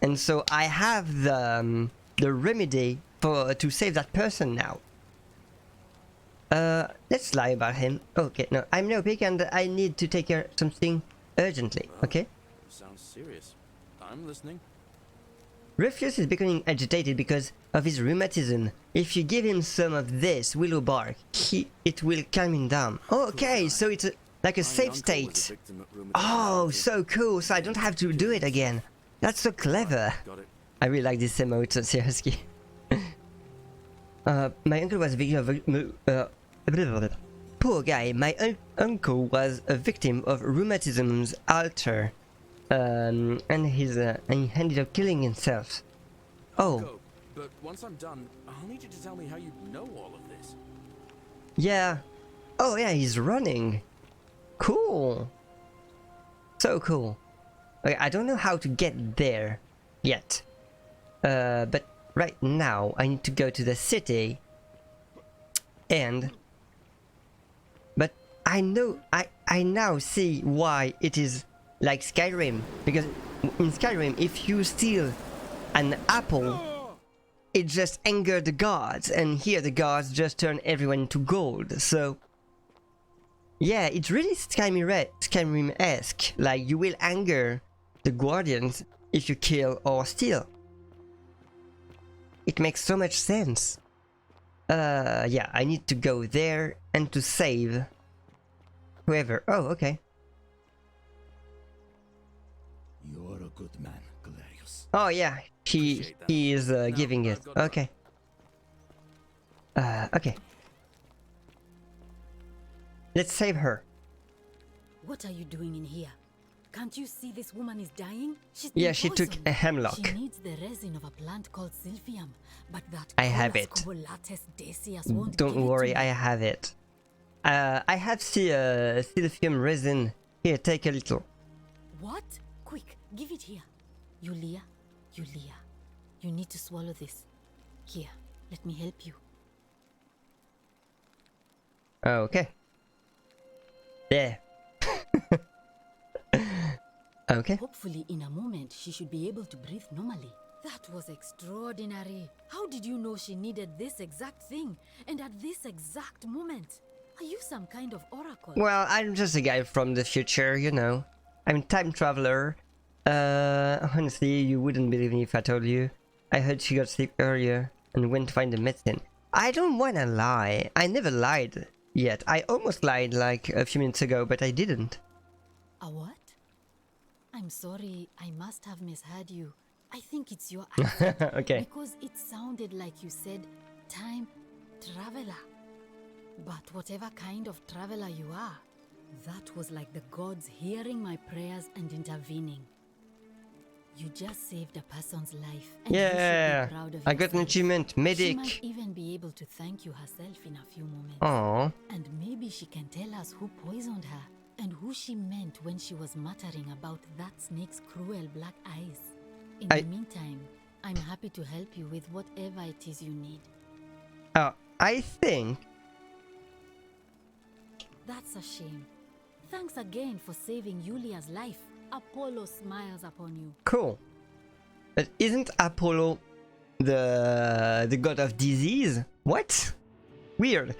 S1: And so I have the remedy to save that person now. Let's lie about him. Okay, no, I'm no pig and I need to take care of something urgently, okay?
S5: Sounds serious. I'm listening.
S1: Rufus is becoming agitated because of his rheumatism. If you give him some of this willow bark, it will calm him down. Oh, okay, so it's like a safe state. Oh, so cool, so I don't have to do it again. That's so clever. I really like this emote, seriously. My uncle was a victim of... Poor guy, my uncle was a victim of rheumatism's altar. And he ended up killing himself. Oh.
S5: Go, but once I'm done, I'll need you to tell me how you know all of this.
S1: Yeah. Oh yeah, he's running. Cool. So cool. Okay, I don't know how to get there yet. But right now I need to go to the city. But I know I now see why it is like Skyrim, because in Skyrim if you steal an apple it just angered the gods, and here the gods just turn everyone into gold. So yeah, it's really Skyrim-esque. Like, you will anger the guardians if you kill or steal. It makes so much sense. Yeah, I need to go there and to save whoever. Oh, okay.
S21: You're a good man, Galerius.
S1: Oh yeah, he is giving it. Okay. Okay. Let's save her.
S11: What are you doing in here? Can't you see this woman is dying?
S1: Yeah, she took a hemlock.
S11: She needs the resin of a plant called Silphium, but that
S1: I have it. Don't worry, I have it. I have Silphium resin. Here, take a little.
S11: What? Quick, give it here. Yulia, you need to swallow this. Here, let me help you.
S1: Okay. There. Okay.
S11: Hopefully in a moment she should be able to breathe normally. That was extraordinary. How did you know she needed this exact thing and at this exact moment? Are you some kind of oracle?
S1: Well, I'm just a guy from the future, you know. I'm a time traveler. Honestly, you wouldn't believe me if I told you. I heard she got sick earlier and went to find the medicine. I don't wanna lie. I never lied yet. I almost lied like a few minutes ago, but I didn't.
S11: A what? I'm sorry, I must have misheard you. I think it's your accent.
S1: Okay.
S11: Because it sounded like you said time traveler. But whatever kind of traveler you are, that was like the gods hearing my prayers and intervening. You just saved a person's life, and you should be proud of
S1: I got an achievement, medic.
S11: She might even be able to thank you herself in a few moments.
S1: Aww.
S11: And maybe she can tell us who poisoned her and who she meant when she was muttering about that snake's cruel black eyes. In the meantime, I'm happy to help you with whatever it is you need.
S1: I think...
S11: That's a shame. Thanks again for saving Yulia's life. Apollo smiles upon you.
S1: Cool. But isn't Apollo the god of disease? What? Weird.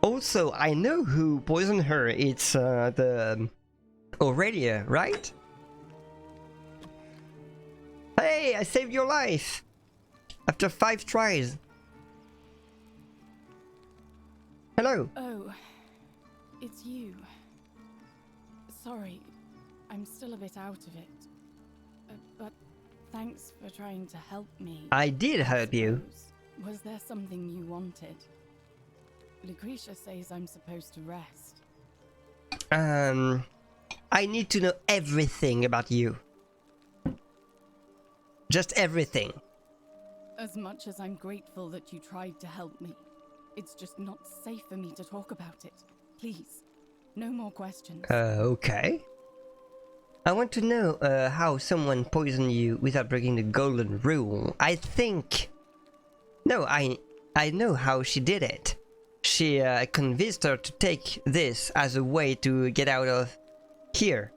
S1: Also, I know who poisoned her. It's the Aurelia, right? Hey, I saved your life after 5 tries. Hello.
S3: Oh, it's you. Sorry, I'm still a bit out of it. But thanks for trying to help me.
S1: I did help you.
S3: Was there something you wanted? Lucretia says I'm supposed to rest.
S1: I need to know everything about you. Just everything.
S3: As much as I'm grateful that you tried to help me, it's just not safe for me to talk about it. Please, no more questions.
S1: Okay. I want to know how someone poisoned you without breaking the golden rule. I think... No, I know how she did it. She convinced her to take this as a way to get out of here.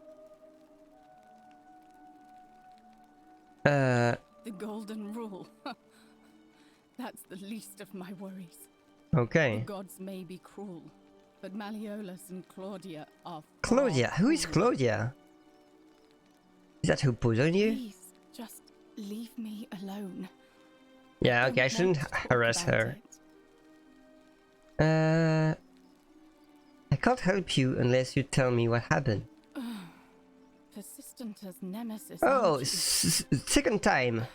S3: The golden rule. That's the least of my worries.
S1: Okay.
S3: The gods may be cruel, but Malleolus and Claudia are...
S1: Claudia? Who is Claudia? Is that who poisoned you?
S3: Please, just leave me alone.
S1: Yeah, okay, I shouldn't harass her. I can't help you unless you tell me what happened.
S3: Persistent as Nemesis.
S1: Oh, second time.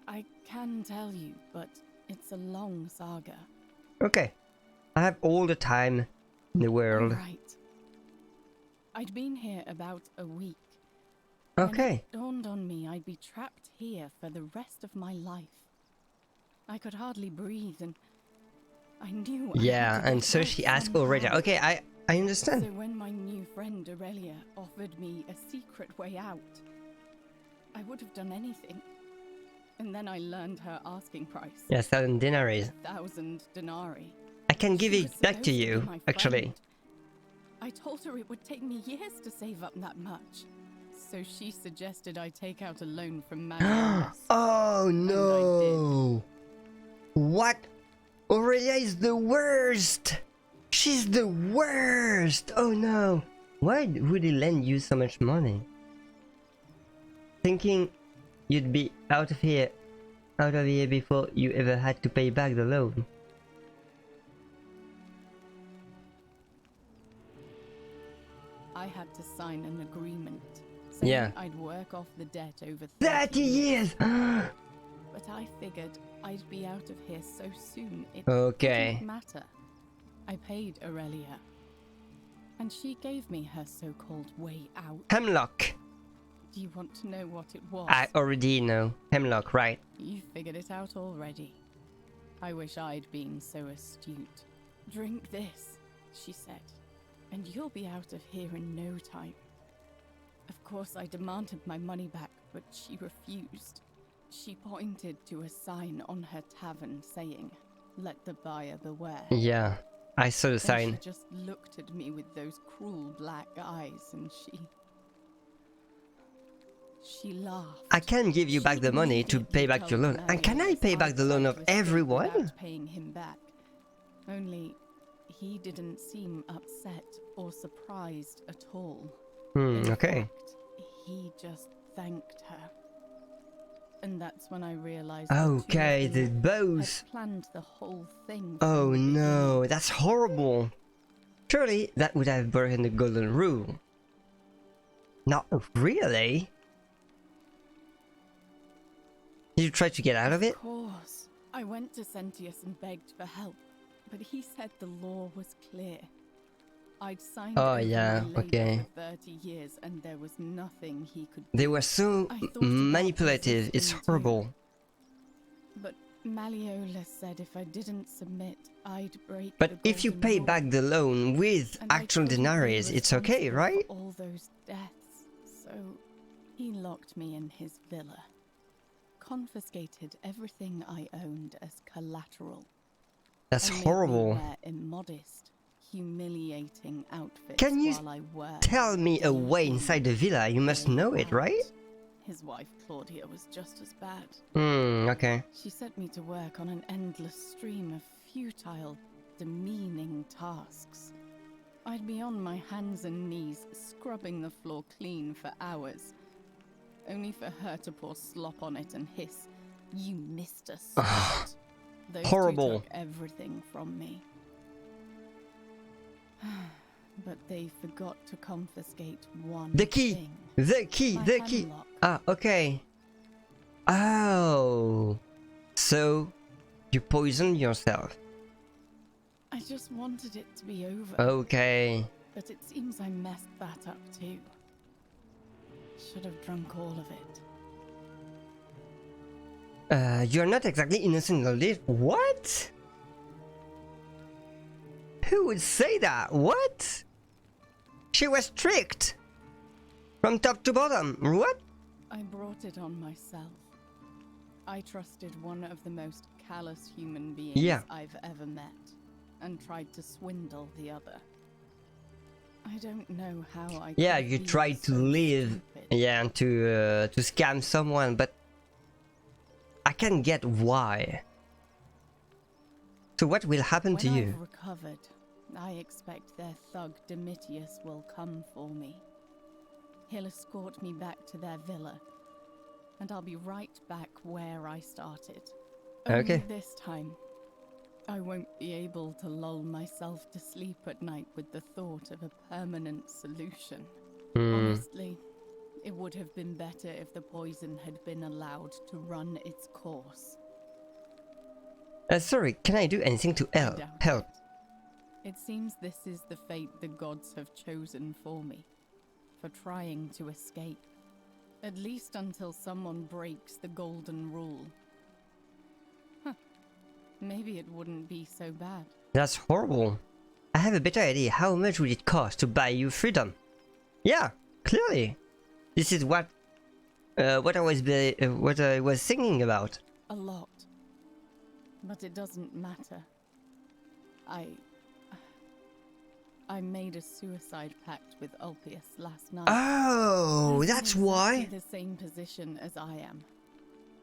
S3: I can tell you, but it's a long saga.
S1: Okay. I have all the time in the world.
S3: Right. I'd been here about a week.
S1: Okay.
S3: And it dawned on me I'd be trapped here for the rest of my life. I could hardly breathe, and
S13: I knew.
S1: Yeah, and so she asked Aurelia. Okay, I understand.
S13: So when my new friend Aurelia offered me a secret way out, I would have done anything. And then I learned her asking price.
S1: Yeah, 1,000 denarii.
S13: 1,000 denarii.
S1: I can give
S13: She
S1: it
S13: was
S1: back to
S13: supposed be
S1: you,
S13: my
S1: actually.
S13: friend. I told her it would take me years to save up that much. So she suggested I take out a loan from Mariolus.
S1: Oh no! What? Aurelia is the worst! She's the worst! Oh no! Why would he lend you so much money? Thinking you'd be out of here before you ever had to pay back the loan.
S13: I had to sign an agreement saying
S1: Yeah.
S13: I'd work off the debt over
S1: 30 years!
S13: But I figured I'd be out of here so soon it
S1: Okay.
S13: didn't matter. I paid Aurelia, and she gave me her so-called way out.
S1: Hemlock!
S13: Do you want to know what it was?
S1: I already know. Hemlock, right?
S13: You figured it out already. I wish I'd been so astute. Drink this, she said, and you'll be out of here in no time. Of course, I demanded my money back, but she refused. She pointed to a sign on her tavern saying, "Let the buyer beware."
S1: Yeah, I saw the
S13: Then
S1: sign.
S13: She just looked at me with those cruel black eyes and she laughed.
S1: I can give you back the money to pay back your loan. And can I pay back the loan of everyone?
S13: Without paying him back. Only he didn't seem upset or surprised at all. In
S1: Okay.
S13: fact, he just thanked her. And that's when I realized
S1: Okay,
S13: the two
S1: the
S13: of them
S1: both.
S13: had planned the whole thing.
S1: Oh no, that's horrible. Surely that would have broken the golden rule. Not really. Did you try to get out of it?
S13: Of course. I went to Sentius and begged for help, but he said the law was clear. I'd signed
S1: Oh,
S13: over
S1: yeah,
S13: my labor
S1: okay.
S13: for 30 years and there was nothing he could do.
S1: They were so
S13: I thought about
S1: manipulative. It's
S13: resisting too,
S1: horrible.
S13: But Malleolus said if I didn't submit, I'd break
S1: But
S13: the
S1: if you
S13: golden
S1: pay
S13: rule.
S1: back the loan with
S13: And I
S1: actual
S13: couldn't be
S1: denaries, it's okay,
S13: responsible
S1: right?
S13: for all those deaths, so he locked me in his villa, confiscated everything I owned as collateral.
S1: That's
S13: and made me
S1: horrible.
S13: wear immodest, humiliating outfits
S1: Can you
S13: while I worked.
S1: tell me a way inside the villa? You must know it, right?
S13: His wife Claudia was just as bad.
S1: Okay.
S13: She set me to work on an endless stream of futile, demeaning tasks. I'd be on my hands and knees, scrubbing the floor clean for hours, only for her to pour slop on it and hiss, "You Mr. Slut." Those
S1: Horrible.
S13: two took everything from me. But they forgot to confiscate one
S1: The key!
S13: thing.
S1: The key!
S13: My
S1: The key!
S13: hemlock.
S1: Ah, okay. Oh. So, you poisoned yourself.
S13: I just wanted it to be over.
S1: Okay.
S13: But it seems I messed that up too. Should have drunk all of it.
S1: You're not exactly innocent of this. What? Who would say that? What? She was tricked. From top to bottom. What?
S13: I brought it on myself. I trusted one of the most callous human beings
S1: Yeah.
S13: I've ever met, and tried to swindle the other. I don't know how I
S1: Yeah,
S13: could
S1: you
S13: be
S1: tried to
S13: so
S1: live.
S13: stupid.
S1: Yeah, and to scam someone, but I can get why. So what will happen
S13: When
S1: to you?
S13: I've recovered, I expect their thug Domitius will come for me. He'll escort me back to their villa, and I'll be right back where I started.
S1: Okay.
S13: Only this time, I won't be able to lull myself to sleep at night with the thought of a permanent solution. Honestly, it would have been better if the poison had been allowed to run its course.
S1: Sorry, can I do anything to help?
S13: It seems this is the fate the gods have chosen for me, for trying to escape. At least until someone breaks the golden rule. Huh. maybe it wouldn't be so bad.
S1: That's horrible. I have a better idea. How much would it cost to buy you freedom? Yeah, clearly. This is what I was thinking about.
S13: A lot. But it doesn't matter. I made a suicide pact with Ulpius last night.
S1: Oh, that's why.
S13: In the same position as I am.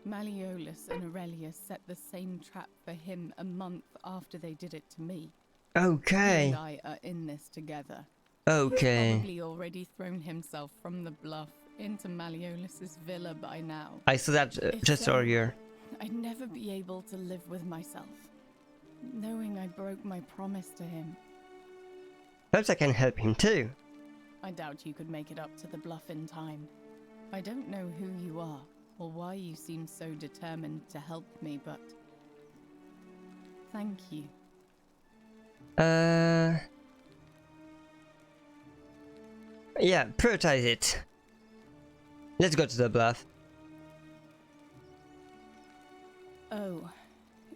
S13: Malleolus and Aurelius set the same trap for him a month after they did it to me.
S1: Okay.
S13: He and I are in this together.
S1: Okay.
S13: He's probably already thrown himself from the bluff into Malleolus's villa by now.
S1: I saw that just earlier.
S13: I'd never be able to live with myself, knowing I broke my promise to him.
S1: Perhaps I can help him too.
S13: I doubt you could make it up to the bluff in time. I don't know who you are, or why you seem so determined to help me, but thank you.
S1: Yeah, prioritize it. Let's go to the bluff.
S13: Oh,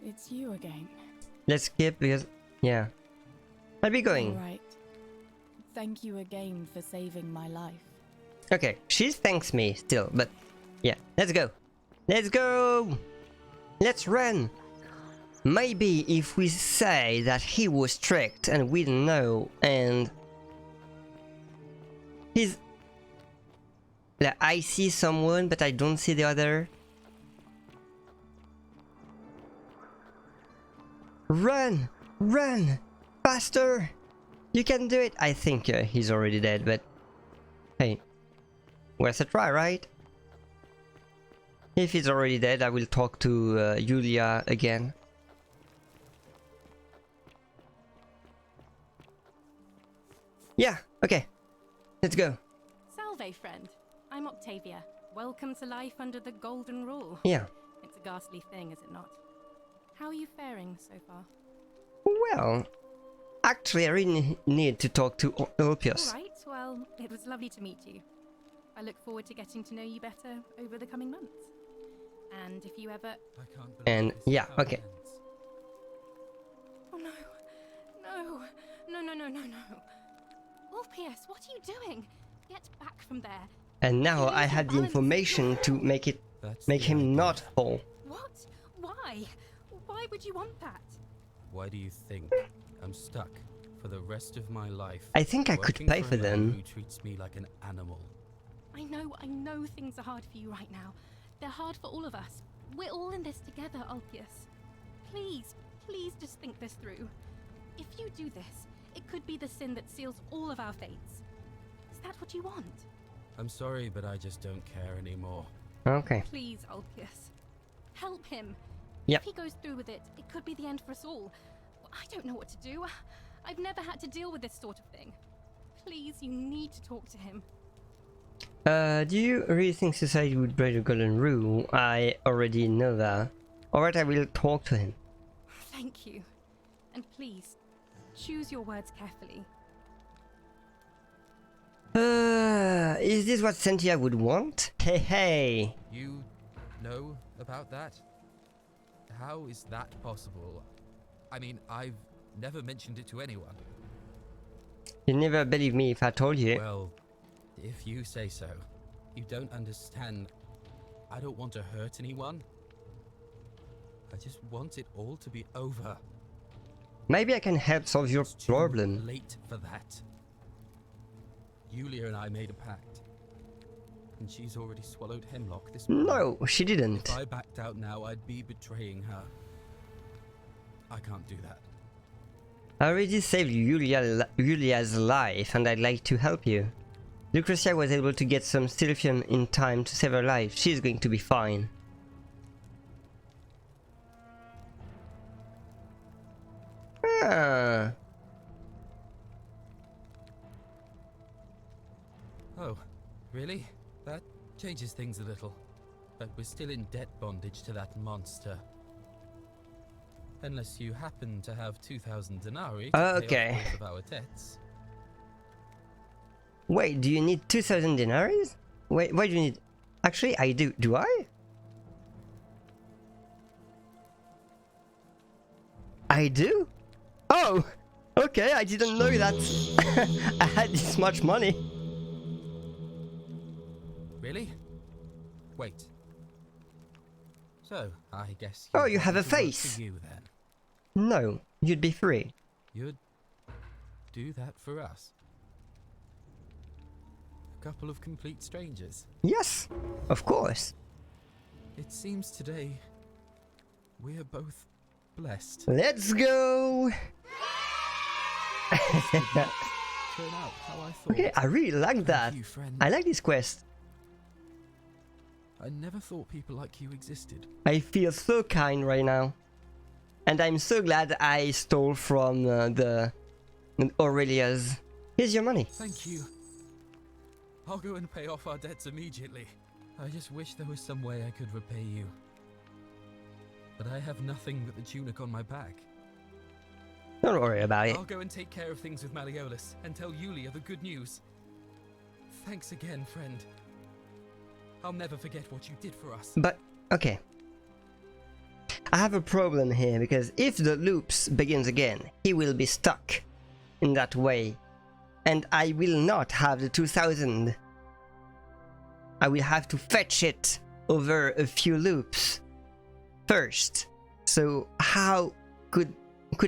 S13: it's you again.
S1: Let's skip because, yeah. I'll be going.
S13: All right. Thank you again for saving my life.
S1: Okay, she thanks me still, but yeah, let's go. Let's go! Let's run! Maybe if we say that he was tricked and we don't know, and he's like, I see someone but I don't see the other. Run! Run! Faster! You can do it! I think he's already dead, but hey, worth a try, right? If he's already dead, I will talk to Julia again. Yeah, okay. Let's go.
S3: Salve, friend. I'm Octavia. Welcome to life under the Golden Rule.
S1: Yeah.
S3: It's a ghastly thing, is it not? How are you faring so far?
S1: Well, actually, I really need to talk to Ulpius.
S3: Alright, well, it was lovely to meet you. I look forward to getting to know you better over the coming months. And if you ever...
S1: And yeah, okay.
S3: Oh no. No. No, no, no, no, no. Ulpius, what are you doing? Get back from there.
S1: And now I have the information to make him not fall.
S3: What? Why? Why would you want that?
S4: Why do you think I'm stuck for the rest of my life?
S1: I think I could pay for them.
S4: Who treats me like an animal?
S3: I know things are hard for you right now. They're hard for all of us. We're all in this together, Ulpius. Please, please just think this through. If you do this, it could be the sin that seals all of our fates. Is that what you want?
S4: I'm sorry, but I just don't care anymore.
S1: Okay.
S3: Please, Ulpius. Help him.
S1: Yep.
S3: If he goes through with it, it could be the end for us all. I don't know what to do. I've never had to deal with this sort of thing. Please, you need to talk to him.
S1: Do you really think society would break the Golden Rule? I already know that. Alright, I will talk to him.
S3: Thank you. And please, choose your words carefully.
S1: Is this what Cynthia would want? Hey, hey!
S4: You know about that? How is that possible? I mean, I've never mentioned it to anyone.
S1: You never believe me if I told you.
S4: Well, if you say so. You don't understand. I don't want to hurt anyone. I just want it all to be over.
S1: Maybe I can help solve your problem.
S4: Too late for that. Julia and I made a pact. And she's already swallowed hemlock this morning.
S1: No, she didn't.
S4: If I backed out now, I'd be betraying her. I can't do that.
S1: I already saved Julia's life and I'd like to help you. Lucretia was able to get some silphium in time to save her life. She's going to be fine. Ah.
S4: Oh, really? That changes things a little. But we're still in debt bondage to that monster. Unless you happen to have 2,000 denarii to pay off both of our debts.
S1: Wait, do you need 2,000 denarii? Wait, why do you need... Actually, I do. Do I? I do? Oh! Okay, I didn't know that I had this much money.
S4: Really? Wait. So, I guess
S1: Oh, you have a
S4: want me to work
S1: face.
S4: for you then.
S1: No, you'd be free.
S4: You'd do that for us? A couple of complete strangers.
S1: Yes, of course.
S4: It seems today we're both blessed.
S1: Let's go!
S4: Turn out how I thought.
S1: Okay, I really like that.
S4: You, friend.
S1: I like this quest.
S4: I never thought people like you existed.
S1: I feel so kind right now. And I'm so glad I stole from the Aurelia's. Here's your money.
S4: Thank you. I'll go and pay off our debts immediately. I just wish there was some way I could repay you. But I have nothing but the tunic on my back.
S1: Don't worry about it.
S4: I'll go and take care of things with Malleolus and tell Yulia the good news. Thanks again, friend. I'll never forget what you did for us.
S1: But, okay. I have a problem here, because if the loops begins again, he will be stuck in that way. And I will not have the 2000. I will have to fetch it over a few loops first. So how could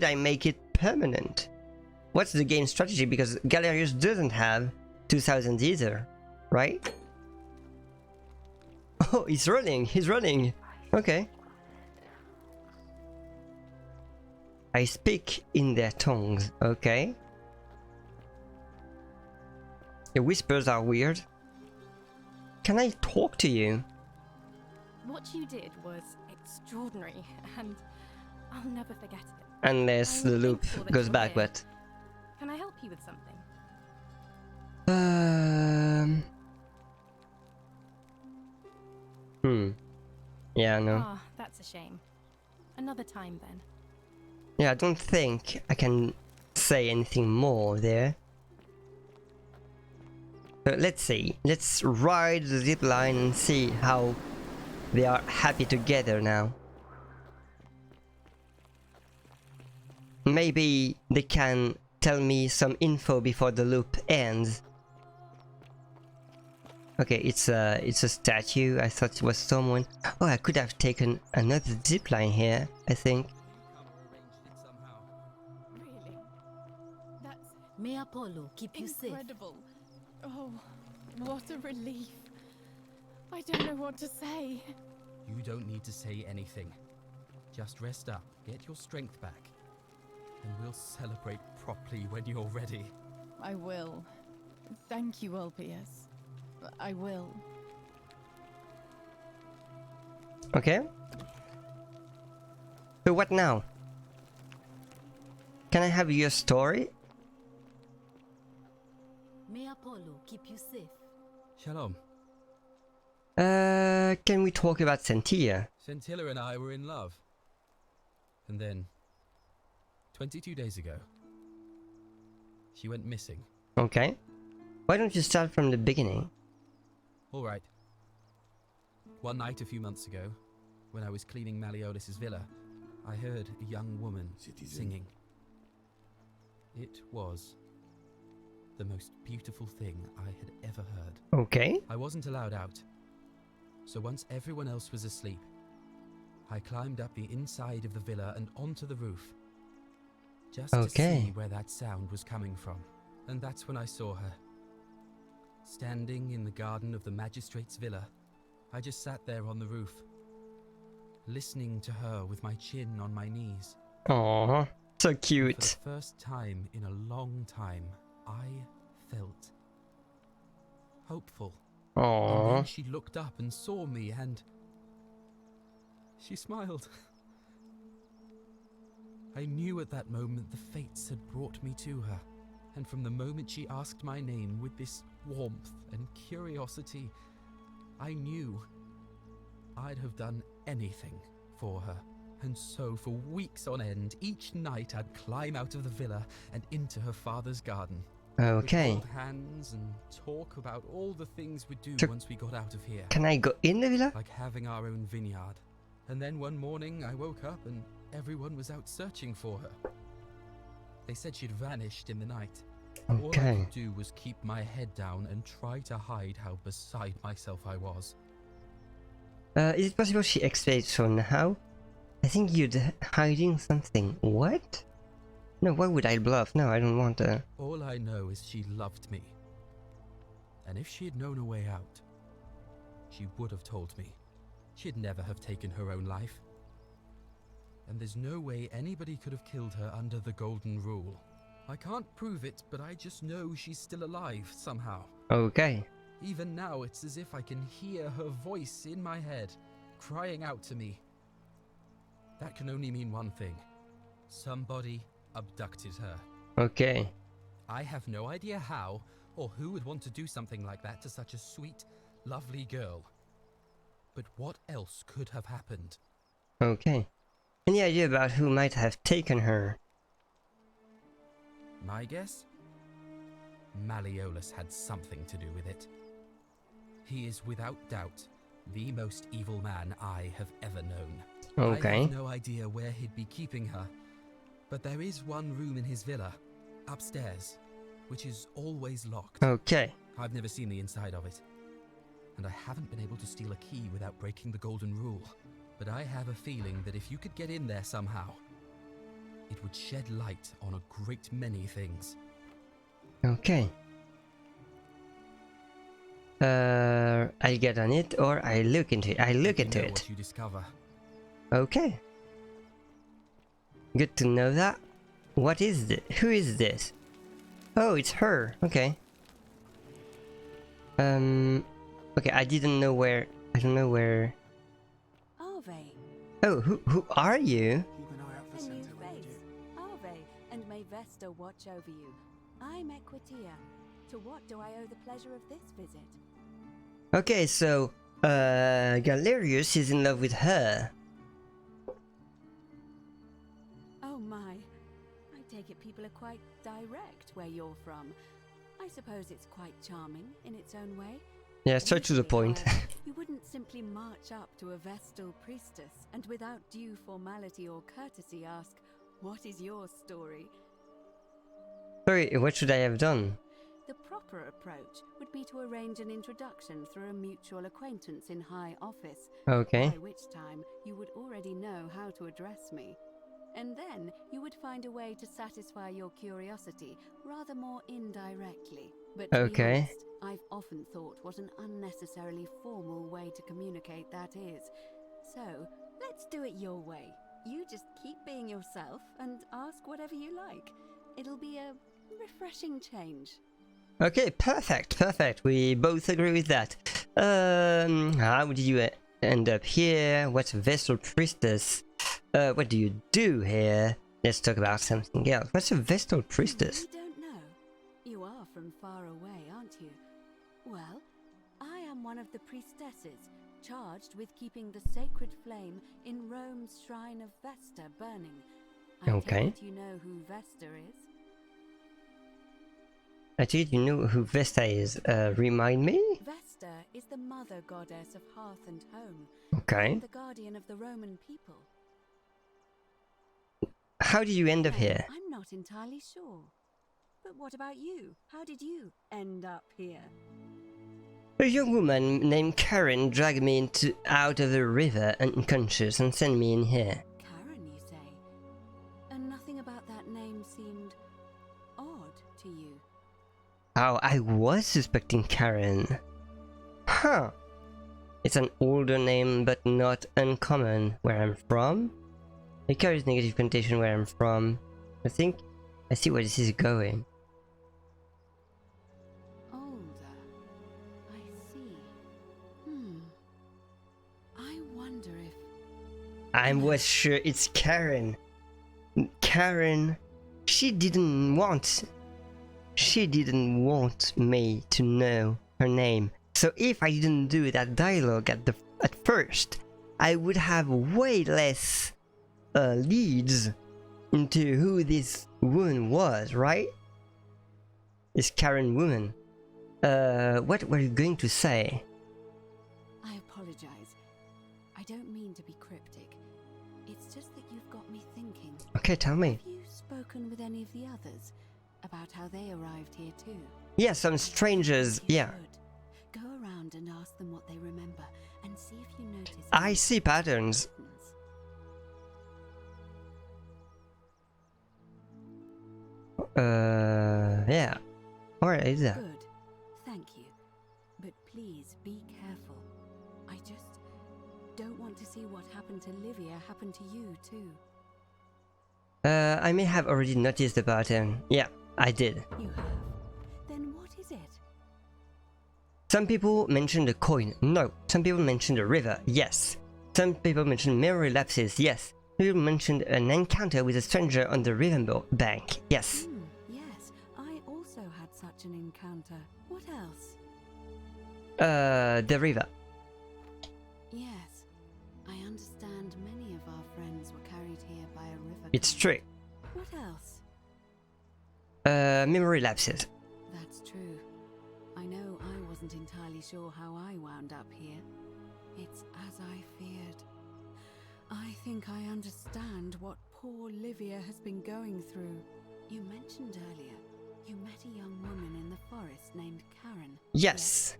S1: I make it permanent? What's the game strategy? Because Galerius doesn't have 2000 either, right? Oh, he's running, Okay. I speak in their tongues, okay. The whispers are weird. Can I talk to you?
S3: What you did was extraordinary, and I'll never forget it.
S1: Unless the loop goes back, but...
S3: Can I help you with something?
S1: Yeah, no.
S3: Ah, that's a shame. Another time then.
S1: Yeah, I don't think I can say anything more there. So let's see. Let's ride the zip line and see how they are happy together now. Maybe they can tell me some info before the loop ends. Okay, it's a statue. I thought it was someone. Oh, I could have taken another zip line here, I think.
S13: Really? That's
S11: May Apollo keep you safe.
S13: incredible. Oh, what a relief. I don't know what to say.
S4: You don't need to say anything. Just rest up, get your strength back, and we'll celebrate properly when you're ready.
S13: I will. Thank you, Ulpius. I will.
S1: Okay. So what now? Can I have your story?
S11: May Apollo keep you safe.
S4: Shalom.
S1: Can we talk about Centilla?
S4: Centilla and I were in love. And then, 22 days ago, she went missing.
S1: Okay. Why don't you start from the beginning?
S4: All right. One night a few months ago, when I was cleaning Malleolus's villa, I heard a young woman singing. It was the most beautiful thing I had ever heard.
S1: Okay.
S4: I wasn't allowed out. So once everyone else was asleep, I climbed up the inside of the villa and onto the roof. Just to see where that sound was coming from. And that's when I saw her. Standing in the garden of the magistrate's villa, I just sat there on the roof, listening to her with my chin on my knees.
S1: Aww, so cute.
S4: For the first time in a long time, I felt hopeful.
S1: Aww.
S4: And then she looked up and saw me and she smiled. I knew at that moment the fates had brought me to her. And from the moment she asked my name with this warmth and curiosity, I knew I'd have done anything for her. And so for weeks on end, each night I'd climb out of the villa and into her father's garden.
S1: Okay.
S4: We'd hold hands and talk about all the things we'd do
S1: So
S4: once we got out of here.
S1: Can I go in the villa?
S4: Like having our own vineyard, And then one morning I woke up and everyone was out searching for her. They said she'd vanished in the night. All I could do was keep my head down and try to hide how beside myself I was.
S1: Is it possible she explains so now? I think you're hiding something. What? No, why would I bluff? No, I don't want to.
S4: All I know is she loved me. And if she had known a way out, she would have told me. She'd never have taken her own life. And there's no way anybody could have killed her under the Golden Rule. I can't prove it, but I just know she's still alive somehow.
S1: Okay.
S4: Even now, it's as if I can hear her voice in my head, crying out to me. That can only mean one thing. Somebody abducted her.
S1: Okay.
S4: I have no idea how, or who would want to do something like that to such a sweet, lovely girl. But what else could have happened?
S1: Okay. Any idea about who might have taken her?
S4: My guess? Malleolus had something to do with it. He is without doubt the most evil man I have ever known.
S1: Okay.
S4: I have no idea where he'd be keeping her, but there is one room in his villa, upstairs, which is always locked.
S1: Okay.
S4: I've never seen the inside of it, and I haven't been able to steal a key without breaking the Golden Rule. But I have a feeling that if you could get in there somehow, it would shed light on a great many things.
S1: Okay. I get on it, or I look into it. I look into it.
S4: What you discover.
S1: Okay. Good to know that. What is this? Who is this? Oh, it's her. Okay. Okay, I didn't know where. I don't know where.
S9: Arve.
S1: Oh, who are you?
S9: A new face. Arve, and may Vesta watch over you. I'm Equitia. To what do I owe the pleasure of this visit?
S1: Okay, so Galerius is in love with her.
S9: Oh my. I take it people are quite direct where you're from. I suppose it's quite charming in its own way.
S1: Yeah, straight to the point.
S9: You wouldn't simply march up to a Vestal priestess and without due formality or courtesy ask, "What is your story?"
S1: Sorry, what should I have done?
S9: The proper approach would be to arrange an introduction through a mutual acquaintance in high office.
S1: Okay.
S9: By which time you would already know how to address me. And then you would find a way to satisfy your curiosity rather more indirectly. But to be honest, I've often thought what an unnecessarily formal way to communicate that is. So, let's do it your way. You just keep being yourself and ask whatever you like. It'll be a refreshing change.
S1: Okay, perfect. We both agree with that. How did you end up here? What's a Vestal priestess? What do you do here? Let's talk about something else. What's a Vestal priestess?
S9: You don't know? You are from far away, aren't you? Well, I am one of the priestesses, charged with keeping the sacred flame in Rome's shrine of Vesta burning. I take it you know who Vesta is?
S1: I think you know who Vesta is. Remind me?
S9: Vesta is the mother goddess of hearth and home.
S1: Okay.
S9: And the guardian of the Roman people.
S1: How did you end up here?
S9: I'm not entirely sure. But what about you? How did you end up here?
S1: A young woman named Karen dragged me out of the river unconscious and sent me in here.
S9: Karen, you say? And nothing about that name seemed odd to you?
S1: Oh, I was suspecting Karen. Huh. It's an older name, but not uncommon where I'm from. It carries negative connotation where I'm from. I think I see where this is going.
S9: Older. I see. I wonder if...
S1: I was sure it's Karen. Karen, she didn't want me to know her name. So if I didn't do that dialogue at first, I would have way less leads into who this woman was, right? This Karen woman. What were you going to say?
S9: I apologize. I I don't mean to be cryptic. It's just that you've got me thinking.
S1: Okay, tell me.
S9: Have you spoken with any of the others about how they arrived here too?
S1: Yeah, some strangers, yeah.
S9: Go around and ask them what they remember and see if you notice.
S1: I see patterns. Yeah. Alright, is that?
S9: Good. Thank you. But please be careful. I just don't want to see what happened to Livia happen to you too.
S1: I may have already noticed the pattern. Yeah, I did.
S9: You have? Then what is it?
S1: Some people mentioned the coin. No. Some people mentioned the river. Yes. Some people mentioned memory lapses. Yes. Some people mentioned an encounter with a stranger on the river bank. Yes.
S9: Yes, I also had such an encounter. What else?
S1: The river.
S9: Yes, I understand many of our friends were carried here by a river.
S1: It's true.
S9: What else?
S1: Memory lapses.
S9: That's true. I know I wasn't entirely sure how I wound up here. It's as I feared. I think I understand what poor Livia has been going through. You mentioned earlier you met a young woman in the forest named Karen.
S1: Yes.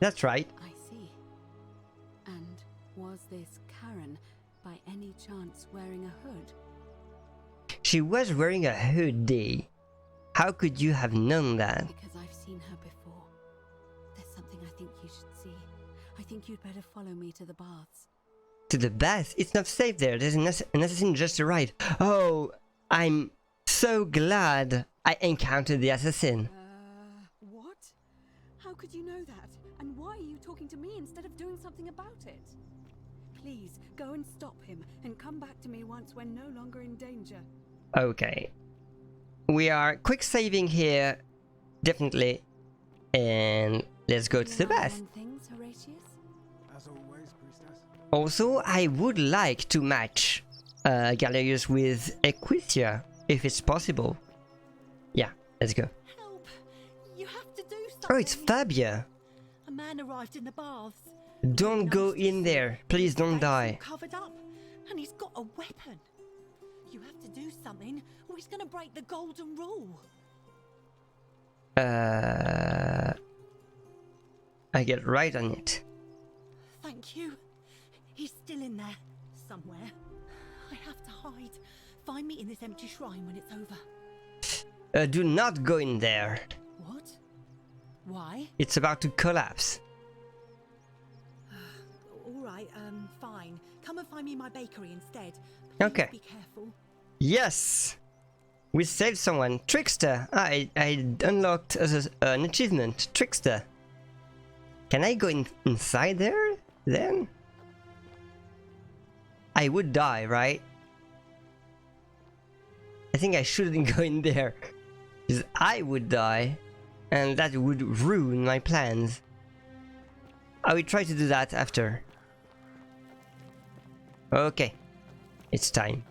S1: That's right.
S9: I see. And was this Karen by any chance wearing a hood?
S1: She was wearing a hoodie. How could you have known that?
S9: Because I've seen her before. There's something I think you should see. I think you'd better follow me to the baths.
S1: To the bath? It's not safe there. There's an assassin just arrived. Oh, I'm so glad I encountered the assassin.
S9: What? How could you know that? And why are you talking to me instead of doing something about it? Please, go and stop him and come back to me once we're no longer in danger.
S1: Okay. We are quick saving here. Definitely. And let's go to the bath.
S9: Things, Horatius?
S7: As always, priestess.
S1: Also, I would like to match Galerius with Equithia, if it's possible. Yeah, let's go.
S18: Help! You have to do something.
S1: Oh, it's Fabia.
S18: A man arrived in the baths.
S1: Don't go in there. Please don't die.
S18: Covered up, and he's got a weapon. You have to do something, or he's gonna break the golden rule.
S1: I get right on it.
S18: Thank you. He's still in there, somewhere. I have to hide. Find me in this empty shrine when it's over.
S1: Do not go in there.
S18: What? Why?
S1: It's about to collapse.
S18: Alright, fine. Come and find me in my bakery instead.
S1: Okay.
S18: Be careful.
S1: Yes! We saved someone. Trickster! I unlocked an achievement. Trickster. Can I go inside there then? I would die, right? I think I shouldn't go in there. Because I would die. And that would ruin my plans. I will try to do that after. Okay. It's time.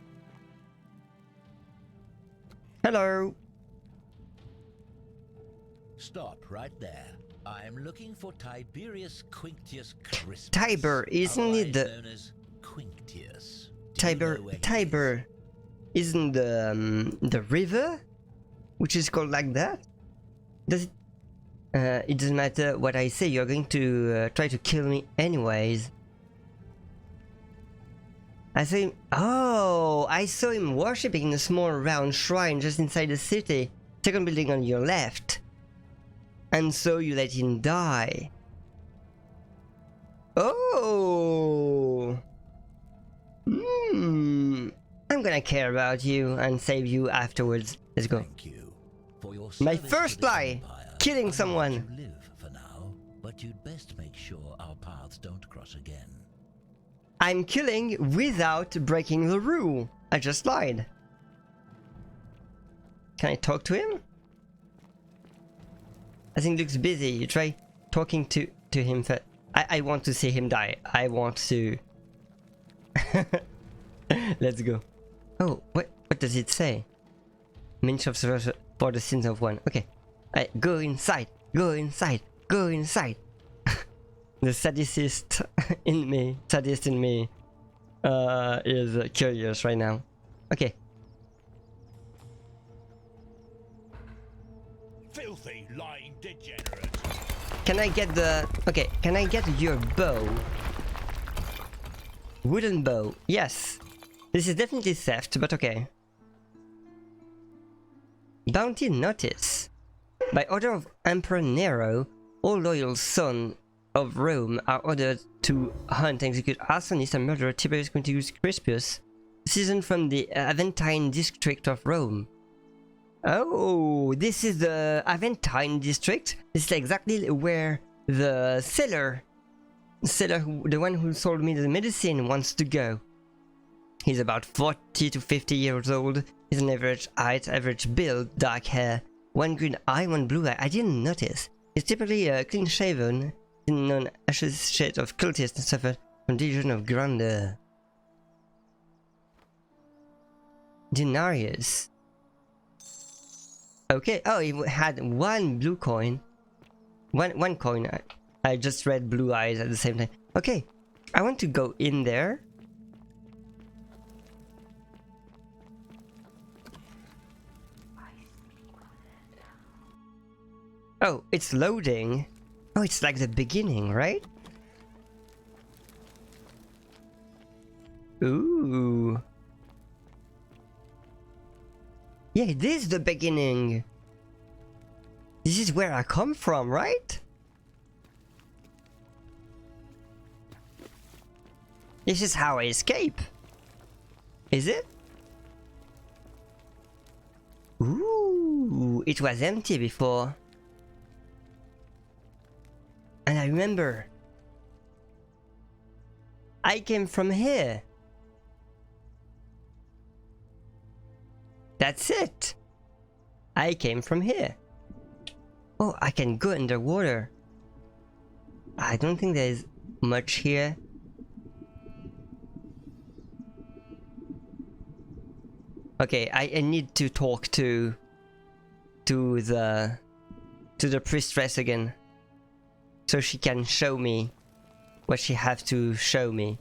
S1: Hello.
S19: Stop right there. I'm looking for Tiberius Quinctius Crispus.
S1: Tiber, isn't it the...
S19: known as Quinctius.
S1: Tiber isn't the river, which is called like that? Does it? It doesn't matter what I say. You're going to try to kill me anyways. I saw him. Oh, I saw him worshipping in a small round shrine just inside the city. Second building on your left. And so you let him die. Oh. I'm gonna care about you and save you afterwards. Let's go.
S19: Thank you for your
S1: My
S19: service
S1: first
S19: to this
S1: lie.
S19: empire.
S1: Killing
S19: I'll
S1: someone.
S19: let you live for now, but you'd best make sure our paths don't cross again.
S1: I'm killing without breaking the rule. I just lied. Can I talk to him? I think he looks busy. You try talking to him first. I want to see him die. I want to... Let's go. Oh, what does it say? Minch of service for the sins of one. Okay. Go inside. Go inside. Go inside. The sadist in me, is curious right now. Okay.
S8: Filthy, lying degenerate.
S1: Can I get the... Okay, can I get your bow? Wooden bow. Yes. This is definitely theft, but okay. Bounty notice. By order of Emperor Nero, all loyal sons of Rome are ordered to hunt and execute arsonist and murderer Tiberius Quintius Crispus, citizen from the Aventine district of Rome. Oh, this is the Aventine district. This is exactly where the seller the one who sold me the medicine, wants to go. He's about 40 to 50 years old. He's an average height, average build, dark hair, one green eye, one blue eye. I didn't notice. He's typically clean shaven, known associate of cultists and suffered from delusion of grandeur. Denarius. Okay, oh, he had one blue coin. One coin. I just read blue eyes at the same time. Okay, I want to go in there. Oh, it's loading. Oh, it's like the beginning, right? Ooh. Yeah, it is the beginning. This is where I come from, right? This is how I escape. Is it? Ooh, it was empty before. And I remember. I came from here. That's it. I came from here. Oh, I can go underwater. I don't think there's much here. Okay, I need to talk to the priestess again, so she can show me what she has to show me.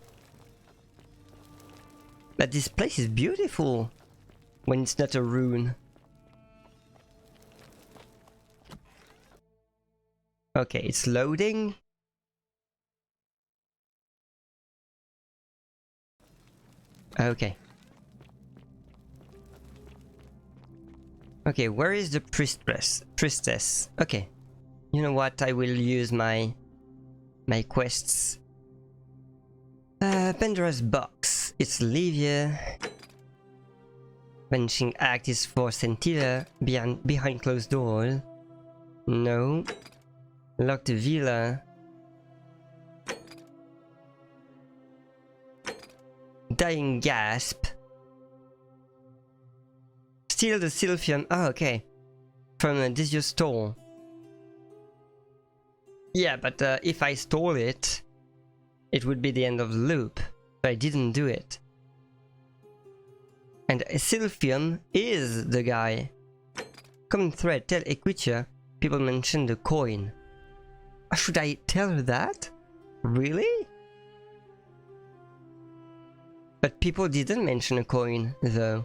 S1: But this place is beautiful when it's not a ruin. Okay, it's loading. Okay. Okay, where is the priestess? Okay. You know what? I will use my quests. Pandora's box. It's Livia. Vanishing act is for Scintilla behind closed doors. No. Locked villa. Dying gasp. Steal the Sylphium. Oh, okay. From a Decius store. Yeah, but if I stole it, it would be the end of the loop. But I didn't do it. And Sylphium is the guy. Common thread, tell Equitia. People mention the coin. Should I tell her that? Really? But people didn't mention a coin, though.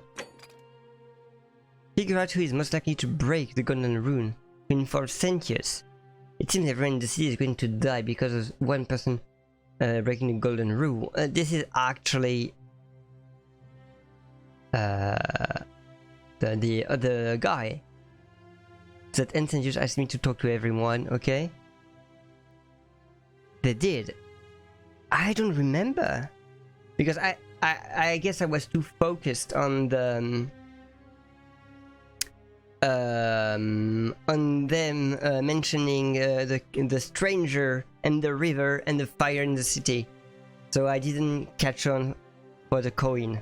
S1: Figure out who is most likely to break the golden rune to inform Sentius. It seems everyone in the city is going to die because of one person breaking the golden rule. This is actually the other guy. That Sentius asked me to talk to everyone, okay? They did. I don't remember. Because I guess I was too focused on the on them mentioning the stranger and the river and the fire in the city, so I didn't catch on for the coin.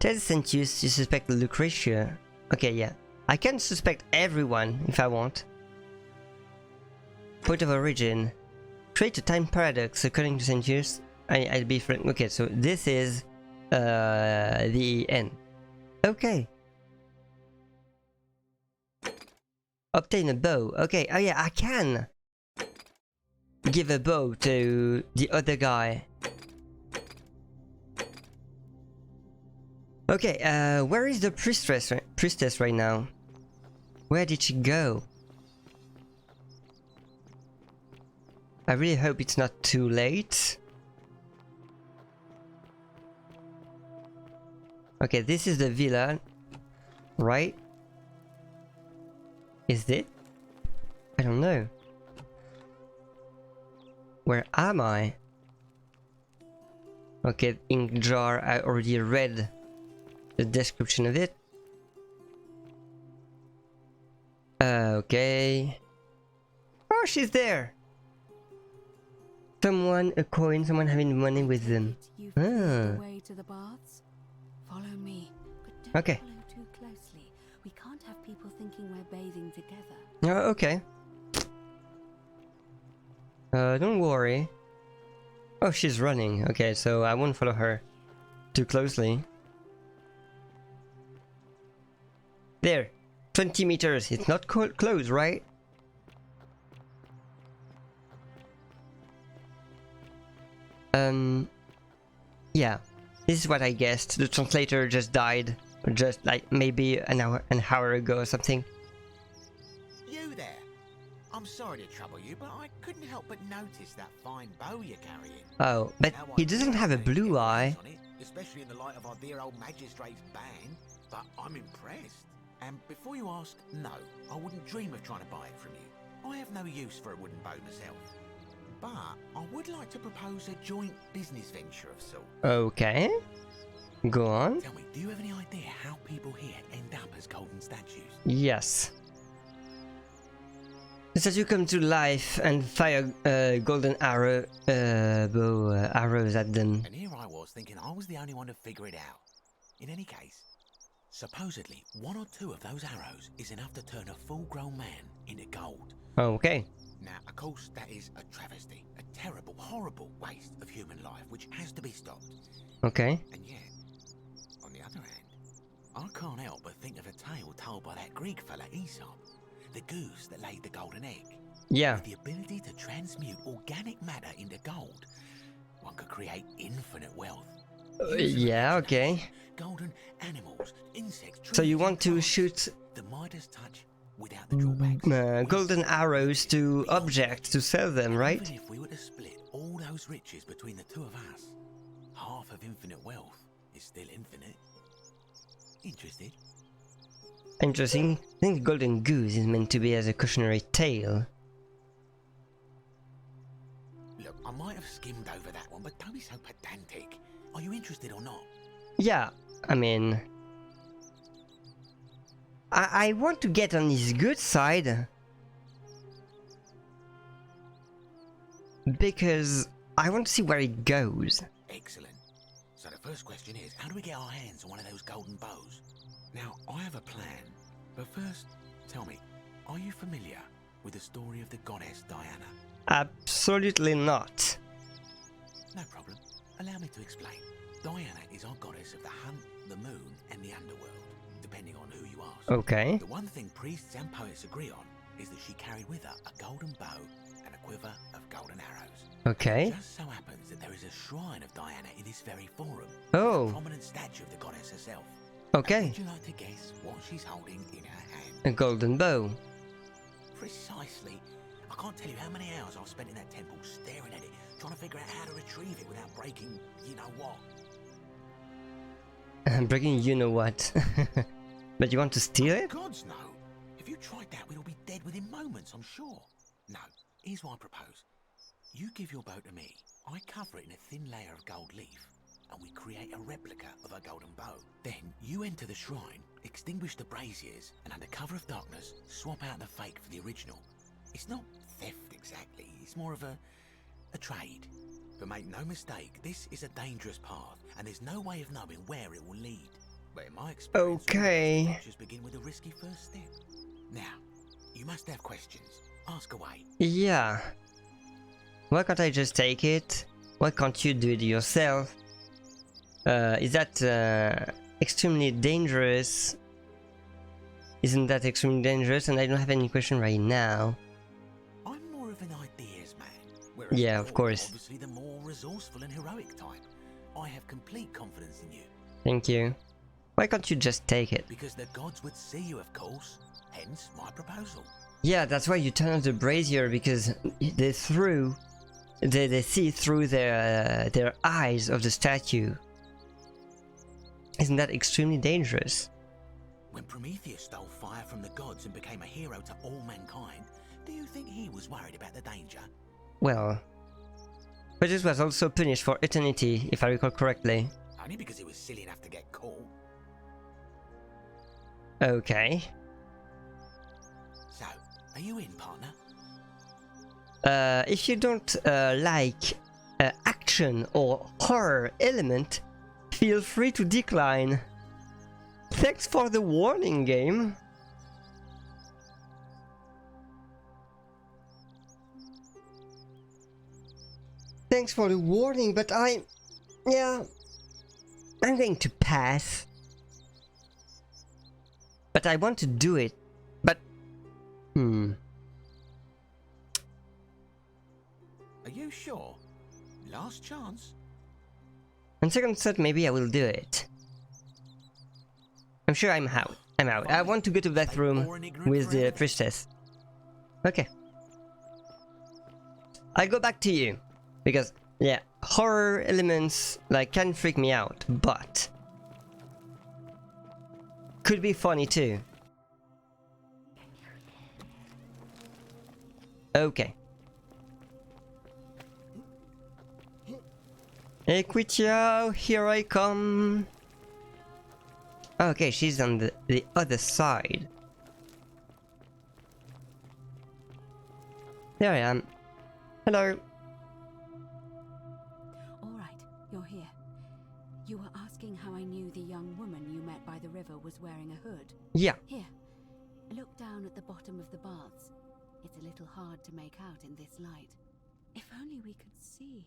S1: Tell Sentius you suspect Lucretia. Okay, yeah, I can suspect everyone if I want. Point of origin. Create a time paradox according to Sentius. I'll be frank. Okay, so this is the end. Okay. Obtain a bow. Okay, oh yeah, I can. give a bow to the other guy. Okay, where is the priestess right now? Where did she go? I really hope it's not too late. Okay, this is the villa, right? Is it? I don't know. Where am I? Okay, ink jar, I already read the description of it. Okay. Oh, she's there! Someone, a coin, someone having money with them.
S9: The way to the baths. Follow me, but don't
S1: okay.
S9: follow too closely. We can't have people thinking we're bathing together.
S1: Oh, okay. Don't worry. Oh, she's running. Okay, so I won't follow her too closely. There, 20 meters. It's not close, right? Yeah, this is what I guessed. The translator just died, just like maybe an hour ago or something.
S17: You there? I'm sorry to trouble you, but I couldn't help but notice that fine bow you're carrying.
S1: Oh, but he doesn't have a blue eye.
S17: Especially in the light of our dear old magistrate's ban. But I'm impressed. And before you ask, no, I wouldn't dream of trying to buy it from you. I have no use for a wooden bow myself. But I would like to propose a joint business venture of sorts.
S1: Okay. Go on.
S17: Tell me, do you have any idea how people here end up as golden statues?
S1: Yes. The statue come to life and fire golden arrows at them.
S17: And here I was thinking I was the only one to figure it out. In any case, supposedly one or two of those arrows is enough to turn a full-grown man into gold.
S1: Okay.
S17: Now, of course, that is a travesty, a terrible, horrible waste of human life, which has to be stopped.
S1: Okay.
S17: And yet, on the other hand, I can't help but think of a tale told by that Greek fella Aesop, the goose that laid the golden egg.
S1: Yeah.
S17: With the ability to transmute organic matter into gold, one could create infinite wealth.
S1: Yeah, okay.
S17: Golden animals, insects, trees,
S1: so you want to shoot
S17: the Midas touch without the drawbacks.
S1: Golden arrows to objects to sell them, right?
S17: Even if we were to split all those riches between the two of us, half of infinite wealth is still infinite. Interested?
S1: Interesting. I think the golden goose is meant to be as a cautionary tale.
S17: Look, I might have skimmed over that one, but don't be so pedantic. Are you interested or not?
S1: Yeah, I mean... I want to get on his good side. Because I want to see where it goes.
S17: Excellent. So the first question is, how do we get our hands on one of those golden bows? Now, I have a plan. But first, tell me, are you familiar with the story of the goddess Diana?
S1: Absolutely not.
S17: No problem. Allow me to explain. Diana is our goddess of the hunt, the moon, and the underworld, depending on who you ask.
S1: Okay.
S17: The one thing priests and poets agree on is that she carried with her a golden bow and a quiver of golden arrows.
S1: Okay.
S17: It just so happens that there is a shrine of Diana in this very forum.
S1: Oh.
S17: With a prominent statue of the goddess herself.
S1: Okay.
S17: And would you like to guess what she's holding in her hand?
S1: A golden bow.
S17: Precisely. I can't tell you how many hours I've spent in that temple staring at it, trying to figure out how to retrieve it without breaking you-know-what.
S1: Breaking you-know-what. But you want to steal it?
S17: Gods, no. If you tried that, we'd all be dead within moments, I'm sure. No, here's what I propose. You give your bow to me, I cover it in a thin layer of gold leaf, and we create a replica of a golden bow. Then you enter the shrine, extinguish the braziers, and under cover of darkness, swap out the fake for the original. It's not theft exactly, it's more of a trade. But make no mistake, this is a dangerous path, and there's no way of knowing where it will lead. But in my experience,
S1: okay.
S17: Just begin with a risky first step. Now, you must have questions. Ask away.
S1: Yeah. Why can't I just take it? Why can't you do it yourself? Is that extremely dangerous? Isn't that extremely dangerous? And I don't have any question right now.
S17: I'm more of an ideas man. Whereas
S1: yeah, of
S17: you're
S1: course.
S17: obviously the more resourceful and heroic type. I have complete confidence in you.
S1: Thank you. Why can't you just take it?
S17: Because the gods would see you, of course. Hence my proposal.
S1: Yeah, that's why you turn on the brazier, because they see through their eyes of the statue. Isn't that extremely dangerous?
S17: When Prometheus stole fire from the gods and became a hero to all mankind, do you think he was worried about the danger?
S1: Well, but this was also punished for eternity, if I recall correctly.
S17: Only because he was silly enough to get caught.
S1: Okay.
S17: So, are you in, partner?
S1: If you don't like action or horror element, feel free to decline. Thanks for the warning, game. Thanks for the warning, but I'm going to pass. But I want to do it. But
S17: Are you sure? Last chance.
S1: On second thought, maybe I will do it. I'm sure I'm out. I want to go to the bathroom with the priestess. Okay. I'll go back to you. Because, yeah, horror elements, like, can freak me out, but could be funny too. Okay. Equitio, here I come. Okay, she's on the other side. There I am. Hello.
S9: You're here. You were asking how I knew the young woman you met by the river was wearing a hood.
S1: Yeah.
S9: Here, look down at the bottom of the baths. It's a little hard to make out in this light. If only we could see.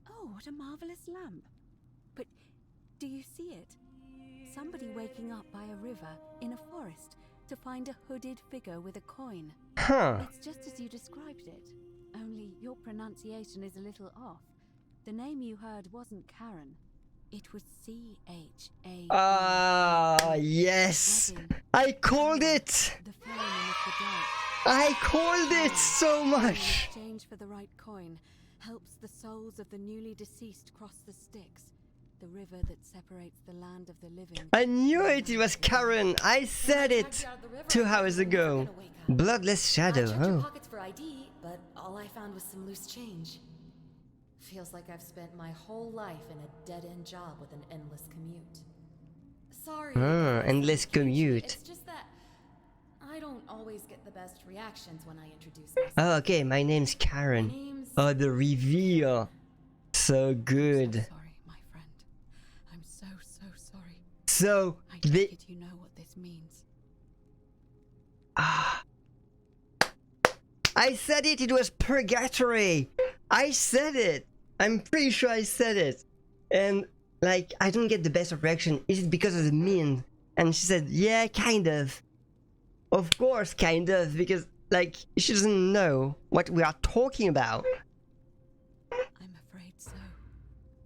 S9: Oh, what a marvelous lamp. But do you see it? Somebody waking up by a river in a forest to find a hooded figure with a coin.
S1: Huh.
S9: It's just as you described it. Only your pronunciation is a little off. The name you heard wasn't Karen. It was C-H-A.
S1: Ah, yes! I called it! I called it so much!
S9: In exchange for the right coin, helps the souls of the newly deceased cross the Styx, the river that separates the land of the living.
S1: I knew it! It was Karen! I said it 2 hours ago! Bloodless Shadow,
S14: I checked your
S1: oh.
S14: pockets for ID, but all I found was some loose change. Feels like I've spent my whole life in a dead-end job with an endless commute. Sorry.
S1: Endless commute.
S14: It's just that I don't always get the best reactions when I introduce myself.
S1: Oh, okay, my name's Karen. Oh, the reveal. So good.
S9: Sorry, my friend. I'm so sorry.
S1: So,
S9: I take it you know what this means.
S1: I said it! It was purgatory! I said it! I'm pretty sure I said it. And, like, I don't get the best of reaction. Is it because of the mean? And she said, yeah, kind of. Of course, kind of, because, like, she doesn't know what we are talking about.
S9: I'm afraid so.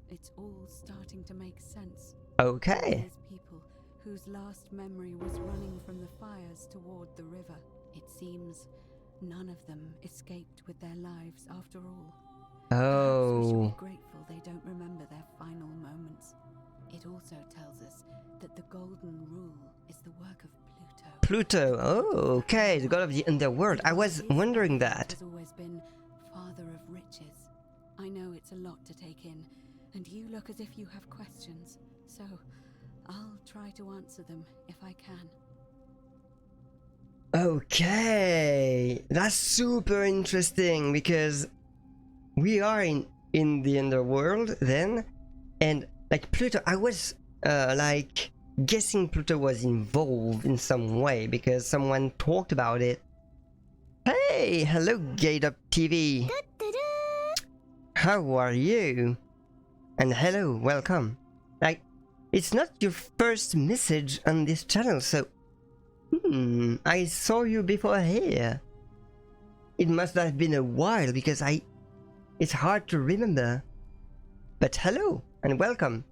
S9: It's all starting to make sense.
S1: Okay.
S9: There's people whose last memory was running from the fires toward the river. It seems none of them escaped with their lives after all.
S1: Oh.
S9: We should be grateful they don't remember their final moments. It also tells us that the Golden Rule is the work of
S1: Pluto. Oh, okay. The god of the underworld. I was wondering that.
S9: Has always been father of riches. I know it's a lot to take in, and you look as if you have questions. So, I'll try to answer them if I can.
S1: Okay, that's super interesting because we are in the underworld then, and like Pluto, I was like guessing Pluto was involved in some way because someone talked about it. Hey, hello Gate Up TV. How are you? And hello, welcome. Like, it's not your first message on this channel, so I saw you before here. It must have been a while because I It's hard to remember. But hello and welcome.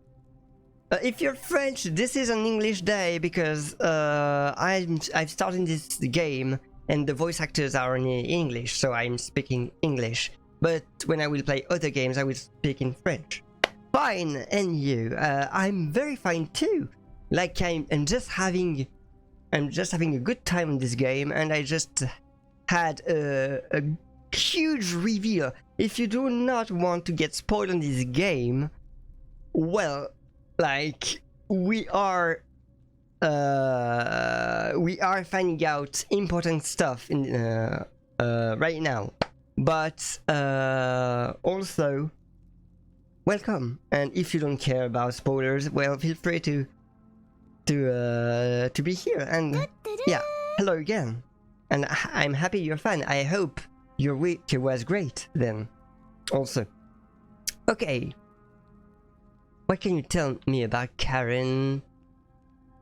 S1: If you're French, this is an English day because I've started this game and the voice actors are in English, so I'm speaking English. But when I will play other games, I will speak in French. Fine, and you? I'm very fine too. Like I'm just having a good time in this game, and I just had a huge reveal. If you do not want to get spoiled on this game, well, like we are finding out important stuff in right now, but also welcome. And if you don't care about spoilers, well, feel free to be here. And yeah, hello again. And I'm happy you're fine. I hope your week was great then. Also, okay. What can you tell me about Karen?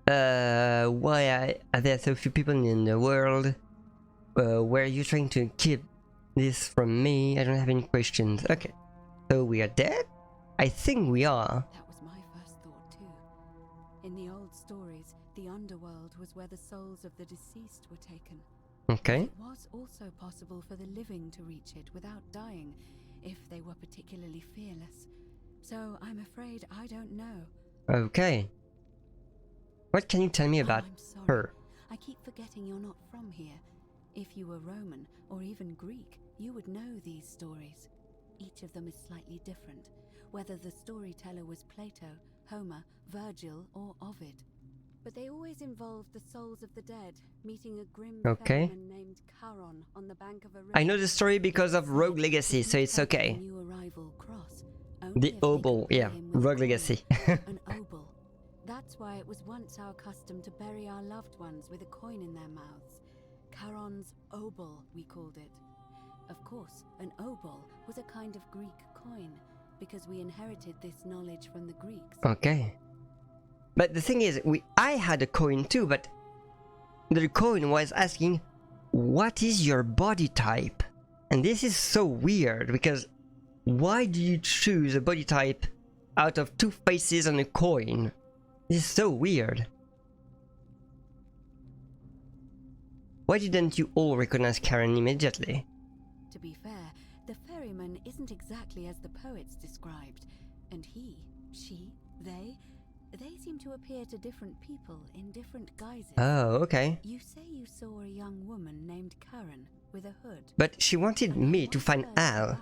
S1: Why are there so few people in the world? Were you trying to keep this from me? I don't have any questions. Okay, so we are dead? I think we are.
S9: That was my first thought too. In the old stories, the underworld was where the souls of the deceased were taken.
S1: Okay.
S9: It was also possible for the living to reach it without dying, if they were particularly fearless. So I'm afraid I don't know.
S1: Okay. What can you tell me about her?
S9: I keep forgetting you're not from here. If you were Roman or even Greek, you would know these stories. Each of them is slightly different, whether the storyteller was Plato, Homer, Virgil, or Ovid. But they always involved the souls of the dead meeting a grim ferryman named Charon on the bank of a river.
S1: I know the story because of Rogue Legacy, so it's okay. The obol, yeah, Rogue Legacy.
S9: An obol. That's why it was once our custom to bury our loved ones with a coin in their mouths. Charon's obol, we called it. Of course, an obol was a kind of Greek coin, because we inherited this knowledge from the Greeks.
S1: Okay. But the thing is, I had a coin too, but the coin was asking, what is your body type? And this is so weird, because why do you choose a body type out of two faces on a coin? This is so weird. Why didn't you all recognize Karen immediately?
S9: To be fair, the ferryman isn't exactly as the poets described, and he, she, they seem to appear to different people in different guises.
S1: Oh, okay.
S9: You say you saw a young woman named Karen with a hood.
S1: But she wanted me to find Al.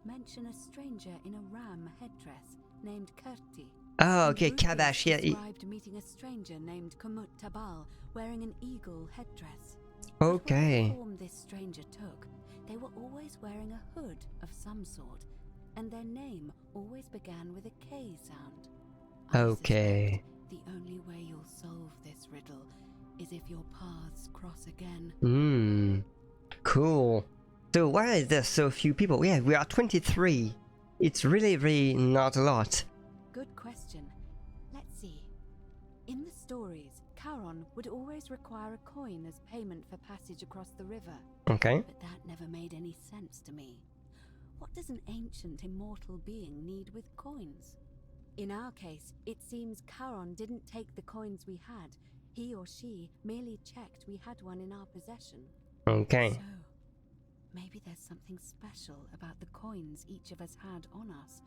S9: Mention a stranger in a ram headdress named Kurti.
S1: Oh, okay, Kabash, yeah.
S9: Described meeting a stranger named Kumut Tabal wearing an eagle headdress.
S1: Okay.
S9: The form this stranger took, they were always wearing a hood of some sort, and their name always began with a K sound.
S1: Okay.
S9: The only way you'll solve this riddle is if your paths cross again.
S1: Cool. So why is there so few people? Yeah, we are 23. It's really not a lot.
S9: Good question. Let's see. In the stories, Charon would always require a coin as payment for passage across the river.
S1: Okay.
S9: But that never made any sense to me. What does an ancient immortal being need with coins? In our case, it seems Charon didn't take the coins we had. He or she merely checked we had one in our possession.
S1: Okay.
S9: So, maybe there's something special about the coins each of us had on us.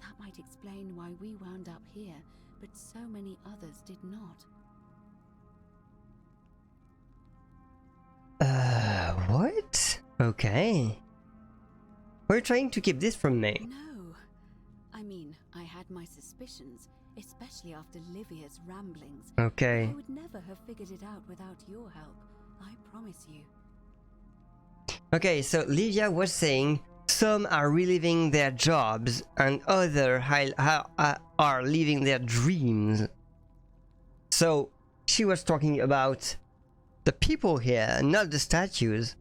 S9: That might explain why we wound up here, but so many others did not.
S1: What? Okay. We're trying to keep this from me.
S9: No. I mean, I had my suspicions, especially after Livia's ramblings.
S1: Okay.
S9: I would never have figured it out without your help, I promise you.
S1: Okay, so Livia was saying some are reliving their jobs and others are living their dreams. So she was talking about the people here, not the statues.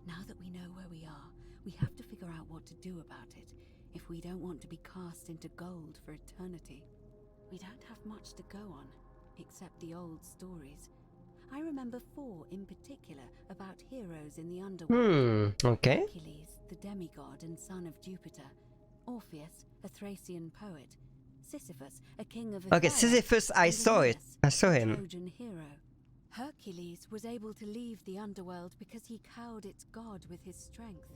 S9: Now that we know where we are, we have to figure out what to do about it if we don't want to be cast into gold for eternity. We don't have much to go on, except the old stories. I remember 4 in particular about heroes in the underworld.
S1: Okay.
S9: Hercules, the demigod and son of Jupiter. Orpheus, a Thracian poet. Sisyphus, a king of Athens.
S1: Okay, Sisyphus, I saw it. I saw him.
S9: Trojan hero. Hercules was able to leave the underworld because he cowed its god with his strength.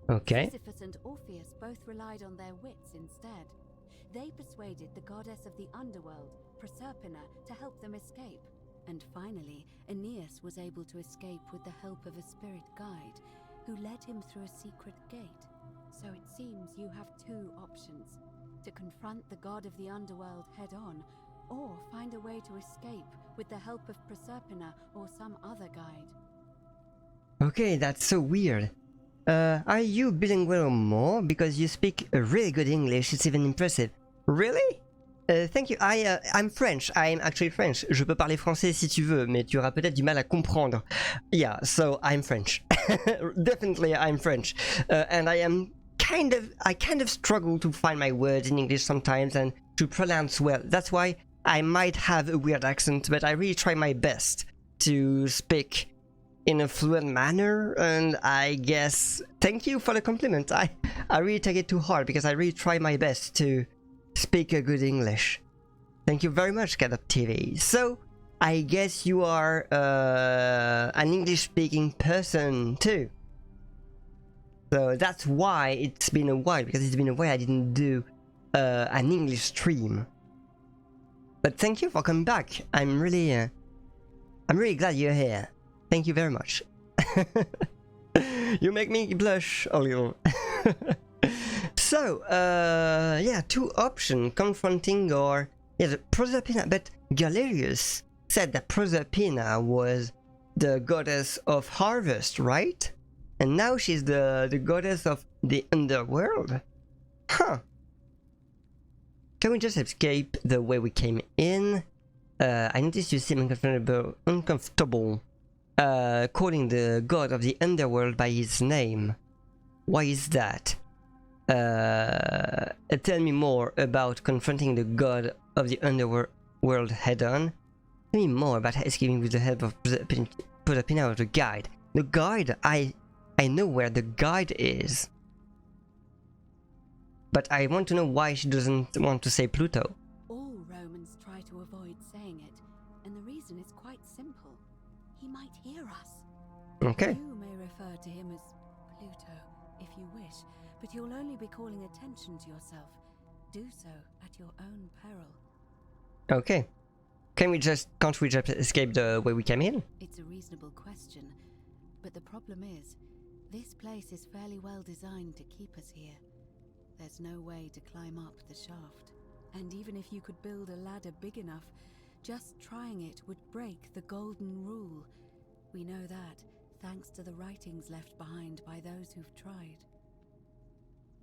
S1: Okay.
S9: Sisyphus and Orpheus both relied on their wits instead. They persuaded the goddess of the underworld, Proserpina, to help them escape. And finally, Aeneas was able to escape with the help of a spirit guide, who led him through a secret gate. So it seems you have 2 options: to confront the god of the underworld head-on, or find a way to escape with the help of Proserpina or some other guide.
S1: Okay, that's so weird. Are you bilingual more? Because you speak a really good English, it's even impressive. Really? Thank you. I'm French. I'm actually French. Je peux parler français si tu veux, mais tu auras peut-être du mal à comprendre. Yeah, so I'm French. Definitely I'm French. And I kind of struggle to find my words in English sometimes and to pronounce well. That's why I might have a weird accent, but I really try my best to speak in a fluent manner, and I guess thank you for the compliment. I really take it too hard because I really try my best to speak a good English. Thank you very much, Cat Up TV. So I guess you are an English-speaking person too. So that's why it's been a while, because it's been a while I didn't do an English stream. But thank you for coming back. I'm really glad you're here. Thank you very much. You make me blush a little. So, yeah, 2 options, confronting or... Yeah, the Proserpina, but Galerius said that Proserpina was the goddess of harvest, right? And now she's the goddess of the underworld? Huh. Can we just escape the way we came in? I noticed you seem uncomfortable calling the god of the underworld by his name. Why is that? Tell me more about confronting the god of the underworld head-on. Tell me more about escaping with the help of Proserpina or the guide. The guide, I know where the guide is. But I want to know why she doesn't want to say Pluto.
S9: All Romans try to avoid saying it, and the reason is quite simple. He might hear us.
S1: Okay.
S9: You may refer to him as Pluto, if you wish, but you'll only be calling attention to yourself. Do so at your own peril.
S1: Okay. Can't we just escape the way we came in?
S9: It's a reasonable question, but the problem is, this place is fairly well designed to keep us here. There's no way to climb up the shaft. And even if you could build a ladder big enough, just trying it would break the golden rule. We know that, thanks to the writings left behind by those who've tried.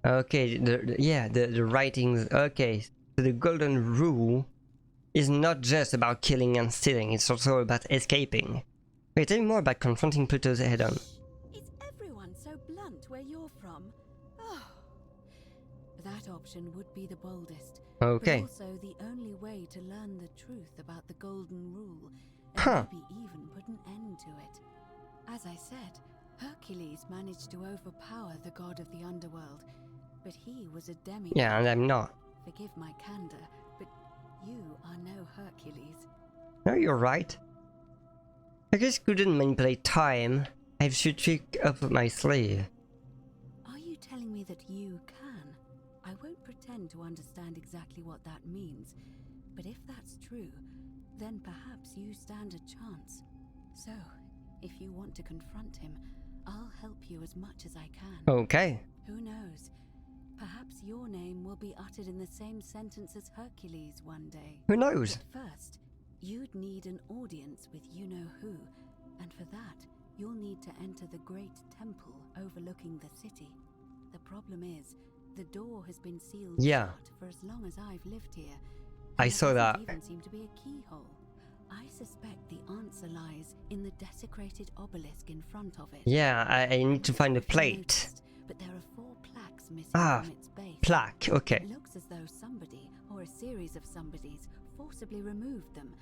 S1: Okay, the writings, okay. So the golden rule is not just about killing and stealing, it's also about escaping. Wait, tell me more about confronting Pluto's head-on.
S9: Is everyone so blunt where you're from? Oh. That option would be the boldest.
S1: Okay.
S9: But also the only way to learn the truth about the golden rule, and maybe even put an end to it. As I said, Hercules managed to overpower the god of the underworld, but he was a demigod.
S1: Yeah, and I'm not.
S9: Forgive my candor, but you are no Hercules.
S1: No, you're right. I just couldn't manipulate time. I have a trick up my sleeve.
S9: Are you telling me that you can? I won't pretend to understand exactly what that means, but if that's true, then perhaps you stand a chance. So, if you want to confront him, I'll help you as much as I can.
S1: Okay.
S9: Who knows? Perhaps your name will be uttered in the same sentence as Hercules one day.
S1: Who knows?
S9: But first, you'd need an audience with you-know-who, and for that, you'll need to enter the great temple overlooking the city. The problem is, the door has been sealed shut for as long as I've lived here.
S1: I saw that.
S9: There doesn't even seem to be a keyhole. I suspect the answer lies in the desecrated obelisk in front of it.
S1: Yeah, I need to find a plate.
S9: But there are 4 plaques missing from its base.
S1: Plaque, okay.
S9: It looks as though somebody, or a series of somebodies, forcibly removed them,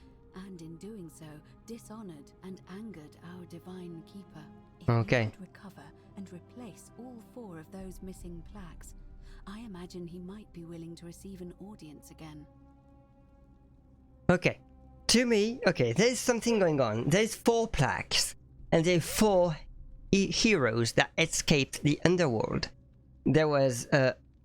S9: and in doing so, dishonored and angered our divine keeper. If
S1: okay.
S9: he could recover and replace all 4 of those missing plaques, I imagine he might be willing to receive an audience again.
S1: Okay. To me, okay, there's something going on. There's 4 plaques, and there are 4 heroes that escaped the underworld. There was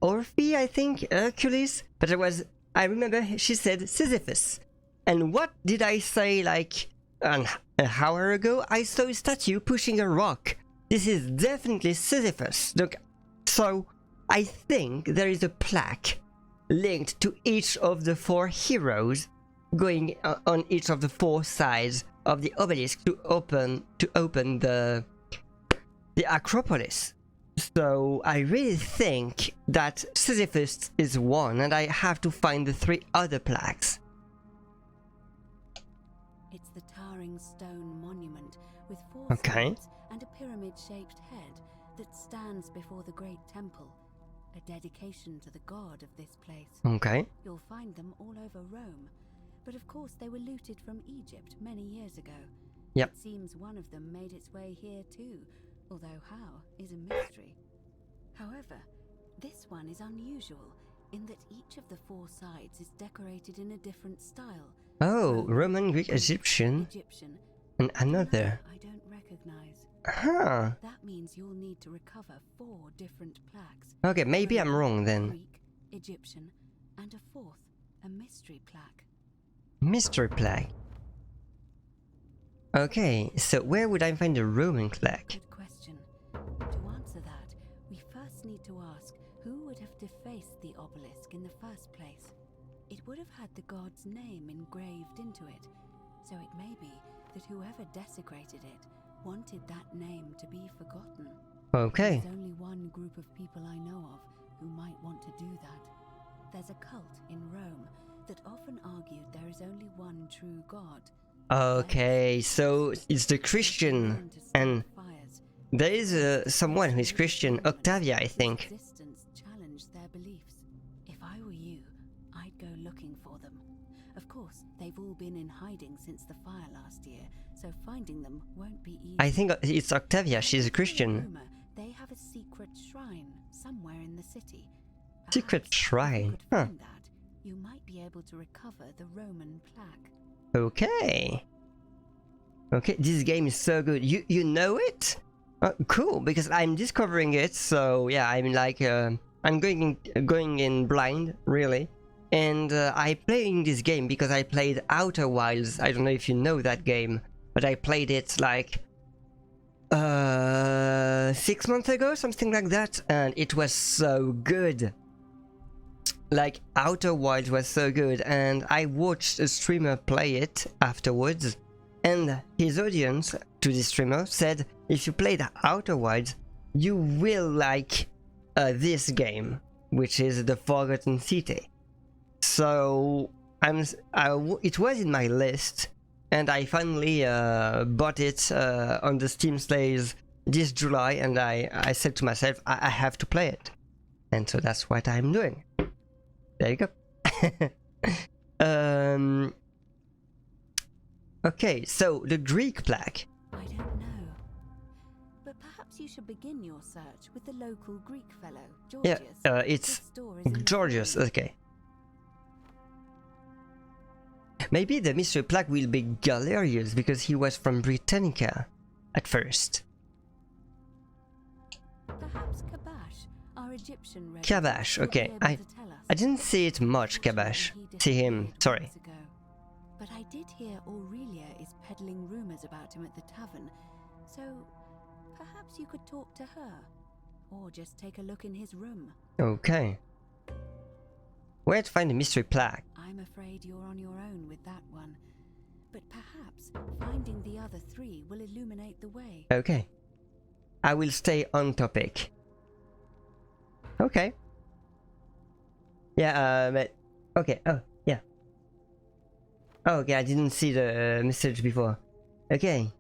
S1: Orphe, I think, Hercules, but there was, I remember she said Sisyphus. And what did I say like an hour ago? I saw a statue pushing a rock. This is definitely Sisyphus. Look, so I think there is a plaque linked to each of the 4 heroes going on each of the 4 sides of the obelisk to open the Acropolis. So I really think that Sisyphus is one, and I have to find the 3 other plaques.
S9: It's the towering stone monument with 4
S1: okay.
S9: sides and a pyramid-shaped head that stands before the great temple, a dedication to the god of this place.
S1: Okay.
S9: You'll find them all over Rome, but of course they were looted from Egypt many years ago.
S1: Yep.
S9: It seems one of them made its way here too, although how is a mystery. However, this one is unusual in that each of the 4 sides is decorated in a different style.
S1: Oh, Roman, Greek, Egyptian, and another.
S9: I don't recognize.
S1: Huh.
S9: That means you'll need to recover 4 different plaques.
S1: Okay, maybe I'm wrong then.
S9: Greek, Egyptian, and a 4th, a mystery plaque.
S1: Mystery plaque. Okay, so where would I find the Roman plaque?
S9: Good question. To answer that, we first need to ask who would have defaced the obelisk in the first place. It would have had the god's name engraved into it, so it may be that whoever desecrated it wanted that name to be forgotten.
S1: Okay.
S9: There's only one group of people I know of who might want to do that. There's a cult in Rome that often argued there is only one true god.
S1: Okay, so it's the Christian, and there is someone who is Christian, Octavia, I think.
S9: Challenged their beliefs. If I were you, I'd go looking for them. Of course, they've all been in hiding since the fire last year, so finding them won't be easy.
S1: I think it's Octavia, she's a Christian.
S9: They have a secret shrine somewhere in the city.
S1: Secret shrine, huh?
S9: That, you might be able to recover the Roman plaque.
S1: Okay. Okay, this game is so good. You know it? Cool, because I'm discovering it, so yeah, I'm like I'm going in blind, really. And I playing this game because I played Outer Wilds. I don't know if you know that game, but I played it like 6 months ago, something like that, and it was so good. Like, Outer Wilds was so good, and I watched a streamer play it afterwards, and his audience to the streamer said, if you play the Outer Wilds, you will like this game, which is The Forgotten City. So, it was in my list, and I finally bought it on the Steam sales this July, and I said to myself, I have to play it. And so that's what I'm doing. There you go. Okay, so the Greek plaque.
S9: I don't know. But perhaps you should begin your search with the local Greek fellow, Georgius.
S1: Yeah, it's Georgius, okay. Maybe the mystery plaque will be Galerius because he was from Britannica at first.
S9: Perhaps Kabash, our Egyptian relative,
S1: Kabash, okay. I didn't see it much, Kabash. See him, sorry.
S9: But I did hear Aurelia is peddling rumors about him at the tavern, so perhaps you could talk to her, or just take a look in his room.
S1: Okay. Where to find the mystery plaque?
S9: I'm afraid you're on your own with that one, but perhaps finding the other 3 will illuminate the way.
S1: Okay. I will stay on topic. Okay. Yeah, but... Okay, oh, yeah. Oh, okay, I didn't see the message before. Okay.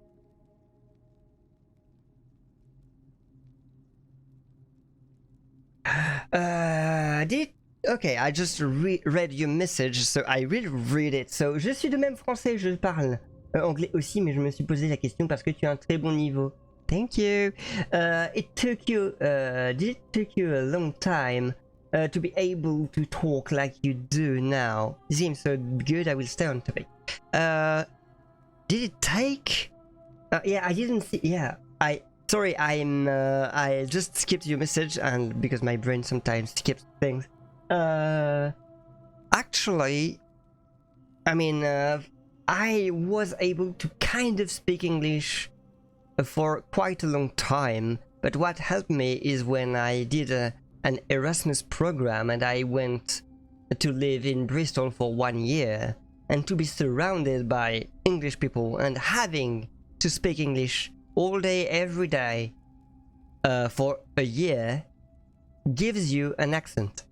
S1: okay, I just read your message, so I will read it. So, je suis de même français, je parle anglais aussi, mais je me suis posé la question parce que tu as un très bon niveau. Thank you. Did it take you a long time to be able to talk like you do now? It seems so good, I will stay on topic. Did it take? Yeah, I didn't see. Yeah, sorry, I just skipped your message, and because my brain sometimes skips things. Actually, I mean, I was able to kind of speak English for quite a long time, but what helped me is when I did an Erasmus program and I went to live in Bristol for 1 year, and to be surrounded by English people and having to speak English all day, every day for a year gives you an accent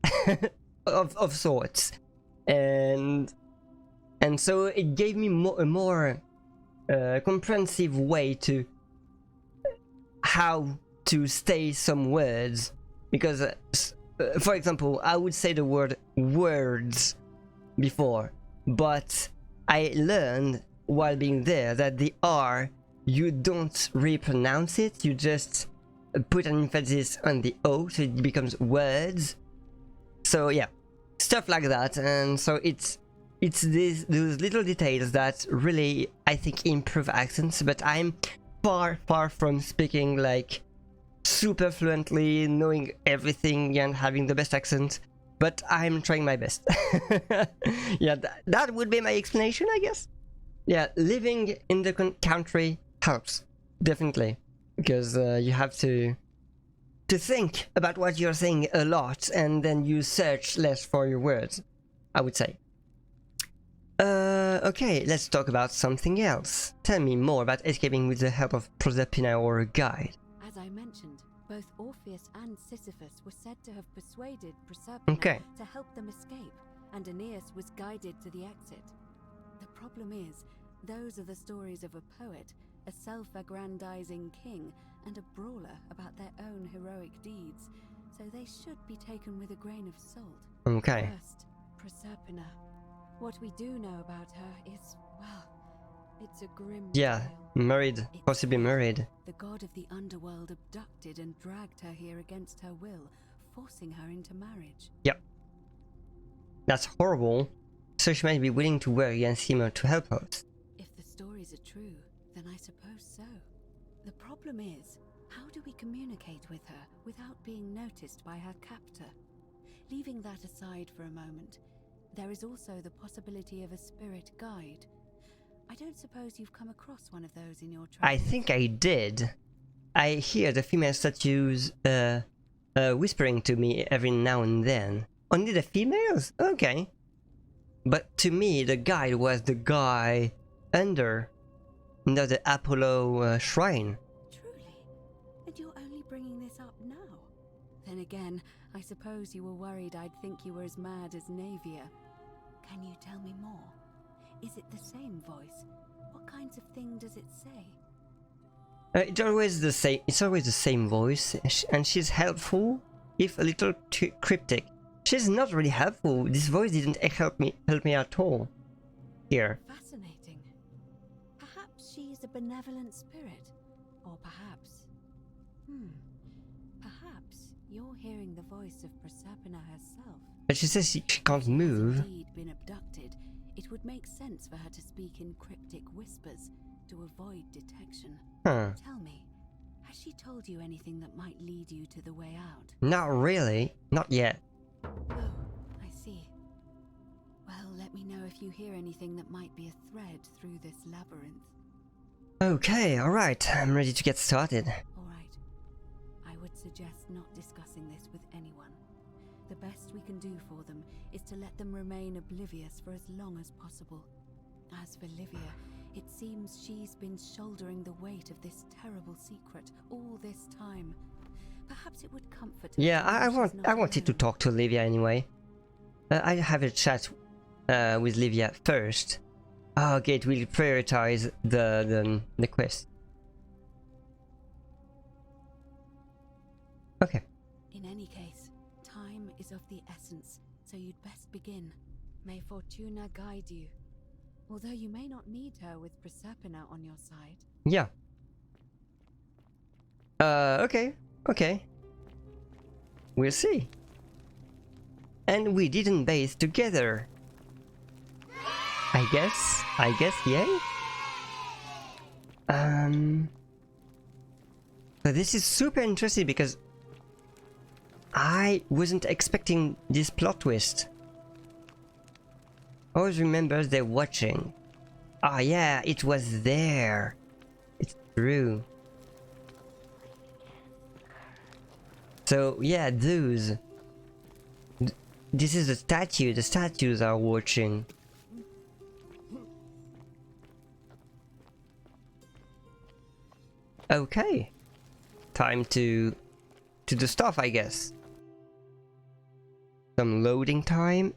S1: of sorts, and so it gave me a more comprehensive way to how to say some words, because for example, I would say the word words before, but I learned while being there that the R, you don't repronounce it, you just put an emphasis on the O, so it becomes words. So yeah, stuff like that. And so it's those little details that really, I think, improve accents, but I'm far from speaking like super fluently, knowing everything and having the best accent, but I'm trying my best. Yeah, that would be my explanation, I guess. Yeah, living in the country helps, definitely, because you have to think about what you're saying a lot, and then you search less for your words, I would say. Okay, let's talk about something else. Tell me more about escaping with the help of Proserpina or a guide.
S9: As I mentioned, both Orpheus and Sisyphus were said to have persuaded Proserpina to help them escape, and Aeneas was guided to the exit. The problem is, those are the stories of a poet, a self-aggrandizing king, and a brawler about their own heroic deeds, so they should be taken with a grain of salt.
S1: Okay.
S9: First, Proserpina. What we do know about her is, well, it's a grim
S1: Yeah,
S9: tale.
S1: married, possibly married.
S9: The god of the underworld abducted and dragged her here against her will, forcing her into marriage.
S1: Yep. That's horrible. So she might be willing to work against him to help us.
S9: If the stories are true, then I suppose so. The problem is, how do we communicate with her without being noticed by her captor? Leaving that aside for a moment, there is also the possibility of a spirit guide. I don't suppose you've come across one of those in your travels?
S1: I think I did. I hear the female statues whispering to me every now and then. Only the females? Okay. But to me, the guide was the guy under the Apollo shrine.
S9: Truly? And you're only bringing this up now? Then again, I suppose you were worried I'd think you were as mad as Navia. Can you tell me more? Is it the same voice? What kinds of thing does it say?
S1: It's always the same. It's always the same voice, and she's helpful, if a little cryptic. She's not really helpful. This voice didn't help me at all. Here.
S9: Fascinating. Perhaps she's a benevolent spirit, or perhaps, perhaps you're hearing the voice of Proserpina herself.
S1: But she says she can't move.
S9: If she's indeed been abducted, it would make sense for her to speak in cryptic whispers to avoid detection.
S1: Huh.
S9: Tell me, has she told you anything that might lead you to the way out?
S1: Not really. Not yet.
S9: Oh, I see. Well, let me know if you hear anything that might be a thread through this labyrinth.
S1: Okay, alright. I'm ready to get started.
S9: Alright. I would suggest not discussing this with anyone. The best we can do for them is to let them remain oblivious for as long as possible. As for Livia, it seems she's been shouldering the weight of this terrible secret all this time. Perhaps it would comfort her.
S1: Yeah, I wanted to talk to Livia anyway. I have a chat with Livia first. Okay, it will prioritize the quest. Okay.
S9: In any case, time is of the essence, so you'd best begin. May Fortuna guide you. Although you may not need her with Proserpina on your side.
S1: Yeah. Okay. We'll see. And we didn't bathe together. I guess, yay? So this is super interesting because I wasn't expecting this plot twist. Always remember they're watching. Oh yeah, it was there. It's true. So yeah, those. This is a statue. The statues are watching. Okay. Time to do stuff, I guess. Some loading time.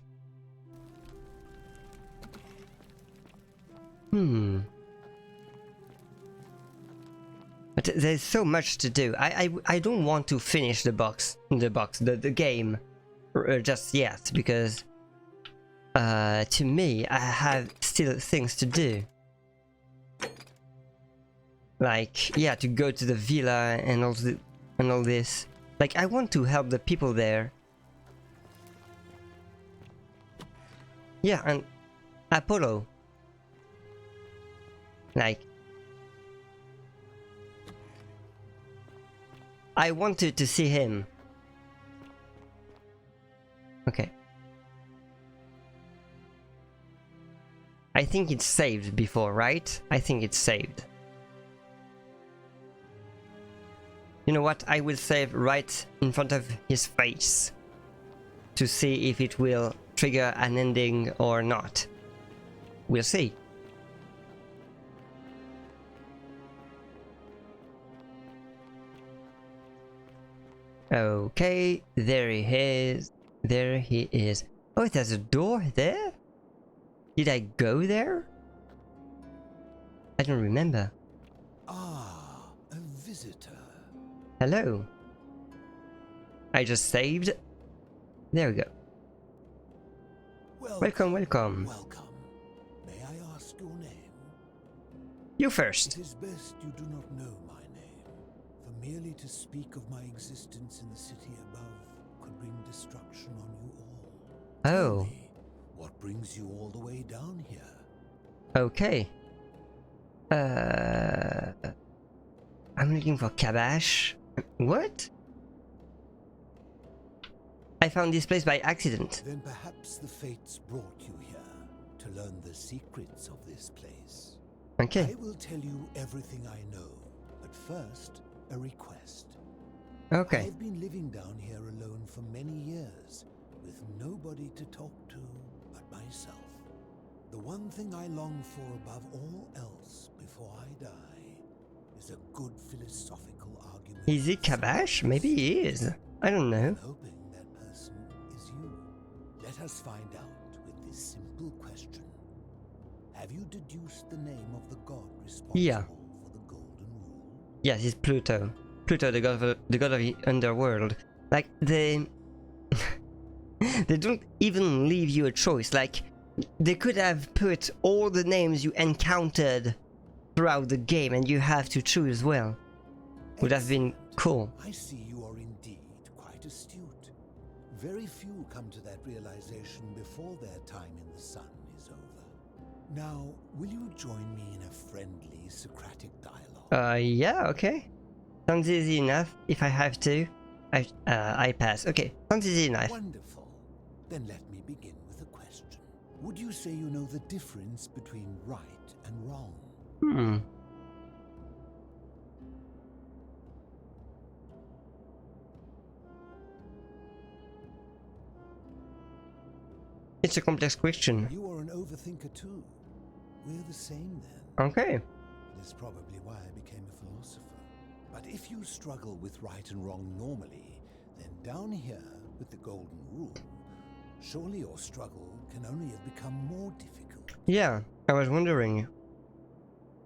S1: But there's so much to do. I don't want to finish the game just yet, because to me I have still things to do. Like, yeah, to go to the villa and all this. Like, I want to help the people there. Yeah, and Apollo. Like, I wanted to see him. Okay. I think it's saved before, right? I think it's saved. You know what? I will save right in front of his face to see if it will trigger an ending or not. We'll see. Okay, there he is. There he is. Oh, there's a door there? Did I go there? I don't remember.
S21: Ah, a visitor.
S1: Hello. I just saved. There we go. Welcome.
S21: Welcome. May I ask your name?
S1: You first.
S21: It is best you do not know my name, for merely to speak of my existence in the city above could bring destruction on you all.
S1: Oh.
S21: Tell me, what brings you all the way down here?
S1: Okay. I'm looking for Kabash. What? I found this place by accident.
S21: Then perhaps the fates brought you here to learn the secrets of this place.
S1: Okay.
S21: I will tell you everything I know, but first, a request.
S1: Okay.
S21: I've been living down here alone for many years, with nobody to talk to but myself. The one thing I long for above all else before I die is a good philosophical argument.
S1: Is he Kabash? Maybe he is. I don't know.
S21: I'm hoping that person is you. Let us find out with this simple question. Have you deduced the name of the god responsible for the Golden Rule?
S1: Yes, it's Pluto. Pluto, the god of the underworld. Like, they don't even leave you a choice. Like, they could have put all the names you encountered throughout the game and you have to choose well. Would have been cool.
S21: I see you are indeed quite astute. Very few come to that realization before their time in the sun is over. Now, will you join me in a friendly Socratic dialogue?
S1: Yeah, okay. Sounds easy enough. If I have to, I pass. Okay, sounds easy enough.
S21: Wonderful. Then let me begin with a question. Would you say you know the difference between right and wrong?
S1: It's a complex question.
S21: You are an overthinker too. We're the same then.
S1: Okay.
S21: It is probably why I became a philosopher. But if you struggle with right and wrong normally, then down here with the Golden Rule, surely your struggle can only have become more difficult.
S1: Yeah, I was wondering.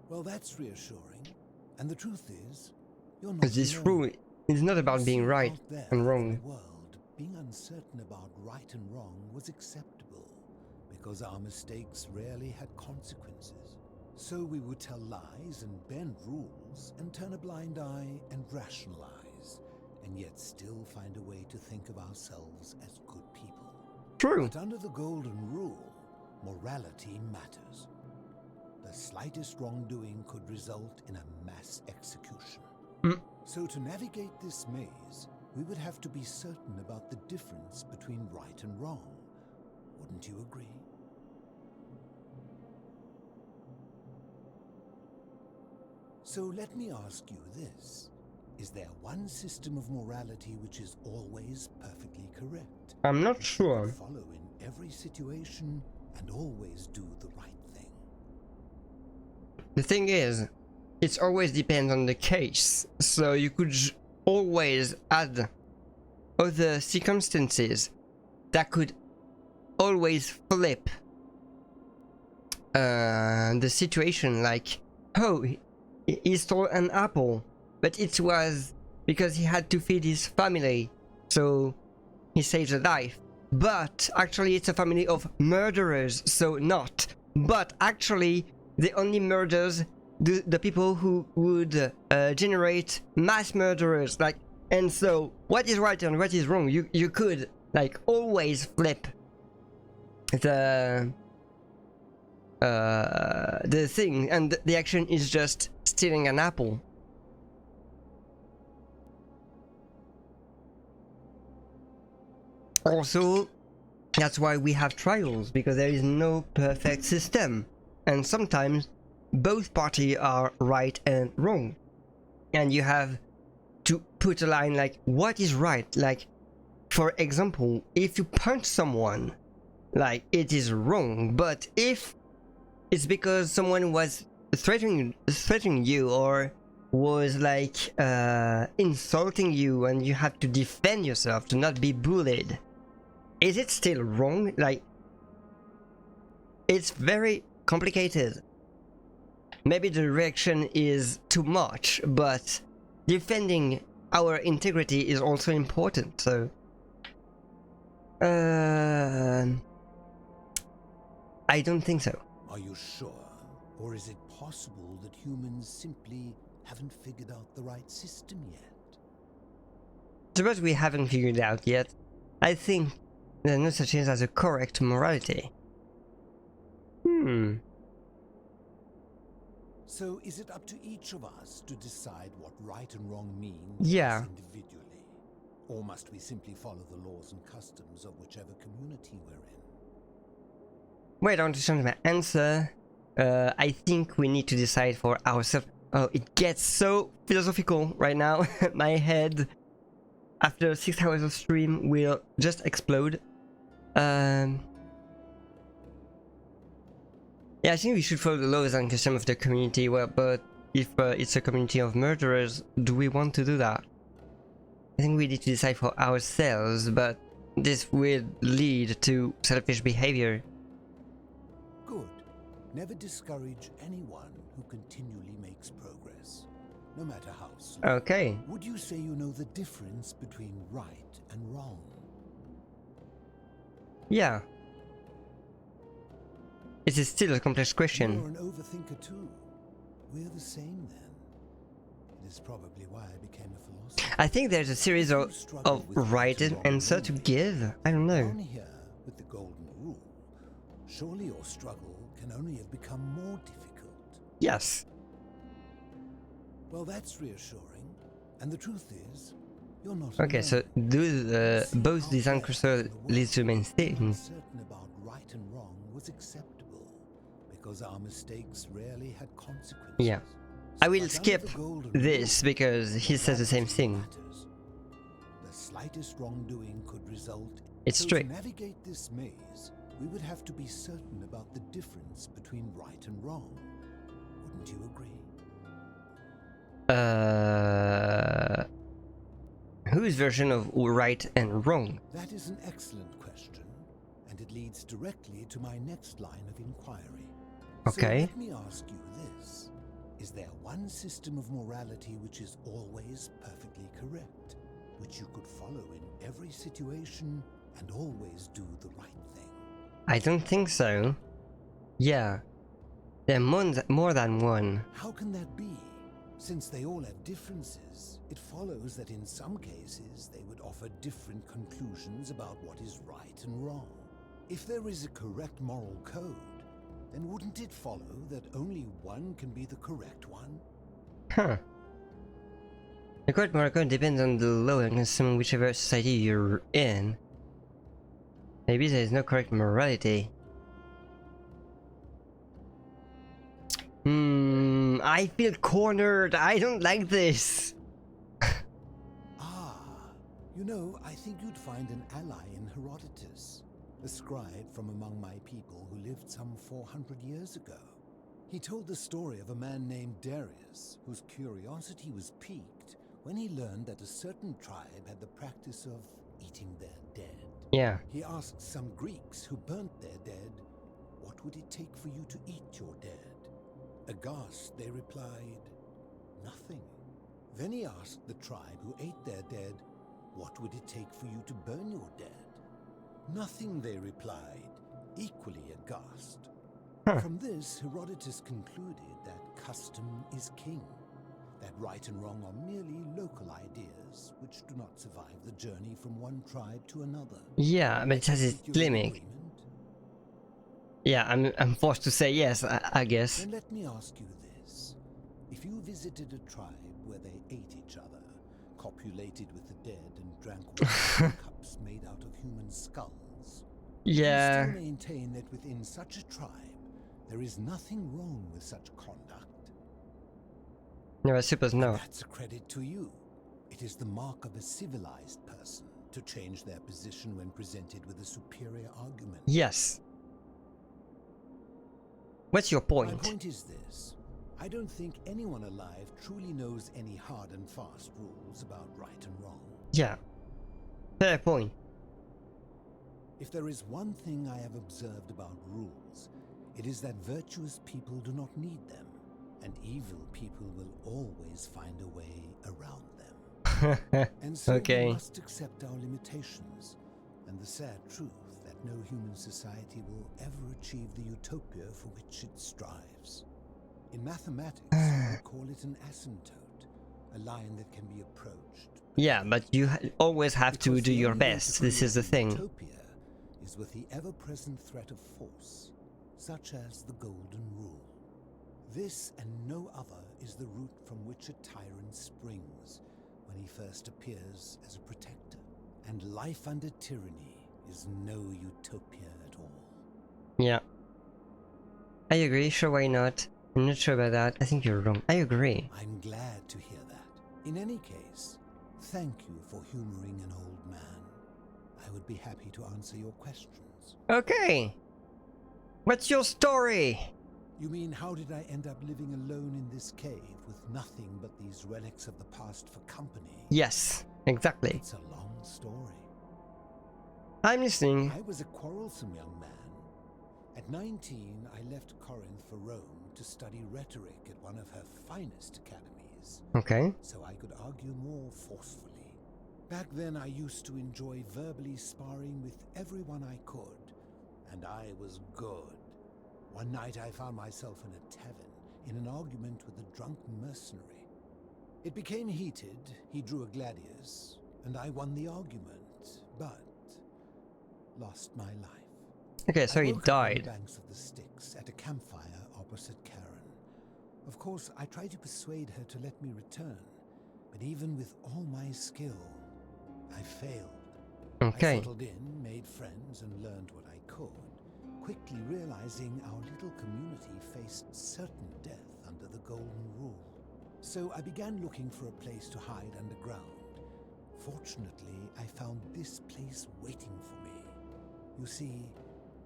S21: Well, that's reassuring. And the truth is, you're not
S1: Because this rule is not about being right and wrong.
S10: being uncertain about right and wrong was acceptable, because our mistakes rarely had consequences. So we would tell lies and bend rules and turn a blind eye and rationalize, and yet still find a way to think of ourselves as good people.
S1: True.
S10: But under the Golden Rule, morality matters. The slightest wrongdoing could result in a mass execution. So to navigate this maze, we would have to be certain about the difference between right and wrong. Wouldn't you agree? So let me ask you this. Is there one system of morality which is always perfectly correct?
S1: I'm not sure.
S10: Follow in every situation and always do the right thing.
S1: The thing is, it always depends on the case, so you could always add other circumstances that could always flip the situation, like, oh, he stole an apple, but it was because he had to feed his family, so he saved a life. But actually it's a family of murderers, so not. But actually they only murders the people who would generate mass murderers, like, and so what is right and what is wrong, you could like always flip the thing, and the action is just stealing an apple. Also, that's why we have trials, because there is no perfect system, and sometimes both parties are right and wrong, and you have to put a line like what is right. Like, for example, if you punch someone, like, it is wrong, but if it's because someone was threatening you or was like insulting you and you have to defend yourself to not be bullied, is it still wrong? Like, it's very complicated. Maybe the reaction is too much, but defending our integrity is also important, so I don't think so.
S10: Are you sure? Or is it possible that humans simply haven't figured out the right system yet?
S1: Suppose we haven't figured it out yet. I think there's no such thing as a correct morality.
S10: So is it up to each of us to decide what right and wrong mean individually? Or must we simply follow the laws and customs of whichever community we're in?
S1: Wait, I don't understand my answer. I think we need to decide for ourselves. Oh, it gets so philosophical right now. My head, after 6 hours of stream, will just explode. Yeah, I think we should follow the laws and customs of the community. Well, but if it's a community of murderers, do we want to do that? I think we need to decide for ourselves, but this will lead to selfish behavior.
S10: Good. Never discourage anyone who continually makes progress, no matter how slow.
S1: Okay.
S10: Would you say you know the difference between right and wrong?
S1: Yeah. It is still a complex question.
S10: You're an overthinker too. We're the same then. It is probably why I became a philosopher.
S1: I think there's a series of right and answer to give. I don't know.
S10: Down here with the Golden Rule, surely your struggle can only have become more difficult.
S1: Yes.
S10: Well, that's reassuring. And the truth is, you're not
S1: okay,
S10: alone.
S1: so do both design crystal leads to main things.
S10: Certain about right and wrong was acceptable because our mistakes rarely had consequences.
S1: Yeah. I will skip this because he says the same thing.
S10: The slightest wrongdoing could result.
S1: It's
S10: so
S1: strict.
S10: To navigate this maze, we would have to be certain about the difference between right and wrong. Wouldn't you agree?
S1: Whose version of right and wrong?
S10: That is an excellent question, and it leads directly to my next line of inquiry.
S1: Okay.
S10: So let me ask you this. Is there one system of morality which is always perfectly correct? which you could follow in every situation and always do the right thing?
S1: I don't think so. Yeah. There are more than one.
S10: How can that be? Since they all have differences, it follows that in some cases they would offer different conclusions about what is right and wrong. If there is a correct moral code, then wouldn't it follow that only one can be the correct one?
S1: Huh. The correct moral code depends on the law and consuming whichever society you're in. Maybe there is no correct morality. I feel cornered. I don't like this.
S10: You know, I think you'd find an ally in Herodotus, a scribe from among my people who lived some 400 years ago. He told the story of a man named Darius, whose curiosity was piqued when he learned that a certain tribe had the practice of eating their dead.
S1: Yeah.
S10: He asked some Greeks who burnt their dead, "What would it take for you to eat your dead?" Aghast, they replied, "Nothing." Then he asked the tribe who ate their dead, "What would it take for you to burn your dead?" "Nothing," they replied, equally aghast. From this, Herodotus concluded that custom is king, that right and wrong are merely local ideas which do not survive the journey from one tribe to another.
S1: Yeah, but it has its limit. Yeah, I'm forced to say yes, I guess.
S10: Then let me ask you this. If you visited a tribe where they ate each other, copulated with the dead and drank wine from cups made out of human skulls,
S1: yeah,
S10: you still maintain that within such a tribe there is nothing wrong with such conduct?
S1: No, I suppose no.
S10: That's a credit to you. It is the mark of a civilized person to change their position when presented with a superior argument.
S1: Yes. What's your point?
S10: My point is this. I don't think anyone alive truly knows any hard and fast rules about right and wrong.
S1: Yeah. Fair point.
S10: If there is one thing I have observed about rules, it is that virtuous people do not need them, and evil people will always find a way around them. And so we must accept our limitations, and the sad truth that no human society will ever achieve the utopia for which it strives. In mathematics, we call it an asymptote, a line that can be approached.
S1: Yeah, but you always have to do your best. This is the thing.
S10: Utopia is with the ever-present threat of force, such as the Golden Rule. This and no other is the root from which a tyrant springs when he first appears as a protector. And life under tyranny is no utopia at all.
S1: Yeah. I agree, sure, why not? I'm not sure about that. I think you're wrong. I agree.
S10: I'm glad to hear that. In any case, thank you for humoring an old man. I would be happy to answer your questions.
S1: Okay. What's your story?
S10: You mean, how did I end up living alone in this cave with nothing but these relics of the past for company?
S1: Yes, exactly.
S10: It's a long story.
S1: I'm listening.
S10: I was a quarrelsome young man. At 19, I left Corinth for Rome to study rhetoric at one of her finest academies.
S1: Okay.
S10: So I could argue more forcefully. Back then, I used to enjoy verbally sparring with everyone I could, and I was good. One night, I found myself in a tavern in an argument with a drunk mercenary. It became heated. He drew a gladius, and I won the argument, but lost my life.
S1: Okay, so he died.
S10: On the banks of the Styx at a campfire opposite Karen. Of course, I tried to persuade her to let me return, but even with all my skill, I failed.
S1: Okay.
S10: I settled in, made friends, and learned what I could, quickly realizing our little community faced certain death under the Golden Rule. So I began looking for a place to hide underground. Fortunately, I found this place waiting for me. You see,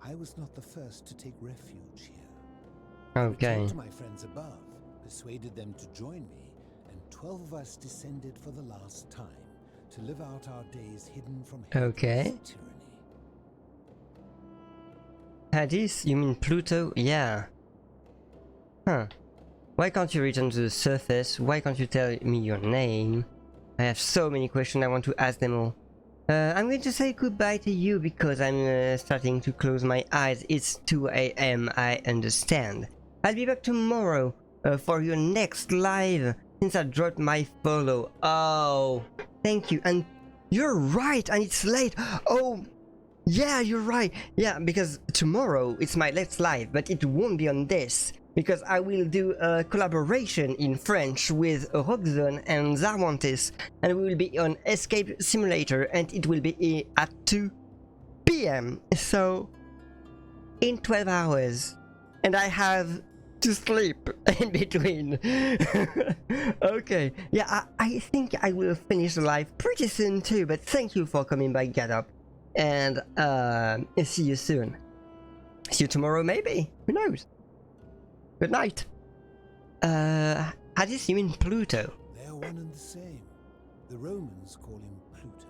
S10: I was not the first to take refuge here.
S1: Okay.
S10: I returned to my friends above, persuaded them to join me, and 12 of us descended for the last time to live out our days hidden from
S1: okay.
S10: tyranny.
S1: Hades? You mean Pluto? Yeah. Huh. Why can't you return to the surface? Why can't you tell me your name? I have so many questions I want to ask them all. I'm going to say goodbye to you because I'm starting to close my eyes. It's 2 AM, I understand. I'll be back tomorrow for your next live since I dropped my follow. Oh, thank you. And you're right, and it's late. Oh, yeah, you're right. Yeah, because tomorrow it's my next live, but it won't be on this. Because I will do a collaboration in French with Roxxon and Zarwantis, and we will be on Escape Simulator, and it will be at 2 PM. So, in 12 hours. And I have to sleep in between. Okay, yeah, I think I will finish the live pretty soon too, but thank you for coming by, GetUp. And see you soon. See you tomorrow maybe, who knows? Good night. How do you mean Pluto?
S10: They're one and the same. The Romans call him Pluto,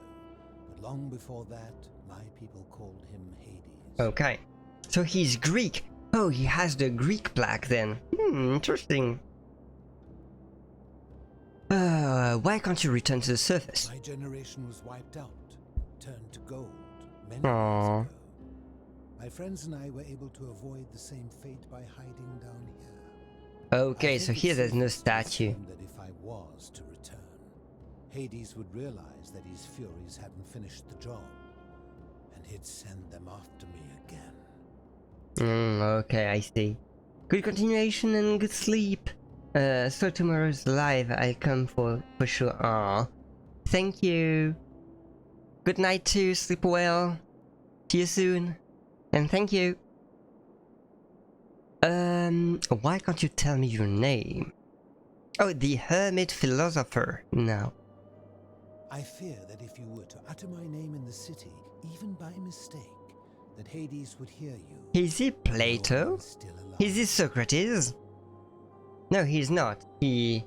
S10: but long before that, my people called him Hades.
S1: Okay, so he's Greek. Oh, he has the Greek plaque then. Interesting. Why can't you return to the surface?
S10: My generation was wiped out, turned to gold, many
S1: Aww.
S10: years ago. My friends and I were able to avoid the same fate by hiding down here.
S1: Okay, so here there's no statue.
S10: That if I was to return, Hades would realize that his furies hadn't finished the job, and he'd send them after me again.
S1: Okay, I see. Good continuation and good sleep. So tomorrow's live I'll come for sure. Aww. Thank you. Good night too, sleep well. See you soon. And thank you. Why can't you tell me your name? Oh, the Hermit Philosopher. No.
S10: I fear that if you were to utter my name in the city, even by mistake, that Hades would hear you.
S1: Is he Plato? Is he Socrates? No, he's not. He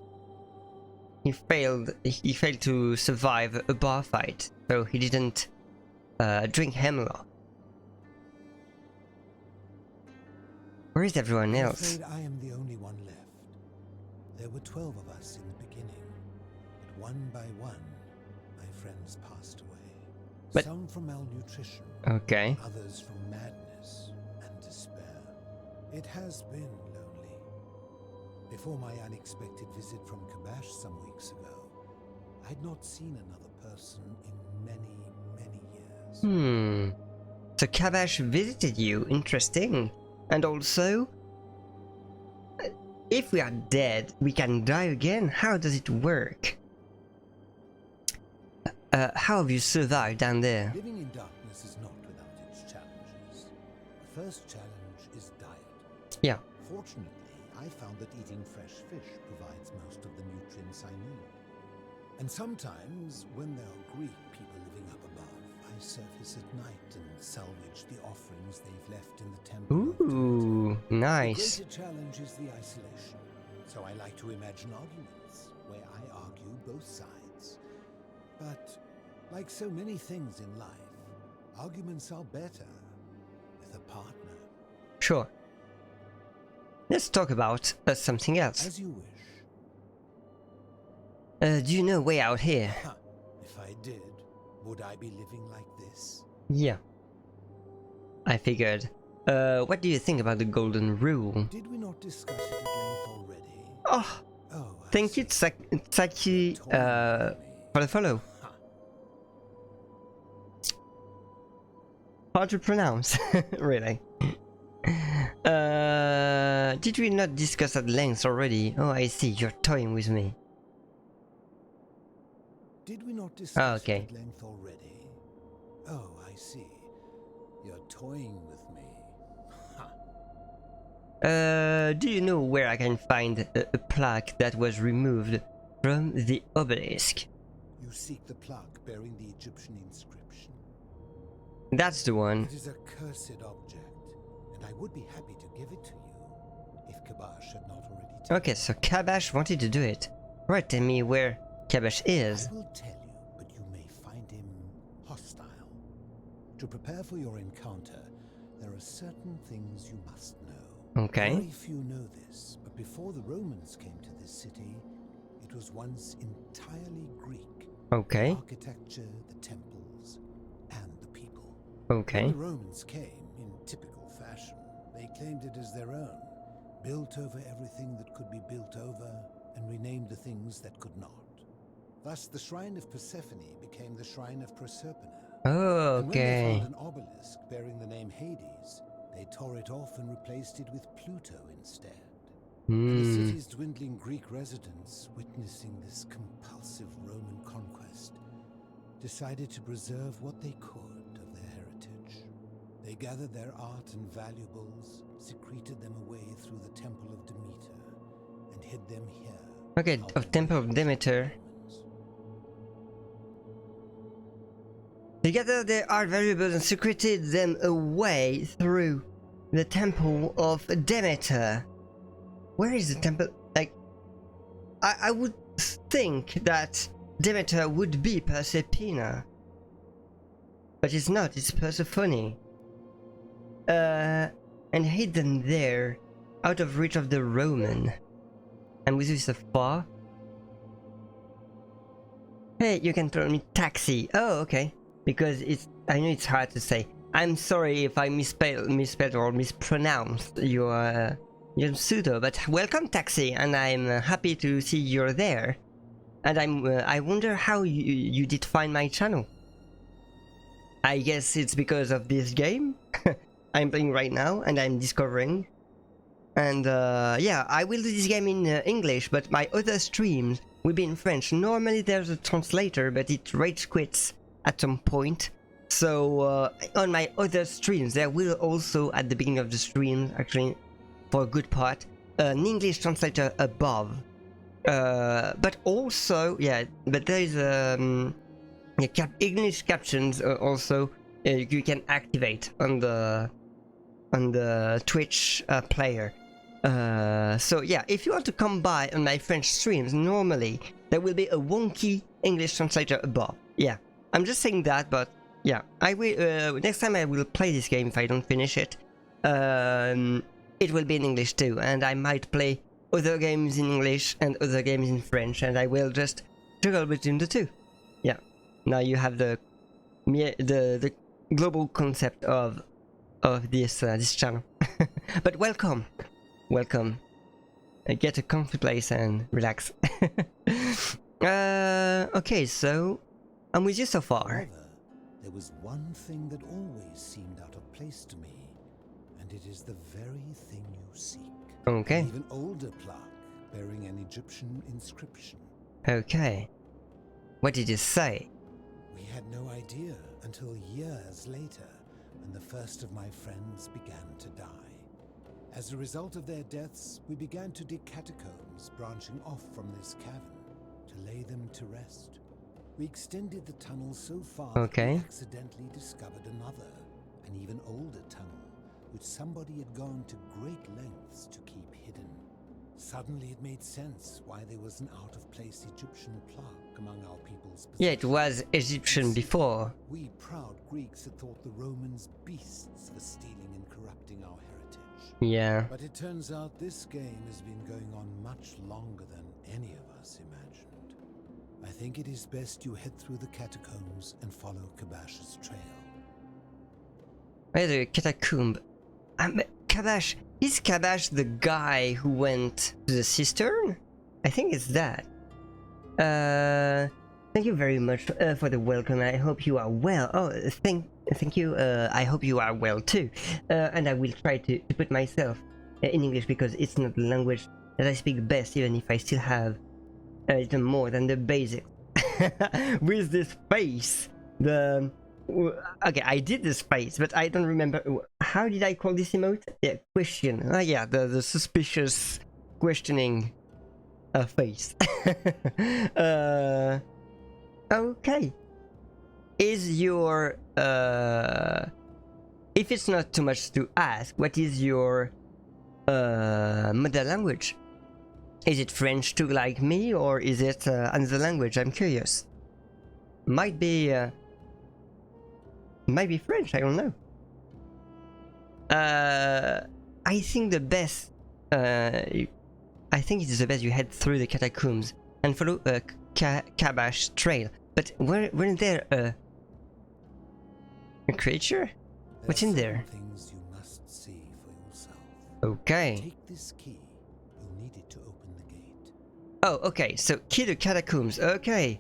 S1: failed to survive a bar fight, so he didn't drink hemlock. Where is everyone else?
S10: I'm afraid I am the only one left. There were 12 of us in the beginning, but one by one, my friends passed away. Some from malnutrition,
S1: okay.
S10: Others from madness and despair. It has been lonely. Before my unexpected visit from Kabash some weeks ago, I'd not seen another person in many, many years.
S1: So Kabash visited you. Interesting. And also, if we are dead, we can die again? How does it work? How have you survived down there?
S10: Living in darkness is not without its challenges. The first challenge is diet.
S1: Yeah.
S10: Fortunately, I found that eating fresh fish provides most of the nutrients I need. And sometimes, when there are Greek people living up above, I surface at night and salvage the offerings they've left in the temple.
S1: Ooh, nice.
S10: The greater challenge is the isolation, so I like to imagine arguments where I argue both sides. But, like so many things in life, arguments are better with a partner.
S1: Sure. Let's talk about something else.
S10: As you wish.
S1: Do you know way out here?
S10: If I did, would I be living like this?
S1: Yeah. I figured. What do you think about the golden rule?
S10: Did we not discuss it at length already?
S1: Oh, thank you, Tsaki, for the follow. Hard to pronounce, really. Did we not discuss at length already? Oh, I see, you're toying with me.
S10: Did we not discuss
S1: okay.
S10: it at length already? Oh, I see. You're toying with me.
S1: Do you know where I can find a plaque that was removed from the obelisk?
S10: You seek the plaque bearing the Egyptian inscription.
S1: That's the one.
S10: It is a cursed object, and I would be happy to give it to you, if Kabash had not already taken
S1: Okay, so Kabash wanted to do it. Right, tell me where Kabash is.
S10: I will tell you, but you may find him hostile. To prepare for your encounter, there are certain things you must know.
S1: Okay.
S10: Very few know this, but before the Romans came to this city, it was once entirely Greek,
S1: Okay.
S10: The architecture, the temples, and the people.
S1: Okay.
S10: When the Romans came, in typical fashion, they claimed it as their own, built over everything that could be built over, and renamed the things that could not. Thus, the Shrine of Persephone became the Shrine of Proserpina.
S1: Oh,
S10: and when they
S1: okay.
S10: found an obelisk bearing the name Hades, they tore it off and replaced it with Pluto instead. And the city's dwindling Greek residents, witnessing this compulsive Roman conquest, decided to preserve what they could of their heritage. They gathered their art and valuables, secreted them away through the Temple of Demeter, and hid them here.
S1: Okay, of Temple of Demeter. They gathered their art valuables and secreted them away through the Temple of Demeter. Where is the temple? Like, I would think that Demeter would be Proserpina, but it's not. It's Persephone. And hid them there, out of reach of the Roman. And was this afar? Hey, you can call me Taxi. Oh, okay. Because it's, I know it's hard to say. I'm sorry if I misspelled or mispronounced your pseudo, but welcome Taxi, and I'm happy to see you're there. And I wonder how you did find my channel. I guess it's because of this game I'm playing right now, and I'm discovering. And yeah, I will do this game in English, but my other streams will be in French. Normally there's a translator, but it rage quits at some point. So on my other streams, there will also, at the beginning of the stream, actually, for a good part, an English translator above. But also, yeah, but there is English captions also you can activate on the Twitch player. So yeah, if you want to come by on my French streams, normally there will be a wonky English translator above. Yeah, I'm just saying that, but yeah, I will next time I will play this game if I don't finish it. It will be in English too, and I might play other games in English and other games in French, and I will just juggle between the two. Yeah, now you have the global concept of this channel. But welcome. Get a comfy place and relax. Okay, so I'm with you so far.
S10: However, there was one thing that always seemed out of place to me, and it is the very thing you seek.
S1: Okay.
S10: An even older plaque bearing an Egyptian inscription.
S1: Okay. What did it say?
S10: We had no idea until years later, when the first of my friends began to die. As a result of their deaths, we began to dig catacombs branching off from this cavern to lay them to rest. We extended the tunnel so far that we accidentally discovered another, an even older tunnel, which somebody had gone to great lengths to keep hidden. Suddenly it made sense why there was an out-of-place Egyptian plaque among our people's possessions.
S1: Yeah, it was Egyptian before.
S10: We proud Greeks had thought the Romans beasts for stealing and corrupting our heritage.
S1: Yeah.
S10: But it turns out this game has been going on much longer than any of us imagined. I think it is best you head through the catacombs and follow Kabash's trail.
S1: Where's the catacomb? Kabash. Is Kabash the guy who went to the cistern? I think it's that. Thank you very much for the welcome. I hope you are well. Oh, thank you. I hope you are well too. And I will try to put myself in English because it's not the language that I speak best, even if I still have even more than the basics. With this face, okay, I did this face, but I don't remember. How did I call this emote? Yeah, question. Yeah, the suspicious questioning face. Okay. Is your if it's not too much to ask, what is your mother language? Is it French too, like me, or is it another language? I'm curious. Might be French, I don't know. I think the best I think it is the best you head through the catacombs and follow Kabash trail. But weren't there a creature? What's in there?
S10: Things you must see for yourself.
S1: Okay.
S10: Take this key. You'll need it to open the gate.
S1: Oh, okay. So key to catacombs. Okay.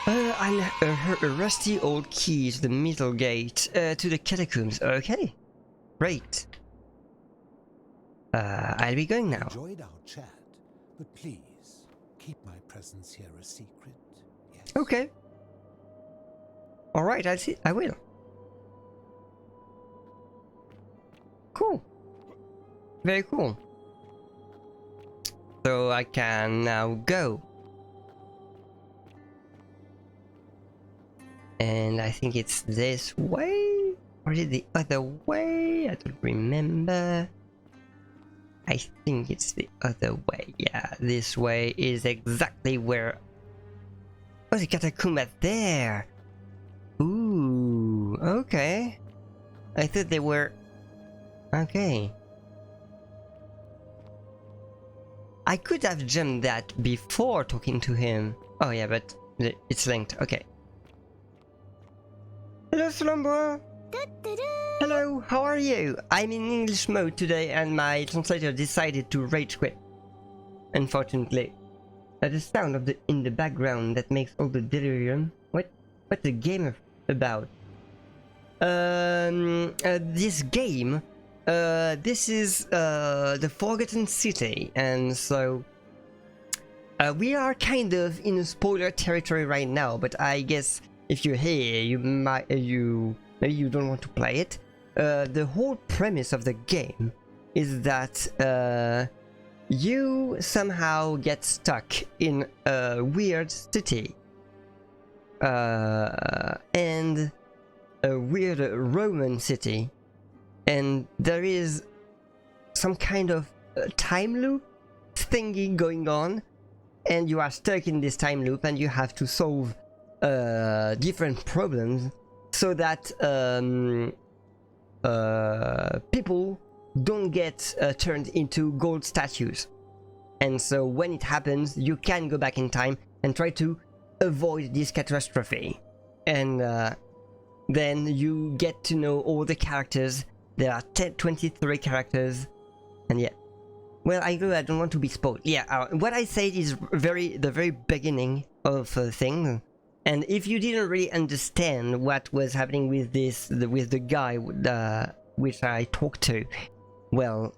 S1: And a rusty old key to the middle gate to the catacombs. Okay. Great. I'll be going now.
S10: Enjoyed our chat, but please keep my presence here a secret. Yes.
S1: Okay. All right. I'll see. I will. Cool. Very cool. So I can now go. And I think it's this way? Or is it the other way? I don't remember. I think it's the other way. Yeah, this way is exactly where... Oh, the catacomb is there! Ooh, okay. I thought they were... Okay. I could have jumped that before talking to him. Oh yeah, but it's linked. Okay. Hello, Slumber! Hello, how are you? I'm in English mode today and my translator decided to rage quit. Unfortunately. The sound of in the background that makes all the delirium. What's the game about? This game, this is the Forgotten City, and so we are kind of in a spoiler territory right now, but I guess if you're here, you might, maybe you don't want to play it. The whole premise of the game is that you somehow get stuck in a weird city and a weird Roman city, and there is some kind of time loop thingy going on, and you are stuck in this time loop and you have to solve different problems so that people don't get turned into gold statues. And so when it happens, you can go back in time and try to avoid this catastrophe. And then you get to know all the characters. There are 23 characters, and yeah. Well, I don't want to be spoiled. Yeah, what I said is the very beginning of the thing. And if you didn't really understand what was happening with with the guy which I talked to, well,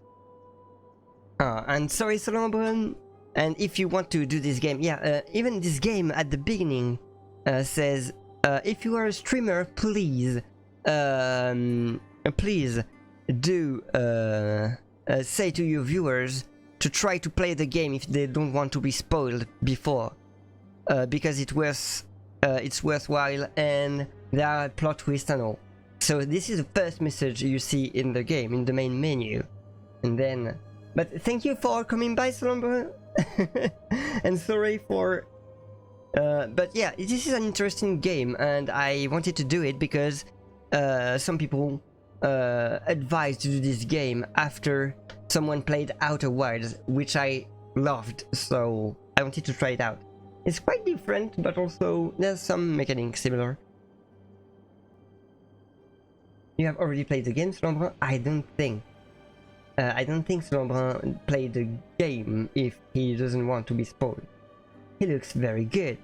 S1: and sorry, Solomon. And if you want to do this game, yeah, even this game at the beginning says, if you are a streamer, please do say to your viewers to try to play the game if they don't want to be spoiled before, because it's worthwhile and there are plot twists and all. So this is the first message you see in the game, in the main menu. And then, but thank you for coming by, Slumber. And sorry for but yeah, this is an interesting game and I wanted to do it because some people advised to do this game after someone played Outer Wilds, which I loved, so I wanted to try it out. It's quite different, but also there's some mechanics similar. You have already played the game, Slumber? I don't think Slumber played the game if he doesn't want to be spoiled. He looks very good.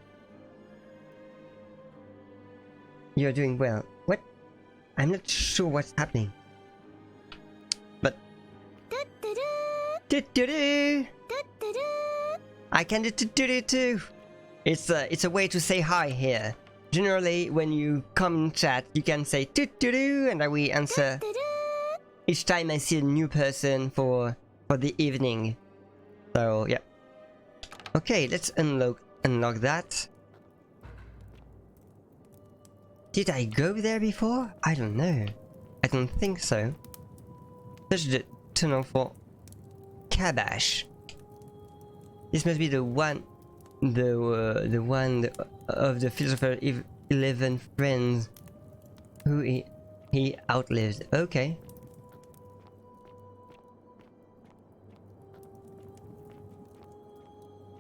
S1: You're doing well. What? I'm not sure what's happening. But... I can do too. It's a way to say hi here. Generally, when you come in chat, you can say and I will answer each time I see a new person for the evening. So yeah. Okay, let's unlock that. Did I go there before? I don't know. I don't think so. Search the tunnel for Kabash. This must be the one of the philosopher 11 friends who he outlived. Okay.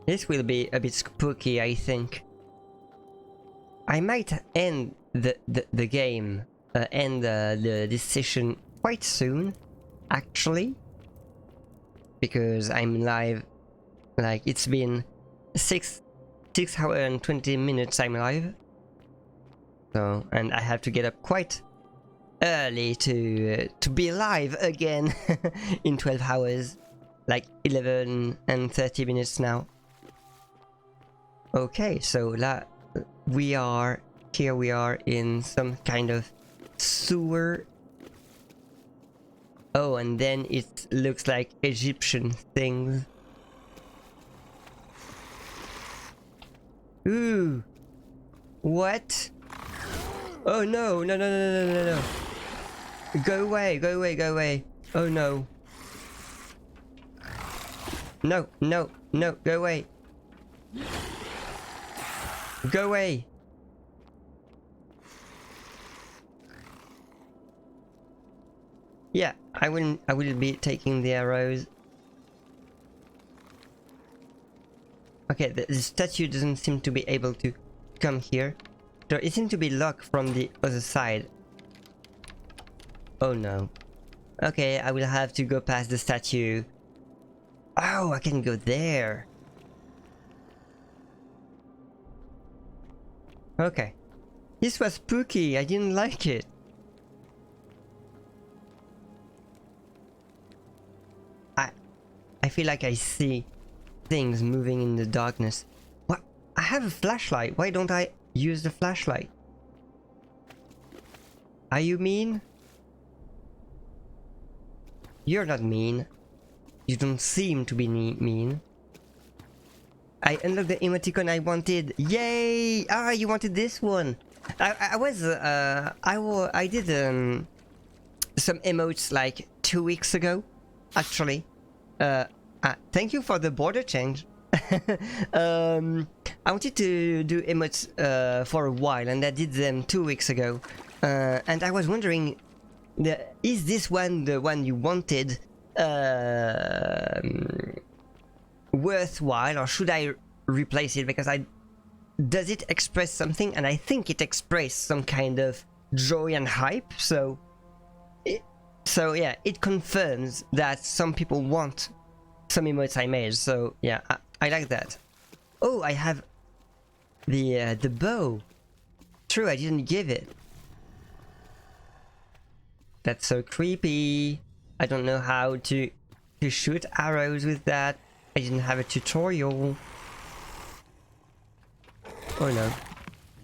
S1: This will be a bit spooky, I think. I might end the game, end this session quite soon, actually. Because I'm live, like it's been 6 hours and 20 minutes I'm live. So, and I have to get up quite early to be live again in 12 hours, like 11 and 30 minutes now. Okay, so we are in some kind of sewer. Oh, and then it looks like Egyptian things. Ooh, what? Oh no, no, no, no, no, no, no. Go away, go away, go away. Oh no. No, no, no, go away. Go away. Yeah, I will be taking the arrows. Okay, the statue doesn't seem to be able to come here. So it seems to be locked from the other side. Oh no. Okay, I will have to go past the statue. Oh, I can go there. Okay. This was spooky, I didn't like it. I feel like I see things moving in the darkness. What? I have a flashlight. Why don't I use the flashlight? Are you mean? You're not mean. You don't seem to be mean. I unlocked the emoticon I wanted. Yay! Ah, you wanted this one. I did some emotes like 2 weeks ago, actually. Thank you for the border change. I wanted to do emotes for a while, and I did them 2 weeks ago. And I was wondering, is this one the one you wanted worthwhile, or should I replace it? Because does it express something? And I think it expresses some kind of joy and hype. So yeah, it confirms that some people want some emotes I made. So yeah, I like that. Oh, I have the bow. True, I didn't give it. That's so creepy. I don't know how to shoot arrows with that. I didn't have a tutorial. Oh no.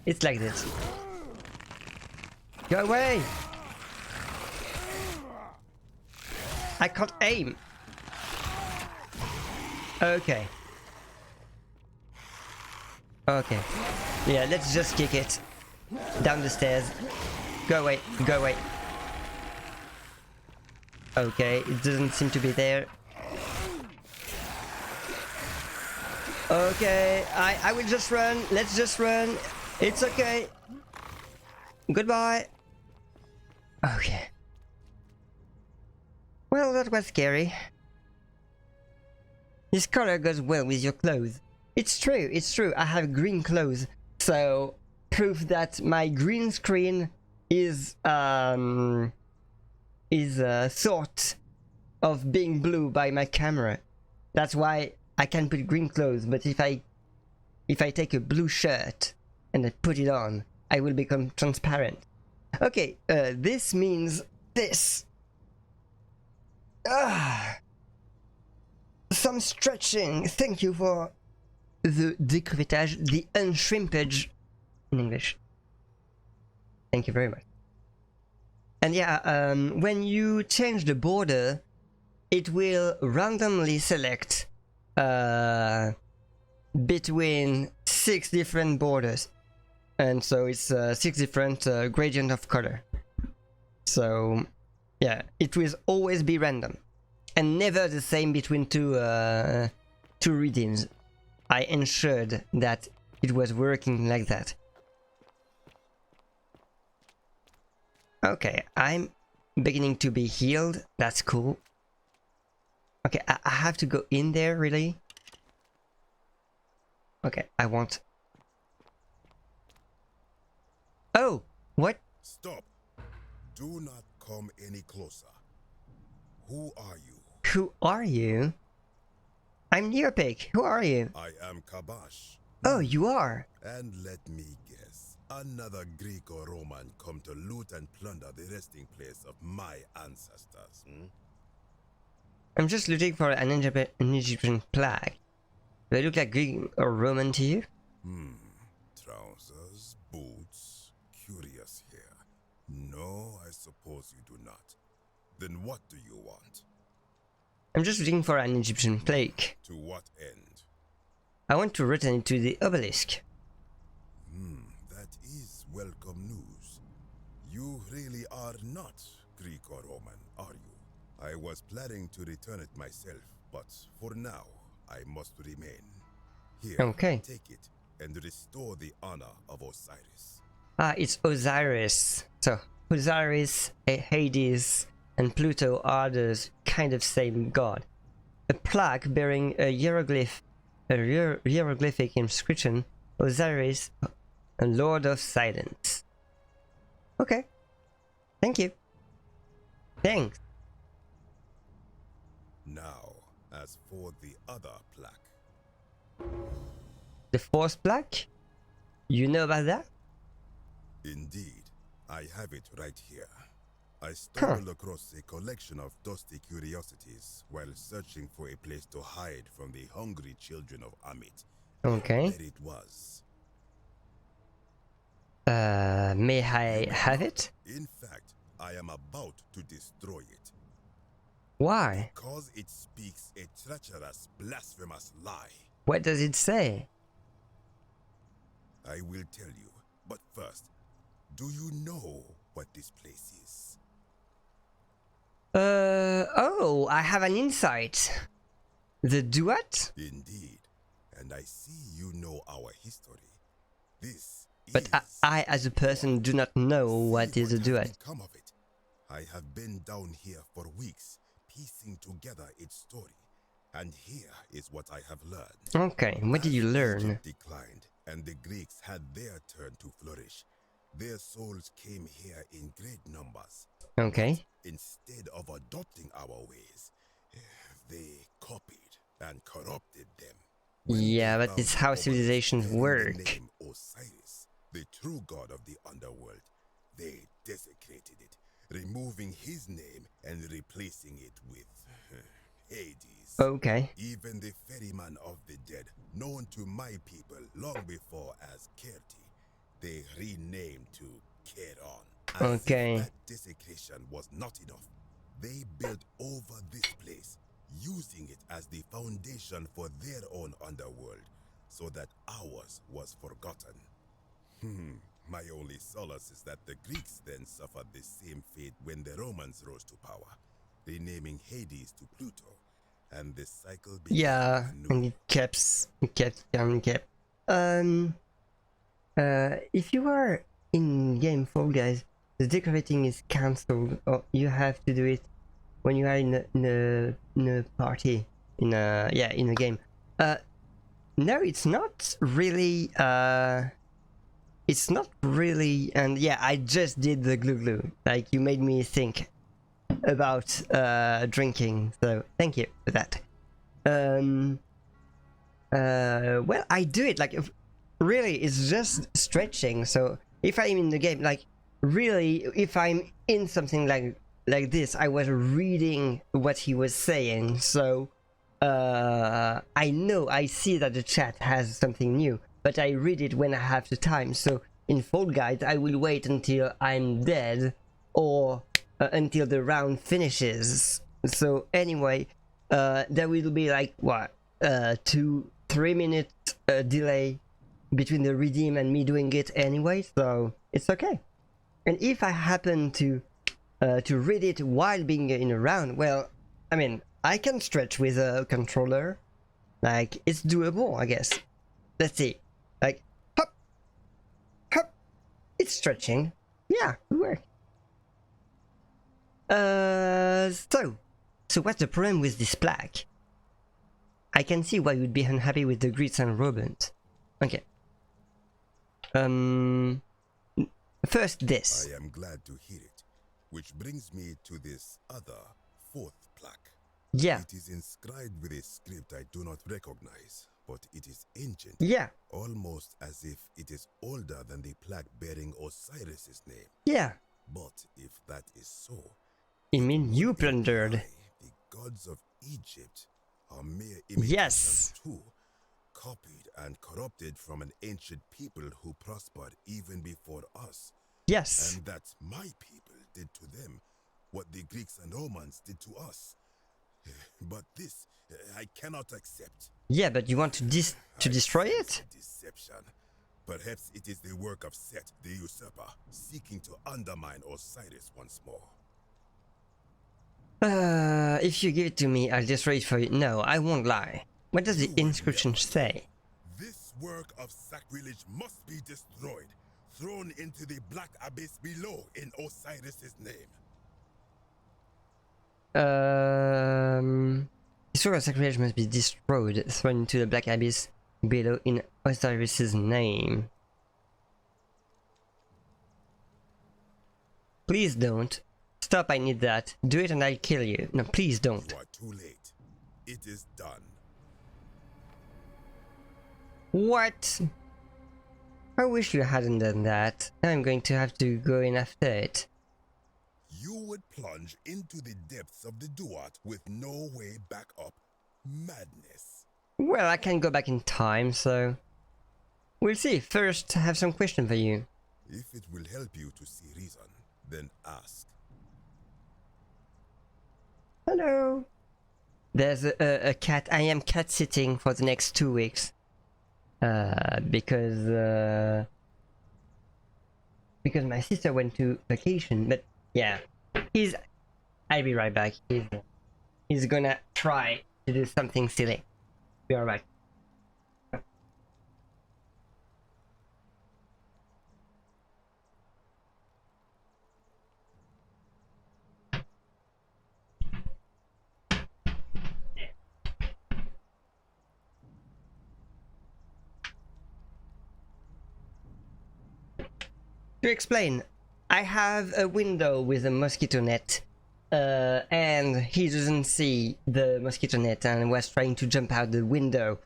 S1: It's like this. Go away! I can't aim. Okay. Okay. Yeah, let's just kick it. Down the stairs. Go away, go away. Okay, it doesn't seem to be there. Okay, I will just run. Let's just run. It's okay. Goodbye. Okay. Well, that was scary. This color goes well with your clothes. It's true, it's true. I have green clothes. So, proof that my green screen is sort of being blue by my camera. That's why I can put green clothes, but if I take a blue shirt and I put it on, I will become transparent. Okay, this means this. Some stretching. Thank you for the décrevetage, the unshrimpage in English. Thank you very much. And yeah, when you change the border, it will randomly select between 6 different borders, and so it's 6 different gradient of color. So yeah, it will always be random and never the same between two readings. I ensured that it was working like that. Okay, I'm beginning to be healed. That's cool. Okay, I have to go in there, really? okay, I want... Oh, what?
S15: Stop. Do not come any closer. Who are you?
S1: Who are you? I'm Neopik. Who are you?
S15: I am Kabash.
S1: Oh, you are?
S15: And let me guess. Another Greek or Roman come to loot and plunder the resting place of my ancestors.
S1: I'm just looking for an Egyptian plaque. Do I look like Greek or Roman to you?
S15: Trousers, boots, curious hair. No, I suppose you do not. Then what do you want?
S1: I'm just looking for an Egyptian plaque.
S15: To what end?
S1: I want to return it to the obelisk.
S15: That is welcome news. You really are not Greek or Roman, are you? I was planning to return it myself, but for now, I must remain. Here,
S1: okay.
S15: Take it and restore the honor of Osiris.
S1: Ah, it's Osiris. So, Osiris, Hades, and Pluto are the kind of same god. A plaque bearing a hieroglyphic inscription, Osiris, Lord of Silence. Okay. Thank you. Thanks.
S15: Now, as for the other plaque.
S1: The fourth plaque? You know about that?
S15: Indeed. I have it right here. I stumbled across a collection of dusty curiosities while searching for a place to hide from the hungry children of Amit.
S1: Okay.
S15: There it was.
S1: May I have it?
S15: In fact, I am about to destroy it.
S1: Why?
S15: Because it speaks a treacherous, blasphemous lie.
S1: What does it say?
S15: I will tell you, but first, do you know what this place is?
S1: Oh, I have an insight. The duet?
S15: Indeed, and I see you know our history. This
S1: But I as a person, do not know what is a duet.
S15: Come of it. I have been down here for weeks, piecing together its story, and here is what I have learned.
S1: Okay, what did you learn?
S15: Egypt declined, and the Greeks had their turn to flourish. Their souls came here in great numbers.
S1: Okay.
S15: Instead of adopting our ways, they copied and corrupted them.
S1: Yeah, but it's how civilizations work.
S15: The name Osiris, the true god of the underworld, they desecrated it, removing his name and replacing it with Hades.
S1: Okay.
S15: Even the ferryman of the dead, known to my people long before as Kerti, they renamed to Keron.
S1: Okay.
S15: That desecration was not enough. They built over this place, using it as the foundation for their own underworld, so that ours was forgotten. My only solace is that the Greeks then suffered the same fate when the Romans rose to power, renaming Hades to Pluto, and the cycle began.
S1: Yeah, and it kept. If you are in game Fall Guys, the decorating is cancelled, or you have to do it when you are in a party, in a game. No, it's not really. It's not really, and yeah, I just did the glue. Like, you made me think about drinking, so thank you for that. Well, I do it, like, really, it's just stretching, so if I'm in the game, like, really, if I'm in something like this, I was reading what he was saying, so I know, I see that the chat has something new, but I read it when I have the time. So in Fall Guys, I will wait until I'm dead, or until the round finishes. So anyway, there will be like what 2-3 minute delay between the redeem and me doing it anyway, so it's okay. And if I happen to read it while being in a round, well, I mean, I can stretch with a controller, like, it's doable, I guess. Let's see, like, hop, hop, it's stretching, yeah, it works. So what's the problem with this plaque? I can see why you'd be unhappy with the Greeks and Romans. Okay. First this.
S15: I am glad to hear it. Which brings me to this other fourth plaque.
S1: Yeah.
S15: It is inscribed with a script I do not recognize, but it is ancient.
S1: Yeah.
S15: Almost as if it is older than the plaque bearing Osiris's name.
S1: Yeah.
S15: But if that is so,
S1: you mean you plundered?
S15: The gods of Egypt are mere imitations too, copied and corrupted from an ancient people who prospered even before us.
S1: Yes.
S15: And that my people did to them what the Greeks and Romans did to us. But this I cannot accept.
S1: Yeah, but you want to destroy it?
S15: Deception. Perhaps it is the work of Set, the usurper, seeking to undermine Osiris once more.
S1: If you give it to me, I'll destroy it for you. No, I won't lie. What does the inscription say?
S15: This work of sacrilege must be destroyed, thrown into the black abyss below in Osiris's name.
S1: This work of sacrilege must be destroyed, thrown into the black abyss below in Osiris's name. Please don't. Stop, I need that. Do it and I'll kill you. No, please don't.
S15: You are too late. It is done.
S1: What? I wish you hadn't done that. Now I'm going to have to go in after it.
S15: You would plunge into the depths of the Duat with no way back up. Madness.
S1: Well, I can go back in time, so... We'll see. First, I have some question for you.
S15: If it will help you to see reason, then ask.
S1: Hello. There's a cat. I am cat sitting for the next 2 weeks. Because my sister went to vacation, but yeah, I'll be right back. He's gonna try to do something silly. Be alright. To explain, I have a window with a mosquito net, and he doesn't see the mosquito net and was trying to jump out the window.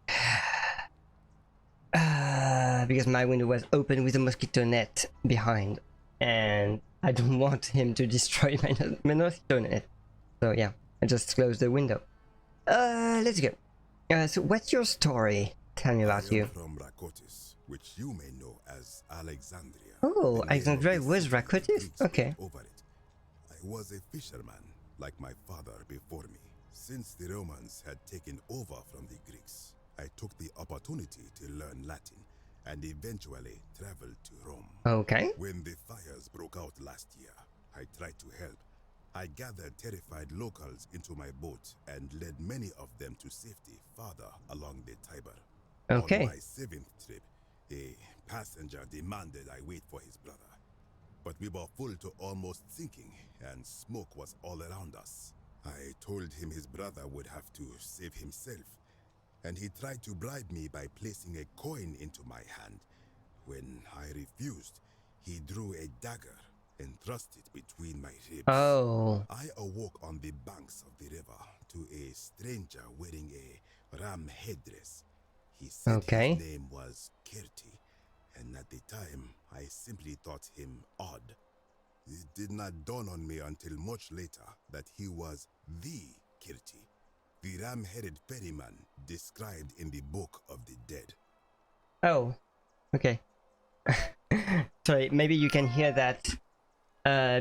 S1: Because my window was open with a mosquito net behind, and I don't want him to destroy my mosquito net. So yeah, I just closed the window. Let's go. So what's your story? Tell me about you.
S15: From Rakotis, which you may know as Alexandria.
S1: Oh, Alexandria was Rakotis? Okay.
S15: Over it. I was a fisherman, like my father before me. Since the Romans had taken over from the Greeks, I took the opportunity to learn Latin and eventually traveled to Rome.
S1: Okay.
S15: When the fires broke out last year, I tried to help. I gathered terrified locals into my boat and led many of them to safety farther along the Tiber.
S1: Okay.
S15: On my 7th trip, a passenger demanded I wait for his brother. But we were full to almost sinking, and smoke was all around us. I told him his brother would have to save himself, and he tried to bribe me by placing a coin into my hand. When I refused, he drew a dagger and thrust it between my ribs.
S1: Oh.
S15: I awoke on the banks of the river to a stranger wearing a ram headdress. He said his name was Kirti, and at the time, I simply thought him odd. It did not dawn on me until much later that he was the Kirti, the ram-headed ferryman described in the Book of the Dead.
S1: Oh, okay. Sorry, maybe you can hear that.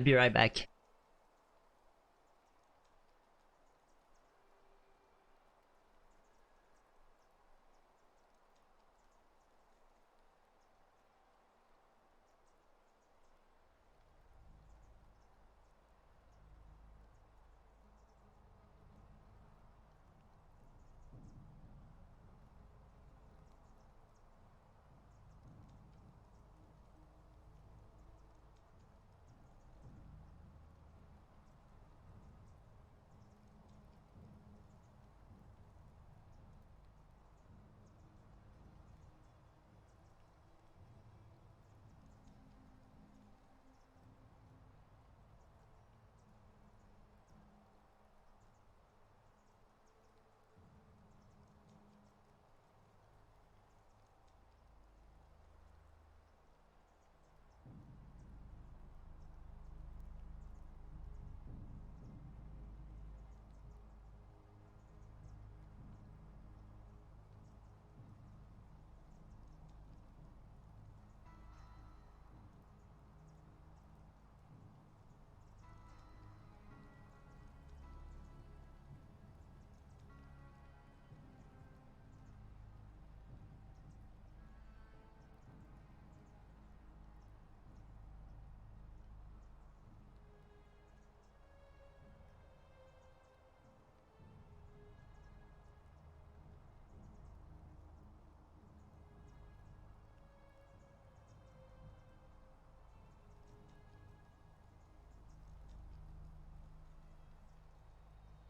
S1: Be right back.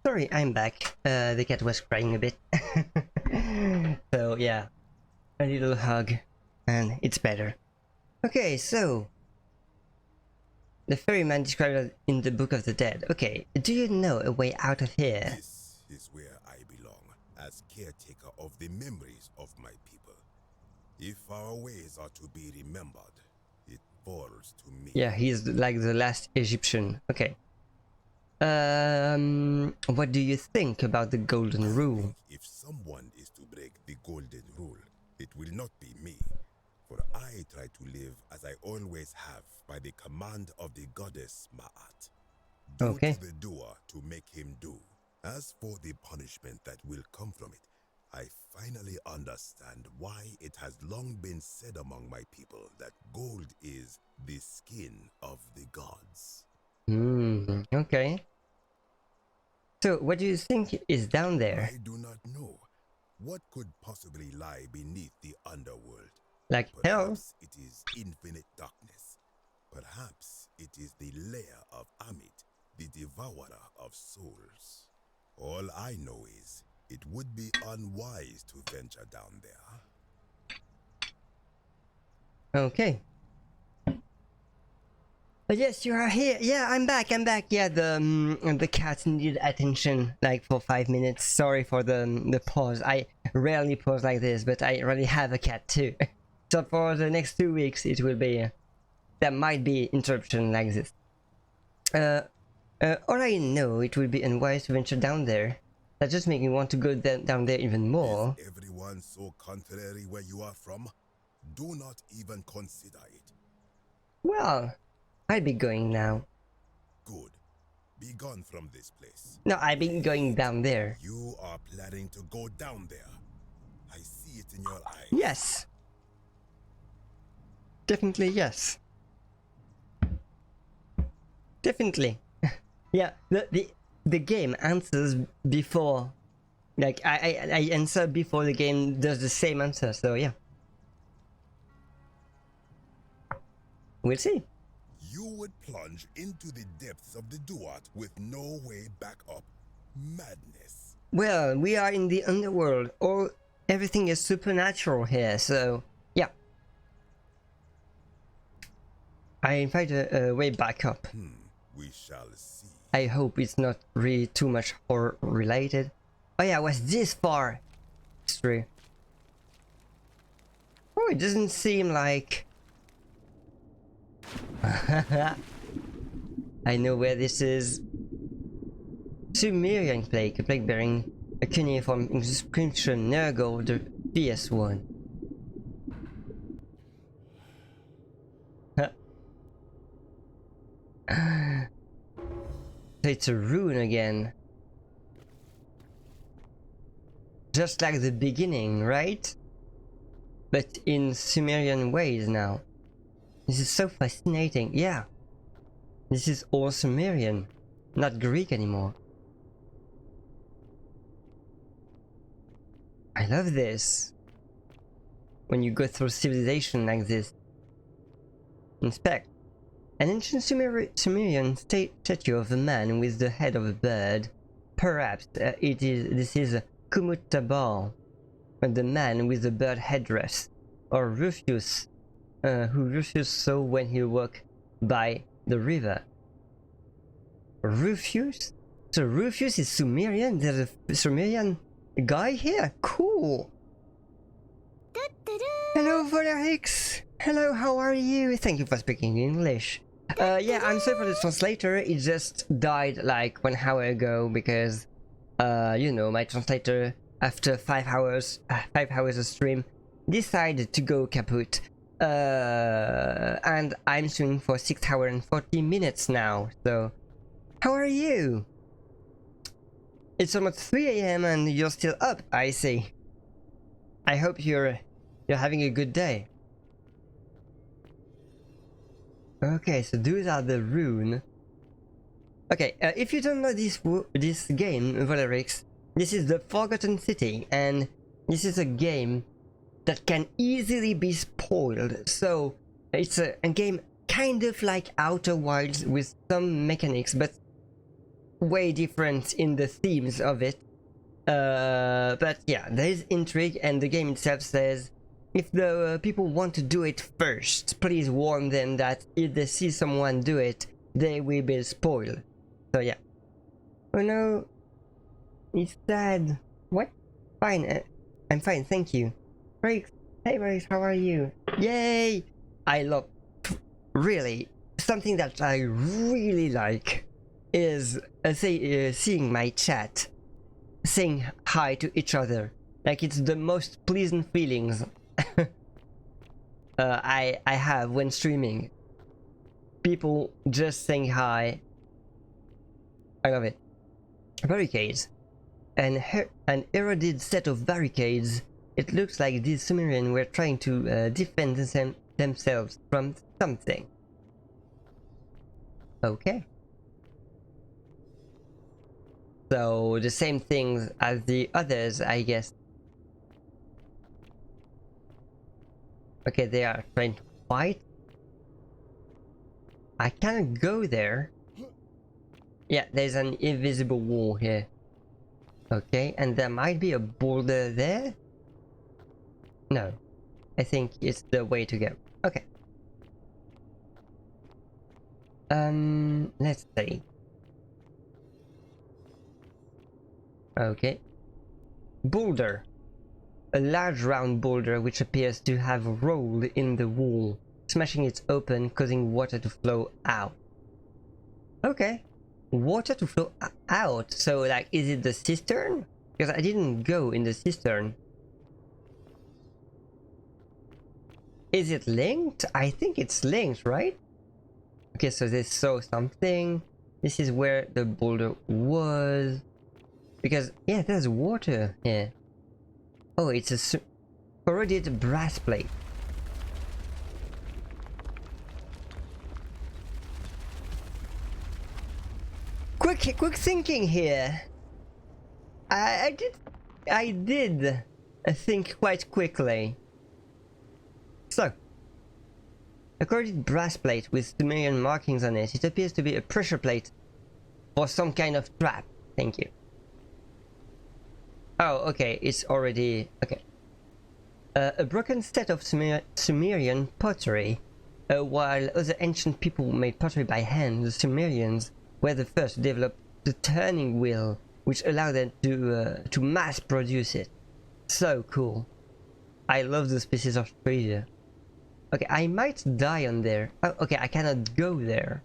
S1: sorry, I'm back. The cat was crying a bit. So yeah, a little hug and it's better. Okay, so the ferryman described in the Book of the Dead. Okay, do you know a way out of here?
S15: This is where I belong, as caretaker of the memories of my people. If our ways are to be remembered, it falls to me.
S1: Yeah, he's like the last Egyptian. Okay. What do you think about the Golden Rule?
S15: If someone is to break the Golden Rule, it will not be me. For I try to live as I always have, by the command of the goddess Ma'at. Do to the doer to make him do. As for the punishment that will come from it, I finally understand why it has long been said among my people that gold is the skin of the gods.
S1: Okay. So, what do you think is down there?
S15: I do not know. What could possibly lie beneath the underworld?
S1: Like hell?
S15: Perhaps it is infinite darkness. Perhaps it is the lair of Amit, the devourer of souls. All I know is, it would be unwise to venture down there.
S1: Okay. But yes, you are here. Yeah, I'm back. Yeah, the cat needed attention like for 5 minutes. Sorry for the pause. I rarely pause like this, but I already have a cat too. So for the next 2 weeks, it will be there might be interruption like this. All I know, it will be unwise to venture down there. That just makes me want to go down there even more.
S15: Is everyone so contrary where you are from? Do not even consider it.
S1: Well, I'll be going now.
S15: Good. Be gone from this place.
S1: No, I've been going down there.
S15: You are planning to go down there. I see it in your eyes.
S1: Yes. Definitely yes. Definitely. Yeah, the game answers before, like I answer before the game does the same answer, so yeah. We'll see.
S15: You would plunge into the depths of the Duat with no way back up. Madness.
S1: Well, we are in the underworld. Everything is supernatural here, so yeah. I find a way back up.
S15: We shall see.
S1: I hope it's not really too much horror related. Oh yeah, I was this far. History. Oh, it doesn't seem like... I know where this is. Sumerian plague, a plague bearing a cuneiform inscription, Nergal the Fierce One. So it's a rune again. Just like the beginning, right? But in Sumerian ways now. This is so fascinating. Yeah. This is all Sumerian, not Greek anymore. I love this. When you go through civilization like this. Inspect. An ancient Sumerian statue of a man with the head of a bird. Perhaps this is Kumut-Tabal, the man with the bird headdress, or Rufus, who Rufus saw when he walked by the river. Rufus? So Rufus is Sumerian? There's a Sumerian guy here? Cool! Hello, Volerix! Hello, how are you? Thank you for speaking English. Yeah, I'm sorry for the translator, it just died like 1 hour ago because, you know, my translator, after 5 hours of stream, decided to go kaput. And I'm streaming for 6 hours and 40 minutes now, so... How are you? It's almost 3 AM and you're still up, I see. I hope you're having a good day. Okay, so those are the rune. Okay, if you don't know this game, Volerix, this is the Forgotten City, and this is a game that can easily be spoiled. So it's a game kind of like Outer Wilds with some mechanics, but way different in the themes of it. But yeah, there is intrigue, and the game itself says if the people want to do it first, please warn them that if they see someone do it, they will be spoiled. So yeah. Oh no, it's sad. What? Fine, I'm fine, thank you. Briggs, hey Briggs, how are you? Yay! I love, really, something that I really like is seeing my chat saying hi to each other. Like, it's the most pleasant feelings I have when streaming. People just saying hi. I love it. Barricades. An eroded set of barricades. It looks like these Sumerians were trying to defend themselves from something. Okay. So the same things as the others, I guess. Okay, they are trying to fight. I can't go there. Yeah, there's an invisible wall here. Okay, and there might be a boulder there? No. I think it's the way to go. Okay. Let's see. Okay. Boulder. A large round boulder which appears to have rolled in the wall, smashing it open, causing water to flow out. Okay. Water to flow out. So, like, is it the cistern? Because I didn't go in the cistern. Is it linked? I think it's linked, right? Okay, so they saw something. This is where the boulder was. Because, yeah, there's water here. Oh, it's a corroded brass plate. Quick thinking here. I did think quite quickly. So, a corroded brass plate with Sumerian markings on it. It appears to be a pressure plate for some kind of trap. Thank you. Oh, okay, it's already... okay. A broken set of Sumerian pottery. While other ancient people made pottery by hand, the Sumerians were the first to develop the turning wheel, which allowed them to mass produce it. So cool. I love those pieces of treasure. Okay, I might die on there. Oh, okay, I cannot go there.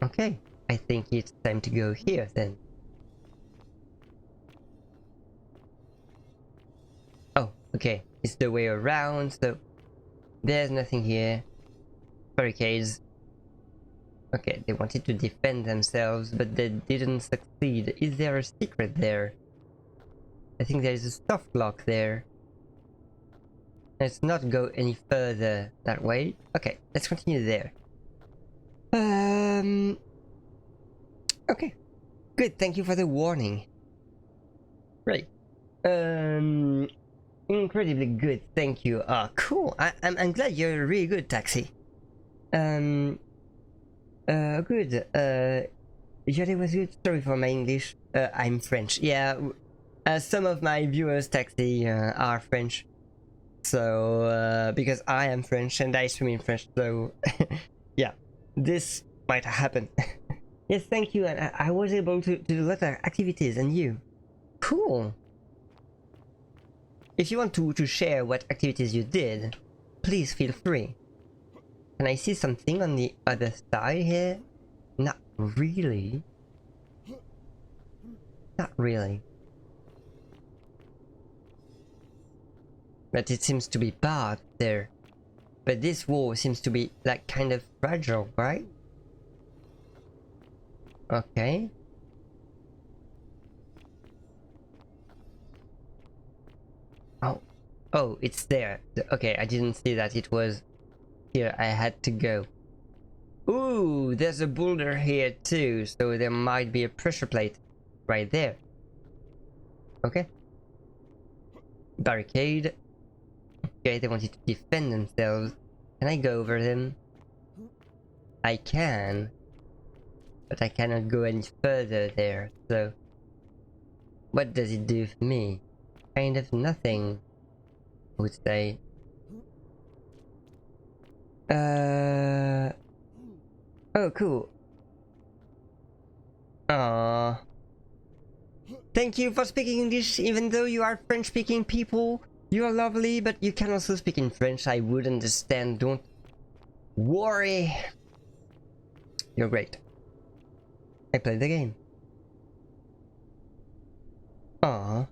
S1: Okay, I think it's time to go here then. Oh, okay, it's the way around, so there's nothing here. Barricades. Okay, they wanted to defend themselves, but they didn't succeed. Is there a secret there? I think there's a soft lock there. Let's not go any further that way. Okay, let's continue there. Okay. Good, thank you for the warning. Right. Incredibly good, thank you. Ah, cool. I'm glad you're really good, Taxi. Good. Jolly was good. Sorry for my English. I'm French. Yeah, some of my viewers, Taxi, are French. So, because I am French and I swim in French, so yeah, this might happen. Yes, thank you, and I was able to do a lot of activities, and you? Cool. If you want to share what activities you did, please feel free. Can I see something on the other side here? Not really. Not really. But it seems to be barred there. But this wall seems to be like kind of fragile, right? Okay. Oh. Oh, it's there. Okay, I didn't see that it was here. I had to go. Ooh, there's a boulder here too, so there might be a pressure plate right there. Okay. Barricade. Okay, they wanted to defend themselves. Can I go over them? I can, but I cannot go any further there, so what does it do for me? Kind of nothing, I would say. Oh, cool. Aww. Thank you for speaking English, even though you are French-speaking people. You are lovely, but you can also speak in French. I would understand. Don't worry. You're great. I played the game. Aww.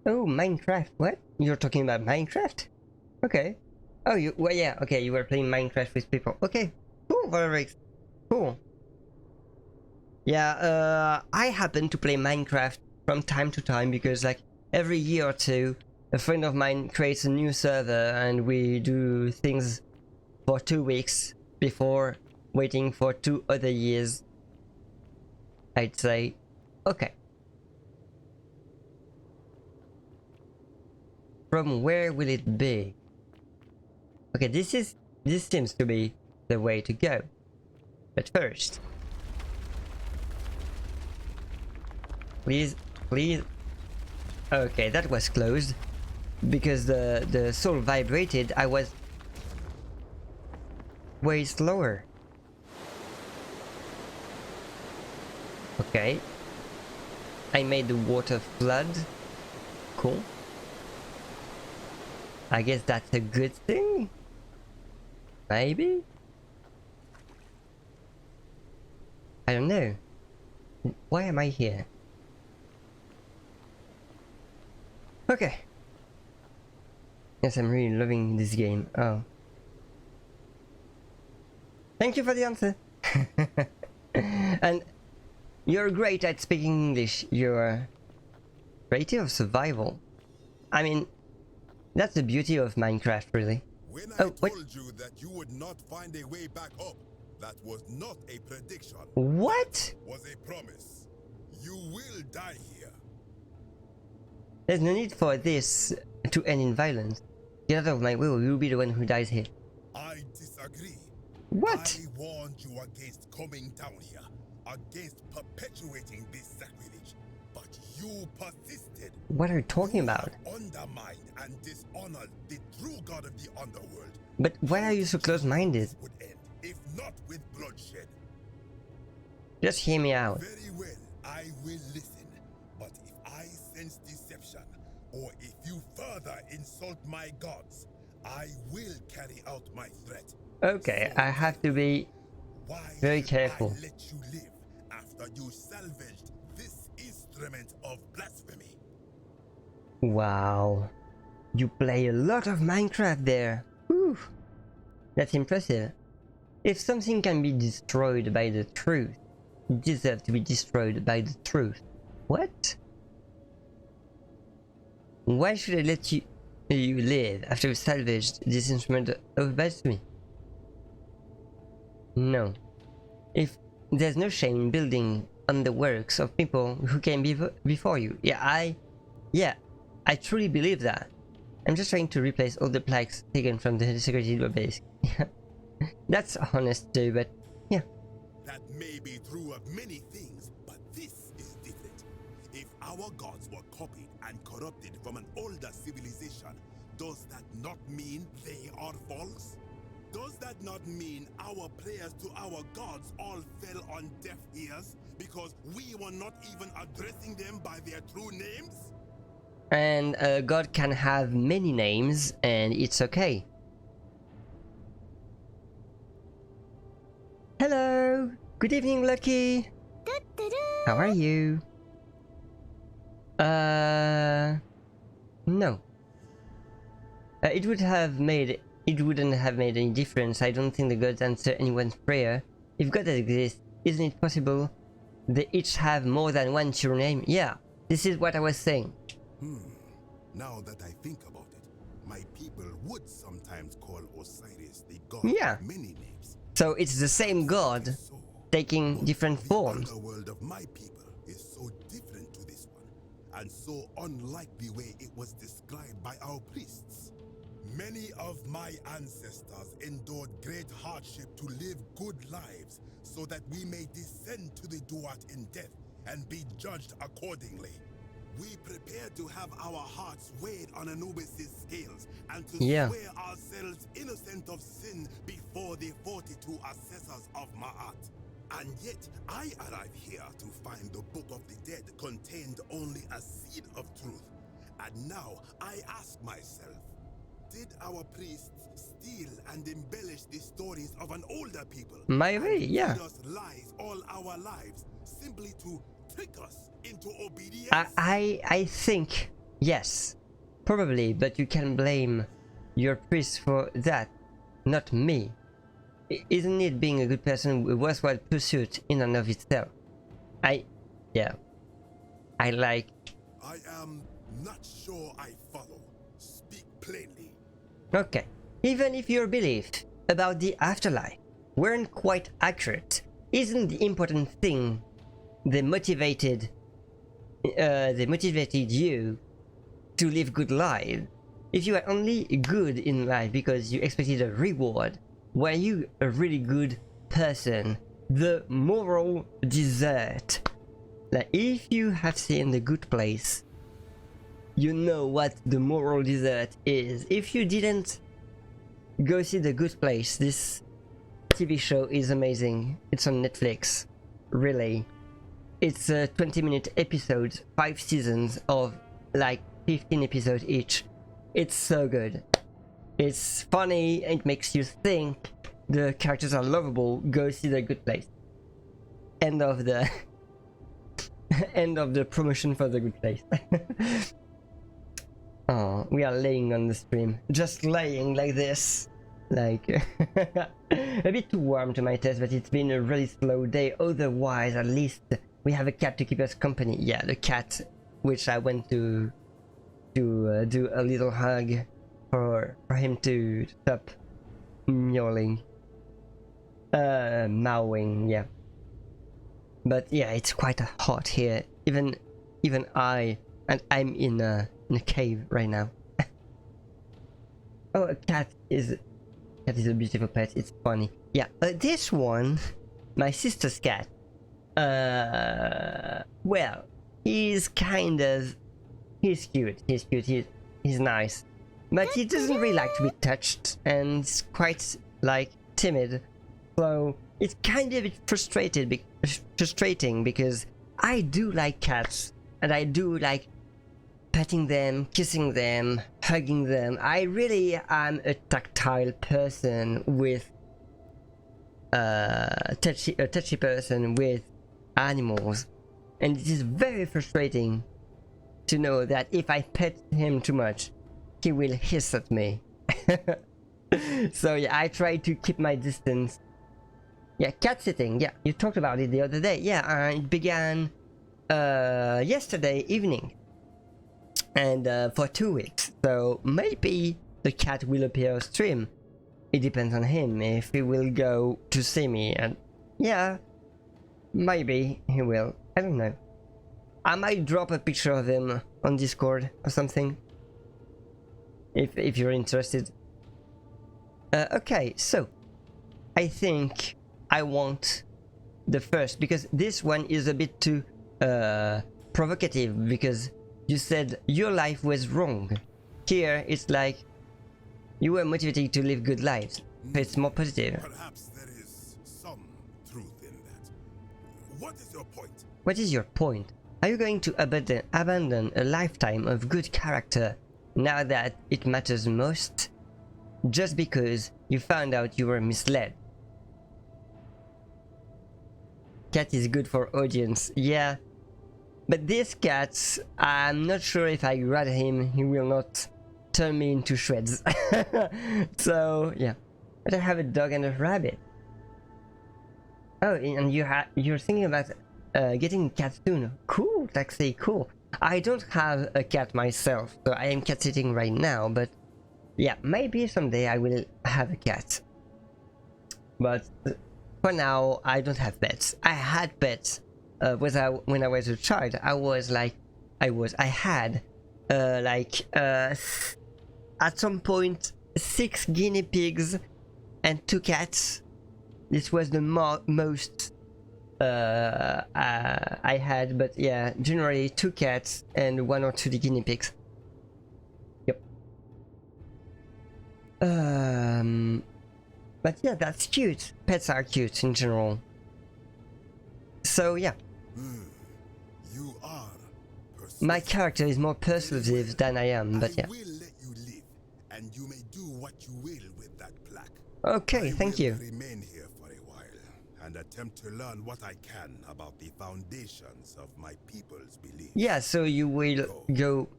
S1: Oh, Minecraft. What? You're talking about Minecraft? Okay. Oh, well, yeah. Okay, you were playing Minecraft with people. Okay. Cool, Valorix. Cool. Yeah, I happen to play Minecraft from time to time because, like, every year or two, a friend of mine creates a new server and we do things for 2 weeks before waiting for 2 other years. I'd say, okay. From where will it be? Okay, this seems to be the way to go. But first, please. Okay, that was closed because the soul vibrated. I was way slower. Okay, I made the water flood. Cool. I guess that's a good thing? Maybe? I don't know. Why am I here? Okay. Yes, I'm really loving this game. Oh. Thank you for the answer. And you're great at speaking English. You're creative of survival. I mean, that's the beauty of Minecraft, really.
S15: When I told you that you would not find a way back up, that was not a prediction.
S1: What?
S15: It was a promise. You will die here.
S1: There's no need for this to end in violence. Get out of my way, you'll be the one who dies here.
S15: I disagree.
S1: What?
S15: I warned you against coming down here, against perpetuating this sacrilege, but you persisted.
S1: What are you talking about?
S15: Undermined and dishonored the true god of the underworld.
S1: But why are you so close-minded?
S15: Would end, if not with bloodshed.
S1: Just hear me out.
S15: Very well, I will listen. But if I sense deception, or if you further insult my gods, I will carry out my threat.
S1: Okay, I have to be very careful.
S15: I let you live after you salvaged this instrument of blasphemy.
S1: Wow. You play a lot of Minecraft there. Whew. That's impressive. If something can be destroyed by the truth, it deserves to be destroyed by the truth. What? Why should I let you live after you salvaged this instrument of blasphemy? No. If there's no shame in building on the works of people who came before you. Yeah, I truly believe that. I'm just trying to replace all the plaques taken from the security database. That's honest too, but yeah.
S15: That may be true of many things, but this is different. If our gods were copied and corrupted from an older civilization, does that not mean they are false? Does that not mean our prayers to our gods all fell on deaf ears because we were not even addressing them by their true names?
S1: And God can have many names and it's okay. Hello! Good evening, Lucky! How are you? No. It wouldn't have made any difference. I don't think the gods answer anyone's prayer. If God exists, isn't it possible they each have more than one true name? Yeah, this is what I was saying.
S15: Now that I think about it, my people would sometimes call Osiris the god
S1: Yeah.
S15: of many names.
S1: So it's the same God taking different forms.
S15: The world of my people is so different to this one, and so unlike the way it was described by our priests. Many of my ancestors endured great hardship to live good lives so that we may descend to the Duat in death and be judged accordingly. We prepare to have our hearts weighed on Anubis' scales and to swear ourselves innocent of sin before the 42 assessors of Ma'at. And yet, I arrive here to find the Book of the Dead contained only a seed of truth. And now, I ask myself, did our priests steal and embellish the stories of an older people?
S1: Maybe, yeah.
S15: Feed us lies all our lives, simply to trick us into obedience?
S1: I think, yes. Probably, but you can blame your priest for that, not me. Isn't it being a good person a worthwhile pursuit in and of itself? I
S15: am not sure I follow. Speak plainly.
S1: Okay. Even if your beliefs about the afterlife weren't quite accurate, isn't the important thing they motivated you to live good lives? If you are only good in life because you expected a reward, were you a really good person? The moral desert. Like, if you have seen The Good Place, you know what the moral desert is. If you didn't, go see The Good Place. This TV show is amazing. It's on Netflix. Really. It's 20-minute episodes, 5 seasons of like 15 episodes each. It's so good. It's funny, it makes you think, the characters are lovable. Go see The Good Place. End of the end of the promotion for The Good Place. Oh, we are laying on the stream. Just laying like this. Like a bit too warm to my taste, but it's been a really slow day. Otherwise, at least we have a cat to keep us company. Yeah, the cat, which I went to do a little hug for him to stop meowing, mowing. Yeah, but yeah, it's quite hot here. Even I'm in a cave right now. Oh, a cat is a beautiful pet. It's funny. Yeah, this one, my sister's cat. Well, he's cute. He's cute. He's nice, but he doesn't really like to be touched, and it's quite like timid. So it's kind of a bit frustrating because I do like cats, and I do like petting them, kissing them, hugging them. I really am a tactile person with a touchy person with animals, and it is very frustrating to know that if I pet him too much, he will hiss at me. So yeah, I try to keep my distance. Yeah, cat sitting. Yeah, you talked about it the other day. Yeah, it began yesterday evening. And for 2 weeks, so maybe the cat will appear on stream. It depends on him if he will go to see me, and yeah, maybe he will. I don't know. I might drop a picture of him on Discord or something, if you're interested. Okay, so I think I want the first, because this one is a bit too provocative, because you said your life was wrong. Here, it's like you were motivated to live good lives. It's more positive.
S15: Perhaps there is some truth in that. What is your point?
S1: What is your point? Are you going to abandon a lifetime of good character now that it matters most? Just because you found out you were misled? Cat is good for audience. Yeah. But this cat, I'm not sure if I grab him, he will not turn me into shreds. So, yeah. But I have a dog and a rabbit. Oh, and you're thinking about getting a cat soon. Cool, Taxi, cool. I don't have a cat myself, so I am cat sitting right now, but yeah, maybe someday I will have a cat. But for now, I don't have pets. I had pets. When I was a child, I had at some point 6 guinea pigs and 2 cats. This was the most I had, but yeah, generally 2 cats and 1 or 2 guinea pigs. Yep. But yeah, that's cute. Pets are cute in general. So yeah.
S15: You are
S1: my character is more persuasive than I am, but yeah.
S15: I will let you live, and you may do what you will with that plaque.
S1: Okay, thank you.
S15: Remain here for a while and attempt to learn what I can about the foundations of my people's beliefs.
S1: Yeah, so you will go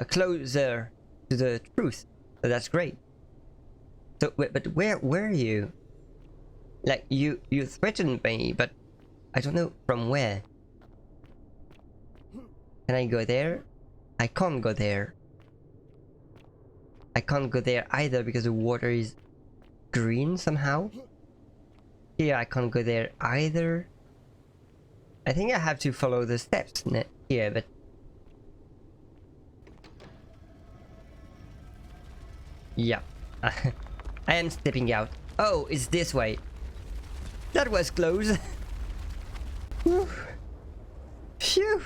S1: closer to the truth. So that's great. So but where were you? Like you threatened me, but I don't know from where. Can I go there? I can't go there. I can't go there either because the water is green somehow. Here I can't go there either. I think I have to follow the steps here, but yeah. I am stepping out. Oh, it's this way. That was close. Whew. Phew.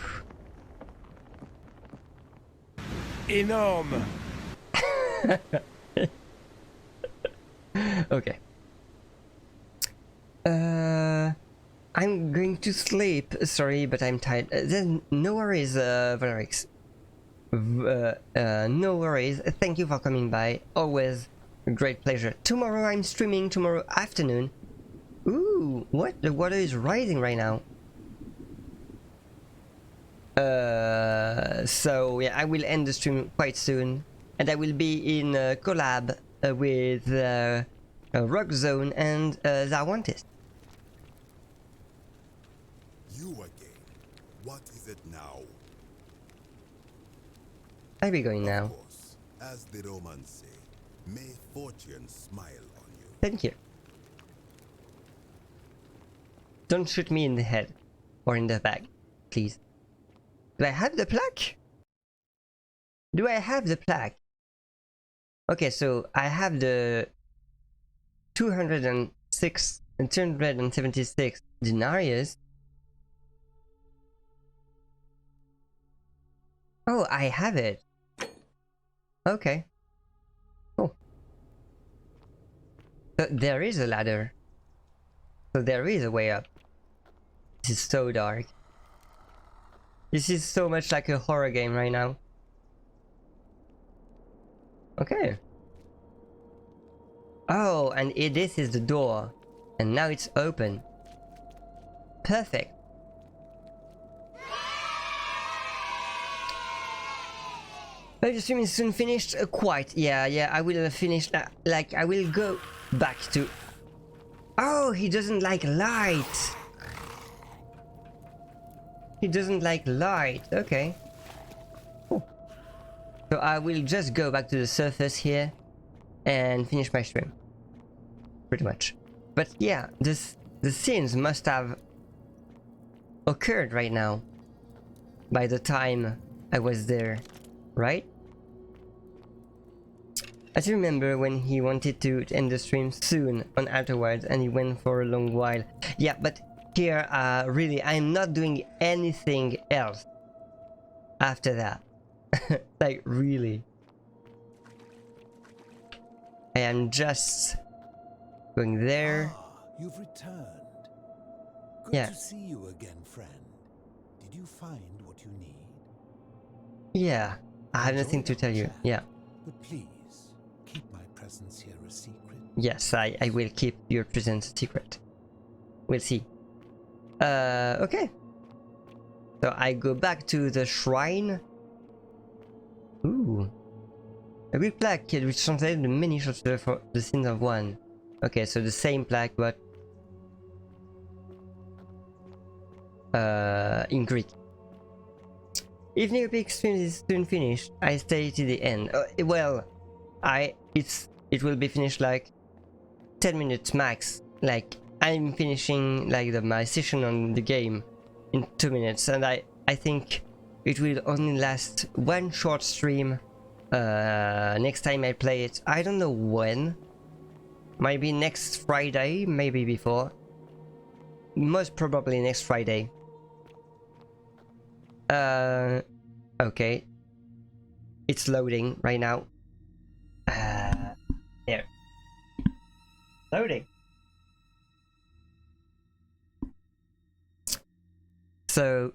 S2: Énorme.
S1: Okay. I'm going to sleep. Sorry, but I'm tired. Then no worries, Valerix. No worries. Thank you for coming by. Always a great pleasure. Tomorrow I'm streaming. Tomorrow afternoon. Ooh, what? The water is rising right now. So yeah, I will end the stream quite soon, and I will be in a collab with Rock Zone and Zarwantis.
S15: You again. What is it now?
S1: I'll be going now.
S15: Of course, as the Romans say, may fortune smile on you.
S1: Thank you. Don't shoot me in the head or in the back, please. Do I have the plaque? Do I have the plaque? Okay, so I have the 276 denarius. Oh, I have it. Okay. Cool. So there is a ladder. So there is a way up. This is so dark. This is so much like a horror game right now. Okay. Oh, and this is the door. And now it's open. Perfect. The stream is soon finished. Quite. Yeah, I will finish. Like, I will go back to... Oh, he doesn't like light. He doesn't like light. Okay. Cool. So I will just go back to the surface here and finish my stream. Pretty much. But yeah, the scenes must have occurred right now by the time I was there, right? I do remember when he wanted to end the stream soon on afterwards and he went for a long while. Yeah, but here, really, I'm not doing anything else after that. Like, really. I am just going there.
S10: Ah, you've returned. Good
S1: Yeah.
S10: to see you again, friend. Did you find what you need?
S1: Yeah, I have nothing to tell you. Yeah.
S10: But please, keep my presence here a secret.
S1: Yes, I will keep your presence a secret. We'll see. Okay. So I go back to the shrine. Ooh. A big plaque which translated the many shots for the sins of one. Okay, so the same plaque but in Greek. If Neopix stream is soon finished, I stay to the end. Well, it will be finished like 10 minutes max. Like I'm finishing like my session on the game in 2 minutes, and I think it will only last one short stream. Next time I play it, I don't know when. Might be next Friday, maybe before. Most probably next Friday. Okay. It's loading right now. There. Loading. So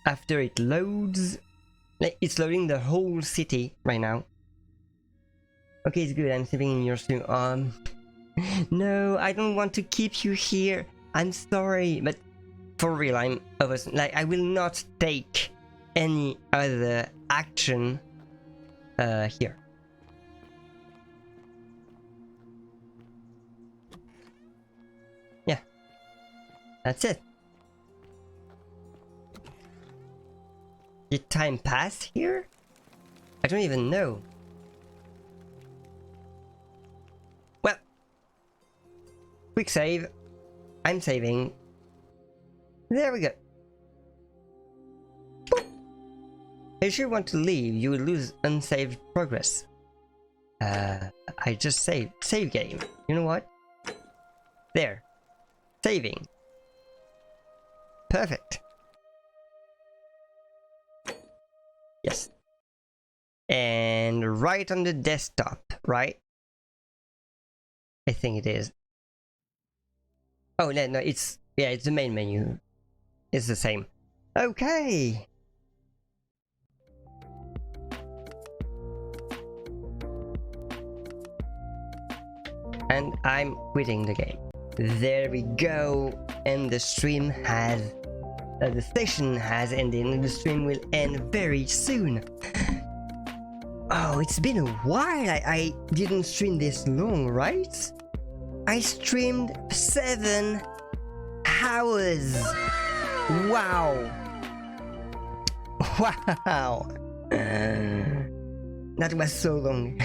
S1: after it loads, like it's loading the whole city right now. Okay, it's good. I'm sleeping in your stream. No, I don't want to keep you here. I'm sorry, but for real, I will not take any other action here. Yeah, that's it. Did time pass here? I don't even know. Well, quick save. I'm saving. There we go. If you want to leave, you will lose unsaved progress. I just saved. Save game. You know what? There. Saving. Perfect. Yes. And right on the desktop, right? I think it is. Oh, no, it's... Yeah, it's the main menu. It's the same. Okay. And I'm quitting the game. There we go. And the stream has... the session has ended and the stream will end very soon. Oh, it's been a while. I didn't stream this long, right? I streamed 7 hours. Wow. Wow. That was so long.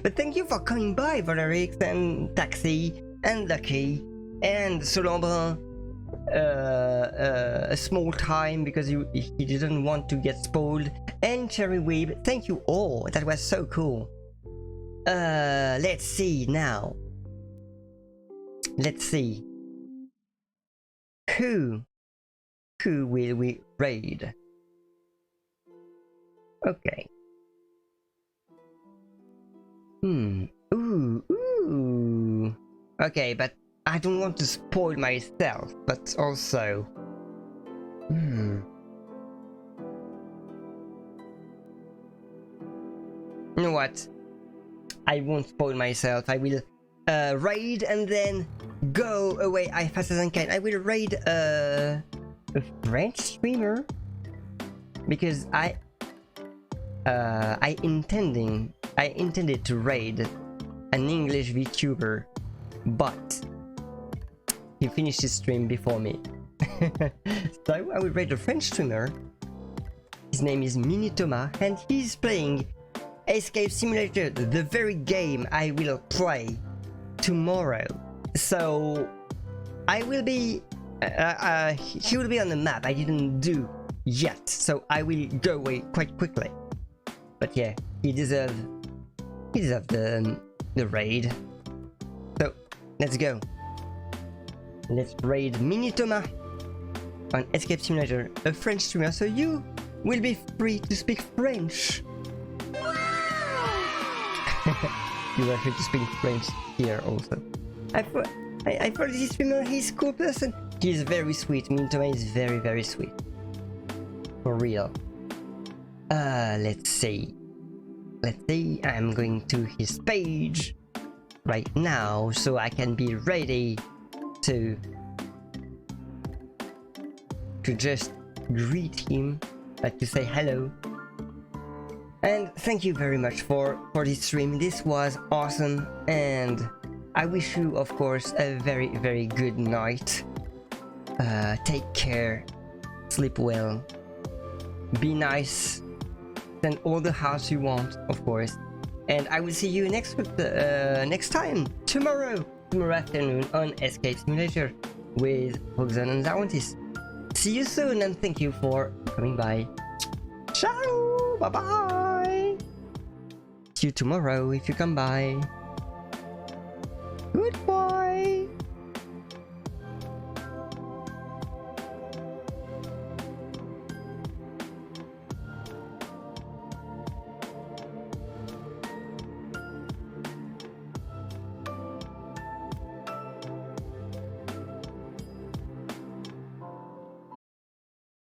S1: But thank you for coming by, Valeric and Taxi and Lucky and Solambre. A small time because he didn't want to get spoiled, and Cherry Weeb, thank you all. That was so cool. Let's see now. Let's see. Who will we raid? Okay. Ooh. Okay, but I don't want to spoil myself, but also... You know what? I won't spoil myself. I will raid and then go away as fast as I can. I will raid a French streamer because I intended to raid an English VTuber, but he finished his stream before me. So I will raid a French streamer. His name is Mini Thomas and he's playing Escape Simulator, the very game I will play tomorrow. So I will be he will be on the map. I didn't do yet, so I will go away quite quickly. But yeah, he deserved the raid. So let's go. Let's raid Mini Thomas on Escape Simulator, a French streamer, so you will be free to speak French. You are free to speak French here also. I thought this streamer, he's a cool person. He's very sweet. Mini Thomas is very, very sweet. For real. Let's see. I'm going to his page right now so I can be ready to just greet him, like to say hello. And thank you very much for this stream. This was awesome, and I wish you, of course, a very, very good night. Take care, sleep well, be nice, send all the house you want, of course. And I will see you next time, tomorrow afternoon on Escape Simulator with Hoxon and Zawantis. See you soon, and thank you for coming by. Ciao! Bye bye! See you tomorrow if you come by. Goodbye!